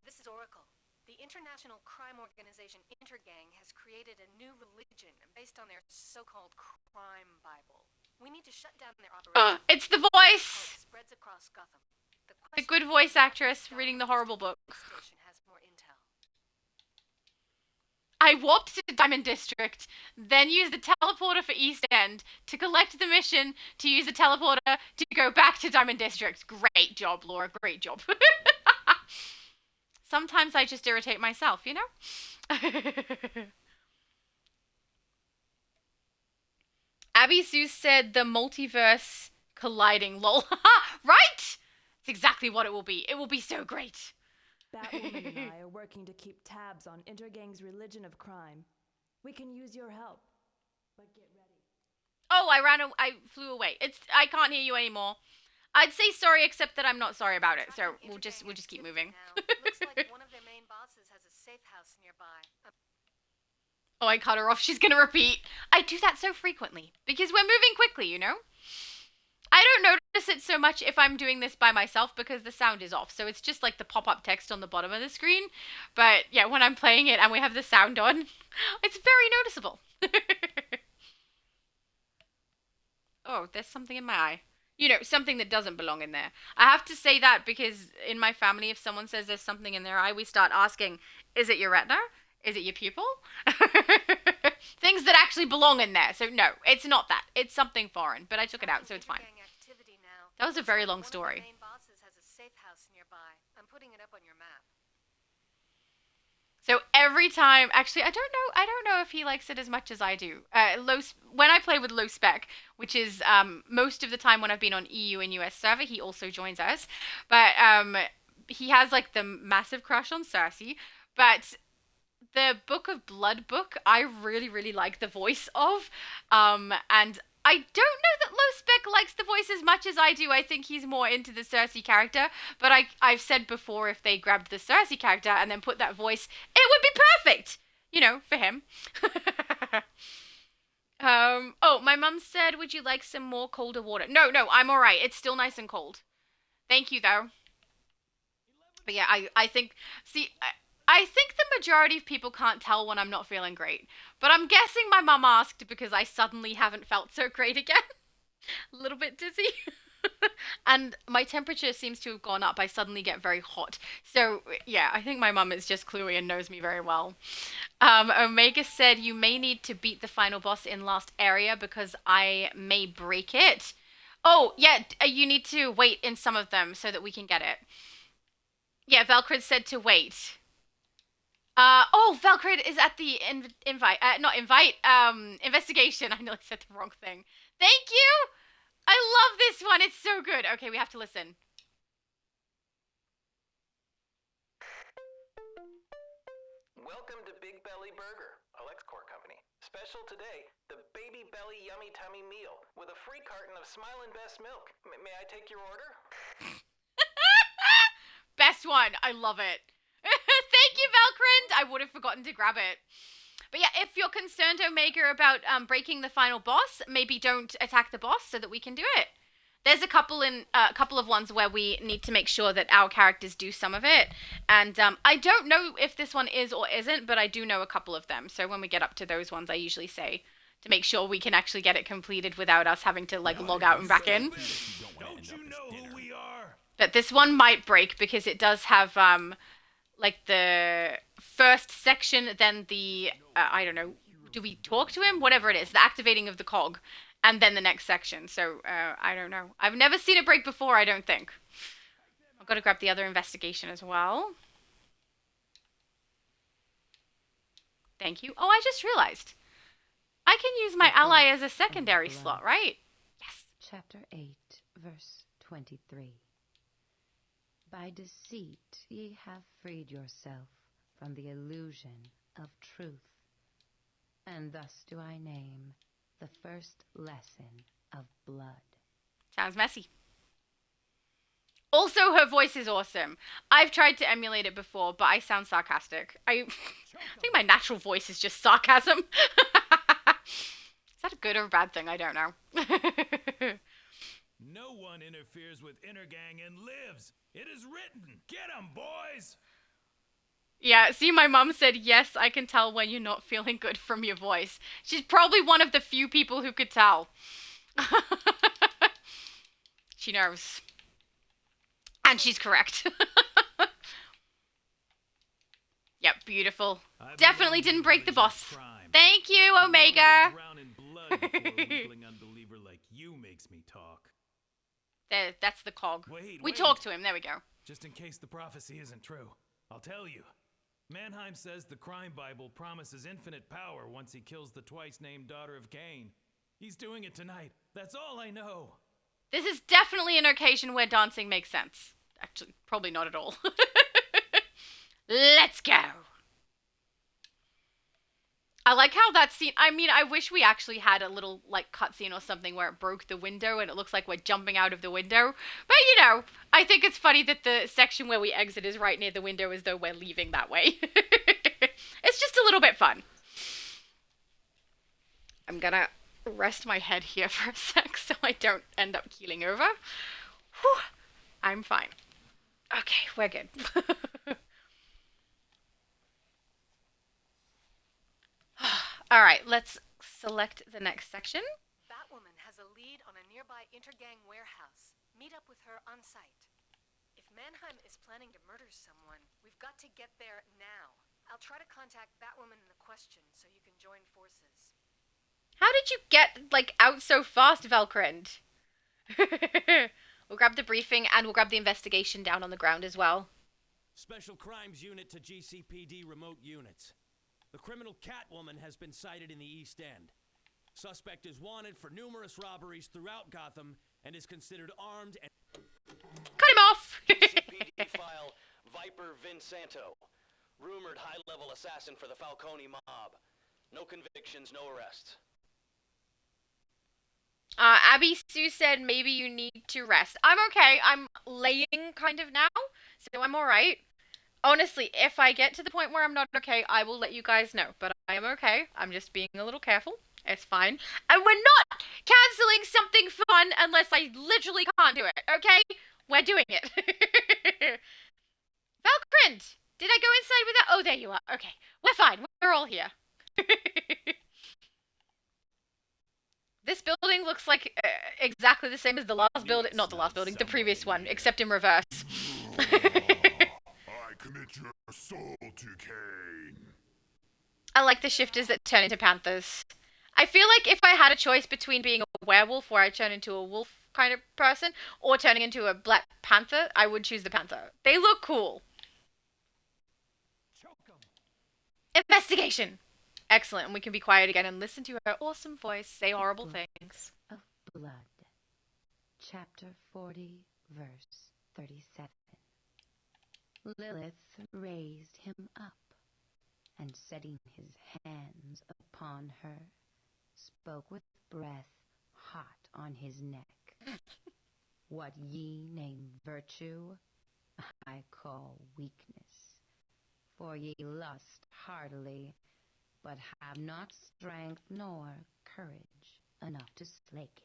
This is Oracle. The international crime organization Intergang has created a new religion based on their so-called crime Bible. We need to shut down their operation. It's the voice! It spreads across Gotham. The good voice actress reading the horrible book. Has more intel. I warped to Diamond District, then used the teleporter for East End to collect the mission to use the teleporter to go back to Diamond District. Great job, Laura. Great job. Sometimes I just irritate myself, you know? Abby Seuss said the multiverse colliding, lol. Right? It's exactly what it will be. It will be so great. Batwoman and I are working to keep tabs on Intergang's religion of crime. We can use your help, but get ready. Oh, I flew away. I can't hear you anymore. I'd say sorry, except that I'm not sorry about it. So we'll just keep moving. Looks like one of their main bosses has a safe house nearby. Oh, I cut her off. She's gonna repeat. I do that so frequently because we're moving quickly, you know? I don't notice it so much if I'm doing this by myself because the sound is off. So it's just like the pop-up text on the bottom of the screen. But yeah, when I'm playing it and we have the sound on, it's very noticeable. Oh, there's something in my eye. You know, something that doesn't belong in there. I have to say that because in my family, if someone says there's something in their eye, we start asking, is it your retina? Is it your pupil? Things that actually belong in there. So no, it's not that. It's something foreign, but I took it out, so it's fine. That was a very long story. One of their main bosses has a safe house nearby. I'm putting it up on your map. So every time, actually, I don't know if he likes it as much as I do. When I play with low spec, which is most of the time when I've been on EU and US server, he also joins us. But he has like the massive crush on Cersei. But the Book of Blood book, I really, really like the voice of. And I don't know that low spec likes the voice as much as I do. I think he's more into the Cersei character. But I've said before, if they grabbed the Cersei character and then put that voice, it would be perfect, you know, for him. Oh, my mum said, would you like some more colder water? No, I'm all right. It's still nice and cold. Thank you, though. But yeah, I think, see, I think the majority of people can't tell when I'm not feeling great. But I'm guessing my mum asked because I suddenly haven't felt so great again. A little bit dizzy. And my temperature seems to have gone up. I suddenly get very hot. So, yeah, I think my mum is just cluey and knows me very well. Omega said you may need to beat the final boss in last area because I may break it. Oh, yeah, you need to wait in some of them so that we can get it. Yeah, Velcrid said to wait. Velcrid is at the investigation. I nearly said the wrong thing. Thank you! I love this one. It's so good. Okay, we have to listen. Welcome to Big Belly Burger, a LexCorp company. Special today, the Baby Belly Yummy Tummy Meal with a free carton of Smilin' Best milk. May I take your order? Best one. I love it. Thank you, Velcrid. I would have forgotten to grab it. But yeah, if you're concerned, Omega, about breaking the final boss, maybe don't attack the boss so that we can do it. There's a couple of ones where we need to make sure that our characters do some of it. And I don't know if this one is or isn't, but I do know a couple of them. So when we get up to those ones, I usually say to make sure we can actually get it completed without us having to like log out and back in. Don't you know who we are? But this one might break because it does have like the first section, then the I don't know, do we talk to him? Whatever it is, the activating of the cog, and then the next section. So I don't know. I've never seen it break before, I don't think. I've got to grab the other investigation as well. Thank you. Oh, I just realized. I can use my ally as a secondary slot, right? Yes. Chapter 8, verse 23. By deceit ye have freed yourself from the illusion of truth. And thus do I name the first lesson of blood. Sounds messy. Also, her voice is awesome. I've tried to emulate it before, but I sound sarcastic. I think my natural voice is just sarcasm. Is that a good or a bad thing? I don't know. No one interferes with Intergang and lives. It is written. Get 'em, boys! Yeah, see, my mom said, yes, I can tell when you're not feeling good from your voice. She's probably one of the few people who could tell. She knows. And she's correct. Yep, beautiful. Definitely didn't break the boss. Thank you, Omega. Drown in blood before a weakling unbeliever like you makes me talk. There, that's the cog. Wait, we talked to him. There we go. Just in case the prophecy isn't true, I'll tell you. Mannheim says the crime Bible promises infinite power once he kills the twice-named daughter of Cain. He's doing it tonight. That's all I know. This is definitely an occasion where dancing makes sense. Actually, probably not at all. Let's go. I like how that scene, I mean, I wish we actually had a little, like, cutscene or something where it broke the window and it looks like we're jumping out of the window. But, you know, I think it's funny that the section where we exit is right near the window as though we're leaving that way. It's just a little bit fun. I'm gonna rest my head here for a sec so I don't end up keeling over. Whew, I'm fine. Okay, we're good. Alright, let's select the next section. Batwoman has a lead on a nearby Intergang warehouse. Meet up with her on site. If Mannheim is planning to murder someone, we've got to get there now. I'll try to contact Batwoman in the question so you can join forces. How did you get, like, out so fast, Velkrend? We'll grab the briefing and we'll grab the investigation down on the ground as well. Special Crimes Unit to GCPD remote units. The criminal Catwoman has been sighted in the East End. Suspect is wanted for numerous robberies throughout Gotham and is considered armed and... Cut him off! GCPD file Viper Vincenzo. Rumored high-level assassin for the Falcone mob. No convictions, no arrests. Abby Sue said maybe you need to rest. I'm okay. I'm laying kind of now, so I'm alright. Honestly, if I get to the point where I'm not okay, I will let you guys know. But I am okay. I'm just being a little careful. It's fine. And we're not canceling something fun unless I literally can't do it, okay? We're doing it. Valkrint! Did I go inside with that? Oh, there you are. Okay. We're fine. We're all here. This building looks like exactly the same as the last building. Not the last building, the previous one, except in reverse. I commit your soul to Cain. I like the shifters that turn into panthers. I feel like if I had a choice between being a werewolf where I turn into a wolf kind of person or turning into a black panther, I would choose the panther. They look cool. Investigation. Excellent, and we can be quiet again and listen to her awesome voice say horrible things. Of Blood, Chapter 40, verse 37. Lilith raised him up, and setting his hands upon her, spoke with breath hot on his neck. What ye name virtue, I call weakness. For ye lust heartily, but have not strength nor courage enough to slake it.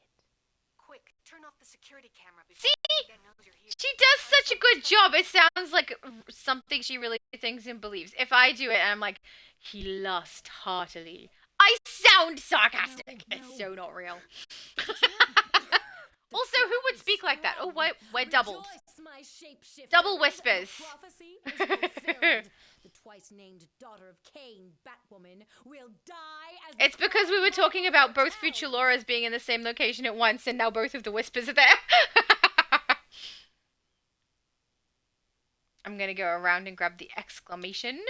Quick, turn off the security camera before Intergang knows you're here. She does such a good job. It sounds like something she really thinks and believes. If I do it and I'm like, he lust heartily, I sound sarcastic. No. It's so not real. Also, who would speak like that? Oh, we're doubled. Double whispers. The twice-named daughter of Cain, Batwoman, will die as... It's because we were talking about both future Lauras being in the same location at once, and now both of the whispers are there. I'm gonna go around and grab the exclamation.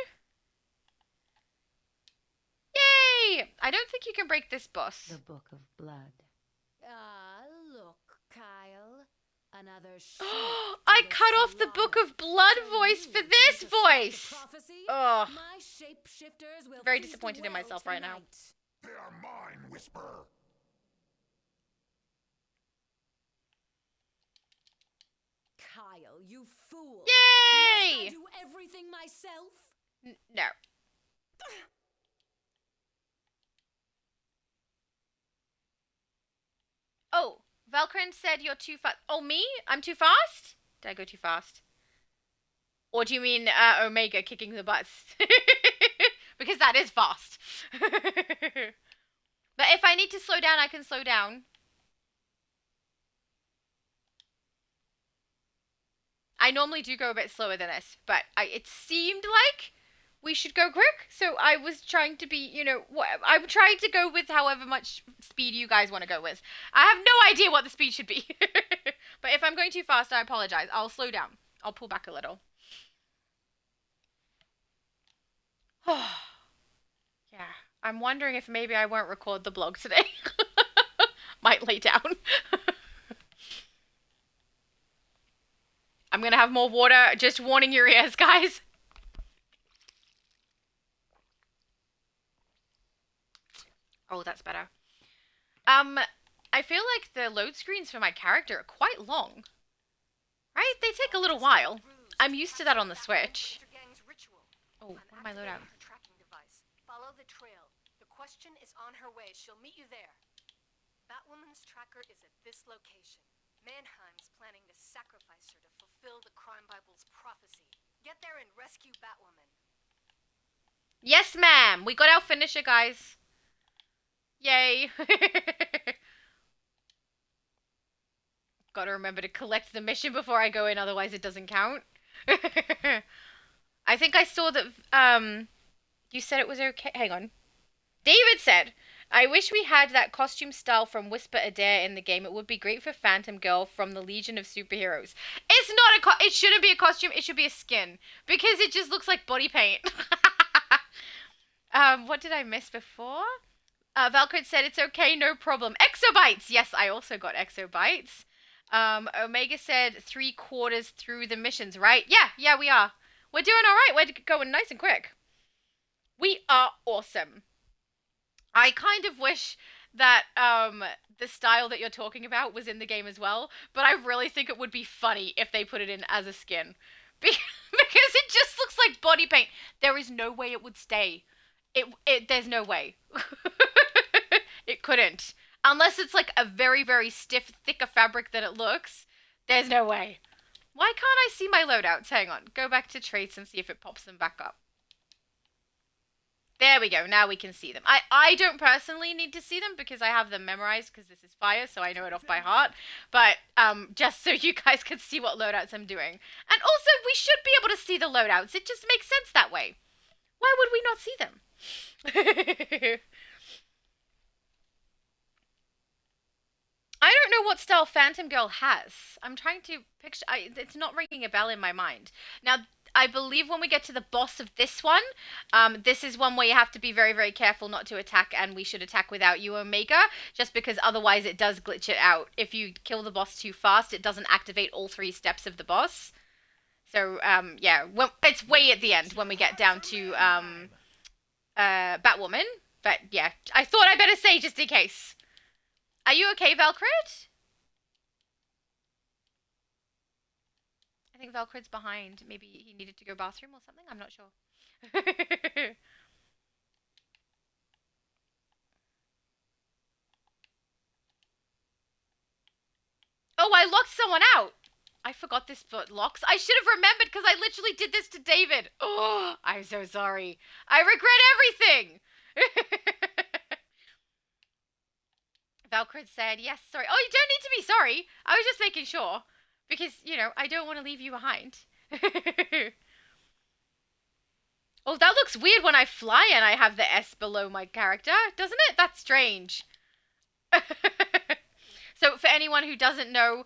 Yay! I don't think you can break this boss. The Book of Blood. Ah, look, Kyle. Another I cut off the Book of Blood voice for this voice. Ugh. My shapeshifters will Very feast disappointed in well myself right now. tonight. They are mine, Whisper. Kyle, you fool. Yay! Must I do everything myself? No. Oh, Valkyrin said you're too fast. Oh, me? I'm too fast? Did I go too fast? Or do you mean Omega kicking the butts? Because that is fast. But if I need to slow down, I can slow down. I normally do go a bit slower than this, but it seemed like we should go quick. So I was trying to be, you know, I'm trying to go with however much speed you guys want to go with. I have no idea what the speed should be. But if I'm going too fast, I apologize. I'll slow down. I'll pull back a little. Yeah, I'm wondering if maybe I won't record the blog today. Might lay down. I'm gonna have more water. Just warning your ears, guys. Oh, that's better. I feel like the load screens for my character are quite long. Right? They take a little while. I'm used to that on the Switch. Oh, what are my loadouts? Follow the trail. The question is on her way. She'll meet you there. Batwoman's tracker is at this location. Mannheim's planning to sacrifice her to fulfill the Crime Bible's prophecy. Get there and rescue Batwoman. Yes, ma'am. We got our finisher, guys. Yay. Gotta remember to collect the mission before I go in, otherwise it doesn't count. I think I saw that, you said it was okay. Hang on. David said, I wish we had that costume style from Whisper Adair in the game. It would be great for Phantom Girl from the Legion of Superheroes. It's not it shouldn't be a costume, it should be a skin. Because it just looks like body paint. What did I miss before? Valkyrie said, it's okay, no problem. Exobytes! Yes, I also got exobytes. Omega said 3/4 through the missions, right? Yeah, we are. We're doing alright. We're going nice and quick. We are awesome. I kind of wish that the style that you're talking about was in the game as well, but I really think it would be funny if they put it in as a skin. Because it just looks like body paint. There is no way it would stay. There's no way. It couldn't. Unless it's like a very, very stiff, thicker fabric than it looks. There's no way. Why can't I see my loadouts? Hang on. Go back to traits and see if it pops them back up. There we go. Now we can see them. I don't personally need to see them because I have them memorized because this is fire, so I know it off by heart. But just so you guys can see what loadouts I'm doing. And also, we should be able to see the loadouts. It just makes sense that way. Why would we not see them? I don't know what style Phantom Girl has. I'm trying to picture... it's not ringing a bell in my mind. Now, I believe when we get to the boss of this one, this is one where you have to be very, very careful not to attack, and we should attack without you, Omega, just because otherwise it does glitch it out. If you kill the boss too fast, it doesn't activate all 3 steps of the boss. So, yeah, it's way at the end when we get down to Batwoman. But, yeah, I thought I better say just in case. Are you okay, Valkyrie? I think Valkyrie's behind. Maybe he needed to go bathroom or something. I'm not sure. Oh, I locked someone out. I forgot this foot locks. I should have remembered because I literally did this to David. Oh, I'm so sorry. I regret everything. Valkyrie said, yes, sorry. Oh, you don't need to be sorry. I was just making sure. Because, you know, I don't want to leave you behind. Oh, that looks weird when I fly and I have the S below my character, doesn't it? That's strange. So, for anyone who doesn't know,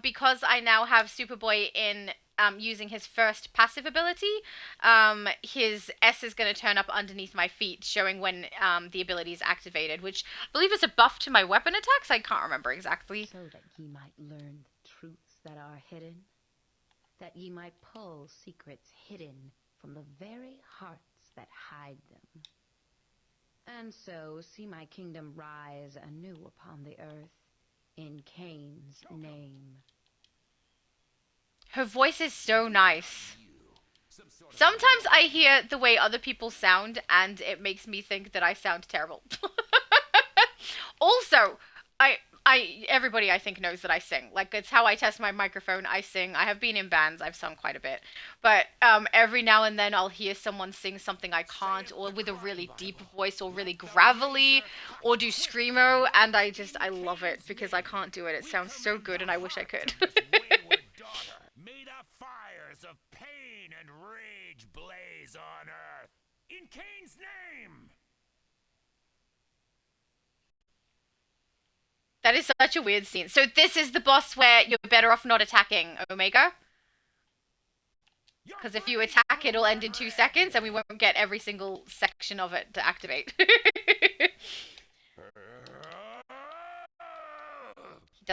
because I now have Superboy in using his first passive ability, his S is going to turn up underneath my feet, showing when the ability is activated, which I believe is a buff to my weapon attacks. I can't remember exactly. So that ye might learn the truths that are hidden, that ye might pull secrets hidden from the very hearts that hide them. And so see my kingdom rise anew upon the earth, in Cain's name. Her voice is so nice. Sometimes I hear the way other people sound, and it makes me think that I sound terrible. Also, everybody I think knows that I sing. Like, it's how I test my microphone. I sing. I have been in bands. I've sung quite a bit. But every now and then I'll hear someone sing something I can't, or with a really deep voice, or really gravelly, or do screamo, and I love it because I can't do it. It sounds so good, and I wish I could. May the fires of pain and rage blaze on earth. In Cain's name! That is such a weird scene. So this is the boss where you're better off not attacking, Omega? Because if you attack, it'll end in 2 seconds, and we won't get every single section of it to activate. He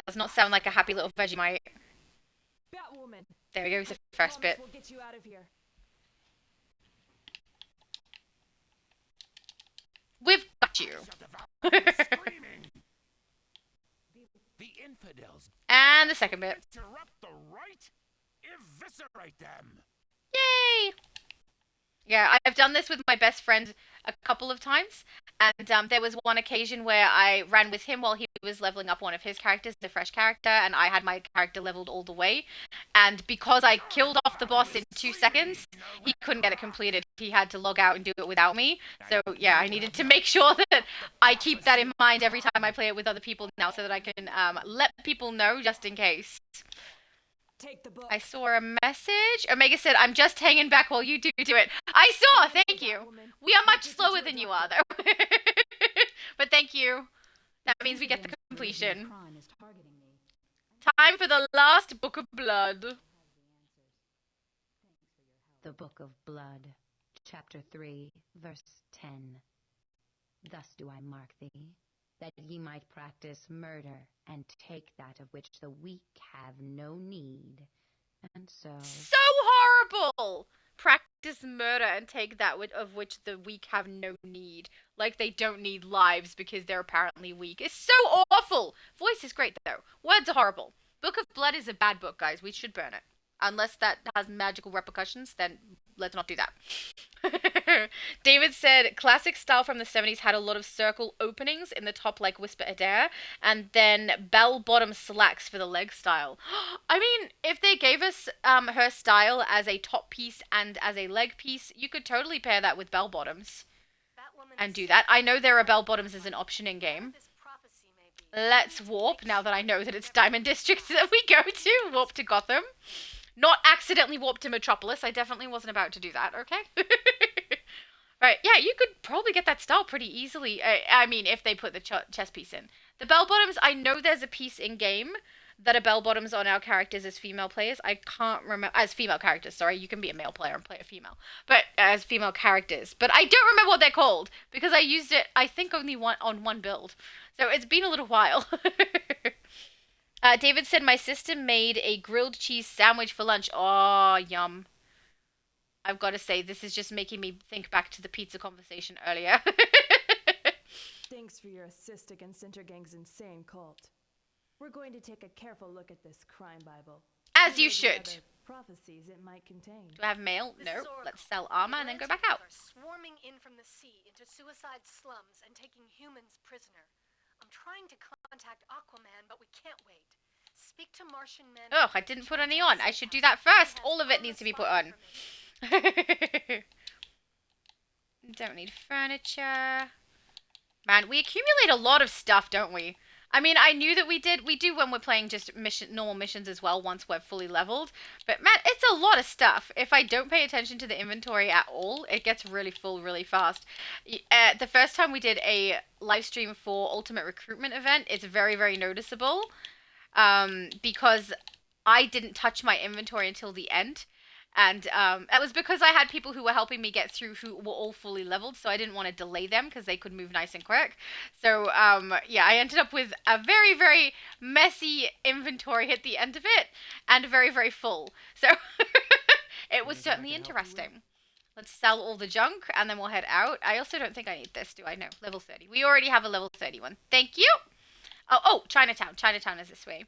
does not sound like a happy little Vegemite. Batwoman. There we go, the first bit. We'll get you out of here. We've got you. The infidels. And the second bit. Interrupt the right? Eviscerate them. Yay! Yeah, I've done this with my best friend a couple of times, and there was one occasion where I ran with him while he was leveling up one of his characters, the fresh character, and I had my character leveled all the way, and because I killed off the boss in 2 seconds, he couldn't get it completed. He had to log out and do it without me, so yeah, I needed to make sure that I keep that in mind every time I play it with other people now, so that I can let people know just in case. Take the book. I saw a message. Omega said, I'm just hanging back while you do it. I saw, thank you. We are much slower than you are, though. But thank you. That means we get the completion. Time for the last Book of Blood. The Book of Blood, Chapter 3, Verse 10. Thus do I mark thee, that ye might practice murder, and take that of which the weak have no need, and so... So horrible! Practice murder and take that of which the weak have no need. Like they don't need lives because they're apparently weak. It's so awful! Voice is great, though. Words are horrible. Book of Blood is a bad book, guys. We should burn it. Unless that has magical repercussions, then let's not do that. David said, classic style from the 70s had a lot of circle openings in the top like Whisper Adair, and then bell-bottom slacks for the leg style. I mean, if they gave us her style as a top piece and as a leg piece, you could totally pair that with bell-bottoms. And do that. I know there are bell-bottoms as an option in-game. Let's warp, now that I know that it's Diamond District that we go to. Warp to Gotham. Not accidentally warp to Metropolis. I definitely wasn't about to do that, okay? Right, yeah, you could probably get that style pretty easily. I mean, if they put the chess piece in. The bell-bottoms, I know there's a piece in-game that are bell-bottoms on our characters as female players. I can't remember... As female characters, sorry. You can be a male player and play a female. But as female characters. But I don't remember what they're called, because I used it, I think, only on one build. So it's been a little while. David said, my sister made a grilled cheese sandwich for lunch. Oh, yum. I've got to say, this is just making me think back to the pizza conversation earlier. Thanks for your assist against Intergang's insane cult. We're going to take a careful look at this crime Bible. As you should. Prophecies it might contain. Do I have mail? No. Let's sell armor and then go back out. Swarming in from the sea into suicide slums and taking humans prisoner. I'm trying to contact Aquaman, but we can't wait. Speak to Martian men. Oh, I didn't put any on. I should do that first. All of it needs to be put on. Don't need furniture. Man, we accumulate a lot of stuff, don't we? I mean, I knew that we did. We do when we're playing just normal missions as well once we're fully leveled. But man, it's a lot of stuff. If I don't pay attention to the inventory at all, it gets really full really fast. The first time we did a live stream for Ultimate Recruitment event, it's very, very noticeable. Because I didn't touch my inventory until the end. And that was because I had people who were helping me get through who were all fully leveled, so I didn't want to delay them because they could move nice and quick. So yeah, I ended up with a very, very messy inventory at the end of it, and very, very full. So it was certainly interesting. Let's sell all the junk, and then we'll head out. I also don't think I need this, do I? No, level 30. We already have a level 31. Thank you! Oh, Chinatown. Chinatown is this way.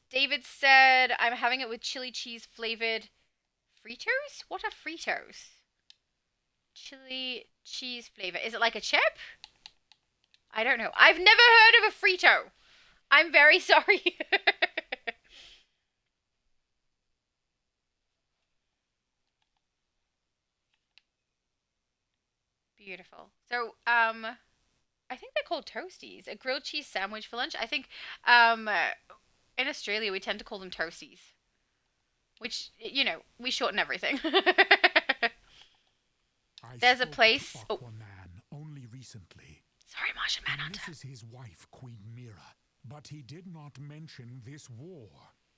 David said, I'm having it with chili cheese flavored Fritos? What are Fritos? Chili cheese flavor. Is it like a chip? I don't know. I've never heard of a Frito. I'm very sorry. Beautiful. So, I think they're called toasties. A grilled cheese sandwich for lunch. I think, in Australia we tend to call them toasties. Which, you know, we shorten everything. There's a place. Oh. Aquaman only recently. Sorry, Martian Manhunter. This is his wife, Queen Mira, but he did not mention this war.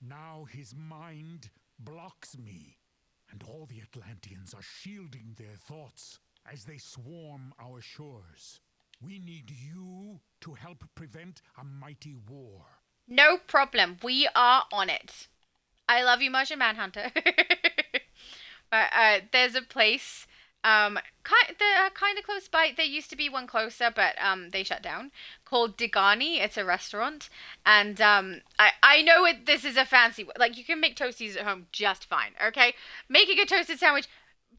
Now his mind blocks me, and all the Atlanteans are shielding their thoughts as they swarm our shores. We need you to help prevent a mighty war. No problem. We are on it. I love you, Martian Manhunter. But there's a place, they're kind of close by. There used to be one closer, but they shut down. Called Digani. It's a restaurant, and I know this is a fancy. Like, you can make toasties at home just fine. Okay, making a toasted sandwich.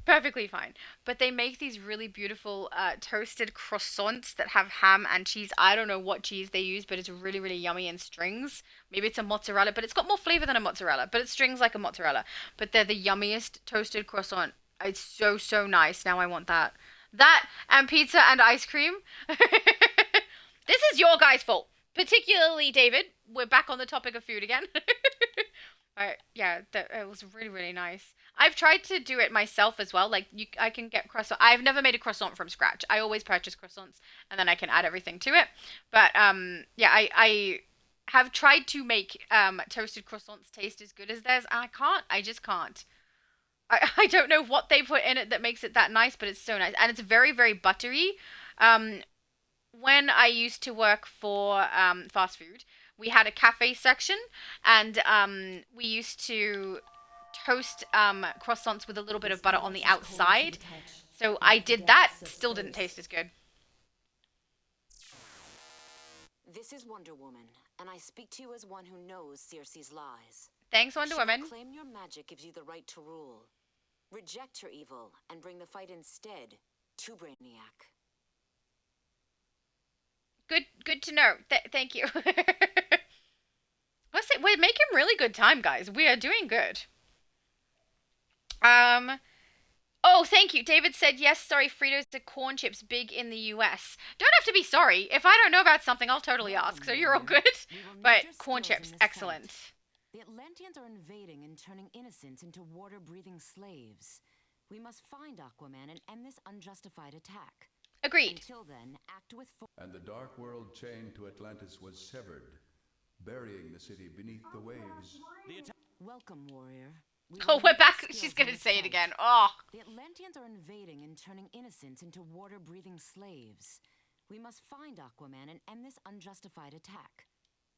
Perfectly fine. But they make these really beautiful toasted croissants that have ham and cheese. I don't know what cheese they use, but it's really, really yummy in strings. Maybe it's a mozzarella, but it's got more flavor than a mozzarella. But it strings like a mozzarella. But they're the yummiest toasted croissant. It's so, so nice. Now I want that. That and pizza and ice cream. This is your guys' fault. Particularly David. We're back on the topic of food again. Yeah, it was really, really nice. I've tried to do it myself as well. Like, I can get croissant. I've never made a croissant from scratch. I always purchase croissants, and then I can add everything to it. But yeah, I have tried to make toasted croissants taste as good as theirs, and I can't. I just can't. I don't know what they put in it that makes it that nice, but it's so nice, and it's very, very buttery. When I used to work for fast food, we had a cafe section, and we used to toast croissants with a little bit of butter on the outside. So I did that. Still didn't taste as good. This is Wonder Woman, and I speak to you as one who knows Circe's lies. Thanks, Wonder Woman. Claim your magic gives you the right to rule. Reject her evil and bring the fight instead to Brainiac. Good to know. Thank you. Let's say we're making really good time, guys. We are doing good. Oh, thank you. David said, yes, sorry, Fritos are corn chips big in the US. Don't have to be sorry. If I don't know about something, I'll totally ask, so you're all good. But corn chips, excellent. The Atlanteans are invading and turning innocents into water-breathing slaves. We must find Aquaman and end this unjustified attack. Agreed. Until then, act with And the dark world chained to Atlantis was severed, burying the city beneath the waves. Welcome, warrior. Oh, we're back. She's gonna say it again. Oh. The Atlanteans are invading and turning innocents into water-breathing slaves. We must find Aquaman and end this unjustified attack.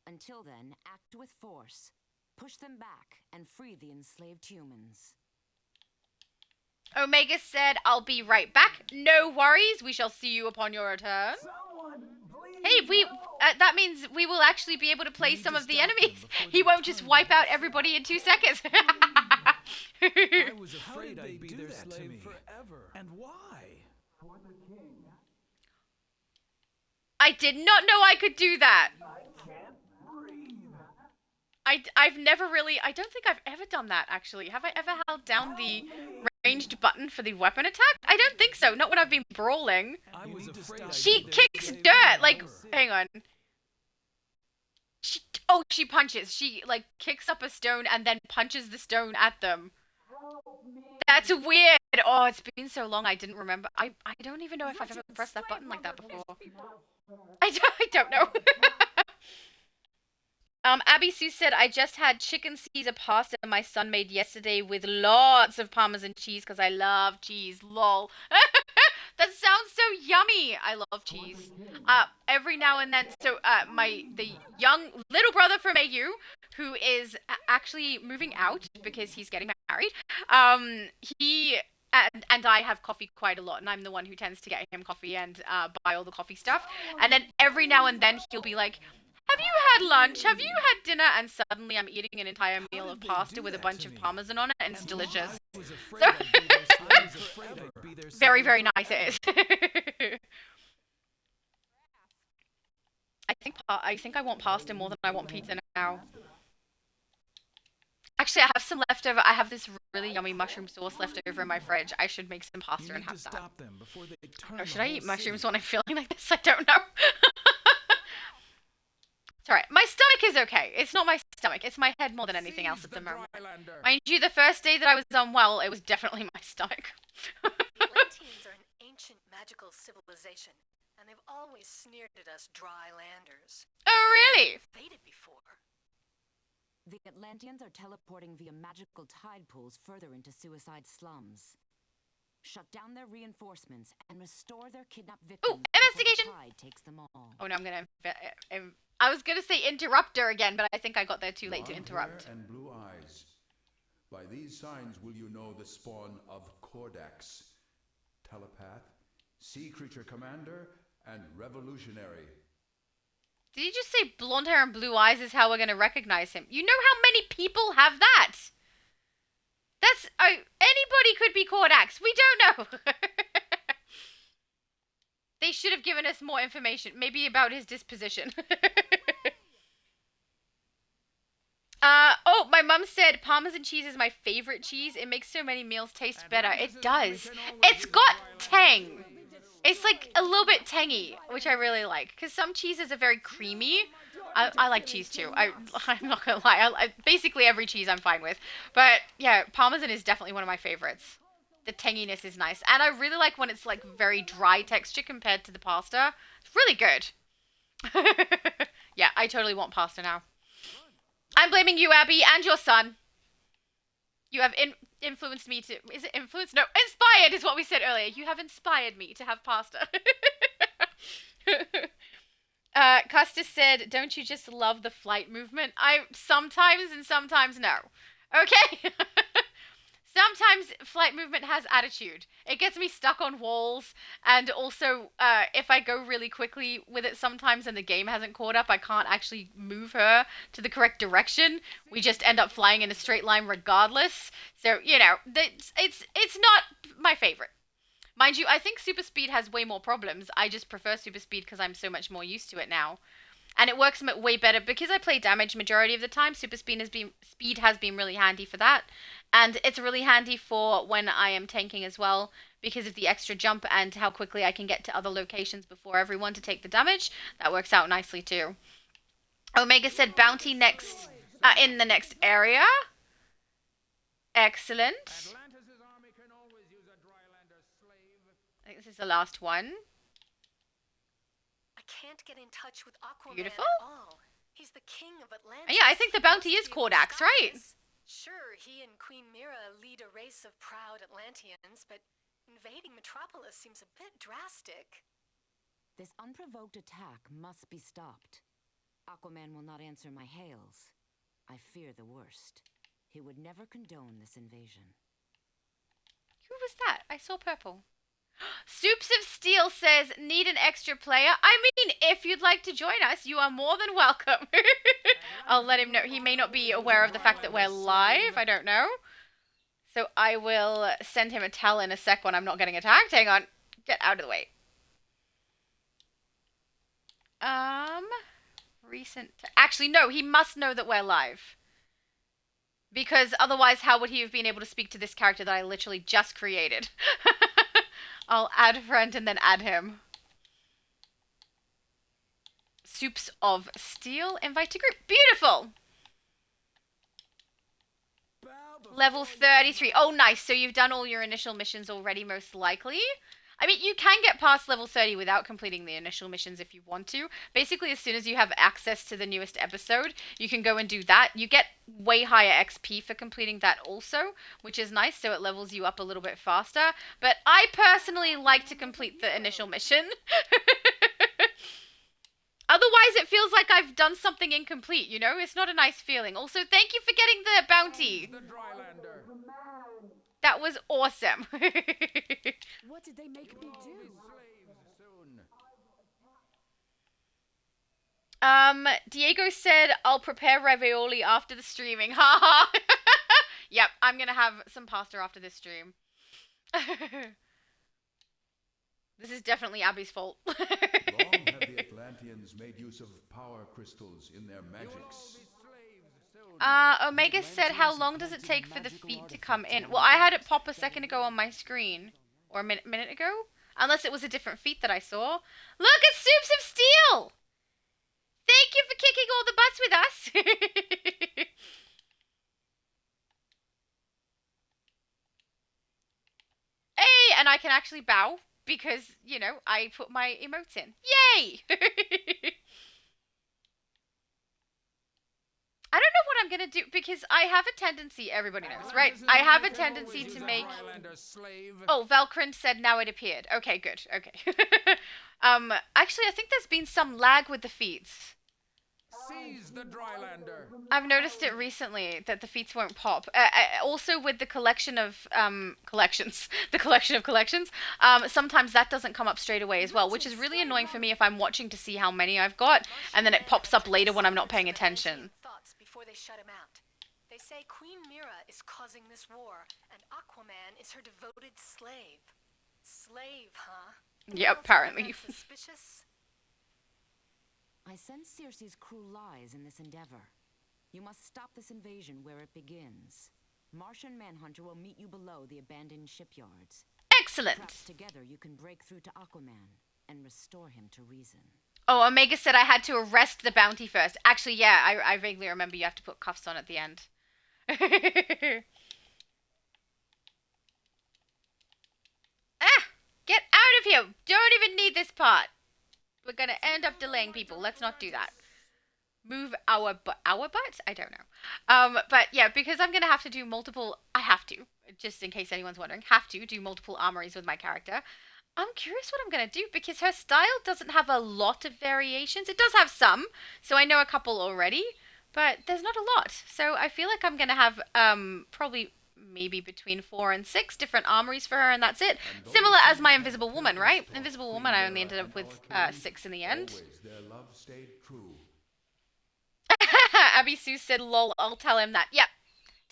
Until then, act with force. Push them back and free the enslaved humans. Omega said, I'll be right back. No worries. We shall see you upon your return. Hey, that means we will actually be able to play some of the enemies. He won't just wipe out everybody in 2 seconds. I was afraid I'd be their slave forever. And why? For the king. I did not know I could do that. I can't breathe. I've never really, I don't think I've ever done that, actually. Have I ever held down the ranged button for the weapon attack? I don't think so. Not when I've been brawling. She kicks dirt. Like, hang on. She punches. She, like, kicks up a stone and then punches the stone at them. That's weird. Oh, it's been so long I didn't remember. I don't even know if I've ever pressed that button like that before. I don't know. Abby Sue said, I just had chicken Caesar pasta my son made yesterday with lots of Parmesan cheese because I love cheese. Lol. That sounds so yummy. I love cheese. Every now and then, so the young little brother from AU, who is actually moving out because he's getting married, he and I have coffee quite a lot, and I'm the one who tends to get him coffee and buy all the coffee stuff. And then every now and then he'll be like, have you had lunch? Have you had dinner? And suddenly I'm eating an entire meal of pasta with a bunch of Parmesan on it, and it's delicious. So very, very nice it is. I think I want pasta more than I want pizza now. Actually, I have some leftover. I have this really yummy mushroom sauce left over in my fridge. I should make some pasta and have that. Or should I eat mushrooms when I'm feeling like this? I don't know. It's alright. My stomach is okay. It's not my stomach. It's my head more than anything else at the moment. Mind you, the first day that I was unwell, it was definitely my stomach. The Atlanteans are an ancient magical civilization, and they've always sneered at us dry landers. Oh, really? Faded before. The Atlanteans are teleporting via magical tide pools further into suicide slums. Shut down their reinforcements and restore their kidnapped victims. Ooh, investigation! The tide takes them all. Oh no, I'm gonna. I was gonna say interrupter again, but I think I got there too late to interrupt. And blue eyes. By these signs will you know the spawn of Kordax, telepath, sea creature commander, and revolutionary. Did you just say blonde hair and blue eyes is how we're gonna recognize him? You know how many people have that? That's anybody could be Kordax. We don't know. They should have given us more information, maybe about his disposition. Oh, my mum said Parmesan cheese is my favorite cheese. It makes so many meals taste better. It does. It's got tang. It's like a little bit tangy, which I really like. Because some cheeses are very creamy. I like cheese too. I'm not gonna lie. Basically every cheese I'm fine with. But yeah, Parmesan is definitely one of my favorites. The tanginess is nice. And I really like when it's like very dry texture compared to the pasta. It's really good. Yeah, I totally want pasta now. I'm blaming you, Abby, and your son. You have influenced me to... Is it influenced? No, inspired is what we said earlier. You have inspired me to have pasta. Custis said, don't you just love the flight movement? I sometimes and sometimes no. Okay? Sometimes flight movement has attitude. It gets me stuck on walls, and also if I go really quickly with it sometimes and the game hasn't caught up, I can't actually move her to the correct direction. We just end up flying in a straight line regardless. So, you know, it's not my favorite. Mind you, I think super speed has way more problems. I just prefer super speed because I'm so much more used to it now. And it works way better because I play damage majority of the time. Super speed has been really handy for that. And it's really handy for when I am tanking as well because of the extra jump and how quickly I can get to other locations before everyone to take the damage. That works out nicely too. Omega said bounty next in the next area. Excellent. I think this is the last one. I can't get in touch with Aquaman Beautiful. at all. He's the king of Atlantis. Yeah, I think the bounty is Kordax, right? Sure, he and Queen Mira lead a race of proud Atlanteans, but invading Metropolis seems a bit drastic. This unprovoked attack must be stopped. Aquaman will not answer my hails. I fear the worst. He would never condone this invasion. Who was that? I saw purple. Soups of Steel says, need an extra player? I mean, if you'd like to join us, you are more than welcome. I'll let him know. He may not be aware of the fact that we're live. I don't know. So I will send him a tell in a sec when I'm not getting attacked. Hang on. Get out of the way. Actually, no. He must know that we're live. Because otherwise, how would he have been able to speak to this character that I literally just created? I'll add friend and then add him. Soups of Steel, invite to group. Beautiful! Level 33. Oh, nice. So you've done all your initial missions already, most likely. I mean, you can get past level 30 without completing the initial missions if you want to. Basically, as soon as you have access to the newest episode, you can go and do that. You get way higher XP for completing that also, which is nice, so it levels you up a little bit faster. But I personally like to complete the initial mission. Otherwise, it feels like I've done something incomplete, you know? It's not a nice feeling. Also, thank you for getting the bounty. That was awesome. What did they make me do? Diego said, I'll prepare ravioli after the streaming. Haha. Yep, I'm gonna have some pasta after this stream. This is definitely Abby's fault. Long have the Atlanteans made use of power crystals in their magics. Omega said, how long does it take for the feet to come in? Well, I had it pop a second ago on my screen. Or a minute ago? Unless it was a different feet that I saw. Look at Soups of Steel! Thank you for kicking all the butts with us! Hey, and I can actually bow because, you know, I put my emotes in. Yay! I don't know what I'm gonna do because I have a tendency, everybody knows, right? I have a tendency to make... Oh, Valkyrin said now it appeared. Okay, good. Okay. Actually, I think there's been some lag with the feeds. Seize the Drylander. I've noticed it recently that the feeds won't pop. Also with the collection of collections, sometimes that doesn't come up straight away as well, which is really annoying for me if I'm watching to see how many I've got, and then it pops up later when I'm not paying attention. Before they shut him out. They say Queen Mira is causing this war, and Aquaman is her devoted slave. Slave, huh? Yep, apparently. Suspicious? I sense Circe's cruel lies in this endeavor. You must stop this invasion where it begins. Martian Manhunter will meet you below the abandoned shipyards. Excellent! Perhaps together you can break through to Aquaman and restore him to reason. Oh, Omega said I had to arrest the bounty first. Actually, yeah, I vaguely remember you have to put cuffs on at the end. Get out of here! Don't even need this part. We're gonna end up delaying people. Let's not do that. Move our butt? I don't know. But yeah, because I'm gonna have to do multiple... I have to, just in case anyone's wondering, have to do multiple armories with my character. I'm curious what I'm going to do, because her style doesn't have a lot of variations. It does have some, so I know a couple already, but there's not a lot. So I feel like I'm going to have probably maybe between 4 and 6 different armories for her, and that's it. Similar as my Invisible Woman, right? Invisible Woman, I only ended up with 6 in the end. Their love stayed true. Abby Sue said, lol, I'll tell him that. Yep.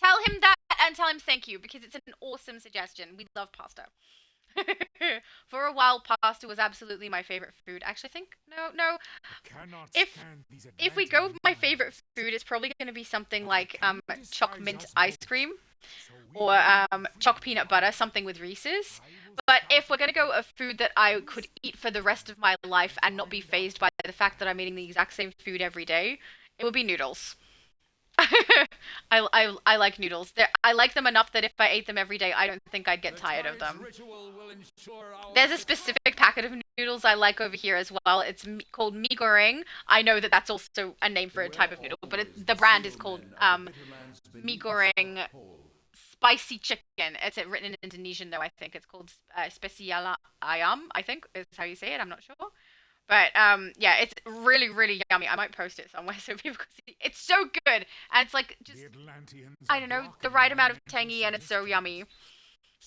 Tell him that and tell him thank you, because it's an awesome suggestion. We love pasta. For a while, pasta was absolutely my favorite food. Actually, I think no. If we go with my favorite food, it's probably going to be something like choc mint ice cream or choc peanut butter, something with Reese's. But if we're going to go a food that I could eat for the rest of my life and not be fazed by the fact that I'm eating the exact same food every day, it would be noodles. I like noodles. I like them enough that if I ate them every day, I don't think I'd get tired of them. There's a specific packet of noodles I like over here as well. It's called mee goreng. I know that that's also a name for a type of noodle, but the brand is called mee goreng spicy chicken. It's written in Indonesian though. I think it's called spesial ayam. I think is how you say it. I'm not sure. But, yeah, it's really, really yummy. I might post it somewhere so people can see. It's so good. And it's like, just, I don't know, the right amount of tangy, and it's so yummy.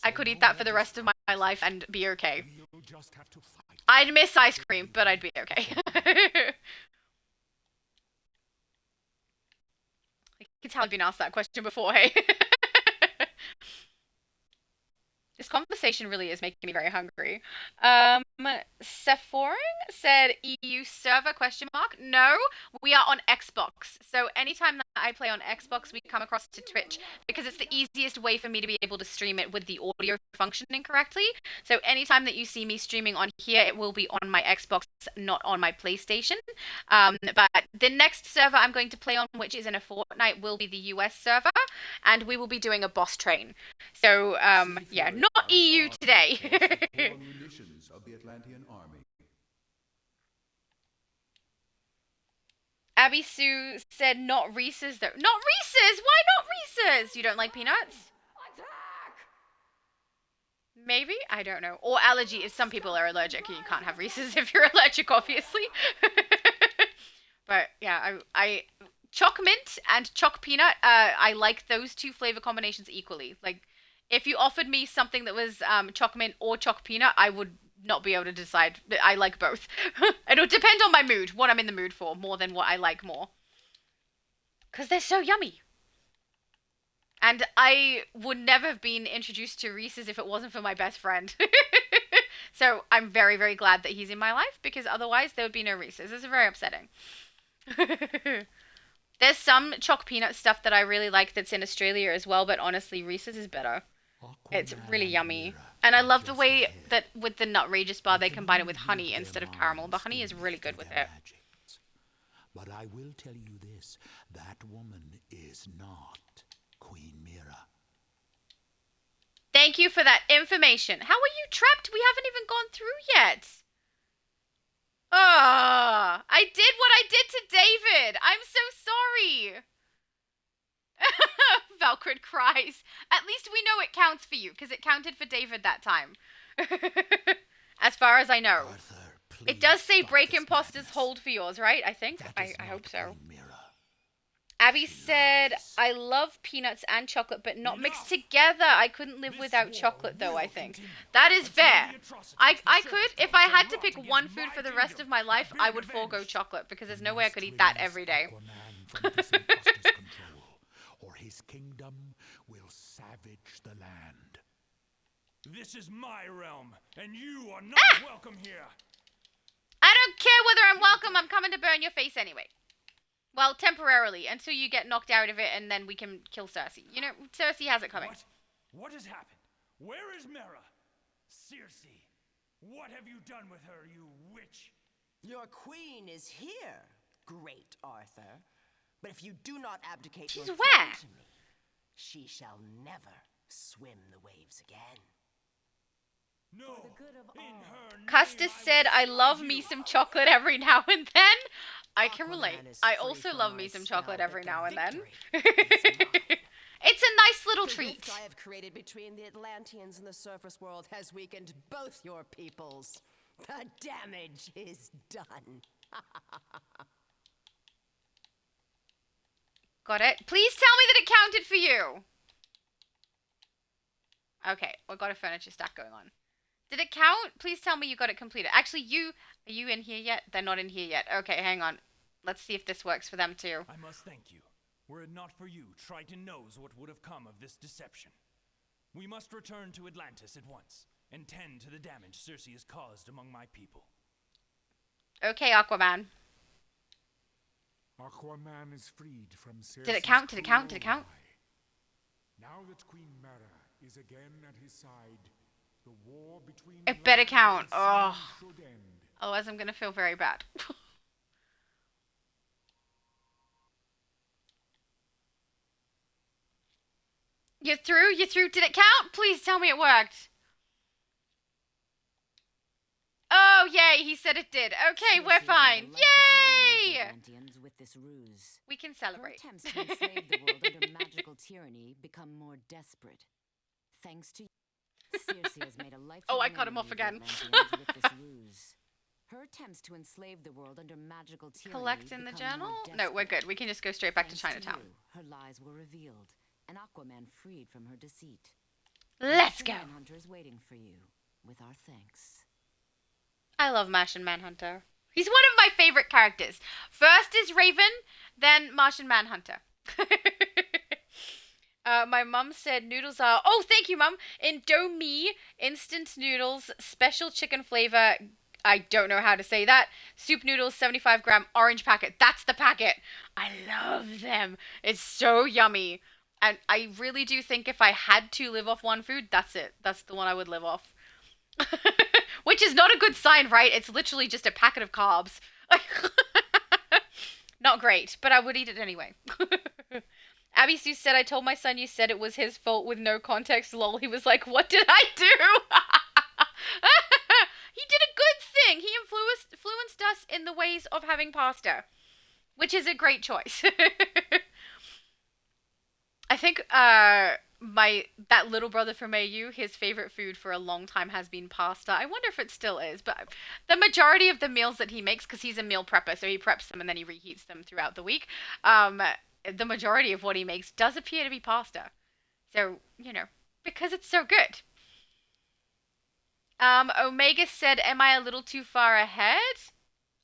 I could eat that for the rest of my life and be okay. I'd miss ice cream, but I'd be okay. I can tell I've been asked that question before, hey? This conversation really is making me very hungry. Sephoring? said EU server question mark. No, we are on Xbox. So anytime that I play on Xbox, we come across to Twitch because it's the easiest way for me to be able to stream it with the audio functioning correctly. So anytime that you see me streaming on here, it will be on my Xbox, not on my PlayStation. But the next server I'm going to play on, which is in a fortnight, will be the US server, and we will be doing a boss train. So yeah, not EU today. Munitions of the Atlantean army. Abby Sue said not Reese's though. Not Reese's! Why not Reese's? You don't like peanuts? Maybe? I don't know. Or allergy. Some people are allergic and you can't have Reese's if you're allergic, obviously. But yeah, I choc mint and choc peanut, I like those two flavor combinations equally. Like, if you offered me something that was choc mint or choc peanut, I would not be able to decide. I like both. It'll depend on my mood, what I'm in the mood for, more than what I like more. Because they're so yummy. And I would never have been introduced to Reese's if it wasn't for my best friend. So I'm very, very glad that he's in my life, because otherwise there would be no Reese's. It's very upsetting. There's some choc peanut stuff that I really like that's in Australia as well, but honestly, Reese's is better. It's really yummy. And I love the way that with the Nutrageous bar, they combine it with honey instead of caramel. The honey is really good with it. But I will tell you this, that woman is not Queen Mira. Thank you for that information. How are you trapped? We haven't even gone through yet. Ah, I did what I did to David. I'm so sorry. Valkyrie cries. At least we know it counts for you, because it counted for David that time. As far as I know. Arthur, it does say break imposters hold for yours, right? I think. I hope so. Abby said, I love peanuts and chocolate, but not mixed together. I couldn't live without chocolate, though, I think. That is fair. I could, if I had to pick one food for the rest of my life, I would forego chocolate, because there's no way I could eat that every day. Or his kingdom will savage the land. This is my realm, and you are not welcome here. I don't care whether I'm welcome. I'm coming to burn your face anyway. Well, temporarily, until you get knocked out of it, and then we can kill Cersei. You know, Cersei has it coming. What has happened? Where is Mera? Circe, what have you done with her, you witch? Your queen is here, great Arthur. But if you do not abdicate She's your where? throne to me, she shall never swim the waves again. No. Custis said, I love me some chocolate every now and then. I can relate. I also love me some chocolate every now and then. It's a nice little treat. The rift I have created between the Atlanteans and the surface world has weakened both your peoples. The damage is done. Got it. Please tell me that it counted for you. Okay, we got a furniture stack going on. Did it count? Please tell me you got it completed. Actually, are you in here yet? They're not in here yet. Okay, hang on. Let's see if this works for them too. I must thank you. Were it not for you, Triton knows what would have come of this deception. We must return to Atlantis at once and tend to the damage Circe has caused among my people. Okay, Aquaman. Aquaman is freed from Circe's Did it count? Did it count? Did it count? Now that Queen Mera is again at his side, the war between It better count. Oh. should end. Otherwise, I'm gonna feel very bad. You're through? You're through? Did it count? Please tell me it worked. Oh, yay, he said it did. Okay, we're fine. Yay! With this ruse. We can celebrate. Her attempts to enslave the world under magical tyranny become more desperate. Thanks to you, Circe has made a lifelong Oh, I cut him off again. with this ruse. Her attempts to enslave the world under magical tyranny Collect in the become journal? more No, we're desperate. good. We can just go straight back to Thanks Chinatown. you, her lies were revealed, and Aquaman freed from her deceit. Let's go. Manhunter is waiting for you, with our thanks. I love Martian Manhunter. He's one of my favorite characters. First is Raven, then Martian Manhunter. My mum said noodles are... Oh, thank you, Mum. Indomie instant noodles, special chicken flavor. I don't know how to say that. Soup noodles, 75-gram orange packet. That's the packet. I love them. It's so yummy. And I really do think if I had to live off one food, that's it. That's the one I would live off. Which is not a good sign, right? It's literally just a packet of carbs. Not great, but I would eat it anyway. Abby Sue said, I told my son you said it was his fault with no context. Lol. He was like, what did I do? He did a good thing. He influenced us in the ways of having pasta, which is a great choice. I think that little brother from AU, his favorite food for a long time has been pasta. I wonder if it still is, but the majority of the meals that he makes, because he's a meal prepper, so he preps them and then he reheats them throughout the week, the majority of what he makes does appear to be pasta. So, because it's so good. Omega said, am I a little too far ahead?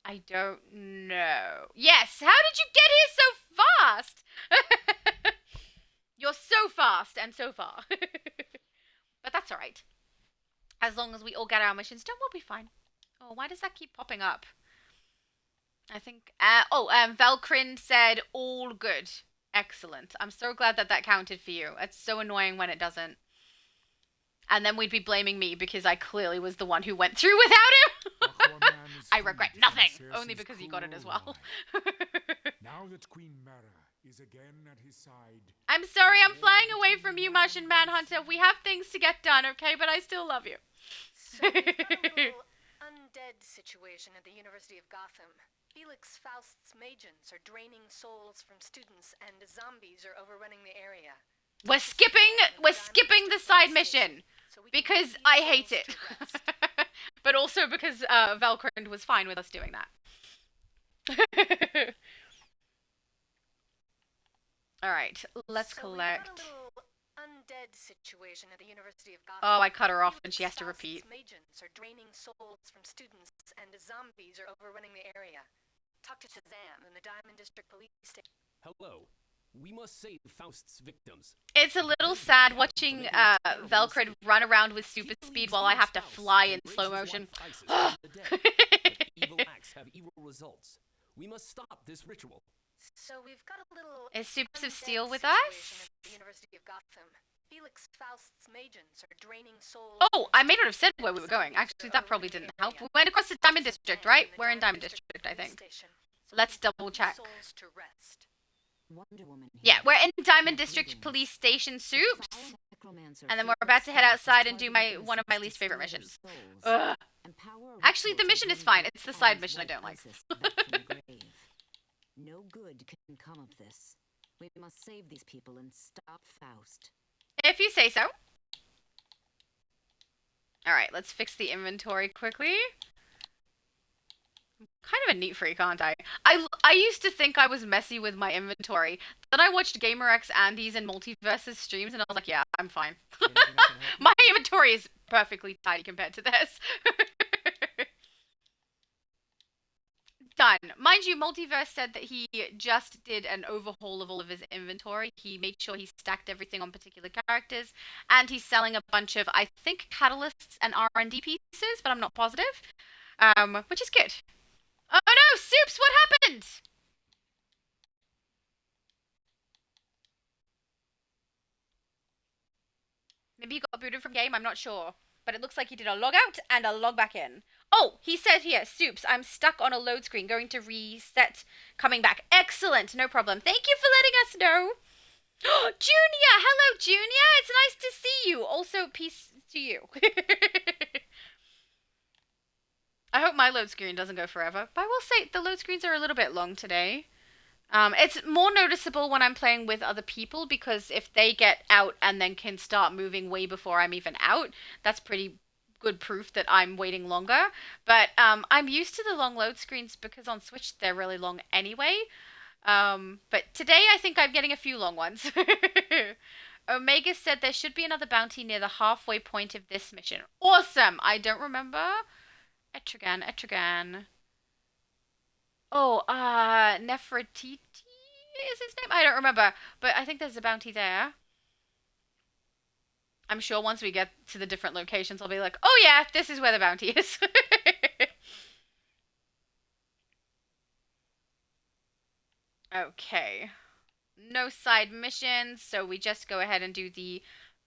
I don't know. Yes, how did you get here so fast? You're so fast and so far. But that's alright. As long as we all get our missions done, we'll be fine. Oh, why does that keep popping up? I think... Velcrin said, all good. Excellent. I'm so glad that counted for you. It's so annoying when it doesn't. And then we'd be blaming me because I clearly was the one who went through without him. I regret nothing. Only because he got it as well. Now that Queen Mara is again at his side. I'm sorry, I'm flying away from you, Martian Manhunter. We have things to get done, okay? But I still love you. So we've got a little undead situation at the University of Gotham. Felix Faust's Magians are draining souls from students, and zombies are overrunning the area. We're skipping the side mission because I hate it. But also because Valkyrie was fine with us doing that. All right, let's collect. We've got a little undead situation at the University of Gotham. Oh, I cut her off and she has to repeat. Magians are draining souls from students, and zombies are overrunning the area. Talk to Shazam in the Diamond District Police Station. Hello. We must save Faust's victims. It's a little sad watching Velcrid run around with super speed while I have to fly in slow motion. Evil acts have evil results. We must stop this ritual. So we've got a little... Is Soups of Steel with us? At the University of Gotham. Felix Faust's Magians are draining souls... Oh, I may not have said where we were going. Actually, that probably didn't help. We went across the Diamond District, right? We're in Diamond District, I think. Let's double check. Yeah, we're in Diamond District Police Station, Soups. And then we're about to head outside and do one of my least favorite missions. Ugh. Actually, the mission is fine. It's the side mission I don't like. No good can come of this. We must save these people and stop Faust. If you say so. Alright, let's fix the inventory quickly. I'm kind of a neat freak, aren't I? I used to think I was messy with my inventory. Then I watched GamerX Andy's and Multiverse's streams and I was like, yeah, I'm fine. My inventory is perfectly tidy compared to this. Done. Mind you, Multiverse said that he just did an overhaul of all of his inventory. He made sure he stacked everything on particular characters, and he's selling a bunch of, I think, catalysts and R&D pieces, but I'm not positive, which is good. Oh no, Soups, what happened? Maybe he got booted from game, I'm not sure. But it looks like he did a log out and a log back in. Oh, he said here, Soups, I'm stuck on a load screen. Going to reset, coming back. Excellent, no problem. Thank you for letting us know. Junior! Hello, Junior! It's nice to see you. Also, peace to you. I hope my load screen doesn't go forever. But I will say, the load screens are a little bit long today. It's more noticeable when I'm playing with other people, because if they get out and then can start moving way before I'm even out, that's pretty good proof that I'm waiting longer. But I'm used to the long load screens because on Switch they're really long anyway. But today I think I'm getting a few long ones. Omega said there should be another bounty near the halfway point of this mission. Awesome! I don't remember. Etrigan. Oh, Nefertiti is his name? I don't remember, but I think there's a bounty there. I'm sure once we get to the different locations, I'll be like, oh yeah, this is where the bounty is. Okay. No side missions, so we just go ahead and do the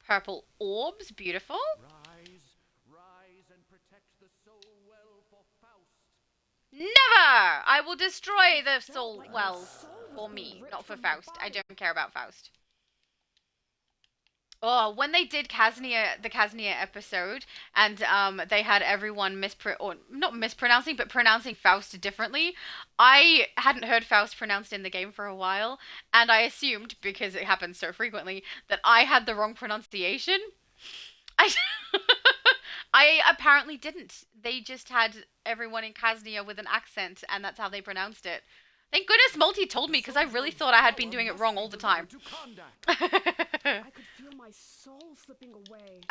purple orbs. Beautiful. Rise and protect the soul well for Faust. Never! I will destroy the soul wells for me, not for Faust. I don't care about Faust. Oh, when they did the Casnia episode, and they had everyone not mispronouncing, but pronouncing Faust differently. I hadn't heard Faust pronounced in the game for a while, and I assumed, because it happens so frequently, that I had the wrong pronunciation. I I apparently didn't. They just had everyone in Casnia with an accent, and that's how they pronounced it. Thank goodness Multi told me, because I really thought I had been doing it wrong all the time. I could feel my soul slipping away.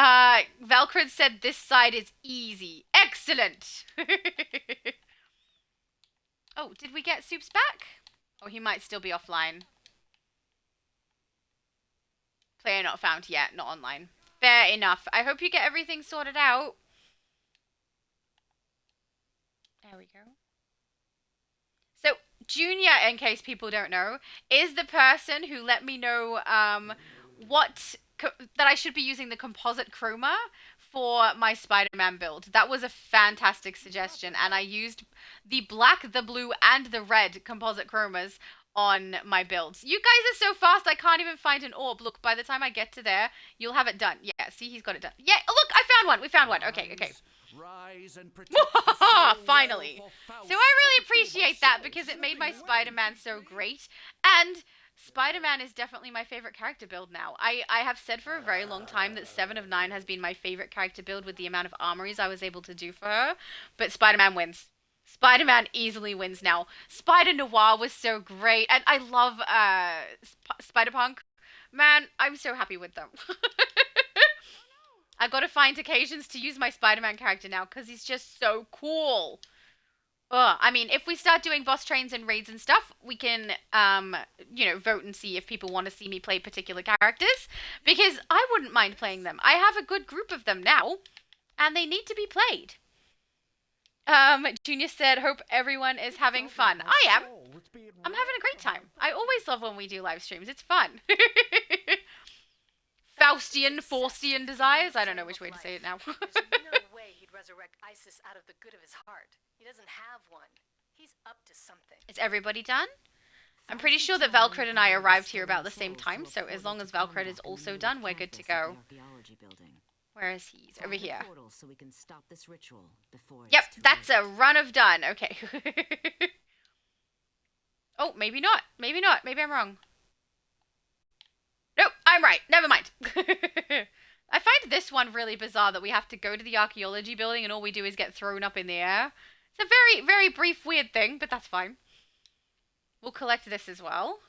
Valkyrie said this side is easy. Excellent! Oh, did we get Soups back? Oh, he might still be offline. Player not found yet, not online. Fair enough. I hope you get everything sorted out. There we go. So, Junior, in case people don't know, is the person who let me know that I should be using the composite chroma for my Spider-Man build. That was a fantastic suggestion, and I used the black, the blue, and the red composite chromas on my builds. You guys are so fast, I can't even find an orb. Look, by the time I get to there, you'll have it done. Yeah, see, he's got it done. Yeah, look, I found one. We found one. Okay. Rise and Finally. So I really appreciate that, because it made my Spider-Man so great. And Spider-Man is definitely my favorite character build now. I have said for a very long time that 7 of 9 has been my favorite character build with the amount of armories I was able to do for her. But Spider-Man wins. Spider-Man easily wins now. Spider-Noir was so great. And I love Spider-Punk. Man, I'm so happy with them. I've got to find occasions to use my Spider-Man character now, because he's just so cool. I mean, if we start doing boss trains and raids and stuff, we can, vote and see if people want to see me play particular characters, because I wouldn't mind playing them. I have a good group of them now, and they need to be played. Junior said, hope everyone is having fun. I am. I'm having a great time. I always love when we do live streams. It's fun. Faustian desires? I don't know which way to say it now. There's no way he'd resurrect Isis out of the good of his heart. He doesn't have one. He's up to something. Is everybody done? I'm pretty sure that Valkyrie and I arrived here about the same time, so as long as Valkyrie is also done, we're good to go. Where is he? He's over here. So we can stop this ritual before yep, that's a run of done. Okay. Oh, maybe not. Maybe not. Maybe I'm wrong. Nope, I'm right. Never mind. I find this one really bizarre, that we have to go to the archaeology building and all we do is get thrown up in the air. It's a very, very brief, weird thing, but that's fine. We'll collect this as well.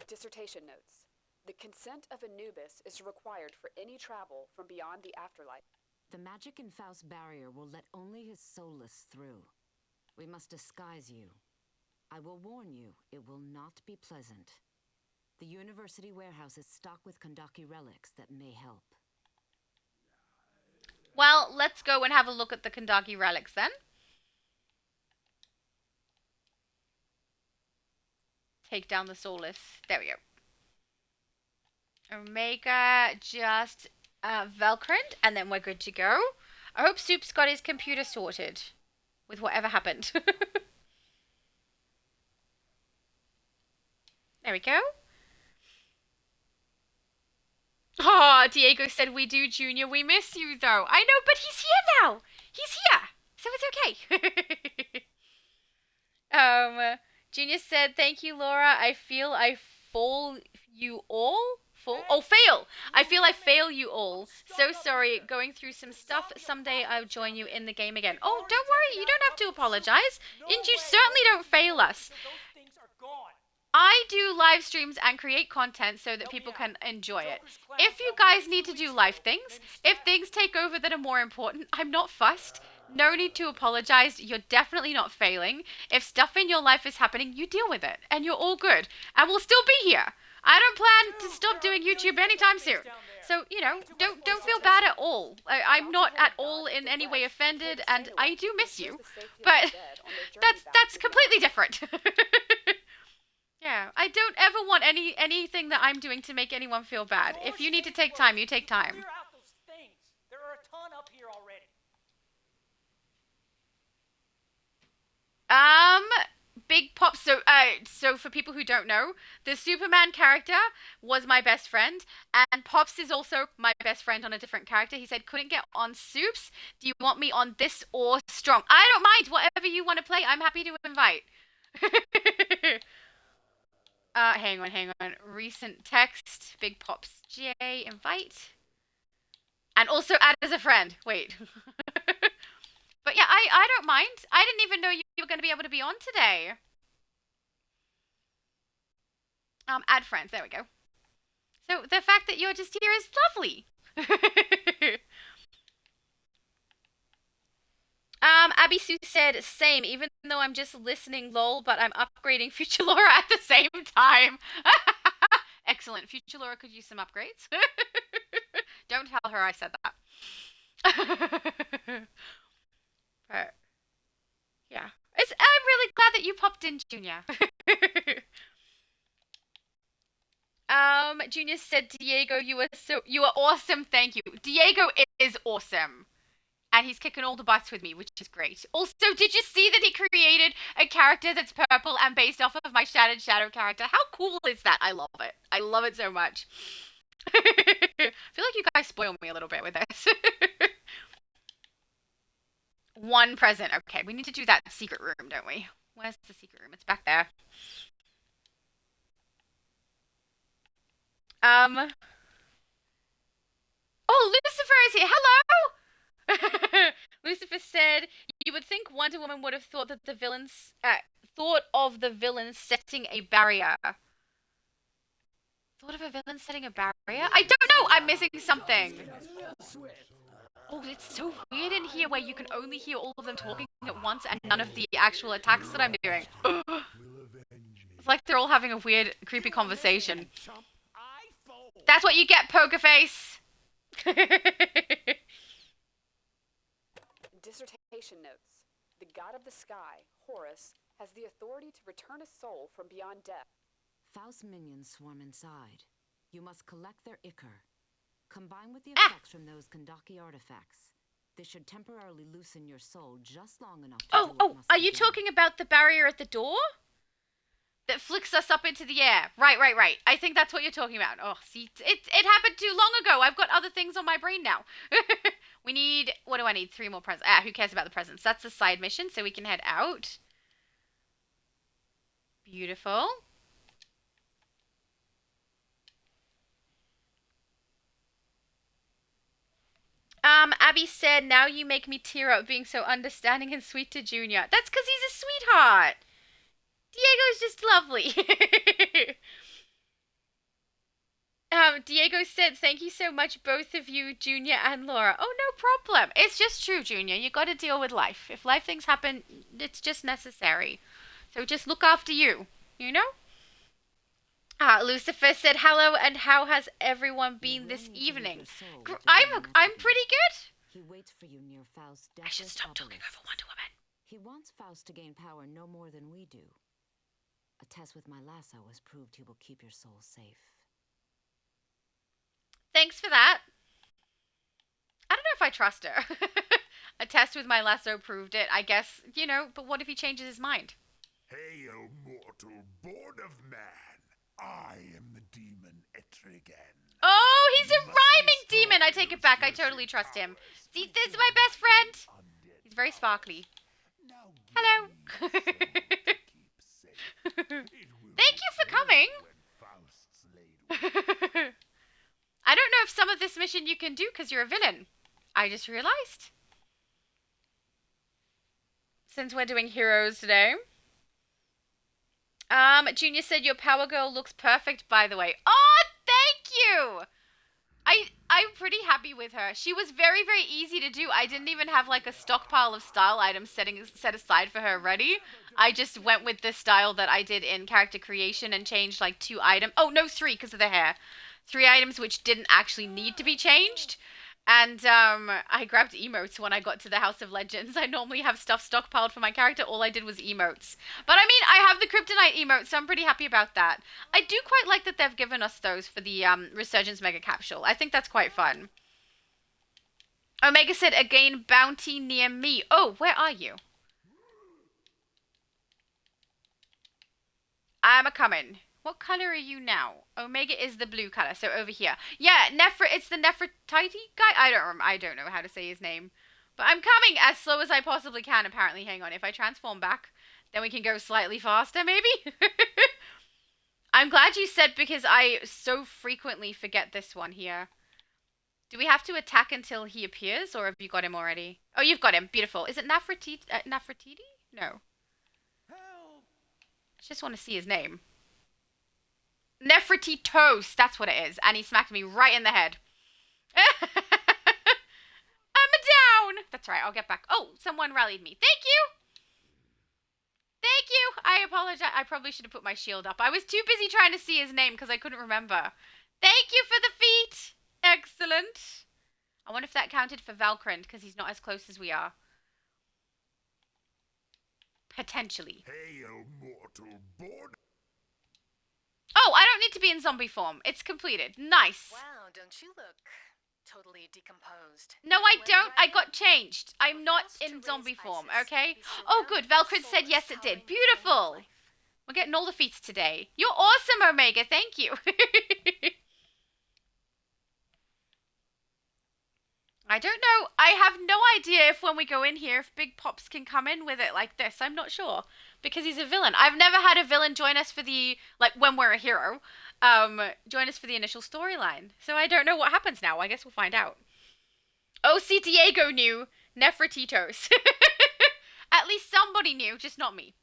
Dissertation notes. The consent of Anubis is required for any travel from beyond the afterlife. The magic in Faust's barrier will let only his soulless through. We must disguise you. I will warn you, it will not be pleasant. The university warehouse is stocked with Kandaki relics that may help. Well, let's go and have a look at the Kandaki relics then. Take down the soulless. There we go. Omega, just Valkyrie, and then we're good to go. I hope Soup's got his computer sorted with whatever happened. There we go. Oh, Diego said we do, Junior. We miss you, though. I know, but he's here now. He's here, so it's okay. Junior said, thank you, Laura. I feel I fool you all. Fail. I feel I fail you all. So sorry, going through some stuff. Someday I'll join you in the game again. Oh, don't worry. You don't have to apologize. And you certainly don't fail us. I do live streams and create content so that people can enjoy it. If you guys need to do live things, if things take over that are more important, I'm not fussed. No need to apologize. You're definitely not failing. If stuff in your life is happening, you deal with it. And you're all good. And we'll still be here. I don't plan to stop doing YouTube anytime soon. So, don't feel bad at all. I'm not at all in any way offended, and I do miss you. But that's completely different. Yeah, I don't ever want anything that I'm doing to make anyone feel bad. If you need to take time, you take time. Clear out those things. There are a ton up here already. Big Pop. So for people who don't know, the Superman character was my best friend, and Pops is also my best friend on a different character. He said, couldn't get on Soups. Do you want me on this or Strong? I don't mind. Whatever you want to play, I'm happy to invite. Hang on. Recent text. Big Pops J. Invite. And also add as a friend. Wait. But yeah, I don't mind. I didn't even know you were going to be able to be on today. Add friends. There we go. So the fact that you're just here is lovely. Abby Sue said, same, even though I'm just listening, lol, but I'm upgrading Future Laura at the same time. Excellent. Future Laura could use some upgrades. Don't tell her I said that. But, yeah. I'm really glad that you popped in, Junior. Junior said, Diego, you are awesome, thank you. Diego is awesome. And he's kicking all the butts with me, which is great. Also, did you see that he created a character that's purple and based off of my Shattered Shadow character? How cool is that? I love it. I love it so much. I feel like you guys spoil me a little bit with this. One present. Okay, we need to do that secret room, don't we? Where's the secret room? It's back there. Oh, Lucifer is here. Hello! Lucifer said, you would think Wonder Woman would have thought that the villains, thought of the villains setting a barrier. Thought of a villain setting a barrier? I don't know! I'm missing something! Oh, it's so weird in here where you can only hear all of them talking at once and none of the actual attacks that I'm doing. It's like they're all having a weird, creepy conversation. That's what you get, Poker Face! Dissertation notes. The god of the sky, Horus, has the authority to return a soul from beyond death. Faust's minions swarm inside. You must collect their ichor. Combine with the effects from those Kandaki artifacts. This should temporarily loosen your soul just long enough to do what must are be you done. talking about the barrier at the door? That flicks us up into the air. Right. I think that's what you're talking about. Oh, see, it happened too long ago. I've got other things on my brain now. We need, what do I need? 3 more presents. Who cares about the presents? That's a side mission, so we can head out. Beautiful. Abby said, now you make me tear up being so understanding and sweet to Junior. That's because he's a sweetheart. Diego's just lovely. Diego said, thank you so much, both of you, Junior and Laura. Oh, no problem. It's just true, Junior. You got to deal with life. If life things happen, it's just necessary. So just look after you, you know? Lucifer said, hello, and how has everyone been this evening? I'm pretty good. He waits for you near Faust's I should stop talking over Wonder Woman. He wants Faust to gain power no more than we do. A test with my lasso has proved he will keep your soul safe. Thanks for that. I don't know if I trust her. A test with my lasso proved it, I guess, you know, but what if he changes his mind? Hail, mortal, born of man. I am the demon Etrigan. Oh, he's a rhyming demon! I take it back, I totally trust him. See, this is my best friend. He's very sparkly. Hello. Thank you for coming. I don't know if some of this mission you can do because you're a villain. I just realized. Since we're doing heroes today. Junior said your Power Girl looks perfect, by the way. Oh, thank you! I'm pretty happy with her. She was very, very easy to do. I didn't even have like a stockpile of style items set aside for her ready. I just went with the style that I did in character creation and changed like 2 items. Oh, no, 3 because of the hair. 3 items which didn't actually need to be changed. And I grabbed emotes when I got to the House of Legends. I normally have stuff stockpiled for my character. All I did was emotes. But I mean, I have the Kryptonite emotes, so I'm pretty happy about that. I do quite like that they've given us those for the Resurgence Mega Capsule. I think that's quite fun. Omega said, again, bounty near me. Oh, where are you? I'm a-coming. What color are you now? Omega is the blue color, so over here. Yeah, it's the Nefertiti guy? I don't know how to say his name. But I'm coming as slow as I possibly can, apparently. Hang on, if I transform back, then we can go slightly faster, maybe? I'm glad you said, because I so frequently forget this one here. Do we have to attack until he appears, or have you got him already? Oh, you've got him. Beautiful. Is it Nefertiti? No. I just want to see his name. Nefertitos, that's what it is. And he smacked me right in the head. I'm down. That's right, I'll get back. Oh, someone rallied me. Thank you. Thank you. I apologize. I probably should have put my shield up. I was too busy trying to see his name because I couldn't remember. Thank you for the feet. Excellent. I wonder if that counted for Valkyrie because he's not as close as we are. Potentially. Hail, mortal born. Oh, I don't need to be in zombie form. It's completed. Nice. Wow, don't you look totally decomposed? No, I don't. I got changed. I'm not in zombie form, okay? Oh, good. Valkyrie said yes, it did. Beautiful. We're getting all the feats today. You're awesome, Omega. Thank you. I don't know. I have no idea if when we go in here, if Big Pops can come in with it like this. I'm not sure. Because he's a villain. I've never had a villain join us for the, like, when we're a hero, join us for the initial storyline. So I don't know what happens now. I guess we'll find out. Oh, see, Diego knew. Nefertitos. At least somebody knew, just not me.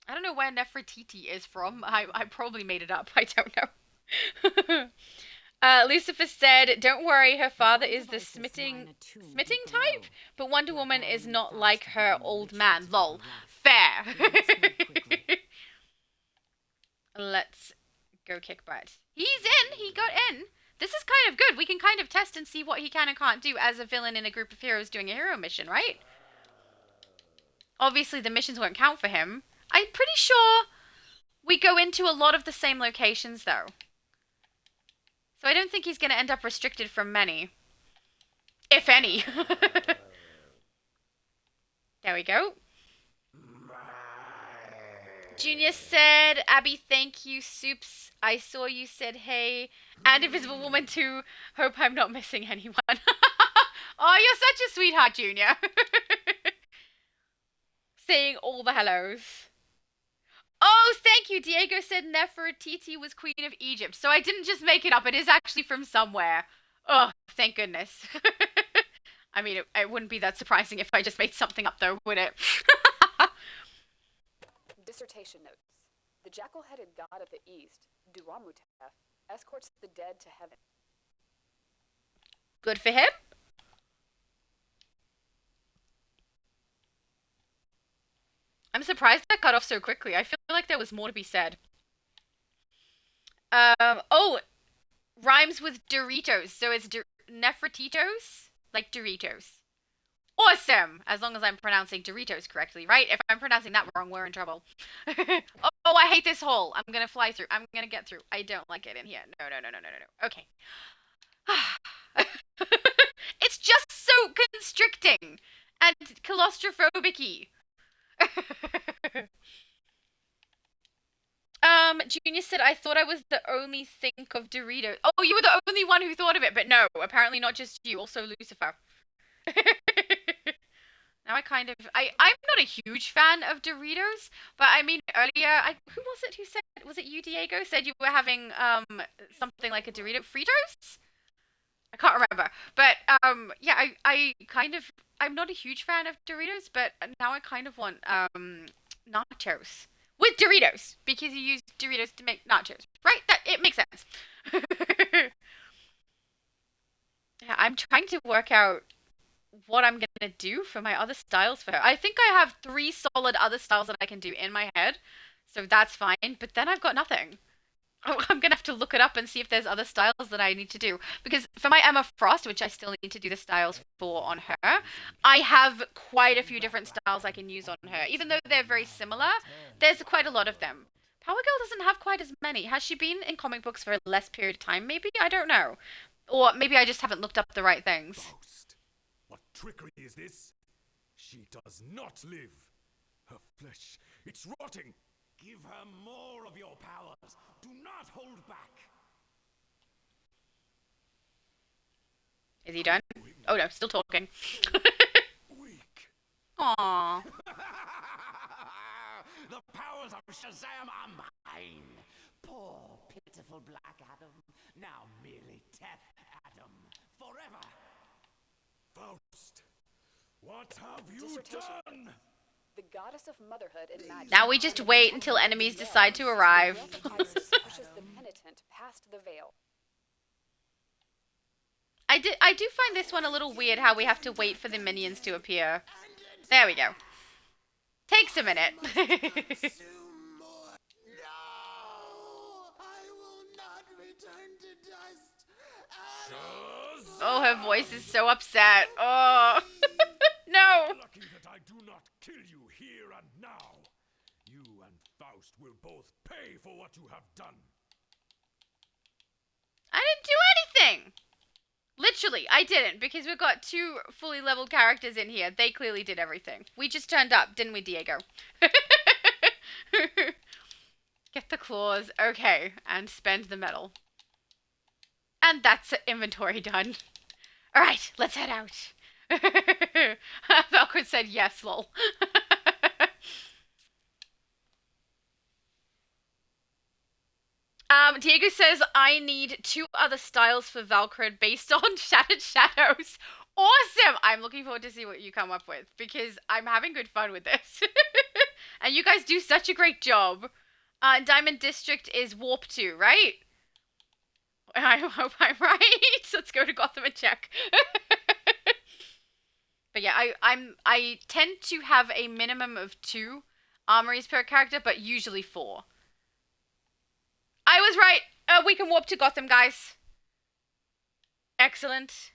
I don't know where Nefertiti is from. I probably made it up. I don't know. Lucifer said, don't worry, her father is the smitting type, but Wonder Woman is not like her old man. Lol. Fair. Let's go kick butt. He's in. He got in. This is kind of good. We can kind of test and see what he can and can't do as a villain in a group of heroes doing a hero mission, right? Obviously, the missions won't count for him. I'm pretty sure we go into a lot of the same locations, though. So I don't think he's going to end up restricted from many. If any. There we go. Junior said, Abby, thank you, Soups. I saw you said hey. And Invisible Woman too. Hope I'm not missing anyone. Oh, you're such a sweetheart, Junior. Saying all the hellos. Oh, thank you. Diego said Nefertiti was Queen of Egypt. So I didn't just make it up. It is actually from somewhere. Oh, thank goodness. I mean, it wouldn't be that surprising if I just made something up, though, would it? Dissertation notes. The jackal-headed god of the east, Duamutef, escorts the dead to heaven. Good for him. I'm surprised that got off so quickly. I feel like there was more to be said. Oh, rhymes with Doritos. So it's Nefertitos? Like Doritos. Awesome! As long as I'm pronouncing Doritos correctly, right? If I'm pronouncing that wrong, we're in trouble. Oh, I hate this hole. I'm gonna fly through. I'm gonna get through. I don't like it in here. No. Okay. It's just so constricting and claustrophobic-y. Junior said, I thought I was the only think of Doritos. Oh, you were the only one who thought of it, but no, apparently not just you, also Lucifer. Now I'm not a huge fan of Doritos, but I mean, earlier, who was it who said, was it you, Diego, said you were having, something like a Dorito Fritos? I can't remember, but, yeah, I'm not a huge fan of Doritos, but now I kind of want, nachos. With Doritos, because you use Doritos to make nachos, right? It makes sense. Yeah, I'm trying to work out what I'm gonna do for my other styles for her. I think I have 3 solid other styles that I can do in my head, so that's fine, but then I've got nothing. I'm gonna have to look it up and see if there's other styles that I need to do. Because for my Emma Frost, which I still need to do the styles for on her, I have quite a few different styles I can use on her. Even though they're very similar, there's quite a lot of them. Power Girl doesn't have quite as many. Has she been in comic books for a less period of time, maybe? I don't know. Or maybe I just haven't looked up the right things. Ghost. What trickery is this? She does not live. Her flesh, it's rotting. Give her more of your powers. Do not hold back. Is he done? Oh no, still talking. Weak. Aww. The powers of Shazam are mine. Poor, pitiful Black Adam. Now merely Death Adam. Forever. Faust, what have you done? The goddess of motherhood and magic. Now we just wait until enemies decide to arrive. Pushes the penitent past the veil. I do find this one a little weird how we have to wait for the minions to appear. There we go. Takes a minute. Oh, her voice is so upset. Oh. No. Lucky that I do not kill you here and now. You and Faust will both pay for what you have done. I didn't do anything. Literally, I didn't, because we've got two fully leveled characters in here. They clearly did everything. We just turned up, didn't we, Diego? Get the claws. Okay, and spend the metal. And that's inventory done. Alright, let's head out. Valkyrie said yes, lol. Diego says, I need 2 other styles for Valkyrie based on Shattered Shadows. Awesome! I'm looking forward to see what you come up with, because I'm having good fun with this. And you guys do such a great job. Diamond District is Warp 2, right? I hope I'm right. Let's go to Gotham and check. But yeah, I tend to have a minimum of 2 armories per character, but usually 4. I was right. We can warp to Gotham, guys. Excellent.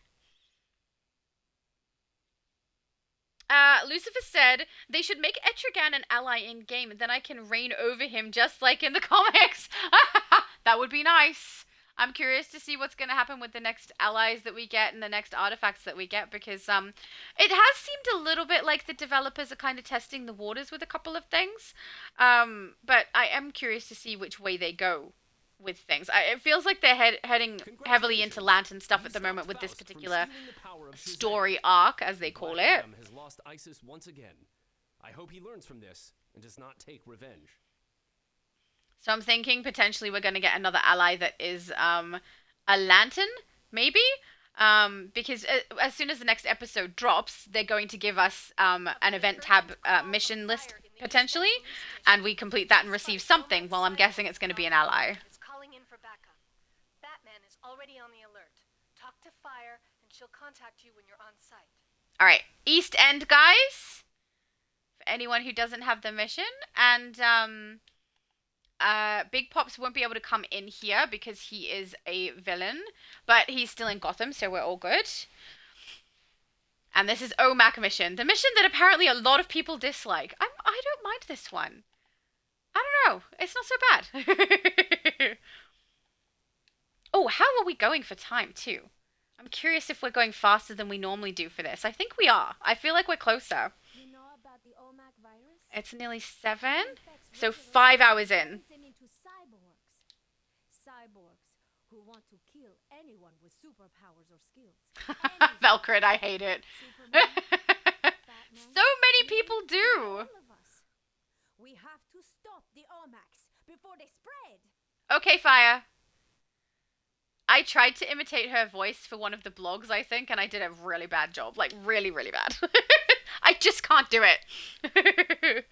Lucifer said, they should make Etrigan an ally in-game, and then I can reign over him just like in the comics. That would be nice. I'm curious to see what's going to happen with the next allies that we get and the next artifacts that we get, because it has seemed a little bit like the developers are kind of testing the waters with a couple of things. But I am curious to see which way they go with things. It feels like they're heading heavily into Lantern stuff at the moment with this particular story arc, as they call it. Has lost Isis once again. I hope he learns from this and does not take revenge. So I'm thinking potentially we're going to get another ally that is a Lantern, maybe? Because as soon as the next episode drops, they're going to give us an event tab mission list, potentially, and we complete that and receive something. Well, I'm guessing it's going to be an ally. Calling in for backup. Batman is already on the alert. Talk to Fire, and she'll contact you when you're on site. All right, East End, guys. For anyone who doesn't have the mission, and Big Pops won't be able to come in here because he is a villain, but he's still in Gotham, so we're all good. And this is OMAC mission, the mission that apparently a lot of people dislike. I don't mind this one. I don't know, it's not so bad. Oh, how are we going for time too? I'm curious if we're going faster than we normally do for this. I think we are. I feel like we're closer. You know about the OMAC virus? It's nearly 7, so 5 hours in. Into cyborgs who want to kill anyone with superpowers or skills. Valkyrie, I hate it. So many people do. We have to stop the OMACs before they spread. Okay, Fire. I tried to imitate her voice for one of the blogs, I think, and I did a really bad job. Like, really, really bad. I just can't do it.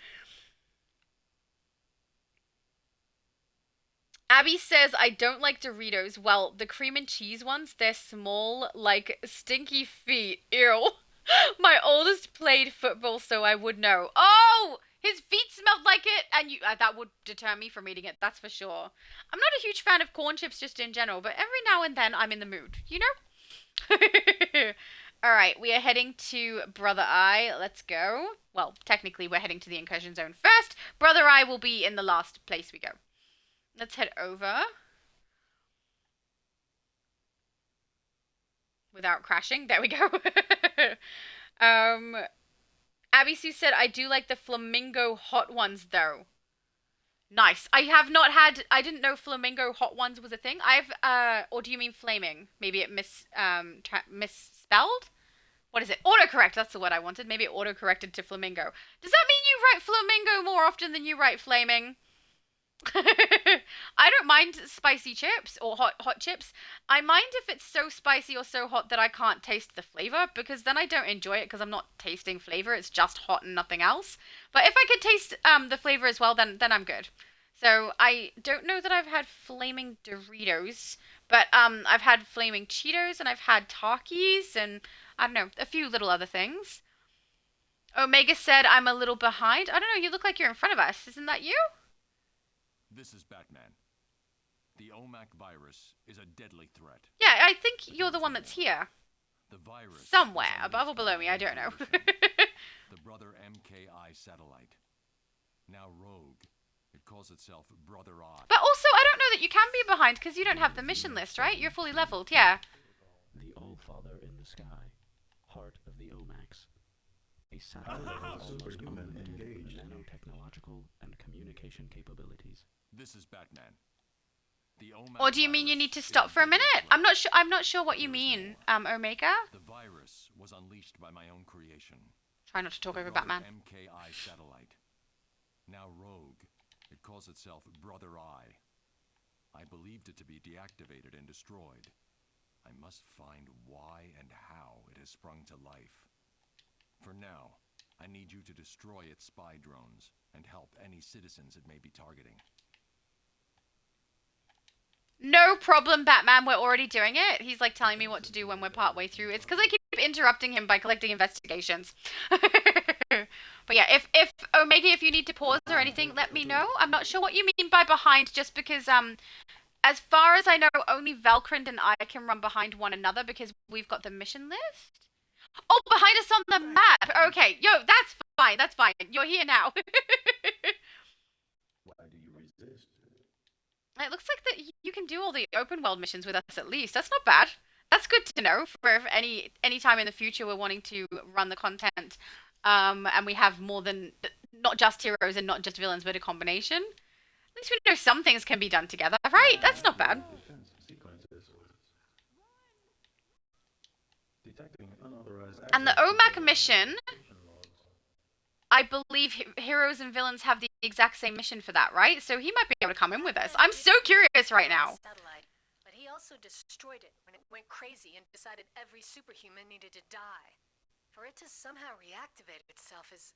Abby says, I don't like Doritos. Well, the cream and cheese ones, they're small, like stinky feet. Ew. My oldest played football, so I would know. Oh! His feet smelled like it, and that would deter me from eating it, that's for sure. I'm not a huge fan of corn chips just in general, but every now and then I'm in the mood, you know? Alright, we are heading to Brother Eye. Let's go. Well, technically we're heading to the incursion zone first. Brother Eye will be in the last place we go. Let's head over. Without crashing. There we go. Abby Sue said, I do like the flamingo hot ones, though. Nice. I didn't know flamingo hot ones was a thing. Or do you mean flaming? Maybe it misspelled? What is it? Autocorrect, that's the word I wanted. Maybe it autocorrected to flamingo. Does that mean you write flamingo more often than you write flaming? I don't mind spicy chips or hot chips. I mind if it's so spicy or so hot that I can't taste the flavor, because then I don't enjoy it because I'm not tasting flavor. It's just hot and nothing else. But if I could taste the flavor as well, then I'm good. So I don't know that I've had flaming Doritos, but I've had flaming Cheetos and I've had Takis and I don't know, a few little other things. Omega said I'm a little behind. I don't know, you look like you're in front of us. Isn't that you? This is Batman. The OMAC virus is a deadly threat. Yeah, I think you're the one that's here. The virus somewhere, above or below me, I don't know. The Brother MKI satellite. Now rogue. It calls itself Brother Eye. But also, I don't know that you can be behind, because you don't have the mission list, right? You're fully leveled, yeah. The All-Father in the sky. Heart of the OMAX. A satellite with almost unlimited nanotechnological and communication capabilities. This is Batman. The OMAC Or do you mean you need to stop for a minute? I'm not sure what you mean, Omega. The virus was unleashed by my own creation. Try not to talk over Batman. MKI satellite. Now rogue. It calls itself Brother Eye. I believed it to be deactivated and destroyed. I must find why and how it has sprung to life. For now, I need you to destroy its spy drones and help any citizens it may be targeting. No problem, Batman. We're already doing it. He's like telling me what to do when we're partway through. It's because I keep interrupting him by collecting investigations. But yeah, if Omega, if you need to pause or anything, let me know. I'm not sure what you mean by behind, just because as far as I know, only Valkyrie and I can run behind one another because we've got the mission list. Oh, behind us on the map. Okay, yo, that's fine. That's fine. You're here now. Why do you resist? It looks like that you can do all the open world missions with us at least. That's not bad. That's good to know for any time in the future we're wanting to run the content. And we have more than not just heroes and not just villains, but a combination. At least we know some things can be done together, right? That's not bad. And the OMAC mission, I believe heroes and villains have the exact same mission for that, right? So he might be able to come in with us. I'm so curious right now. Satellite, but he also destroyed it when it went crazy and decided every superhuman needed to die. For it to somehow reactivate itself is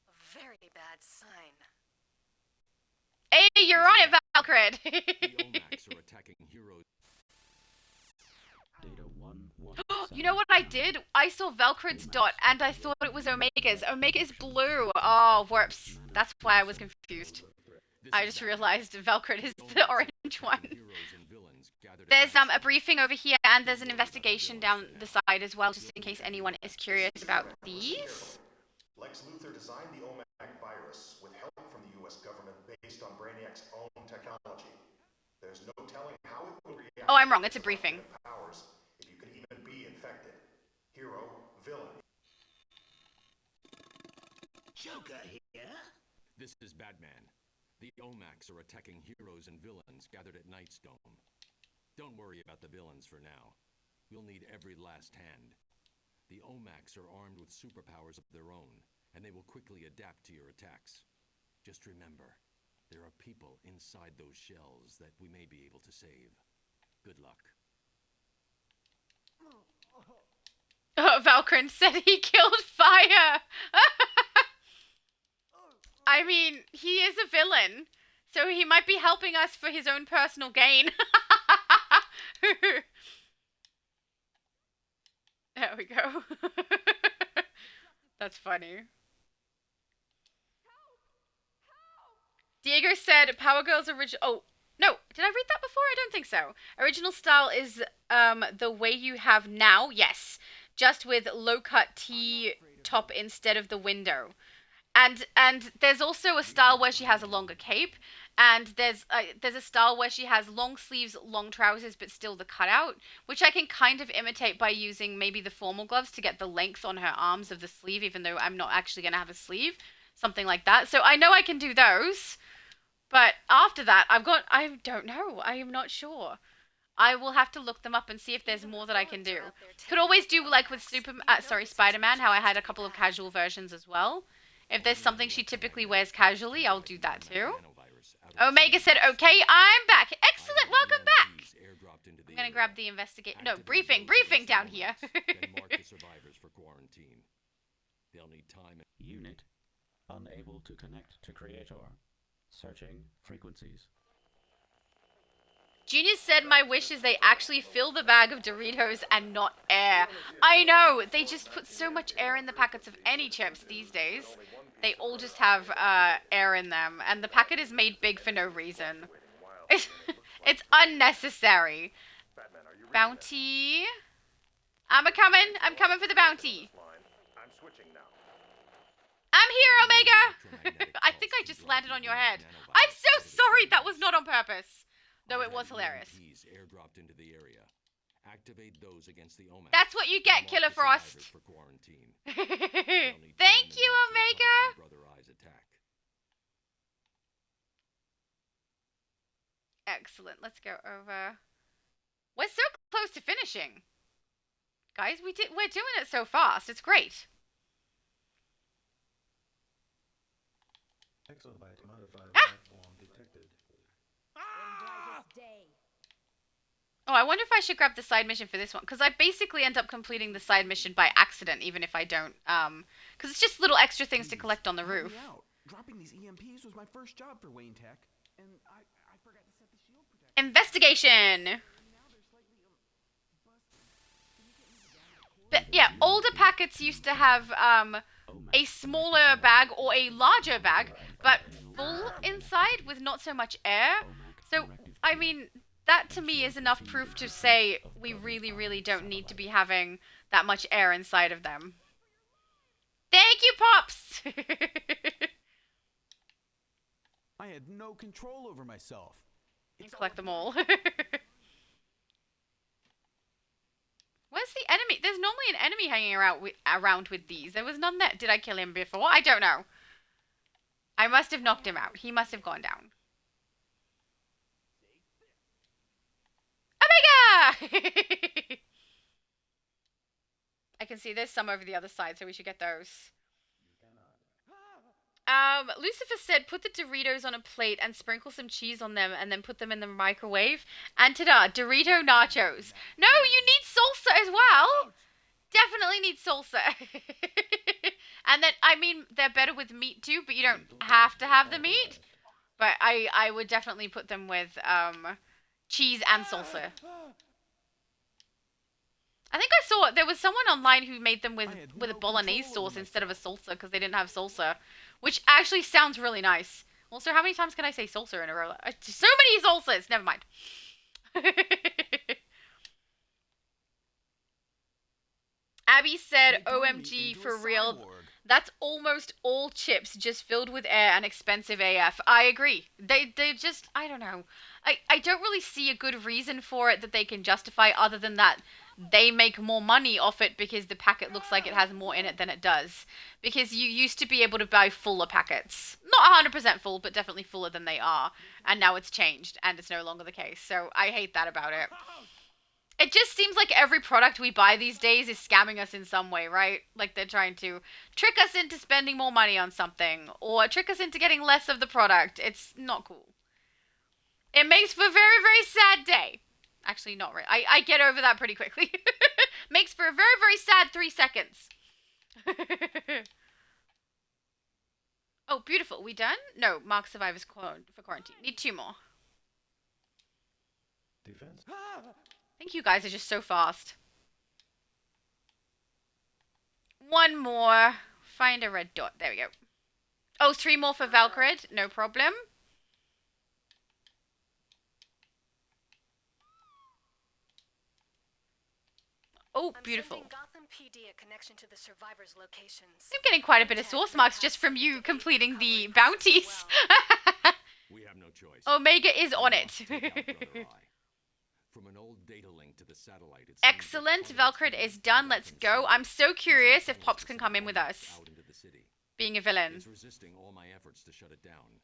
a very bad sign. Hey, you're on it, Valkyrie. The OMACs are attacking heroes. Data 1. You know what I did? I saw Valkyrie's dot and I thought it was Omega's. Omega is blue. Oh, whoops. That's why I was confused. I just realized Valkyrie is the orange one. There's a briefing over here and there's an investigation down the side as well, just in case anyone is curious about these. Lex Luthor designed the OMAC virus with help from the US government based on Brainiac's own technology. There's no telling how it will react. Oh, I'm wrong. It's a briefing. Powers, if you can even be infected. Hero, villain. Joker here? This is Batman. The OMACs are attacking heroes and villains gathered at Night's Dome. Don't worry about the villains for now. We'll need every last hand. The OMACs are armed with superpowers of their own, and they will quickly adapt to your attacks. Just remember, there are people inside those shells that we may be able to save. Good luck. Oh, Valkyrie said he killed Fire. I mean, he is a villain, so he might be helping us for his own personal gain. There we go. That's funny. Diego said Power Girl's original... Oh, no. Did I read that before? I don't think so. Original style is the way you have now. Yes. Just with low-cut T top instead of the window. And there's also a style where she has a longer cape. And there's a style where she has long sleeves, long trousers, but still the cutout, which I can kind of imitate by using maybe the formal gloves to get the length on her arms of the sleeve, even though I'm not actually going to have a sleeve. Something like that. So I know I can do those. But after that, I don't know. I am not sure. I will have to look them up and see if there's more that I can do. Could always do like with Spider-Man, how I had a couple of casual versions as well. If there's something she typically wears casually, I'll do that too. Omega said, okay, I'm back. Excellent, welcome back. I'm gonna grab the briefing down here. Unit unable to connect to creator. Searching frequencies. Genius said my wish is they actually fill the bag of Doritos and not air. I know, they just put so much air in the packets of any chips these days. They all just have air in them, and the packet is made big for no reason. It's unnecessary. Bounty. I'm coming for the bounty. I'm here, Omega! I think I just landed on your head. I'm so sorry, that was not on purpose. Though it was hilarious. Airdropped into the area. Activate those against the OMAC. That's what you get, Killer Frost. Thank you, Omega. Excellent. Let's go over. We're so close to finishing. Guys, we're doing it so fast. It's great. Exobyte modified life form detected. Oh, I wonder if I should grab the side mission for this one, because I basically end up completing the side mission by accident, even if I don't, because it's just little extra things to collect on the roof. Dropping these EMPs was my first job for Wayne Tech, and I forgot to set the shield protector. Investigation! But yeah, older packets used to have, a smaller bag or a larger bag, but full inside with not so much air. So, I mean, that to me is enough proof to say we really, really don't need to be having that much air inside of them. Thank you, Pops! I had no control over myself. And collect them all. Where's the enemy? There's normally an enemy hanging around with these. There was none there. Did I kill him before? I don't know. I must have knocked him out. He must have gone down. Omega! I can see there's some over the other side, so we should get those. Lucifer said, put the Doritos on a plate and sprinkle some cheese on them and then put them in the microwave. And ta-da, Dorito nachos. No, you need salsa as well. Definitely need salsa. And then, I mean, they're better with meat too, but you don't have to have the meat. But I would definitely put them with, cheese and salsa. I think I saw, there was someone online who made them with a bolognese sauce instead of a salsa because they didn't have salsa. Which actually sounds really nice. Also, how many times can I say salsa in a row? So many salsas! Never mind. Abby said, OMG, for real. That's almost all chips just filled with air and expensive AF. I agree. They just, I don't know. I don't really see a good reason for it that they can justify other than that they make more money off it because the packet looks like it has more in it than it does. Because you used to be able to buy fuller packets. Not 100% full, but definitely fuller than they are. And now it's changed, and it's no longer the case. So I hate that about it. It just seems like every product we buy these days is scamming us in some way, right? Like they're trying to trick us into spending more money on something. Or trick us into getting less of the product. It's not cool. It makes for a very, very sad day. Actually, not really. I get over that pretty quickly. Makes for a very, very sad 3 seconds. Oh, beautiful. We done? No, mark survivors for quarantine. Need 2 more. Defense. I think you guys are just so fast. 1 more. Find a red dot. There we go. Oh, 3 more for Valkyrie. No problem. Oh, beautiful. I'm sending Gotham PD a connection to the survivors' locations. I'm getting quite a bit of source marks just from you completing the bounties. We have no choice. Omega is on it. From an old data link to the satellite, it seems Excellent. Valkyrie is done. Let's go. I'm so curious if Pops can come in with us. out into the city. Being a villain. It's resisting all my efforts to shut it down.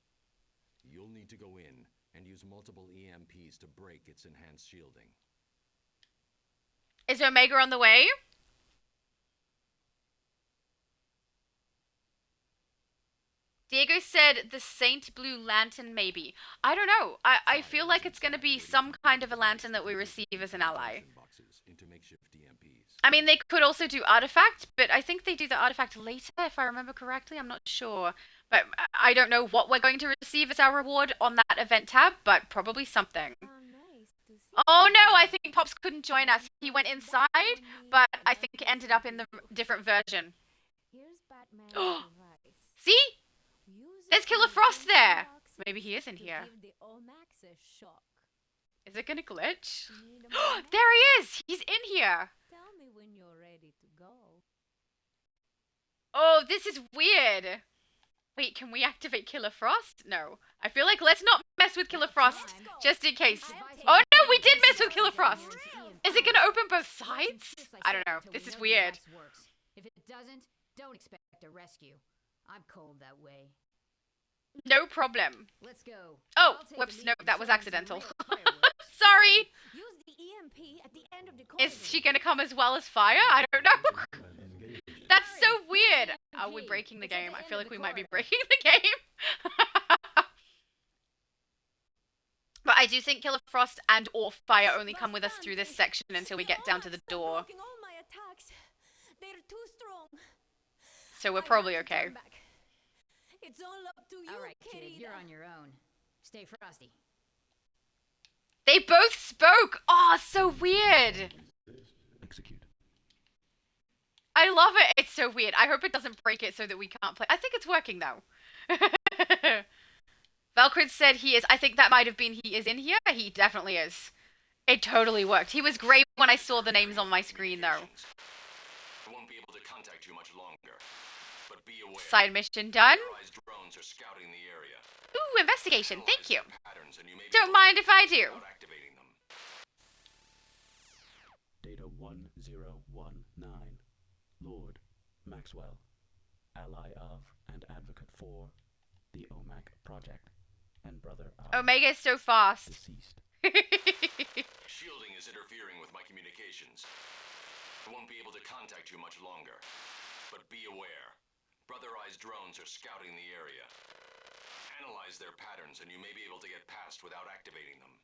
You'll need to go in and use multiple EMPs to break its enhanced shielding. Is Omega on the way? Diego said the Saint Blue Lantern, maybe. I don't know. I feel like it's going to be some kind of a lantern that we receive as an ally. Into makeshift EMPs. I mean, they could also do Artifact, but I think they do the Artifact later, if I remember correctly. I'm not sure. But I don't know what we're going to receive as our reward on that event tab, but probably something. Oh no, I think Pops couldn't join us. He went inside, but I think it ended up in the different version. See? There's Killer Frost there. Maybe he isn't here. Is it gonna glitch? There he is! He's in here! Tell me when you're ready to go. Oh, this is weird. Wait, can we activate Killer Frost? No. I feel like let's not mess with Killer Frost, just in case. Oh no, we did mess with Killer Frost! Is it gonna open both sides? I don't know. This is weird. If it doesn't, don't expect a rescue. I'm cold that way. No problem. Let's go. Oh, whoops, no, that was accidental. Sorry! Use the EMP at the end of the Is she gonna come as well as fire? I don't know. That's so weird. Are we breaking the game? I feel like we might be breaking the game. But I do think Killer Frost and or Fire only come with us through this section until we get down to the door. They're too strong. So we're probably okay. It's all up to you, all right, kid, you're on your own. Stay frosty. They both spoke! Oh, so weird! Execute. I love it. It's so weird. I hope it doesn't break it so that we can't play. I think it's working, though. Valkyrie said he is. I think that might have been he is in here. He definitely is. It totally worked. He was great when I saw the names on my screen, though. I won't be able to contact you much longer. But be aware. Side mission done. Drones are scouting the area. Ooh, investigation. Thank you. Don't mind if I do. Data 1019. Lord Maxwell, ally of and advocate for the OMAC project, and brother of Omega is so fast. Deceased. Shielding is interfering with my communications. I won't be able to contact you much longer. But be aware. Brother-Eye's drones are scouting the area. Analyze their patterns and you may be able to get past without activating them.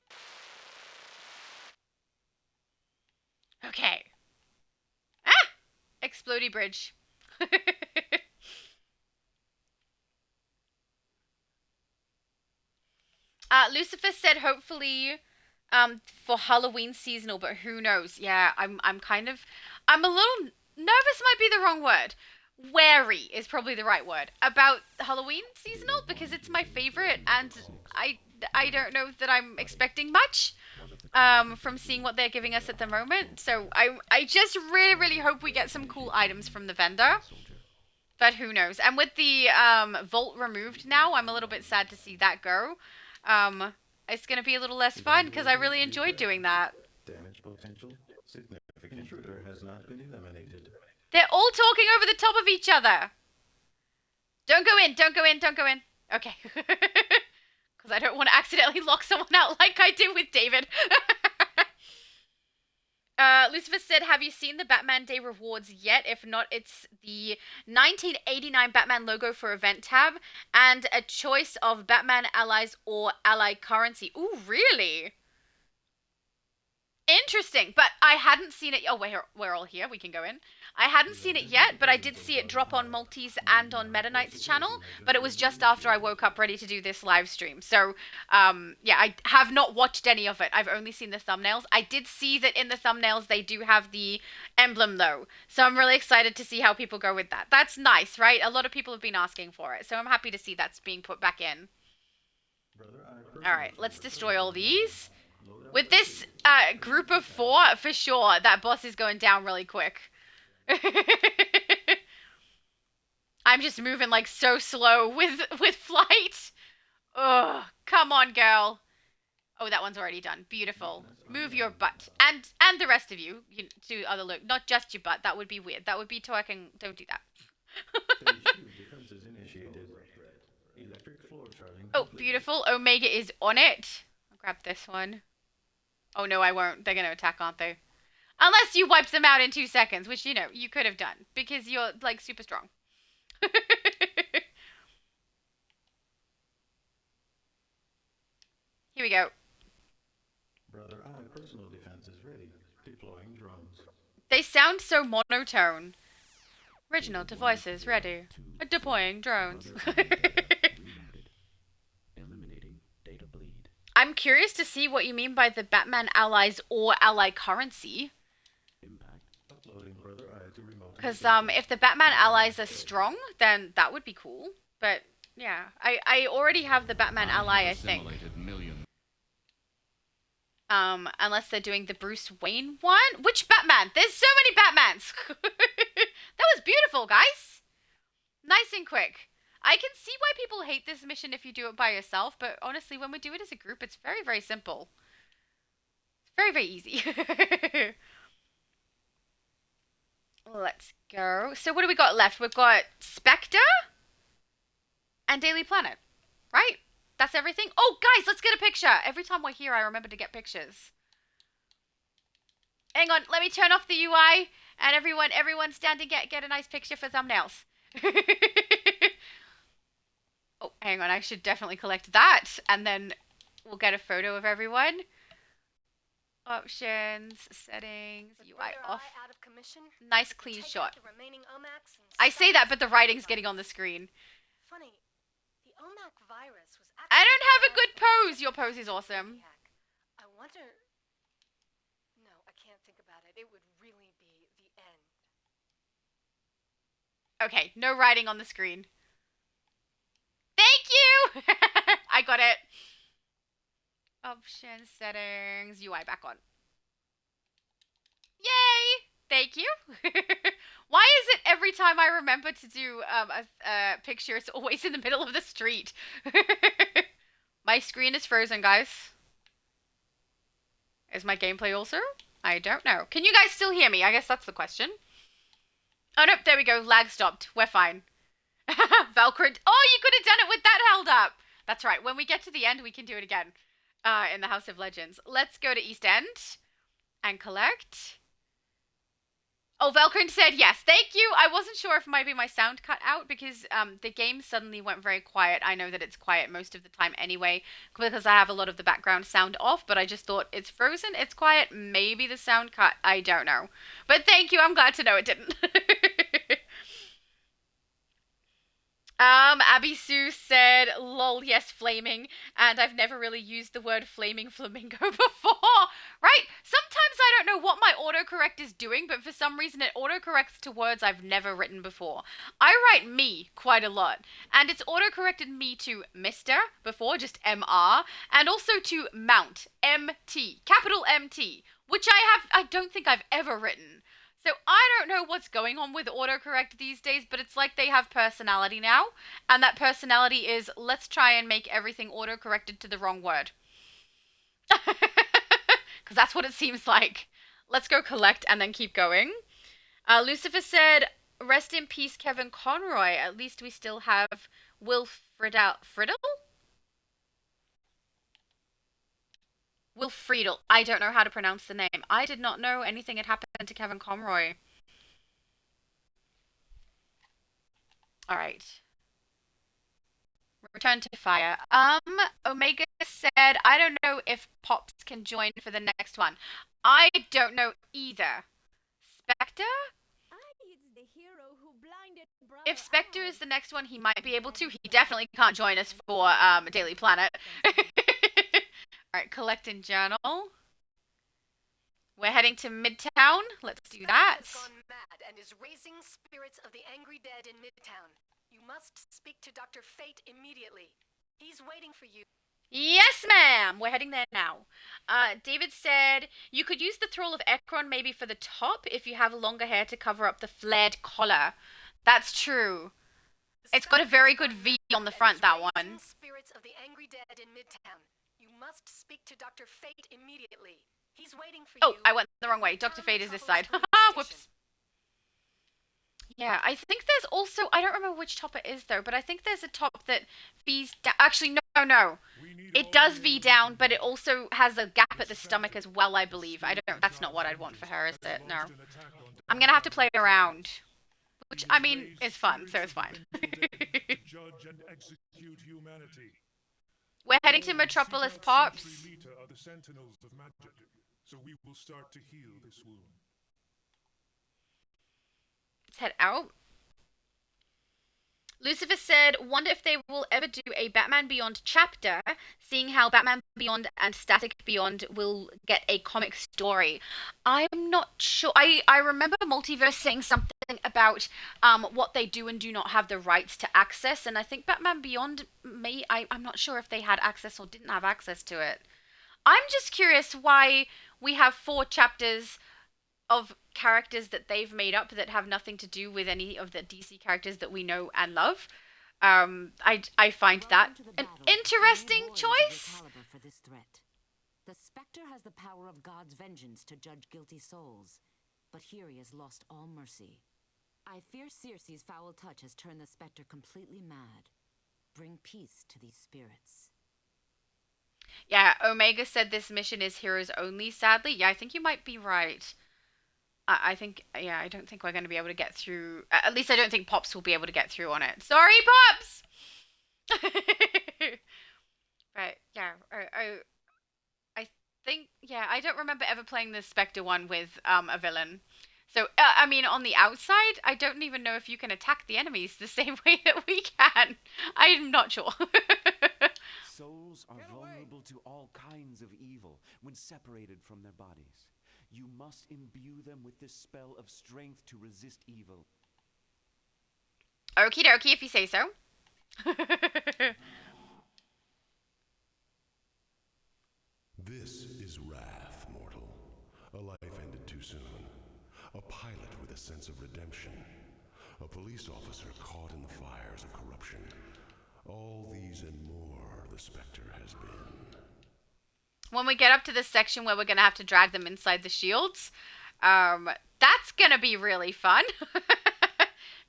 Okay. Ah! Explodey bridge. Lucifer said hopefully for Halloween seasonal, but who knows? Yeah, I'm a little nervous might be the wrong word. Wary is probably the right word about Halloween seasonal because it's my favorite and I don't know that I'm expecting much from seeing what they're giving us at the moment. So I just really hope we get some cool items from the vendor. But who knows? And with the vault removed now, I'm a little bit sad to see that go. It's going to be a little less fun because I really enjoyed doing that. Damage potential. Significant intruder has not been eliminated. They're all talking over the top of each other. Don't go in, don't go in, don't go in. Okay. Because I don't want to accidentally lock someone out like I did with David. Lucifer said, have you seen the Batman Day rewards yet? If not, it's the 1989 Batman logo for event tab and a choice of Batman allies or ally currency. Ooh, really? Interesting, but I hadn't seen it. Oh, we're all here. We can go in. I hadn't seen it yet, but I did see it drop on Multi's and on Meta Knight's channel, but it was just after I woke up ready to do this live stream. So, yeah, I have not watched any of it. I've only seen the thumbnails. I did see that in the thumbnails they do have the emblem, though. So I'm really excited to see how people go with that. That's nice, right? A lot of people have been asking for it, so I'm happy to see that's being put back in. All right, let's destroy all these. With this group of 4, for sure, that boss is going down really quick. I'm just moving like so slow with flight. Ugh, come on, girl. Oh, that one's already done. Beautiful. Move your butt. And the rest of you, do other look. Not just your butt. That would be weird. That would be twerking. Don't do that. Defenses initiated. Electric floor charting. Oh, beautiful. Omega is on it. I'll grab this one. Oh, no, I won't. They're going to attack, aren't they? Unless you wiped them out in 2 seconds, which, you know, you could have done. Because you're, like, super strong. Here we go. Brother, personal defense is ready. Deploying drones. They sound so monotone. Original devices ready. Deploying drones. Eliminating data bleed. I'm curious to see what you mean by the Batman allies or ally currency. Uploading Brother Eye to remote. Because if the Batman allies are strong, then that would be cool. But yeah, I already have the Batman ally, I think. Unless they're doing the Bruce Wayne one. Which Batman? There's so many Batmans. That was beautiful, guys. Nice and quick. I can see why people hate this mission if you do it by yourself, but honestly, when we do it as a group, it's very, very simple. It's very, very easy. Let's go. So what do we got left? We've got Spectre and Daily Planet, right? That's everything. Oh, guys, let's get a picture. Every time we're here, I remember to get pictures. Hang on, let me turn off the UI, and everyone stand and get a nice picture for thumbnails. Oh, hang on, I should definitely collect that, and then we'll get a photo of everyone. Options, settings, UI off. Nice clean shot. I say that, but the writing's getting on the screen. Funny, the OMAC virus was I don't have a good pose. Your pose is awesome. I wonder... No, I can't think about it. It would really be the end. Okay, no writing on the screen. Thank you! I got it. Options, settings, UI back on. Yay! Thank you. Why is it every time I remember to do a picture, it's always in the middle of the street? My screen is frozen, guys. Is my gameplay also? I don't know. Can you guys still hear me? I guess that's the question. Oh, nope. There we go. Lag stopped. We're fine. Valkyrie. Oh, you could have done it with that held up. That's right. When we get to the end, we can do it again. In the House of Legends. Let's go to East End and collect. Oh, Valkyrie said yes. Thank you. I wasn't sure if maybe my sound cut out because the game suddenly went very quiet. I know that it's quiet most of the time anyway because I have a lot of the background sound off, but I just thought it's frozen, it's quiet, maybe the sound cut. I don't know. But thank you. I'm glad to know it didn't. Abby Sue said, lol, yes, flaming, and I've never really used the word flaming flamingo before, right? Sometimes I don't know what my autocorrect is doing, but for some reason it autocorrects to words I've never written before. I write me quite a lot, and it's autocorrected me to Mr. before, just MR, and also to Mount, MT, capital MT, which I don't think I've ever written. So I don't know what's going on with autocorrect these days, but it's like they have personality now. And that personality is, let's try and make everything autocorrected to the wrong word. Because that's what it seems like. Let's go collect and then keep going. Lucifer said, rest in peace, Kevin Conroy. At least we still have Will Friedle? Will Friedle. I don't know how to pronounce the name. I did not know anything had happened to Kevin Conroy. Alright. Return to fire. Omega said, I don't know if Pops can join for the next one. I don't know either. Spectre? If Spectre is the next one, he might be able to. He definitely can't join us for Daily Planet. Alright, collect and journal. We're heading to Midtown. Let's do that. Has gone mad and is raising spirits of the angry dead in Midtown. You must speak to Dr. Fate immediately. He's waiting for you. Yes, ma'am. We're heading there now. David said you could use the Thrall of Ekron maybe for the top if you have longer hair to cover up the flared collar. That's true. It's got a very good V on the front, that one. Spirits of the angry dead in Midtown. You must speak to Dr. Fate immediately. He's waiting for you. Oh, I went the wrong way. Dr. Fate is this side. Whoops. Yeah, I think there's also, I don't remember which top it is though, but I think there's a top that V's down. Actually, no. It does V down, but it also has a gap at the stomach as well, I believe. I don't, that's not what I'd want for her, is it? No. I'm gonna have to play around. Which, I mean, is fun, so it's fine. Judge and execute humanity. We're heading to Metropolis, Pops. Are the sentinels of magic, so we will start to heal this wound. Let's head out. Lucifer said, wonder if they will ever do a Batman Beyond chapter, seeing how Batman Beyond and Static Beyond will get a comic story. I'm not sure. I remember Multiverse saying something about what they do and do not have the rights to access, and I think Batman Beyond I'm not sure if they had access or didn't have access to it. I'm just curious why we have 4 chapters of characters that they've made up that have nothing to do with any of the DC characters that we know and love. I find that an interesting choice. For this threat. The Spectre has the power of God's vengeance to judge guilty souls, but here he has lost all mercy. I fear Circe's foul touch has turned the Spectre completely mad. Bring peace to these spirits. Yeah, Omega said this mission is heroes only, sadly. Yeah, I think you might be right. I think, yeah, I don't think we're going to be able to get through. At least I don't think Pops will be able to get through on it. Sorry, Pops! Right, yeah. I think, yeah, I don't remember ever playing the Spectre one with a villain. So, I mean, on the outside, I don't even know if you can attack the enemies the same way that we can. I'm not sure. Souls are vulnerable to all kinds of evil when separated from their bodies. You must imbue them with this spell of strength to resist evil. Okie dokie, if you say so. This is wrath, mortal. A life ended too soon. A pilot with a sense of redemption. A police officer caught in the fires of corruption. All these and more the Spectre has been. When we get up to this section where we're going to have to drag them inside the shields, that's going to be really fun.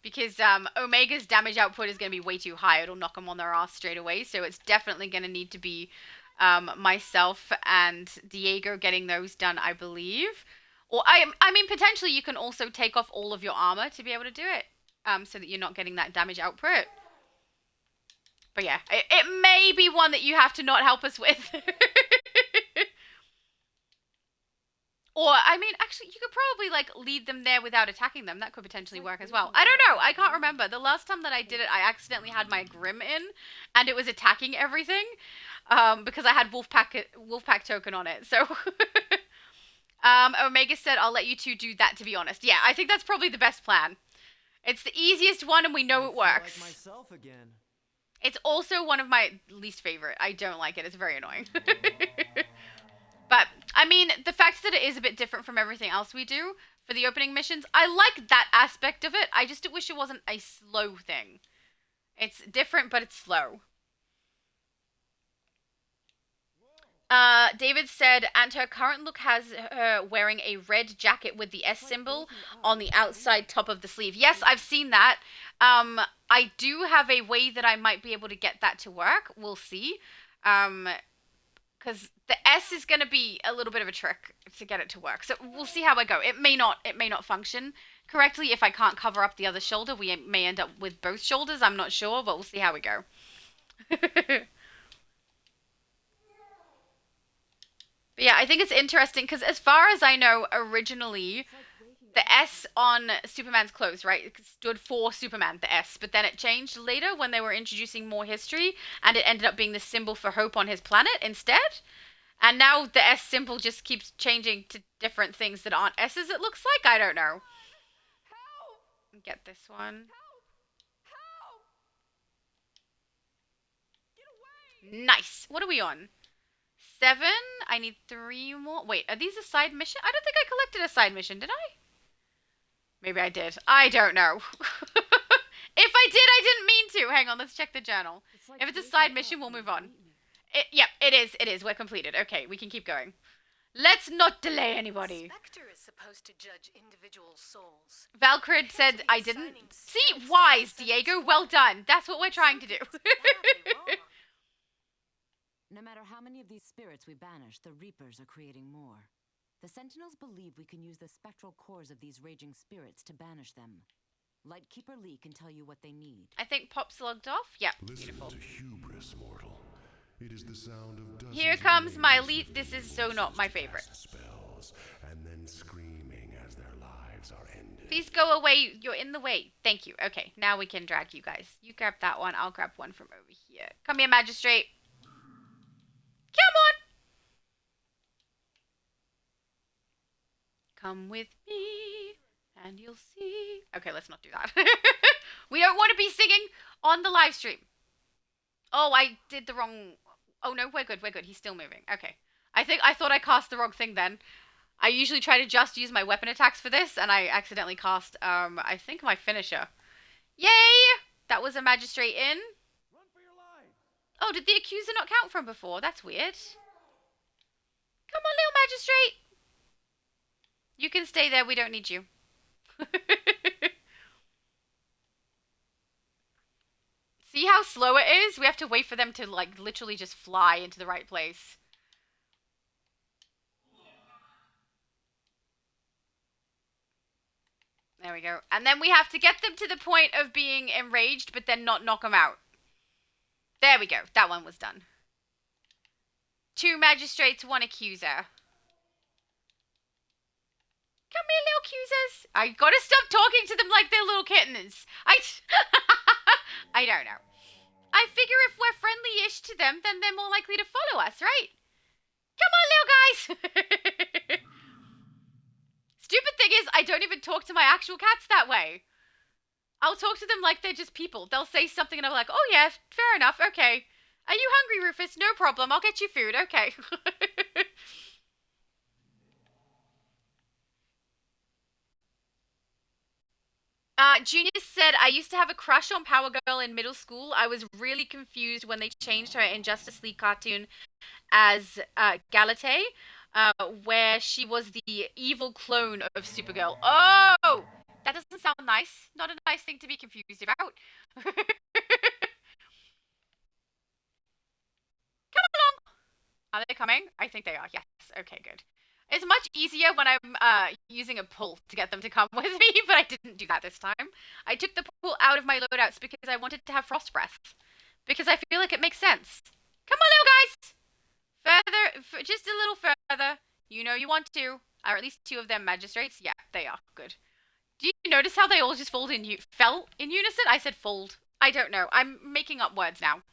Because Omega's damage output is going to be way too high. It'll knock them on their ass straight away. So it's definitely going to need to be myself and Diego getting those done, I believe. Or, I mean, potentially you can also take off all of your armor to be able to do it. So that you're not getting that damage output. But yeah, it may be one that you have to not help us with. Or, I mean, actually, you could probably, like, lead them there without attacking them. That could potentially work as well. I don't know. I can't remember. The last time that I did it, I accidentally had my Grim in, and it was attacking everything, because I had Wolfpack token on it. So, Omega said, I'll let you two do that, to be honest. Yeah, I think that's probably the best plan. It's the easiest one, and we know it works. Like myself again. It's also one of my least favorite. I don't like it. It's very annoying. But, I mean, the fact that it is a bit different from everything else we do for the opening missions, I like that aspect of it. I just wish it wasn't a slow thing. It's different, but it's slow. David said, and her current look has her wearing a red jacket with the S symbol on the outside top of the sleeve. Yes, I've seen that. I do have a way that I might be able to get that to work. We'll see. Because the S is going to be a little bit of a trick to get it to work. So we'll see how I go. It may not function correctly if I can't cover up the other shoulder. We may end up with both shoulders. I'm not sure, but we'll see how we go. But yeah, I think it's interesting because as far as I know, originally the S on Superman's clothes, right, it stood for Superman, the S, but then it changed later when they were introducing more history, and it ended up being the symbol for hope on his planet instead. And now the S symbol just keeps changing to different things that aren't S's, it looks like. I don't know. Help! Get this one. Help! Help! Get away! Nice. What are we on? 7. I need 3 more. Wait, are these a side mission? I don't think I collected a side mission, did I? Maybe I did. I don't know. If I did, I didn't mean to. Hang on, let's check the journal. If it's a side mission, we'll move on. Yep, it is. It is. We're completed. Okay, we can keep going. Let's not delay anybody. Spectre is supposed to judge individual souls. Valkyrie said I didn't. See, wise, Diego. Well done. That's what we're trying to do. No matter how many of these spirits we banish, the Reapers are creating more. The Sentinels believe we can use the spectral cores of these raging spirits to banish them. Lightkeeper Lee can tell you what they need. I think Pop's logged off. Yep, Listen beautiful. to hubris, mortal. It is the sound of dozens Here comes my elite. This is so not my favorite. spells, and then screaming as their lives are ended. Please go away. You're in the way. Thank you. Okay, now we can drag you guys. You grab that one. I'll grab one from over here. Come here, Magistrate. Come on. Come with me, and you'll see. Okay, let's not do that. We don't want to be singing on the live stream. Oh, I did the wrong... Oh, no, we're good. We're good. He's still moving. Okay. I thought I cast the wrong thing then. I usually try to just use my weapon attacks for this, and I accidentally cast, I think my finisher. Yay! That was a Magistrate in. Oh, did the accuser not count from before? That's weird. Come on, little Magistrate. You can stay there. We don't need you. See how slow it is? We have to wait for them to, like, literally just fly into the right place. There we go. And then we have to get them to the point of being enraged, but then not knock them out. There we go. That one was done. 2 magistrates, 1 accuser. Come here, little accusers. I gotta stop talking to them like they're little kittens. I don't know. I figure if we're friendly-ish to them, then they're more likely to follow us, right? Come on, little guys. Stupid thing is, I don't even talk to my actual cats that way. I'll talk to them like they're just people. They'll say something and I'm like, oh yeah, fair enough, okay. Are you hungry, Rufus? No problem, I'll get you food, okay. Junior said, I used to have a crush on Power Girl in middle school. I was really confused when they changed her in Justice League cartoon as Galate, where she was the evil clone of Supergirl. Oh! That doesn't sound nice. Not a nice thing to be confused about. Come along! Are they coming? I think they are. Yes. Okay, good. It's much easier when I'm using a pull to get them to come with me, but I didn't do that this time. I took the pull out of my loadouts because I wanted to have frost breath. Because I feel like it makes sense. Come on, little guys! Further, just a little further. You know you want to. Or at least 2 of them magistrates. Yeah, they are. Good. Do you notice how they all just fell in unison? I said fold. I don't know. I'm making up words now.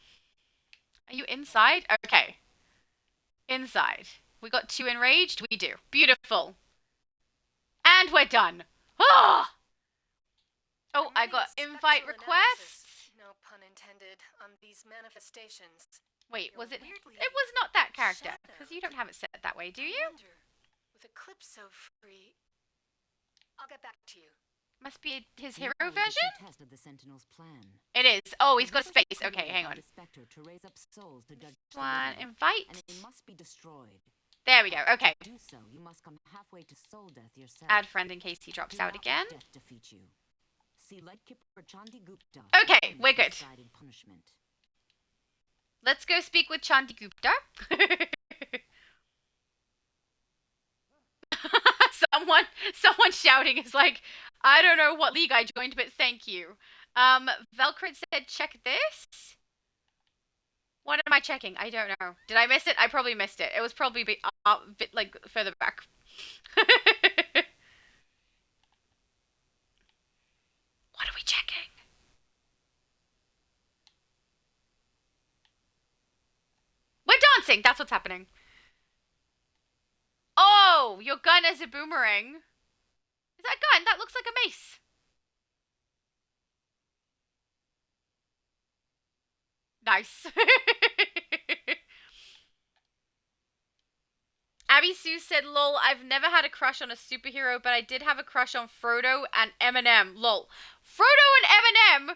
Are you inside? Okay. Inside. We got 2 enraged? We do. Beautiful. And we're done. Ah! Oh, I got invite requests. No pun intended on these manifestations. Wait, was it? It was not that character. Because you don't have it set that way, do you? With Eclipse so free, I'll get back to you. Must be his hero version? Tested the Sentinel's plan. It is. Oh, he's got a space. Okay, hang on. To raise up souls to judge One, invite. And it must be destroyed. There we go. Okay. To do so, you must come halfway to soul death yourself. Add friend in case he drops out again. Death defeat you. See Lightkeeper Chandi Gupta. Okay, we're good. Punishment. Let's go speak with Chandi Gupta. Someone shouting is like, I don't know what league I joined, but thank you. Velcrit said, check this. What am I checking? I don't know. Did I miss it? I probably missed it. It was probably a bit like further back. What are we checking? We're dancing. That's what's happening. Oh, your gun is a boomerang. Is that gun? That looks like a mace. Nice. Abby Sue said, lol, I've never had a crush on a superhero, but I did have a crush on Frodo and Eminem. Lol. Frodo and Eminem?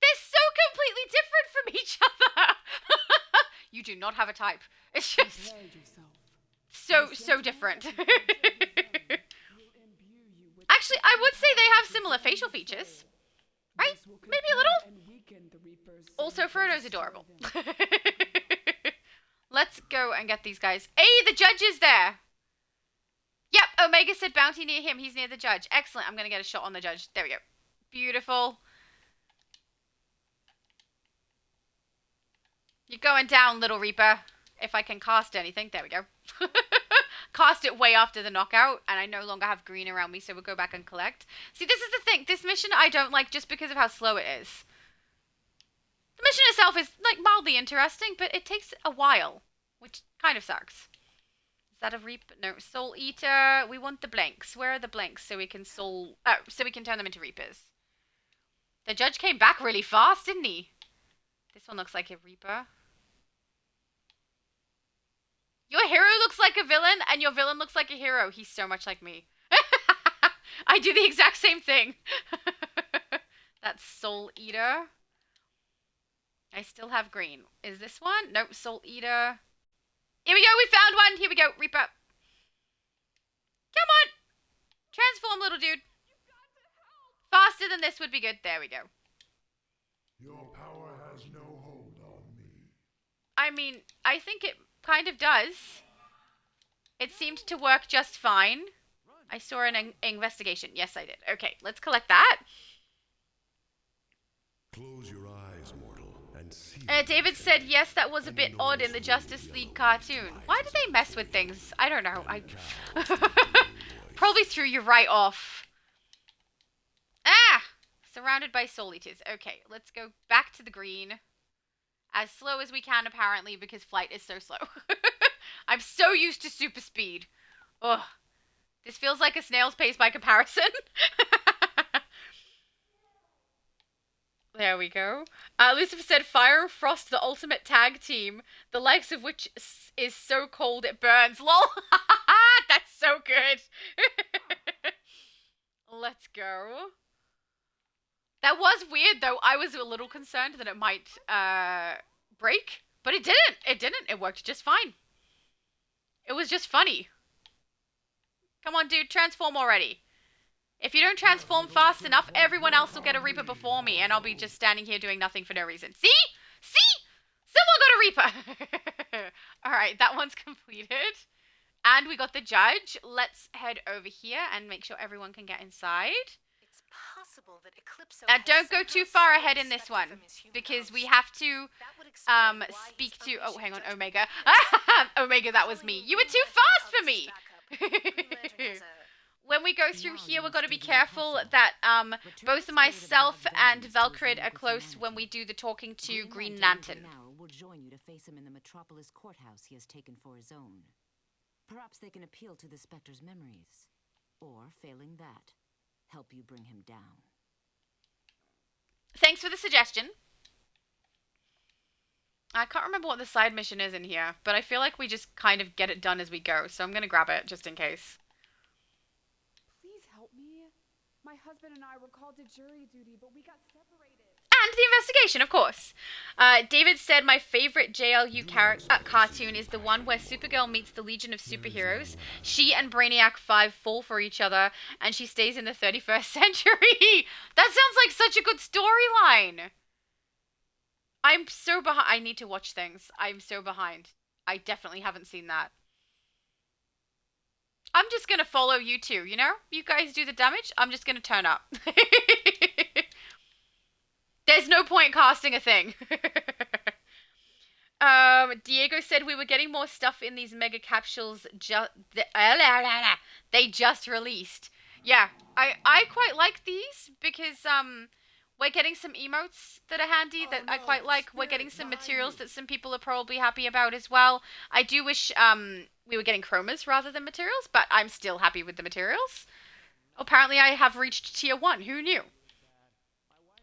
They're so completely different from each other. You do not have a type. It's just so different. Actually, I would say they have similar facial features. Right? Maybe a little. Also, Frodo's adorable. Let's go and get these guys. Hey, the judge is there. Yep, Omega said bounty near him. He's near the judge. Excellent. I'm going to get a shot on the judge. There we go. Beautiful. You're going down, Little Reaper. If I can cast anything. There we go. Cast it way after the knockout, and I no longer have green around me, so we'll go back and collect. See, this is the thing. This mission I don't like just because of how slow it is. The mission itself is, like, mildly interesting, but it takes a while, which kind of sucks. Is that a Reaper? No, Soul Eater. We want the blanks. Where are the blanks so we can so we can turn them into Reapers? The judge came back really fast, didn't he? This one looks like a Reaper. Your hero looks like a villain, and your villain looks like a hero. He's so much like me. I do the exact same thing. That's Soul Eater. I still have green. Is this one? Nope, Soul Eater. Here we go, we found one. Here we go, Reaper. Come on. Transform, little dude. Faster than this would be good. There we go. Your power has no hold on me. I mean, I think it kind of does. It seemed to work just fine. I saw an investigation. Yes, I did. Okay, let's collect that. Close your eyes, mortal, and see. David said, yes, that was a bit odd in the Justice League cartoon. Why do they mess with things? I don't know. I probably threw you right off. Ah! Surrounded by Soul Eaters. Okay, let's go back to the green. As slow as we can, apparently, because flight is so slow. I'm so used to super speed. Ugh. This feels like a snail's pace by comparison. There we go. Lucifer said, Fire and Frost, the ultimate tag team, the likes of which is so cold it burns. Lol. That's so good. Let's go. That was weird, though. I was a little concerned that it might break, but it didn't. It didn't. It worked just fine. It was just funny. Come on, dude. Transform already. If you don't transform fast enough, everyone else will get a Reaper before me, and I'll be just standing here doing nothing for no reason. See? See? Someone got a Reaper! Alright, that one's completed. And we got the judge. Let's head over here and make sure everyone can get inside. Possible that Eclipso Now, don't go too far ahead in this one, because we have to speak to... Oh, hang on, Omega. Omega, that was me. You were too fast for me! When we go through here, we've got to be careful that both myself and Velcrid are close when we do the talking to Green Lantern. Will join you to face him in the Metropolis courthouse he has taken for his own. Perhaps they can appeal to the Spectre's memories, or, failing that, help you bring him down. Thanks for the suggestion. I can't remember what the side mission is in here, but I feel like we just kind of get it done as we go, so I'm going to grab it just in case. Please help me. My husband and I were called to jury duty, but we got separated. And the investigation, of course. David said my favorite JLU cartoon is the one where Supergirl meets the Legion of Superheroes. She and Brainiac 5 fall for each other, and she stays in the 31st century. That sounds like such a good storyline. I'm so behind. I need to watch things. I'm so behind. I definitely haven't seen that. I'm just going to follow you two, you know? You guys do the damage. I'm just going to turn up. There's no point casting a thing. Diego said we were getting more stuff in these mega capsules they just released. Yeah, I quite like these because we're getting some emotes that are handy that I quite like. We're getting some materials that some people are probably happy about as well. I do wish we were getting chromas rather than materials, but I'm still happy with the materials. Apparently I have reached tier 1. Who knew?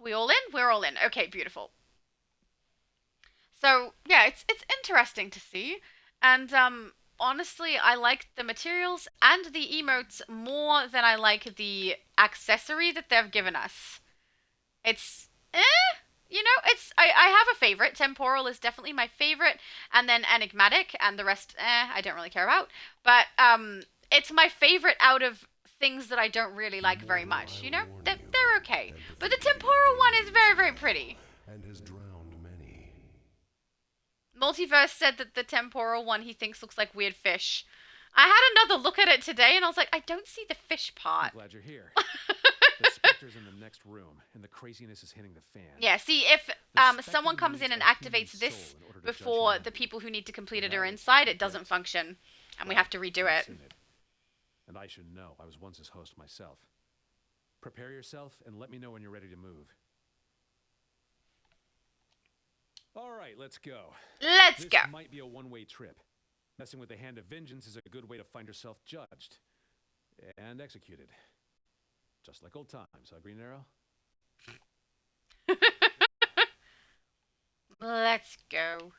We all in? We're all in. Okay, beautiful. So, yeah, it's interesting to see. And honestly, I like the materials and the emotes more than I like the accessory that they've given us. It's you know, I have a favorite. Temporal is definitely my favorite, and then enigmatic, and the rest I don't really care about. But it's my favorite out of things that I don't really like very much. You know, they're okay. But the temporal one is very, very pretty. And has drowned many. Multiverse said that the temporal one he thinks looks like weird fish. I had another look at it today, and I was like, I don't see the fish part. I'm glad you're here. The specter's in the next room, and the craziness is hitting the fan. Yeah, see, if someone comes in and activates this before the people who need to complete it are inside, it doesn't function, and we have to redo it. And I should know. I was once his host myself. Prepare yourself, and let me know when you're ready to move. All right, let's go. Let's go. This might be a one-way trip. Messing with the Hand of Vengeance is a good way to find yourself judged and executed. Just like old times, huh, Green Arrow? Let's go.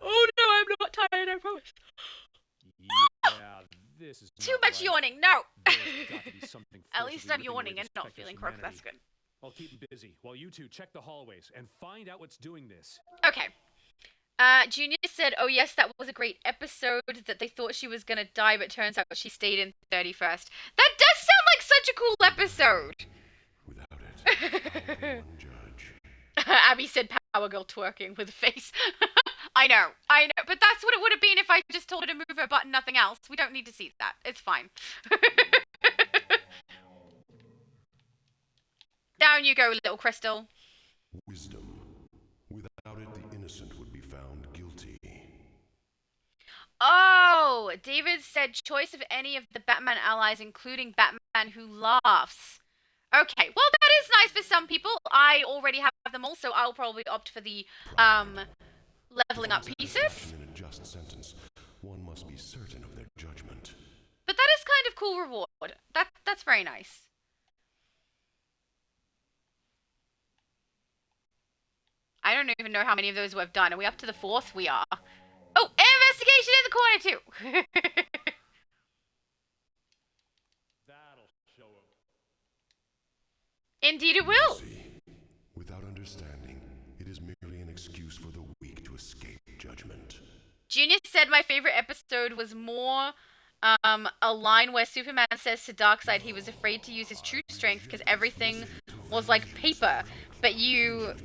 Oh no, I'm not tired, I promise. Yeah, this is too much yawning. No. Got to be something At least I'm yawning and not feeling crook. That's good. I'll keep busy while you two check the hallways and find out what's doing this. Okay. Junior said, oh yes, that was a great episode, that they thought she was gonna die, but turns out she stayed in 31st. That does sound like such a cool episode! Without it, judge. Abby said Power Girl twerking with a face. I know, but that's what it would have been if I just told her to move her button, nothing else. We don't need to see that. It's fine. Down you go, little crystal. Wisdom. Without it, the innocent would be found guilty. Oh, David said choice of any of the Batman allies, including Batman Who Laughs. Okay, well that is nice for some people. I already have them all, so I'll probably opt for the leveling up pieces. In a just sentence, one must be certain of their judgment. But that is kind of cool reward. That's very nice. I don't even know how many of those we've done. Are we up to the 4th? We are. Oh, investigation in the corner too. That'll show him. Indeed it will. See, without understanding, it is merely an excuse for the weak to escape judgment. Junior said my favorite episode was more a line where Superman says to Darkseid he was afraid to use his true strength because everything was like paper, but you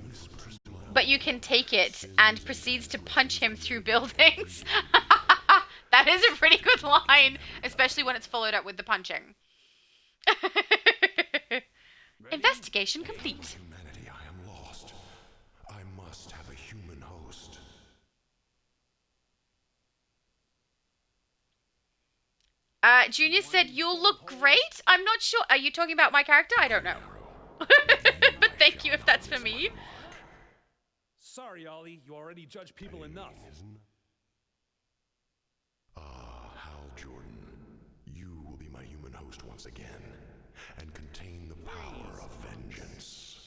can take it, and proceeds to punch him through buildings. That is a pretty good line, especially when it's followed up with the punching. Investigation complete. Humanity, I am lost. I must have a human host. Junior said, you'll look great? I'm not sure. Are you talking about my character? I don't know. Thank you if that's for me. Sorry, Ollie, you already judge people enough. Hal Jordan, you will be my human host once again, and contain the power of vengeance.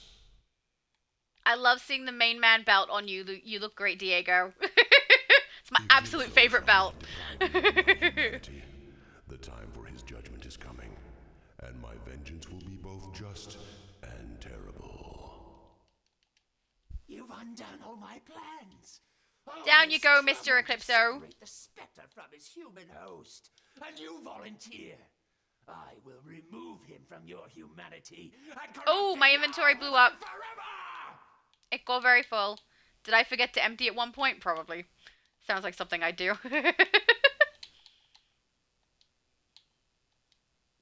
I love seeing the main man belt on you. You look great, Diego. It's my absolute favorite belt. The time for his judgment is coming, and my vengeance will be both just and terrible. You've undone all my plans. Down you go, Mr. Eclipso. The specter from his human host, and you volunteer. I will remove him from your humanity. Oh, my inventory blew up. It got very full. Did I forget to empty at one point? Probably. Sounds like something I do.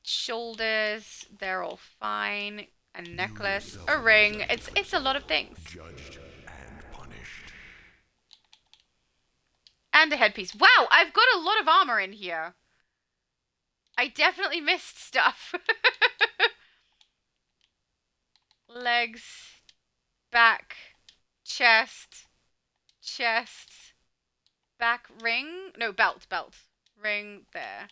Shoulders, they're all fine. A necklace, a ring. It's a lot of things. Judged and punished. And a headpiece. Wow, I've got a lot of armor in here. I definitely missed stuff. Legs, back, chest, back, ring. No, belt. Ring, there.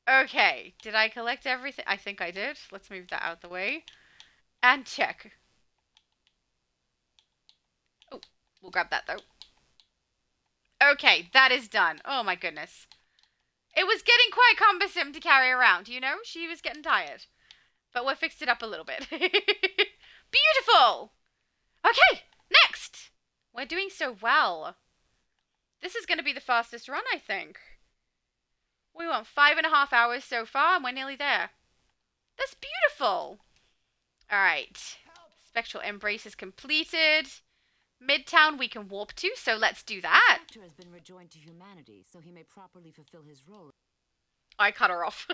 Okay, did I collect everything? I think I did. Let's move that out the way. And check. Oh, we'll grab that though. Okay, that is done. Oh my goodness. It was getting quite cumbersome to carry around, you know? She was getting tired. But we fixed it up a little bit. Beautiful! Okay, next! We're doing so well. This is going to be the fastest run, I think. We want 5.5 hours so far, and we're nearly there. That's beautiful! Alright. Spectral Embrace is completed. Midtown we can warp to, so let's do that. The Spectre has been rejoined to humanity, so he may properly fulfill his role. I cut her off.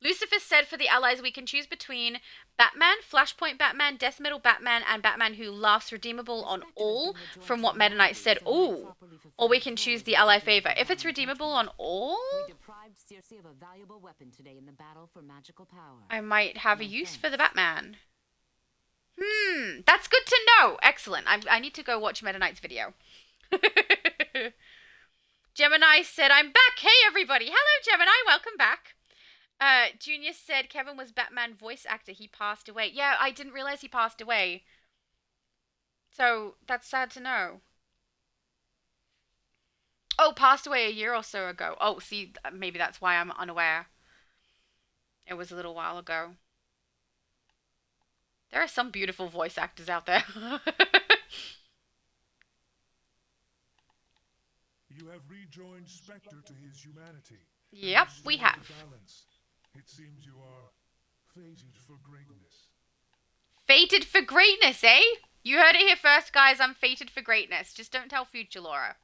Lucifer said for the allies we can choose between Batman, Flashpoint Batman, Death Metal Batman, and Batman who laughs redeemable on all, from what Meta Knight said. Ooh. Or we can choose the ally favor. If it's redeemable on all, We deprived Circe of a valuable weapon today in the battle for magical power. I might have a use for the Batman. That's good to know. Excellent. I need to go watch Meta Knight's video. Gemini said, I'm back. Hey, everybody. Hello, Gemini. Welcome back. Junior said Kevin was Batman voice actor. He passed away. Yeah, I didn't realize he passed away. So, that's sad to know. Oh, passed away a year or so ago. Oh, see, maybe that's why I'm unaware. It was a little while ago. There are some beautiful voice actors out there. You have rejoined Spectre to his humanity. Yep, we have. Balance. It seems you are fated for greatness. Fated for greatness, eh? You heard it here first, guys. I'm fated for greatness. Just don't tell future Laura.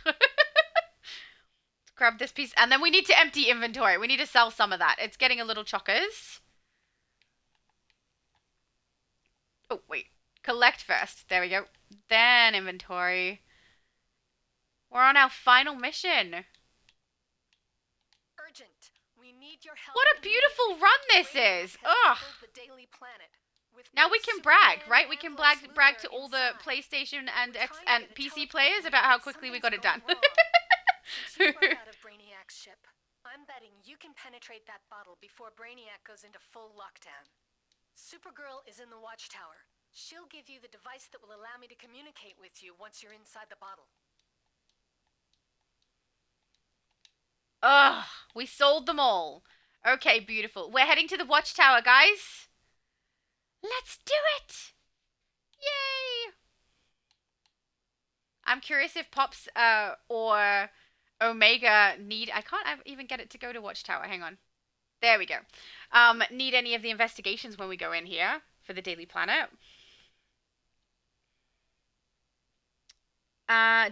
Let's grab this piece. And then we need to empty inventory. We need to sell some of that. It's getting a little chockers. Oh, wait. Collect first. There we go. Then inventory. We're on our final mission. Urgent. We need your help. What a beautiful run this is. Ugh. Now we can brag, right? We can brag to all the PlayStation and PC players about how quickly we got it done. Since you broke out of Brainiac's ship, I'm betting you can penetrate that bottle before Brainiac goes into full lockdown. Supergirl is in the watchtower. She'll give you the device that will allow me to communicate with you once you're inside the bottle. Ugh, we sold them all. Okay, beautiful. We're heading to the watchtower, guys. Let's do it! Yay! I'm curious if Pops or Omega need... I can't even get it to go to watchtower. Hang on. There we go. Need any of the investigations when we go in here for the Daily Planet.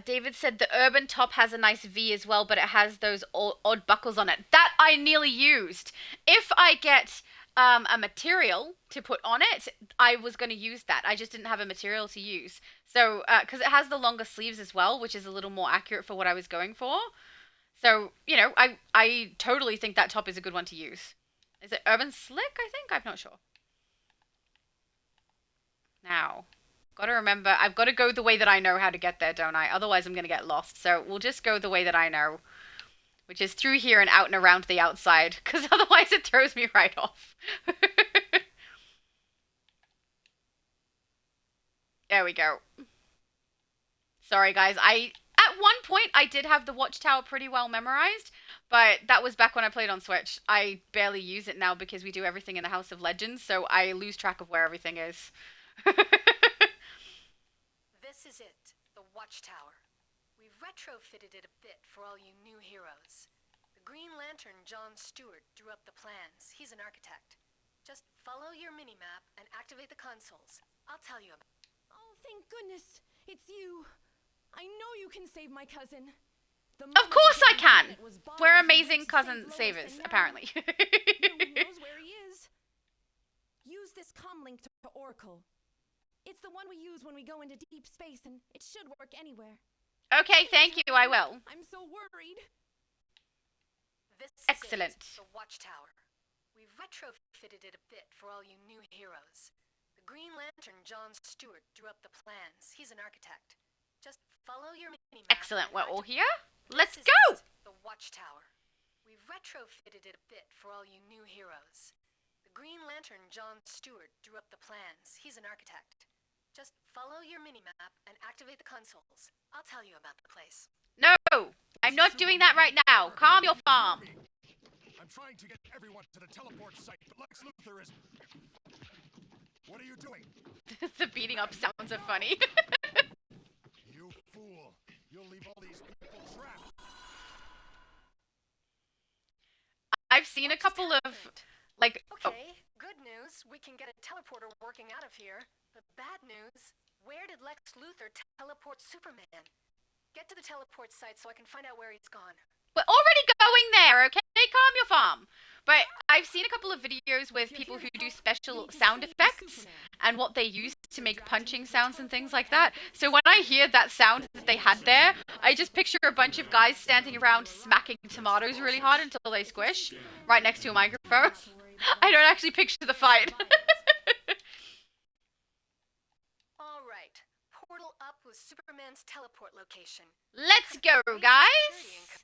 David said the urban top has a nice V as well, but it has those odd buckles on it. That I nearly used. If I get a material to put on it, I was going to use that. I just didn't have a material to use. So, because it has the longer sleeves as well, which is a little more accurate for what I was going for. So, you know, I totally think that top is a good one to use. Is it Urban Slick, I think? I'm not sure. Now... Gotta remember, I've got to go the way that I know how to get there, don't I? Otherwise, I'm going to get lost. So we'll just go the way that I know, which is through here and out and around the outside, because otherwise it throws me right off. There we go. Sorry, guys. At one point, I did have the Watchtower pretty well memorized, but that was back when I played on Switch. I barely use it now because we do everything in the House of Legends, so I lose track of where everything is. This is it, the Watchtower. We've retrofitted it a bit for all you new heroes. The Green Lantern John Stewart drew up the plans. He's an architect. Just follow your mini-map and activate the consoles. I'll tell you about it. Oh, thank goodness. It's you. I know you can save my cousin. Of course I can! We're amazing cousin savers, apparently. No one knows where he is. Use this comlink to Oracle. It's the one we use when we go into deep space, and it should work anywhere. Okay, thank you, I will. I'm so worried. This is Excellent. It, the Watchtower. We've retrofitted it a bit for all you new heroes. The Green Lantern John Stewart drew up the plans. He's an architect. Just follow your mini-map. Excellent, we're all here. Let's This is go! it, the Watchtower. We've retrofitted it a bit for all you new heroes. The Green Lantern John Stewart drew up the plans. He's an architect. Just follow your minimap and activate the consoles. I'll tell you about the place. No! I'm not doing that right now. Calm your farm. I'm trying to get everyone to the teleport site, but Lex Luthor is... What are you doing? The beating up sounds are funny. You fool! You'll leave all these people trapped. I've seen a couple of, like... Okay, good news. We can get a teleporter working out of here. But bad news, where did Lex Luthor teleport Superman? Get to the teleport site so I can find out where he's gone. We're already going there, okay? Calm your farm. But I've seen a couple of videos with people who do special sound effects and what they use to make punching sounds and things like that. So when I hear that sound that they had there, I just picture a bunch of guys standing around smacking tomatoes really hard until they squish right next to a microphone. I don't actually picture the fight. All right. Portal up with Superman's teleport location. Let's go, guys!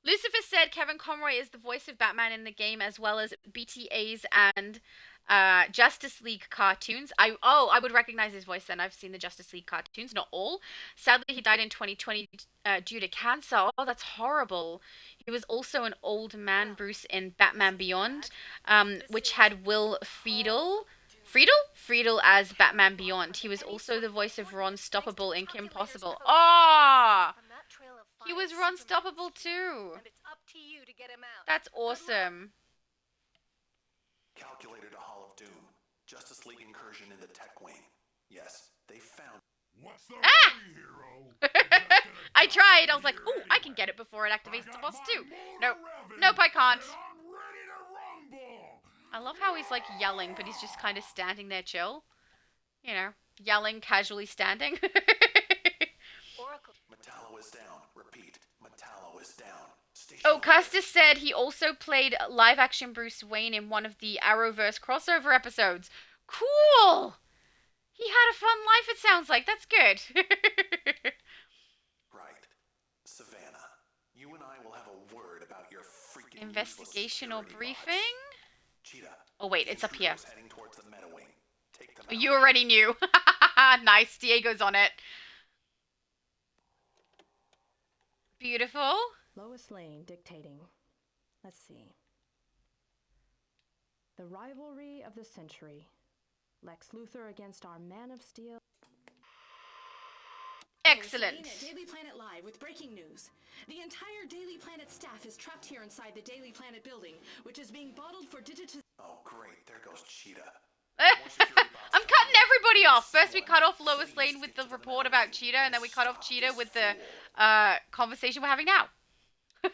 Lucifer said Kevin Conroy is the voice of Batman in the game, as well as BTA's and Justice League cartoons. I would recognize his voice then. I've seen the Justice League cartoons, not all. Sadly, he died in 2020 due to cancer. Oh, that's horrible. He was also an old man Bruce in Batman Beyond, which had Will Friedle as Batman Beyond. He was also the voice of Ron Stoppable in Kim Possible. Oh! He was Ron Stoppable too. And it's up to you to get him out. That's awesome. Calculated a Hall of Doom. Justice League incursion in the tech wing. Yes, they found... What's the hero? I tried. I was like, ooh, I can get it before it activates the boss too. Nope. Nope, I can't. I love how he's like yelling, but he's just kind of standing there chill. You know, yelling, casually standing. Metallo is down. Repeat, Metallo is down. Oh, Custis said he also played live-action Bruce Wayne in one of the Arrowverse crossover episodes. Cool! He had a fun life, it sounds like. That's good. Right. Savannah, you and I will have a word about your freaking Investigation or briefing? Cheetah. Oh, wait, it's up here. Heading towards the meta wing. Take them You already knew. Nice, Diego's on it. Beautiful. Lois Lane dictating. Let's see. The rivalry of the century. Lex Luthor against our Man of Steel. Excellent. Daily Planet Live with breaking news. The entire Daily Planet staff is trapped here inside the Daily Planet building, which is being bottled for digitization. Oh, great. There goes Cheetah. I'm cutting everybody off. First we cut off Lois Lane with the report about Cheetah, and then we cut off Cheetah with the conversation we're having now. I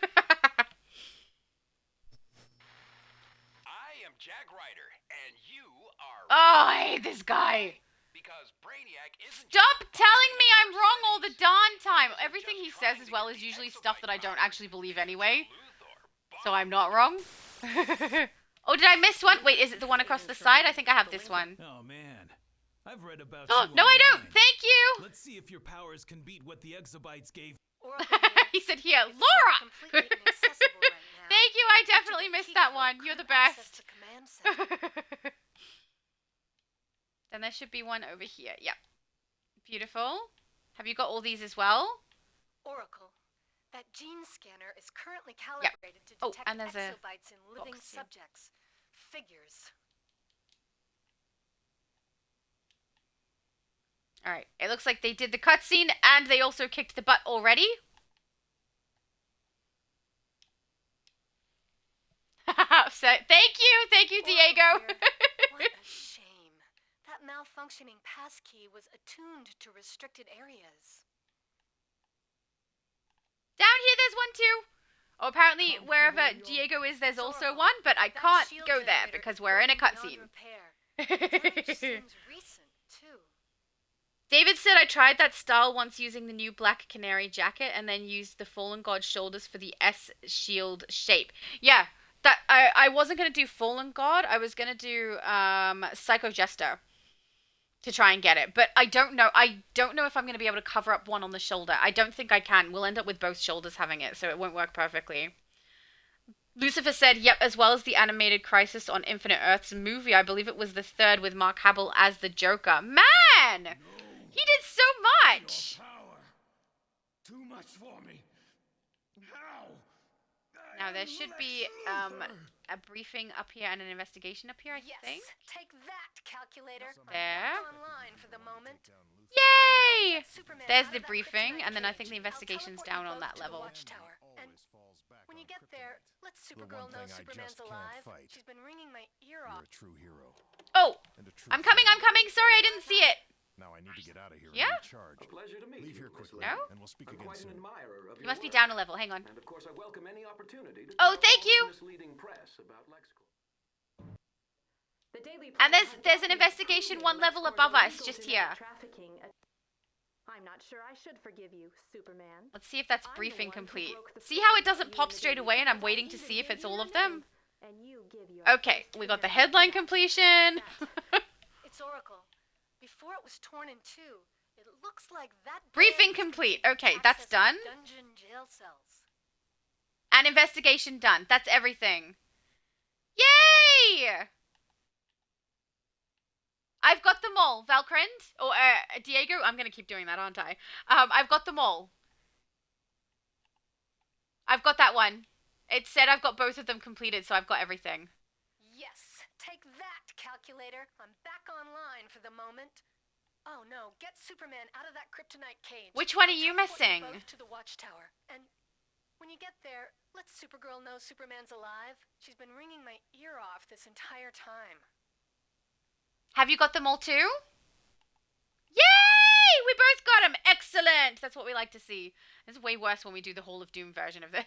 am Jack Ryder, and you are... Oh, I hate this guy. Because Brainiac isn't... Stop telling me I'm wrong all the darn time. Everything he says as well is usually stuff that I don't actually believe anyway. So I'm not wrong. Oh, did I miss one? Wait, is it the one across the side? I think I have this one. Oh, man. I've read about Oh, you no, I online. don't. Thank you. Let's see if your powers can beat what the exabytes gave. He said here, Laura! Thank you, I definitely missed that one. You're the best. Then there should be one over here. Yep. Beautiful. Have you got all these as well? Oracle, that gene scanner is currently calibrated to detect and there's a exobytes in living box here. subjects. Figures. Alright, it looks like they did the cutscene and they also kicked the butt already. So, thank you, Diego. What a shame. That malfunctioning passkey was attuned to restricted areas. Down here there's one too. Oh, apparently wherever Diego is there's also one, but I can't go there because we're in a cutscene. David said, I tried that style once using the new Black Canary jacket and then used the Fallen God shoulders for the S shield shape. Yeah, that I wasn't going to do Fallen God. I was going to do Psycho Jester to try and get it. But I don't know. I don't know if I'm going to be able to cover up one on the shoulder. I don't think I can. We'll end up with both shoulders having it, so it won't work perfectly. Lucifer said, yep, as well as the animated Crisis on Infinite Earths movie. I believe it was the third with Mark Hamill as the Joker. Man! He did so much! Too much for me. How? Now, there should be a briefing up here and an investigation up here, I think. Take that, calculator. There. Online for the moment. Yay! There's the briefing, and then I think the investigation's down on that level. And when you get there, let Supergirl know Superman's alive. She's been wringing my ear off. You're a true hero. Oh! I'm coming! Sorry, I didn't see it! Now I need to get out of here yeah? and recharge. A pleasure to meet Leave you, here quickly, no? and we'll speak again soon. You must be down a level, hang on. And of course I welcome any opportunity to oh, thank you! misleading press about LexCorp. And there's an investigation one level above us, just here. I'm not sure I should forgive you, Superman. Let's see if that's briefing complete. See how it doesn't pop straight away and I'm waiting to see if it's all of them? Okay, we got the headline completion. It's Oracle. Before it was torn in two, it looks like that briefing complete. Okay, that's done. Dungeon jail cells. And investigation done. That's everything. Yay! I've got them all. Valkrend or Diego. I'm gonna keep doing that, aren't I? I've got them all. I've got that one. It said I've got both of them completed, so I've got everything. Yes, take that, calculator. I'm back online for the moment. Oh no, get Superman out of that kryptonite cage. Which one are you missing? Both to the watchtower. And when you get there, let Supergirl know Superman's alive. She's been wringing my ear off this entire time. Have you got them all too? Yay! We both got them. Excellent. That's what we like to see. It's way worse when we do the Hall of Doom version of this.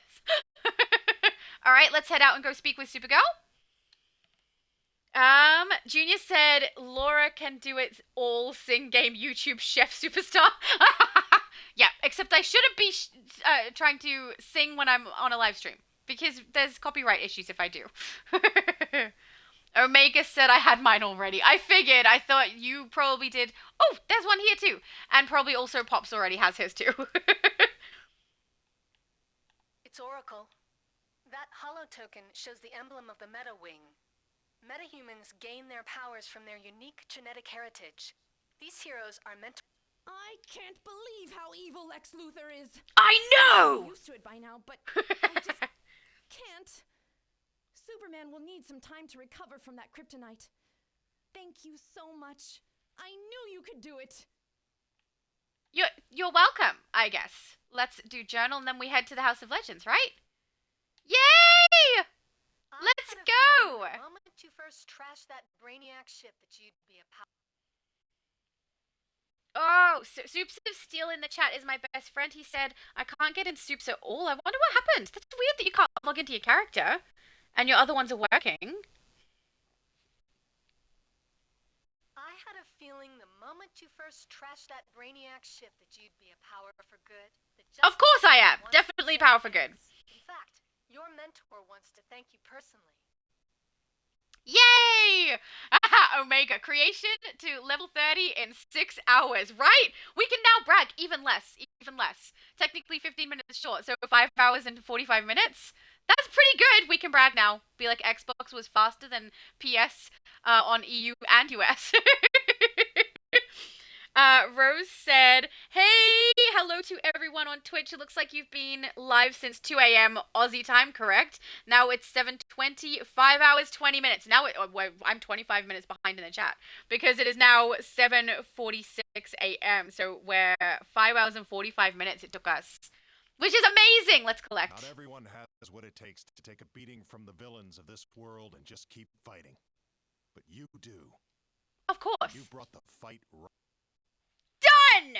All right, let's head out and go speak with Supergirl. Junior said Laura can do it all. Sing game YouTube chef superstar. Yeah, except I shouldn't be trying to sing when I'm on a live stream because there's copyright issues if I do. Omega said I had mine already. I figured. I thought you probably did. Oh, there's one here too. And probably also Pops already has his too. It's Oracle. That holo token shows the emblem of the Meta Wing. Metahumans gain their powers from their unique genetic heritage. These heroes are meant to... I can't believe how evil Lex Luthor is. I know! I'm used to it by now, but I just can't. Superman will need some time to recover from that kryptonite. Thank you so much. I knew you could do it. You're welcome, I guess. Let's do journal and then we head to the House of Legends, right? Yay! Let's go! The moment you first trashed that Brainiac ship that you'd be a Oh, Soups of Steel in the chat is my best friend. He said, I can't get in Soups at all. I wonder what happened. That's weird that you can't log into your character and your other ones are working. I had a feeling the moment you first trashed that Brainiac ship that you'd be a power for good. Of course I am. Definitely power for good. In fact, your mentor wants to thank you personally. Yay! Omega, creation to level 30 in 6 hours, right? We can now brag even less. Technically 15 minutes short, so 5 hours and 45 minutes. That's pretty good. We can brag now. Be like Xbox was faster than PS on EU and US. Rose said, hey, hello to everyone on Twitch. It looks like you've been live since 2 a.m. Aussie time, correct? Now it's 7:20, 5 hours, 20 minutes. Now I'm 25 minutes behind in the chat because it is now 7:46 a.m. So we're 5 hours and 45 minutes it took us, which is amazing. Let's collect. Not everyone has what it takes to take a beating from the villains of this world and just keep fighting. But you do. Of course. You brought the fight right. Done!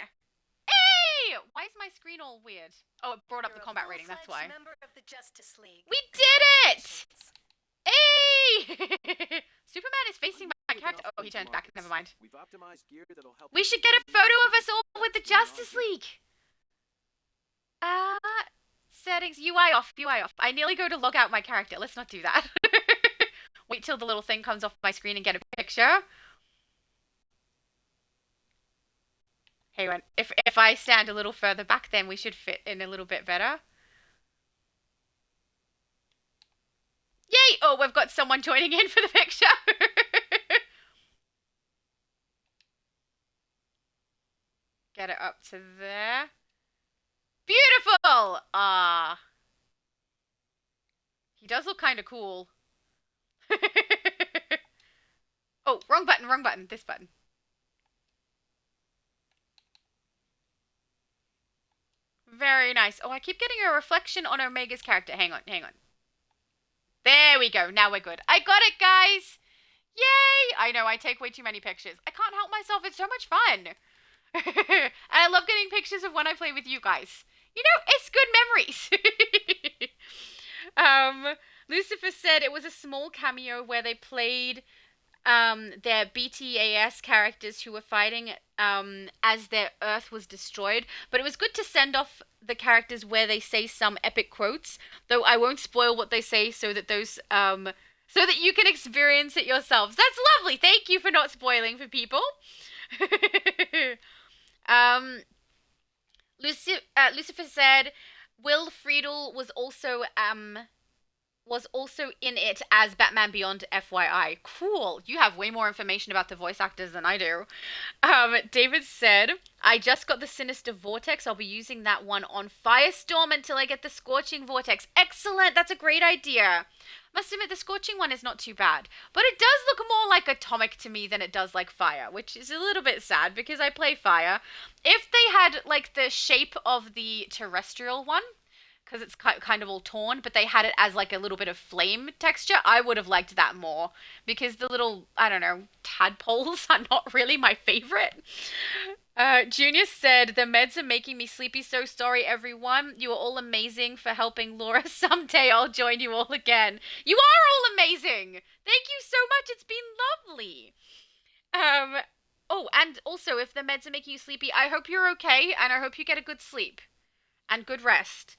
Hey! Why is my screen all weird? Oh, it brought up the combat rating, that's why. Member of the Justice League. We did it! Hey! Superman is facing my character. Oh, he turned back. Never mind. We've optimized gear that'll help. We should get a photo of us all with the Justice League. Settings. UI off. UI off. I nearly go to log out my character. Let's not do that. Wait till the little thing comes off my screen and get a picture. Hey, if I stand a little further back, then we should fit in a little bit better. Yay! Oh, we've got someone joining in for the picture. Get it up to there. Beautiful! Ah. He does look kind of cool. Oh, wrong button, wrong button. This button. Very nice. Oh, I keep getting a reflection on Omega's character. Hang on, hang on. There we go. Now we're good. I got it, guys! Yay! I know, I take way too many pictures. I can't help myself. It's so much fun. And I love getting pictures of when I play with you guys. You know, it's good memories. Lucifer said it was a small cameo where they played their BTAS characters who were fighting as their Earth was destroyed. But it was good to send off the characters where they say some epic quotes, though I won't spoil what they say so that those so that you can experience it yourselves. That's lovely. Thank you for not spoiling for people. Lucifer said Will Friedle was also in it as Batman Beyond, FYI. Cool. You have way more information about the voice actors than I do. David said, I just got the Sinister Vortex. I'll be using that one on Firestorm until I get the Scorching Vortex. Excellent. That's a great idea. Must admit, the Scorching one is not too bad. But it does look more like Atomic to me than it does like Fire, which is a little bit sad because I play Fire. If they had, like, the shape of the terrestrial one, because it's kind of all torn, but they had it as like a little bit of flame texture, I would have liked that more, because the little, I don't know, tadpoles are not really my favorite. Junior said, the meds are making me sleepy, so sorry everyone. You are all amazing for helping Laura. Someday I'll join you all again. You are all amazing! Thank you so much, it's been lovely. Oh, and also, if the meds are making you sleepy, I hope you're okay, and I hope you get a good sleep. And good rest.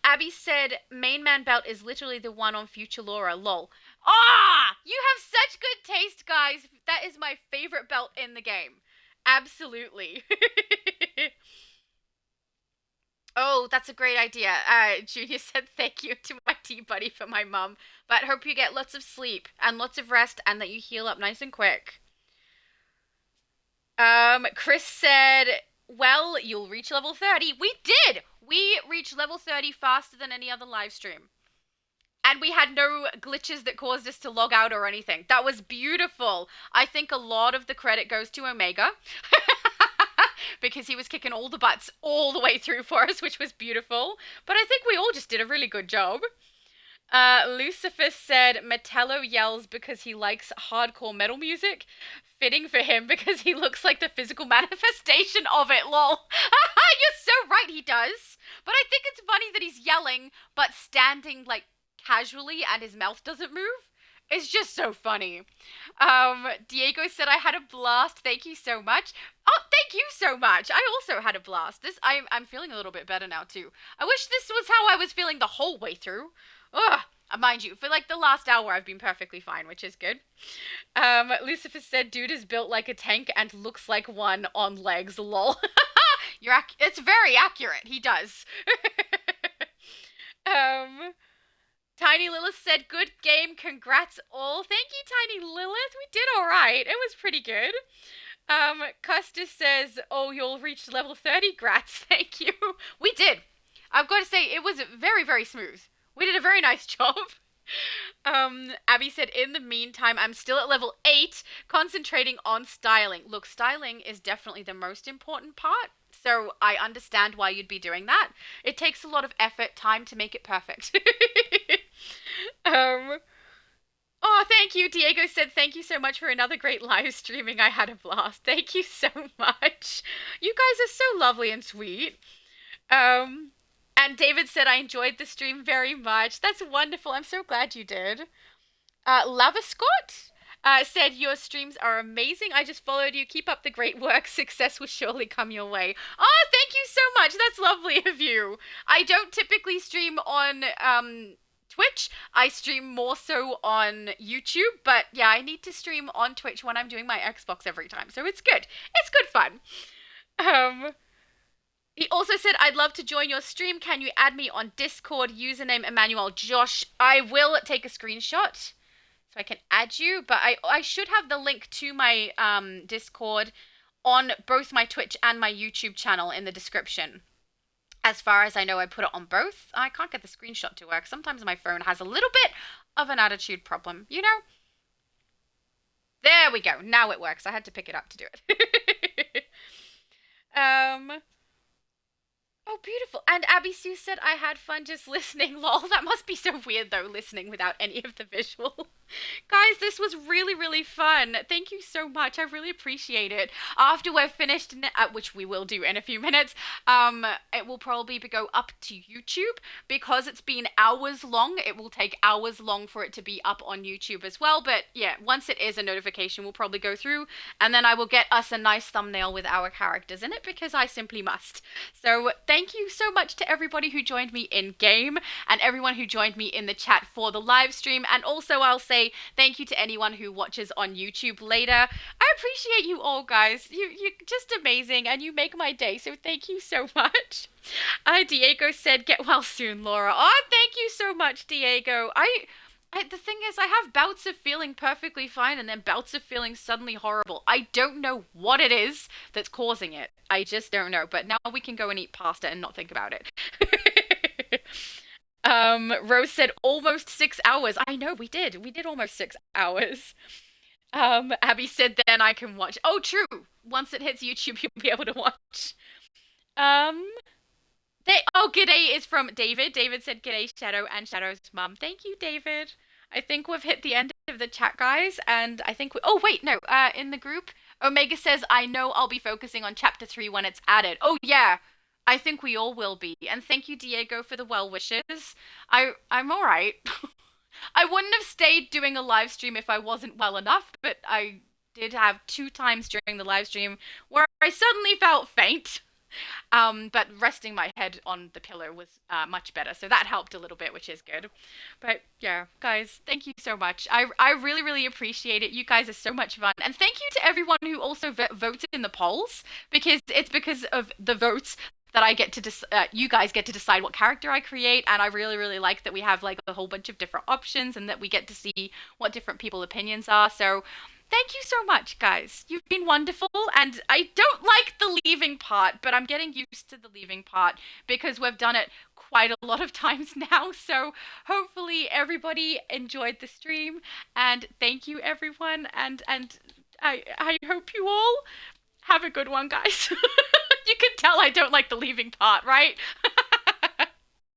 Abby said, main man belt is literally the one on Future Laura, lol. Ah! You have such good taste, guys. That is my favorite belt in the game. Absolutely. Oh, that's a great idea. Junior said thank you to my tea buddy for my mum. But hope you get lots of sleep and lots of rest and that you heal up nice and quick. Chris said, well, you'll reach level 30. We did! We reached level 30 faster than any other live stream. And we had no glitches that caused us to log out or anything. That was beautiful. I think a lot of the credit goes to Omega. Because he was kicking all the butts all the way through for us, which was beautiful. But I think we all just did a really good job. Lucifer said Metallo yells because he likes hardcore metal music. Fitting for him because he looks like the physical manifestation of it, lol. You're so right, he does. But I think it's funny that he's yelling, but standing, like, casually and his mouth doesn't move. It's just so funny. Diego said, I had a blast. Thank you so much. Oh, thank you so much. I also had a blast. I'm feeling a little bit better now, too. I wish this was how I was feeling the whole way through. Ugh. Mind you, for like the last hour, I've been perfectly fine, which is good. Lucifer said, dude is built like a tank and looks like one on legs, lol. It's very accurate. He does. Tiny Lilith said, good game. Congrats all. Thank you, Tiny Lilith. We did all right. It was pretty good. Custis says, oh, you'll reach level 30. Grats. Thank you. We did. I've got to say, it was very, very smooth. We did a very nice job. Abby said, in the meantime, I'm still at level 8, concentrating on styling. Look, styling is definitely the most important part, so I understand why you'd be doing that. It takes a lot of effort, time to make it perfect. Oh, thank you. Diego said, thank you so much for another great live streaming. I had a blast. Thank you so much. You guys are so lovely and sweet. And David said, I enjoyed the stream very much. That's wonderful. I'm so glad you did. Lava Scott said, your streams are amazing. I just followed you. Keep up the great work. Success will surely come your way. Oh, thank you so much. That's lovely of you. I don't typically stream on Twitch. I stream more so on YouTube. But yeah, I need to stream on Twitch when I'm doing my Xbox every time. So it's good. It's good fun. He also said, I'd love to join your stream. Can you add me on Discord? Username Emmanuel Josh. I will take a screenshot so I can add you, but I should have the link to my Discord on both my Twitch and my YouTube channel in the description. As far as I know, I put it on both. I can't get the screenshot to work. Sometimes my phone has a little bit of an attitude problem, you know? There we go. Now it works. I had to pick it up to do it. Oh, beautiful. And Abby Sue said, I had fun just listening. Lol, that must be so weird, though, listening without any of the visual. Guys, this was really, really fun. Thank you so much. I really appreciate it. After we're finished, which we will do in a few minutes, it will probably go up to YouTube. Because it's been hours long, it will take hours long for it to be up on YouTube as well. But yeah, once it is, a notification will probably go through. And then I will get us a nice thumbnail with our characters in it, because I simply must. So thank you so much to everybody who joined me in game and everyone who joined me in the chat for the live stream. And also I'll say thank you to anyone who watches on YouTube later. I appreciate you all, guys. You're just amazing and you make my day. So thank you so much. Diego said, get well soon, Laura. Oh, thank you so much, Diego. The thing is, I have bouts of feeling perfectly fine and then bouts of feeling suddenly horrible. I don't know what it is that's causing it. I just don't know. But now we can go and eat pasta and not think about it. Rose said almost 6 hours. I know, we did. We did almost 6 hours. Abby said then I can watch. Oh, true. Once it hits YouTube, you'll be able to watch. G'day is from David. David said g'day, Shadow and Shadow's mum. Thank you, David. I think we've hit the end of the chat, guys, and I think in the group, Omega says, I know I'll be focusing on chapter 3 when it's added. Oh, yeah. I think we all will be. And thank you, Diego, for the well wishes. I'm all right. I wouldn't have stayed doing a live stream if I wasn't well enough, but I did have 2 times during the live stream where I suddenly felt faint. But resting my head on the pillow was much better, so that helped a little bit, which is good. But yeah, guys, thank you so much. I really, really appreciate it. You guys are so much fun, and thank you to everyone who also voted in the polls, because it's because of the votes that I get to you guys get to decide what character I create, and I really, really like that we have like a whole bunch of different options and that we get to see what different people's opinions are. So thank you so much, guys. You've been wonderful, and I don't like the leaving part, but I'm getting used to the leaving part because we've done it quite a lot of times now. So hopefully everybody enjoyed the stream, and thank you, everyone, and I hope you all have a good one, guys. You can tell I don't like the leaving part, right?